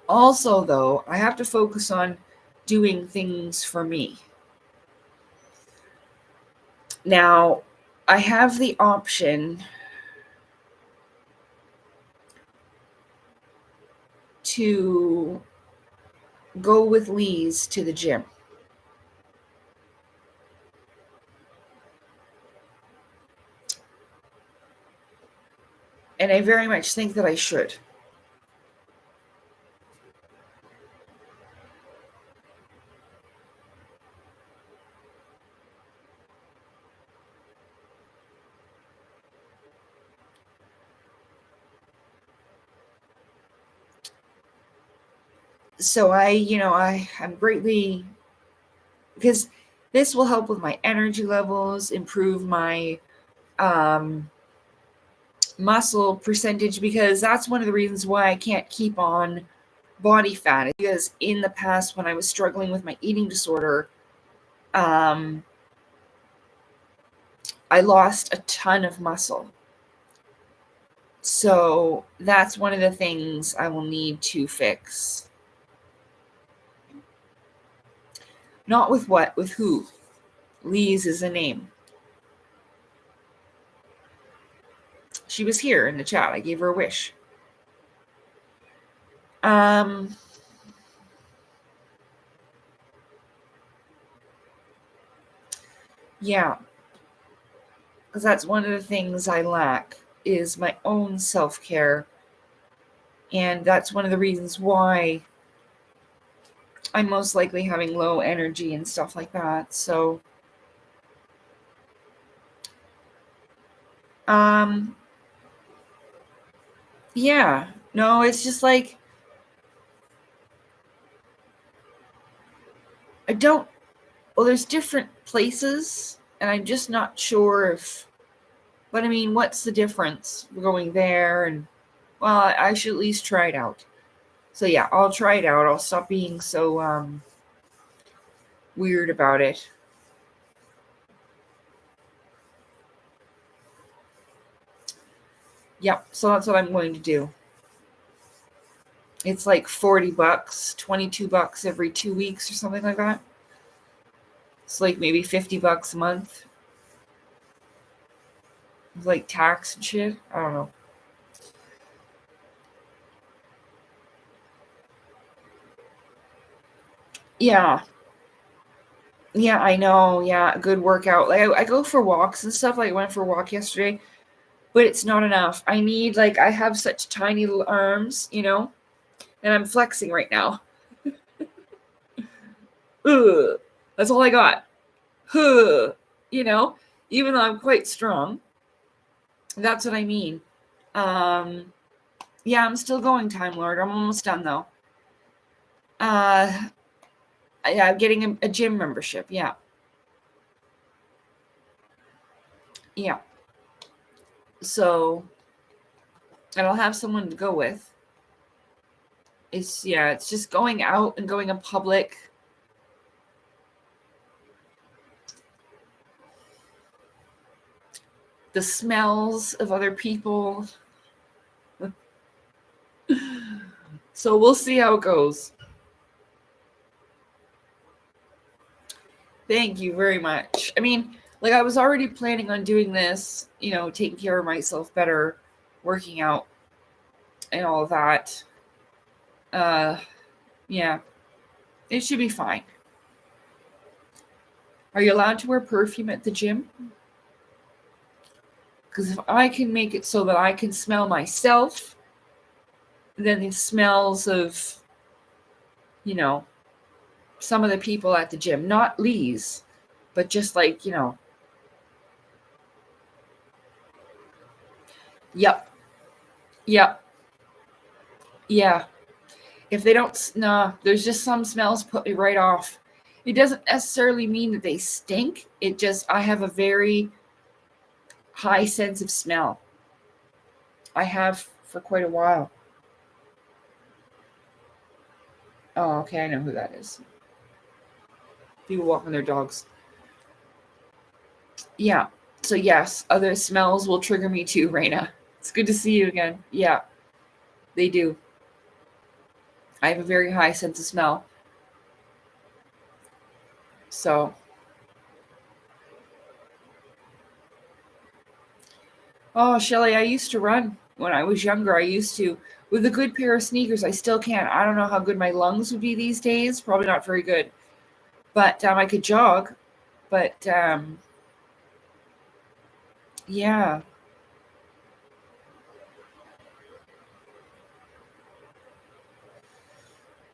Also, though, I have to focus on doing things for me. Now, I have the option to go with Lise to the gym. And I very much think that I should. So I'm greatly, because this will help with my energy levels, improve my muscle percentage, because that's one of the reasons why I can't keep on body fat, because in the past when I was struggling with my eating disorder, I lost a ton of muscle. So that's one of the things I will need to fix. Not with what, with who. Lise is a name. She was here in the chat. I gave her a wish. Yeah. Because that's one of the things I lack, is my own self-care. And that's one of the reasons why I'm most likely having low energy and stuff like that. So, yeah. No, it's just like, there's different places, and I'm just not sure if, but I mean, what's the difference going there? And, well, I should at least try it out. So yeah, I'll try it out. I'll stop being so weird about it. Yep, so that's what I'm going to do. It's like $40, $22 every 2 weeks or something like that. It's like maybe $50 a month. Like tax and shit. I don't know. Yeah. Yeah, I know. Yeah, a good workout. Like I go for walks and stuff. Like I went for a walk yesterday, but it's not enough. I need, like, I have such tiny little arms, and I'm flexing right now. Ugh, that's all I got. Huh, even though I'm quite strong. That's what I mean. Yeah, I'm still going, Time Lord. I'm almost done, though. Yeah, I'm getting a gym membership. Yeah. Yeah. So, and I'll have someone to go with. It's just going out and going in public. The smells of other people. So we'll see how it goes. Thank you very much. I mean, like, I was already planning on doing this, taking care of myself better, working out. and all that. Yeah, it should be fine. Are you allowed to wear perfume at the gym? Because if I can make it so that I can smell myself, then the smells of, some of the people at the gym, not Lee's, but just like, yep, yep, yeah. If they don't, no, there's just some smells put me right off. It doesn't necessarily mean that they stink. It just, I have a very high sense of smell. I have for quite a while. Oh, okay, I know who that is. People walking their dogs. Yeah. So yes, other smells will trigger me too, Raina. It's good to see you again. Yeah, they do. I have a very high sense of smell. So. Oh, Shelly, I used to run when I was younger. I used to. With a good pair of sneakers, I still can. I don't know how good my lungs would be these days. Probably not very good. But I could jog. But yeah.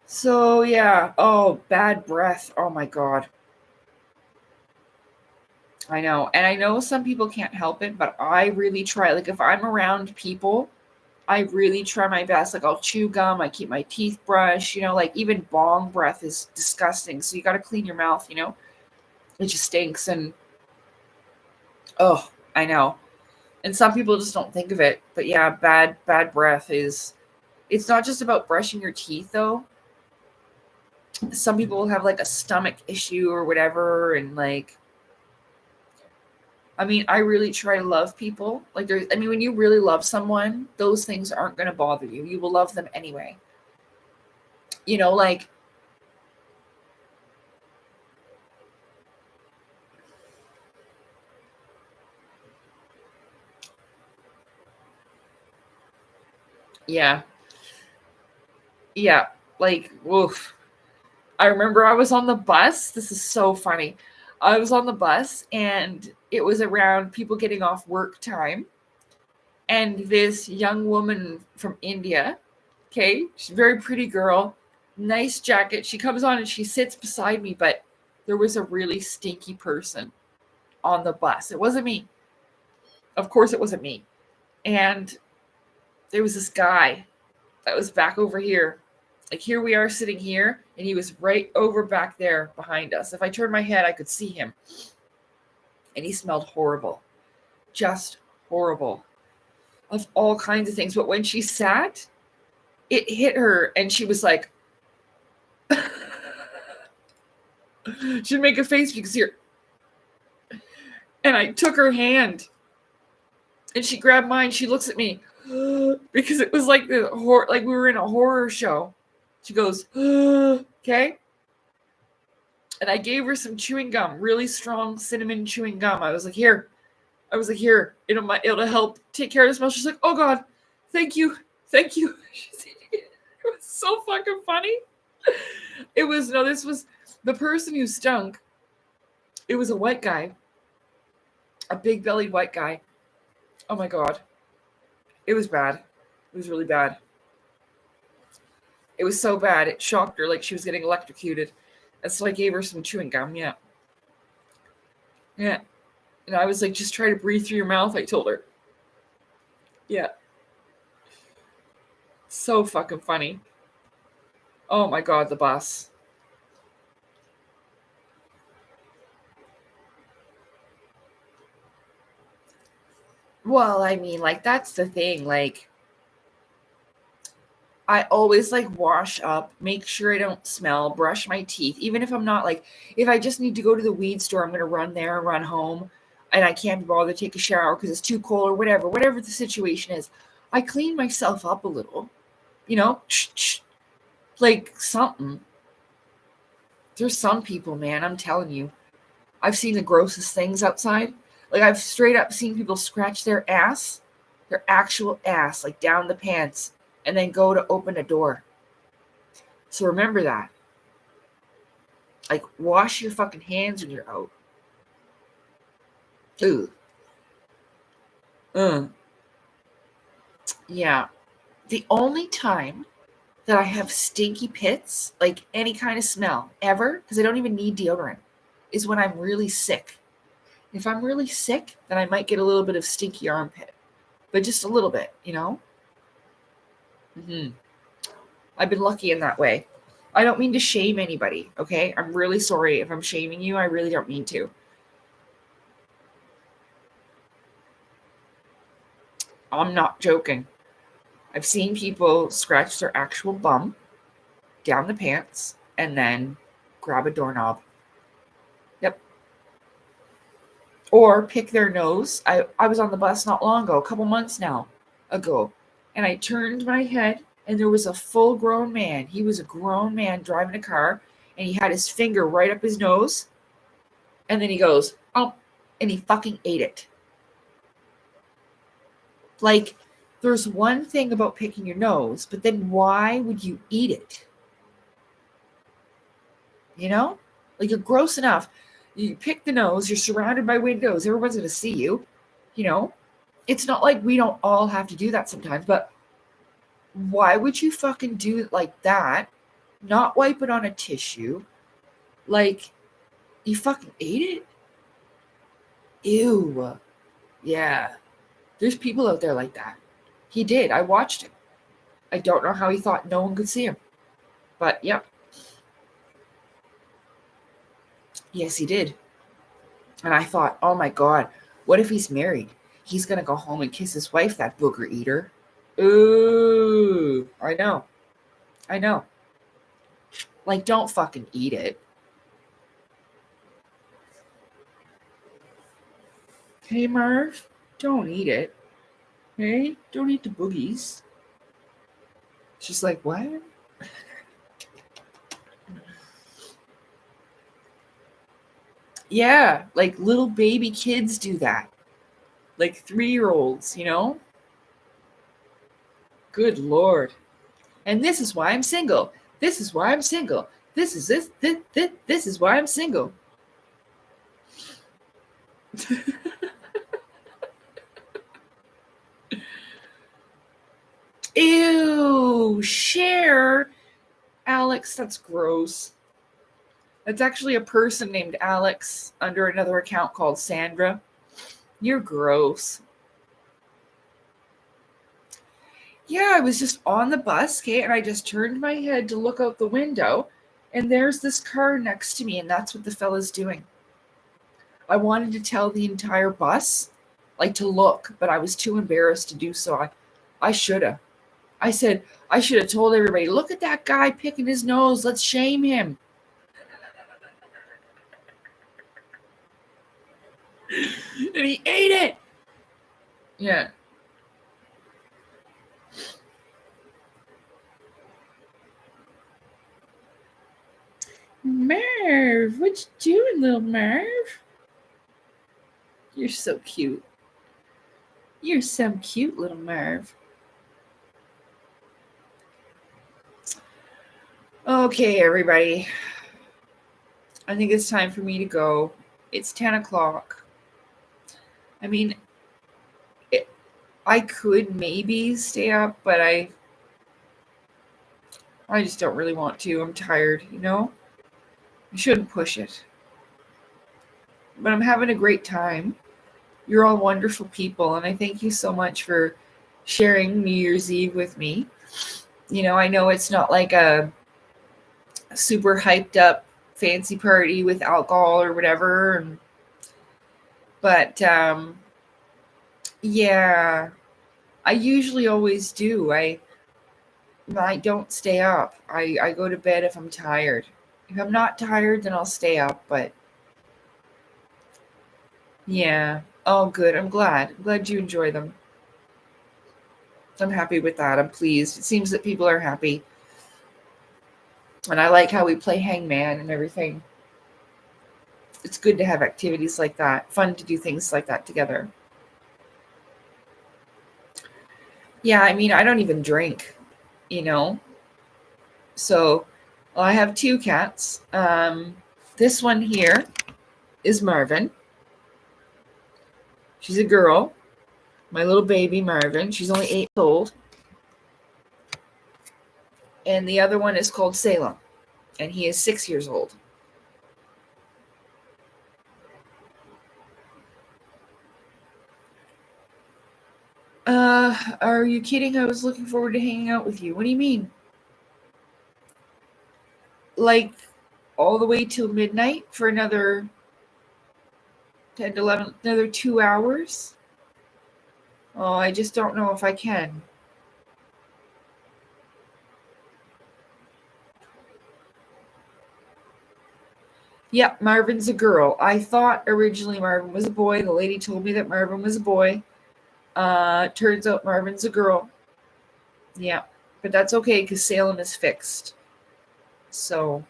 So yeah. Oh, bad breath. Oh my God. I know. And I know some people can't help it, but I really try. Like if I'm around people, I really try my best. Like I'll chew gum, I keep my teeth brushed, like even bong breath is disgusting. So you got to clean your mouth, it just stinks. And oh, I know. And some people just don't think of it. But yeah, bad breath it's not just about brushing your teeth though. Some people will have like a stomach issue or whatever. And like, I mean, I really try to love people. Like when you really love someone, those things aren't going to bother you. You will love them anyway. Like, yeah. Yeah. Like, woof. I remember I was on the bus. This is so funny. I was on the bus and it was around people getting off work time. And this young woman from India, okay, she's a very pretty girl, nice jacket. She comes on and she sits beside me, but there was a really stinky person on the bus. It wasn't me. Of course, it wasn't me. And there was this guy that was back over here. Like here we are sitting here, and he was right over back there behind us. If I turned my head, I could see him. And he smelled horrible. Just horrible. Of all kinds of things. But when she sat, it hit her, and she was like, she'd make a face, you could see her. And I took her hand, and she grabbed mine. She looks at me, because it was like like we were in a horror show. She goes, okay. And I gave her some chewing gum, really strong cinnamon chewing gum. I was like, here. It'll help take care of the smell. She's like, oh God, thank you. It was so fucking funny. This was the person who stunk. It was a white guy, a big bellied white guy. Oh my God. It was bad. It was really bad. It was so bad. It shocked her like she was getting electrocuted. And so I gave her some chewing gum. Yeah. Yeah. And I was like, just try to breathe through your mouth, I told her. Yeah. So fucking funny. Oh my God, the bus. Well, I mean, like, that's the thing. Like, I always like wash up, make sure I don't smell, brush my teeth. Even if I'm not like, if I just need to go to the weed store, I'm going to run there and run home. And I can't be bothered to take a shower because it's too cold or whatever the situation is. I clean myself up a little, like something. There's some people, man, I'm telling you. I've seen the grossest things outside. Like I've straight up seen people scratch their actual ass, like down the pants, and then go to open a door. So remember that. Like, wash your fucking hands when you're out. Ooh. Yeah. The only time that I have stinky pits, like any kind of smell ever, because I don't even need deodorant, is when I'm really sick. If I'm really sick, then I might get a little bit of stinky armpit, but just a little bit, you know? I've been lucky in that way. I don't mean to shame anybody, okay? I'm really sorry if I'm shaming you. I really don't mean to. I'm not joking. I've seen people scratch their actual bum down the pants and then grab a doorknob. Yep. Or pick their nose. I was on the bus not long ago, a couple months ago, and I turned my head and there was a full-grown man. He was a grown man driving a car, and he had his finger right up his nose, and then he goes, oh, and he fucking ate it. Like, there's one thing about picking your nose, but then why would you eat it? You know? Like, you're gross enough. You pick the nose, you're surrounded by windows, everyone's going to see you. You know? It's not like we don't all have to do that sometimes, but why would you fucking do it like that? Not wipe it on a tissue? Like, you fucking ate it? Ew. Yeah. There's people out there like that. He did. I watched him. I don't know how he thought no one could see him. But, yep. Yes, he did. And I thought, oh my God, what if he's married? He's going to go home and kiss his wife, that booger eater. Ooh, I know. Like, don't fucking eat it. Hey, Marv, don't eat it. Hey, don't eat the boogies. She's like, what? Yeah, like little baby kids do that. Like 3-year-olds, you know? Good Lord. And this is why I'm single. This is why I'm single. This is why I'm single. Ew, share. Alex, that's gross. That's actually a person named Alex under another account called Sandra. You're gross. Yeah, I was just on the bus, okay, and I just turned my head to look out the window, and there's this car next to me, and that's what the fella's doing. I wanted to tell the entire bus, like, to look, but I was too embarrassed to do so. I should have. I said, I should have told everybody, look at that guy picking his nose. Let's shame him. And he ate it. Yeah. Merv, what you doing, little Merv? You're so cute. You're so cute, little Merv. Okay, everybody. I think it's time for me to go. It's 10 o'clock. I mean, I could maybe stay up, but I just don't really want to. I'm tired, you know? I shouldn't push it. But I'm having a great time. You're all wonderful people, and I thank you so much for sharing New Year's Eve with me. You know, I know it's not like a super hyped up fancy party with alcohol or whatever, but yeah, I usually always do. I don't stay up. I go to bed if I'm tired. If I'm not tired, then I'll stay up, but yeah. Oh, good. I'm glad. I'm glad you enjoy them. I'm happy with that. I'm pleased. It seems that people are happy. And I like how we play Hangman and everything. It's good to have activities like that. Fun to do things like that together. Yeah, I mean, I don't even drink. you know. So I have 2 cats. This one here is Marvin. She's a girl. My little baby Marvin. She's only 8 years old. And the other one is called Salem, and he is 6 years old. Are you kidding? I was looking forward to hanging out with you. What do you mean? Like all the way till midnight for another 10 to 11, another 2 hours? Oh, I just don't know if I can. Yep, Marvin's a girl. I thought originally Marvin was a boy. The lady told me that Marvin was a boy. Turns out Marvin's a girl. Yeah, but that's okay because Salem is fixed. So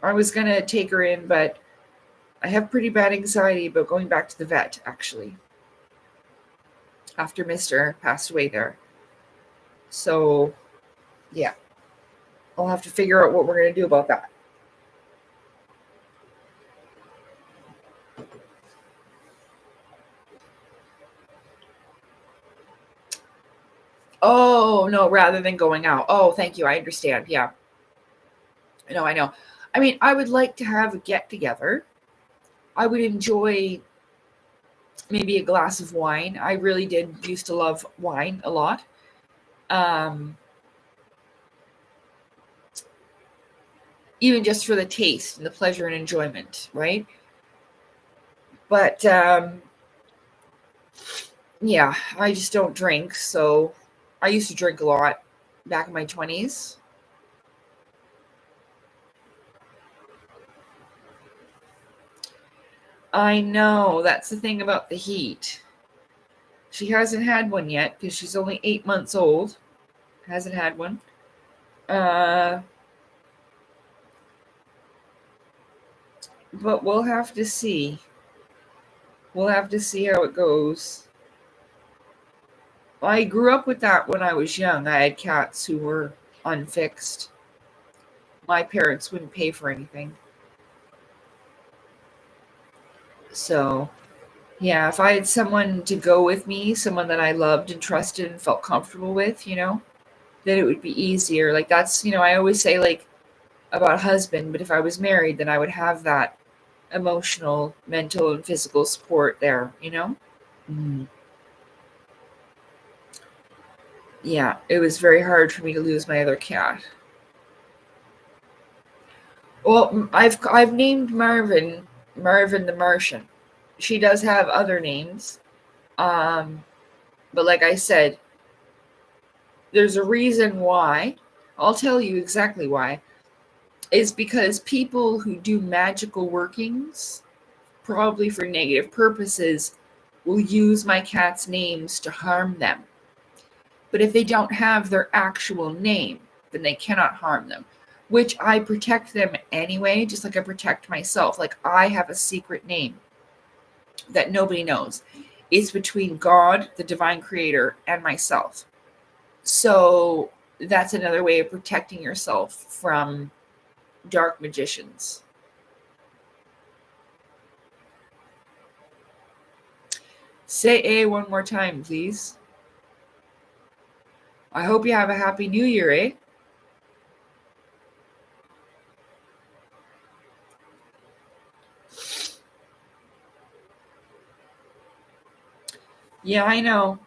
I was going to take her in, but I have pretty bad anxiety about going back to the vet, actually, after Mr. passed away there. So, yeah, I'll have to figure out what we're going to do about that. Oh, no, rather than going out. Oh, thank you. I understand. Yeah. No, I know. I mean, I would like to have a get-together. I would enjoy maybe a glass of wine. I really did used to love wine a lot. Even just for the taste and the pleasure and enjoyment, right? But yeah, I just don't drink. So I used to drink a lot back in my 20s. I know, that's the thing about the heat. She hasn't had one yet because she's only 8 months old. Hasn't had one. But we'll have to see. We'll have to see how it goes. I grew up with that when I was young. I had cats who were unfixed. My parents wouldn't pay for anything. So, yeah, if I had someone to go with me, someone that I loved and trusted and felt comfortable with, then it would be easier. Like that's, I always say like about a husband, but if I was married, then I would have that emotional, mental, and physical support there, Mm. Yeah, it was very hard for me to lose my other cat. Well, I've named Marvin the Martian. She does have other names, but like I said, there's a reason why. I'll tell you exactly why. Is because people who do magical workings, probably for negative purposes, will use my cat's names to harm them. But if they don't have their actual name, then they cannot harm them, which I protect them anyway, just like I protect myself. Like I have a secret name that nobody knows. It's between God, the divine creator, and myself. So that's another way of protecting yourself from dark magicians. Say A one more time, please. I hope you have a happy new year, eh? Yeah, I know.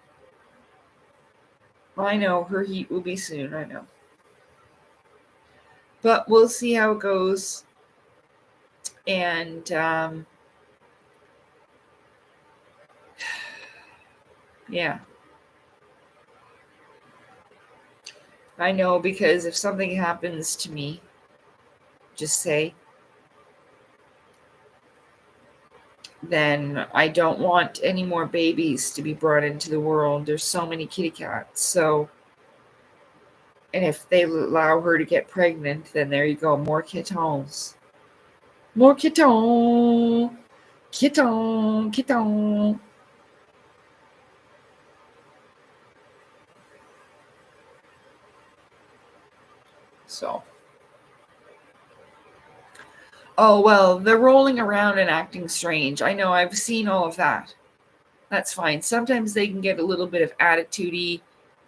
I know. Her heat will be soon. I know. But we'll see how it goes. And yeah. I know, because if something happens to me, just say, then I don't want any more babies to be brought into the world. There's so many kitty cats. So, and if they allow her to get pregnant, then there you go. More kittens. More kitten. Kitten. Kitten. So. Oh, well, they're rolling around and acting strange. I know, I've seen all of that. That's fine. Sometimes they can get a little bit of attitude-y.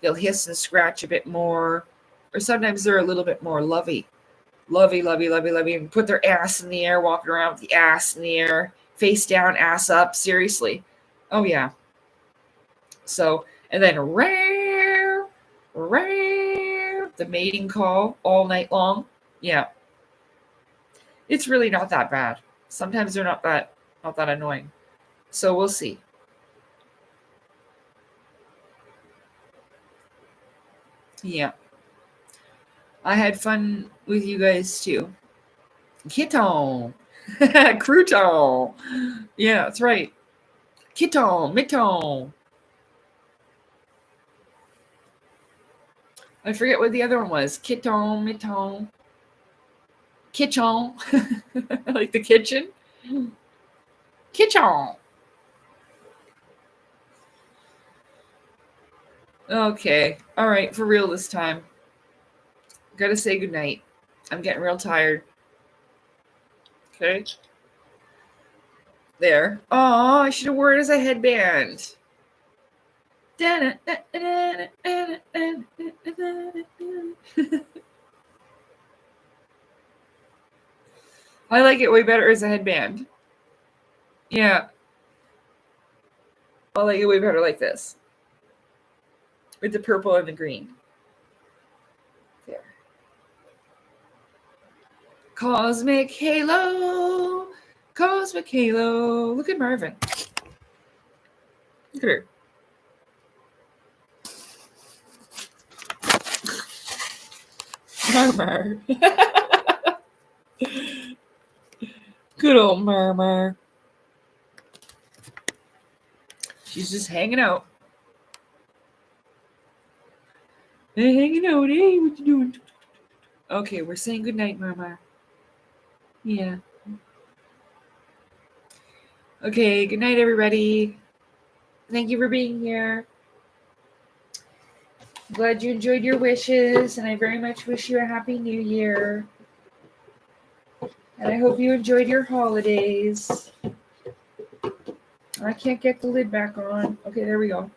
They'll hiss and scratch a bit more. Or sometimes they're a little bit more lovey. Lovey, and put their ass in the air, walking around with the ass in the air, face down, ass up. Seriously. Oh, yeah. So, and then rare, the mating call all night long. Yeah. It's really not that bad. Sometimes they're not that annoying. So we'll see. Yeah. I had fun with you guys too. Kitten. Crouton. Yeah, that's right. Kitten, Mitton. I forget what the other one was. Kitten, Mitton. Kitchen. Like the kitchen. Kitchen. Okay. All right, for real this time. Gotta say goodnight. I'm getting real tired. Okay. There. Oh, I should have worn it as a headband. I like it way better as a headband. Yeah. I like it way better like this. With the purple and the green. There. Cosmic Halo. Cosmic Halo. Look at Marvin. Look at her. Murmur. Good old Murmur. She's just hanging out. Hey, hanging out. Hey, what you doing? Okay, we're saying goodnight, Murmur. Yeah. Okay, good night, everybody. Thank you for being here. Glad you enjoyed your wishes, and I very much wish you a happy new year. And I hope you enjoyed your holidays. I can't get the lid back on. Okay, there we go.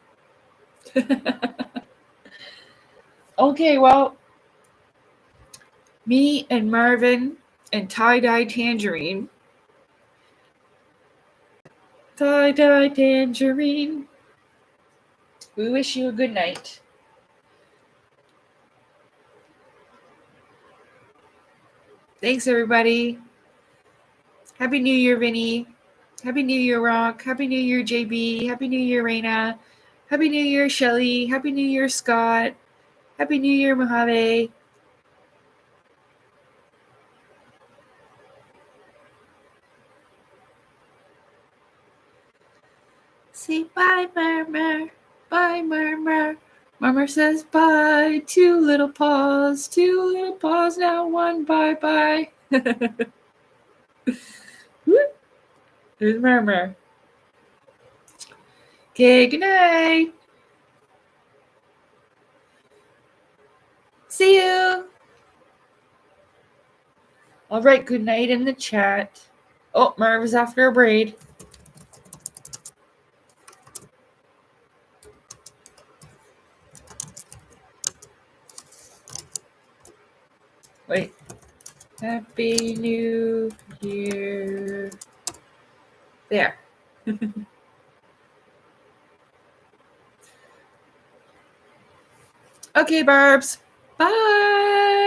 Okay, well, me and Marvin and tie-dye tangerine. Tie-dye tangerine. We wish you a good night. Thanks, everybody. Happy New Year, Vinny. Happy New Year, Rock. Happy New Year, JB. Happy New Year, Raina. Happy New Year, Shelly. Happy New Year, Scott. Happy New Year, Mojave. Say bye, Murmur. Bye, Murmur. Murmur says bye. Two little paws. Two little paws now. One bye-bye. There's Murmur. Okay, good night. See you. I'll write good night in the chat. Oh, Merv is after a braid. Wait. Happy New Year. There. Okay, Barbs. Bye.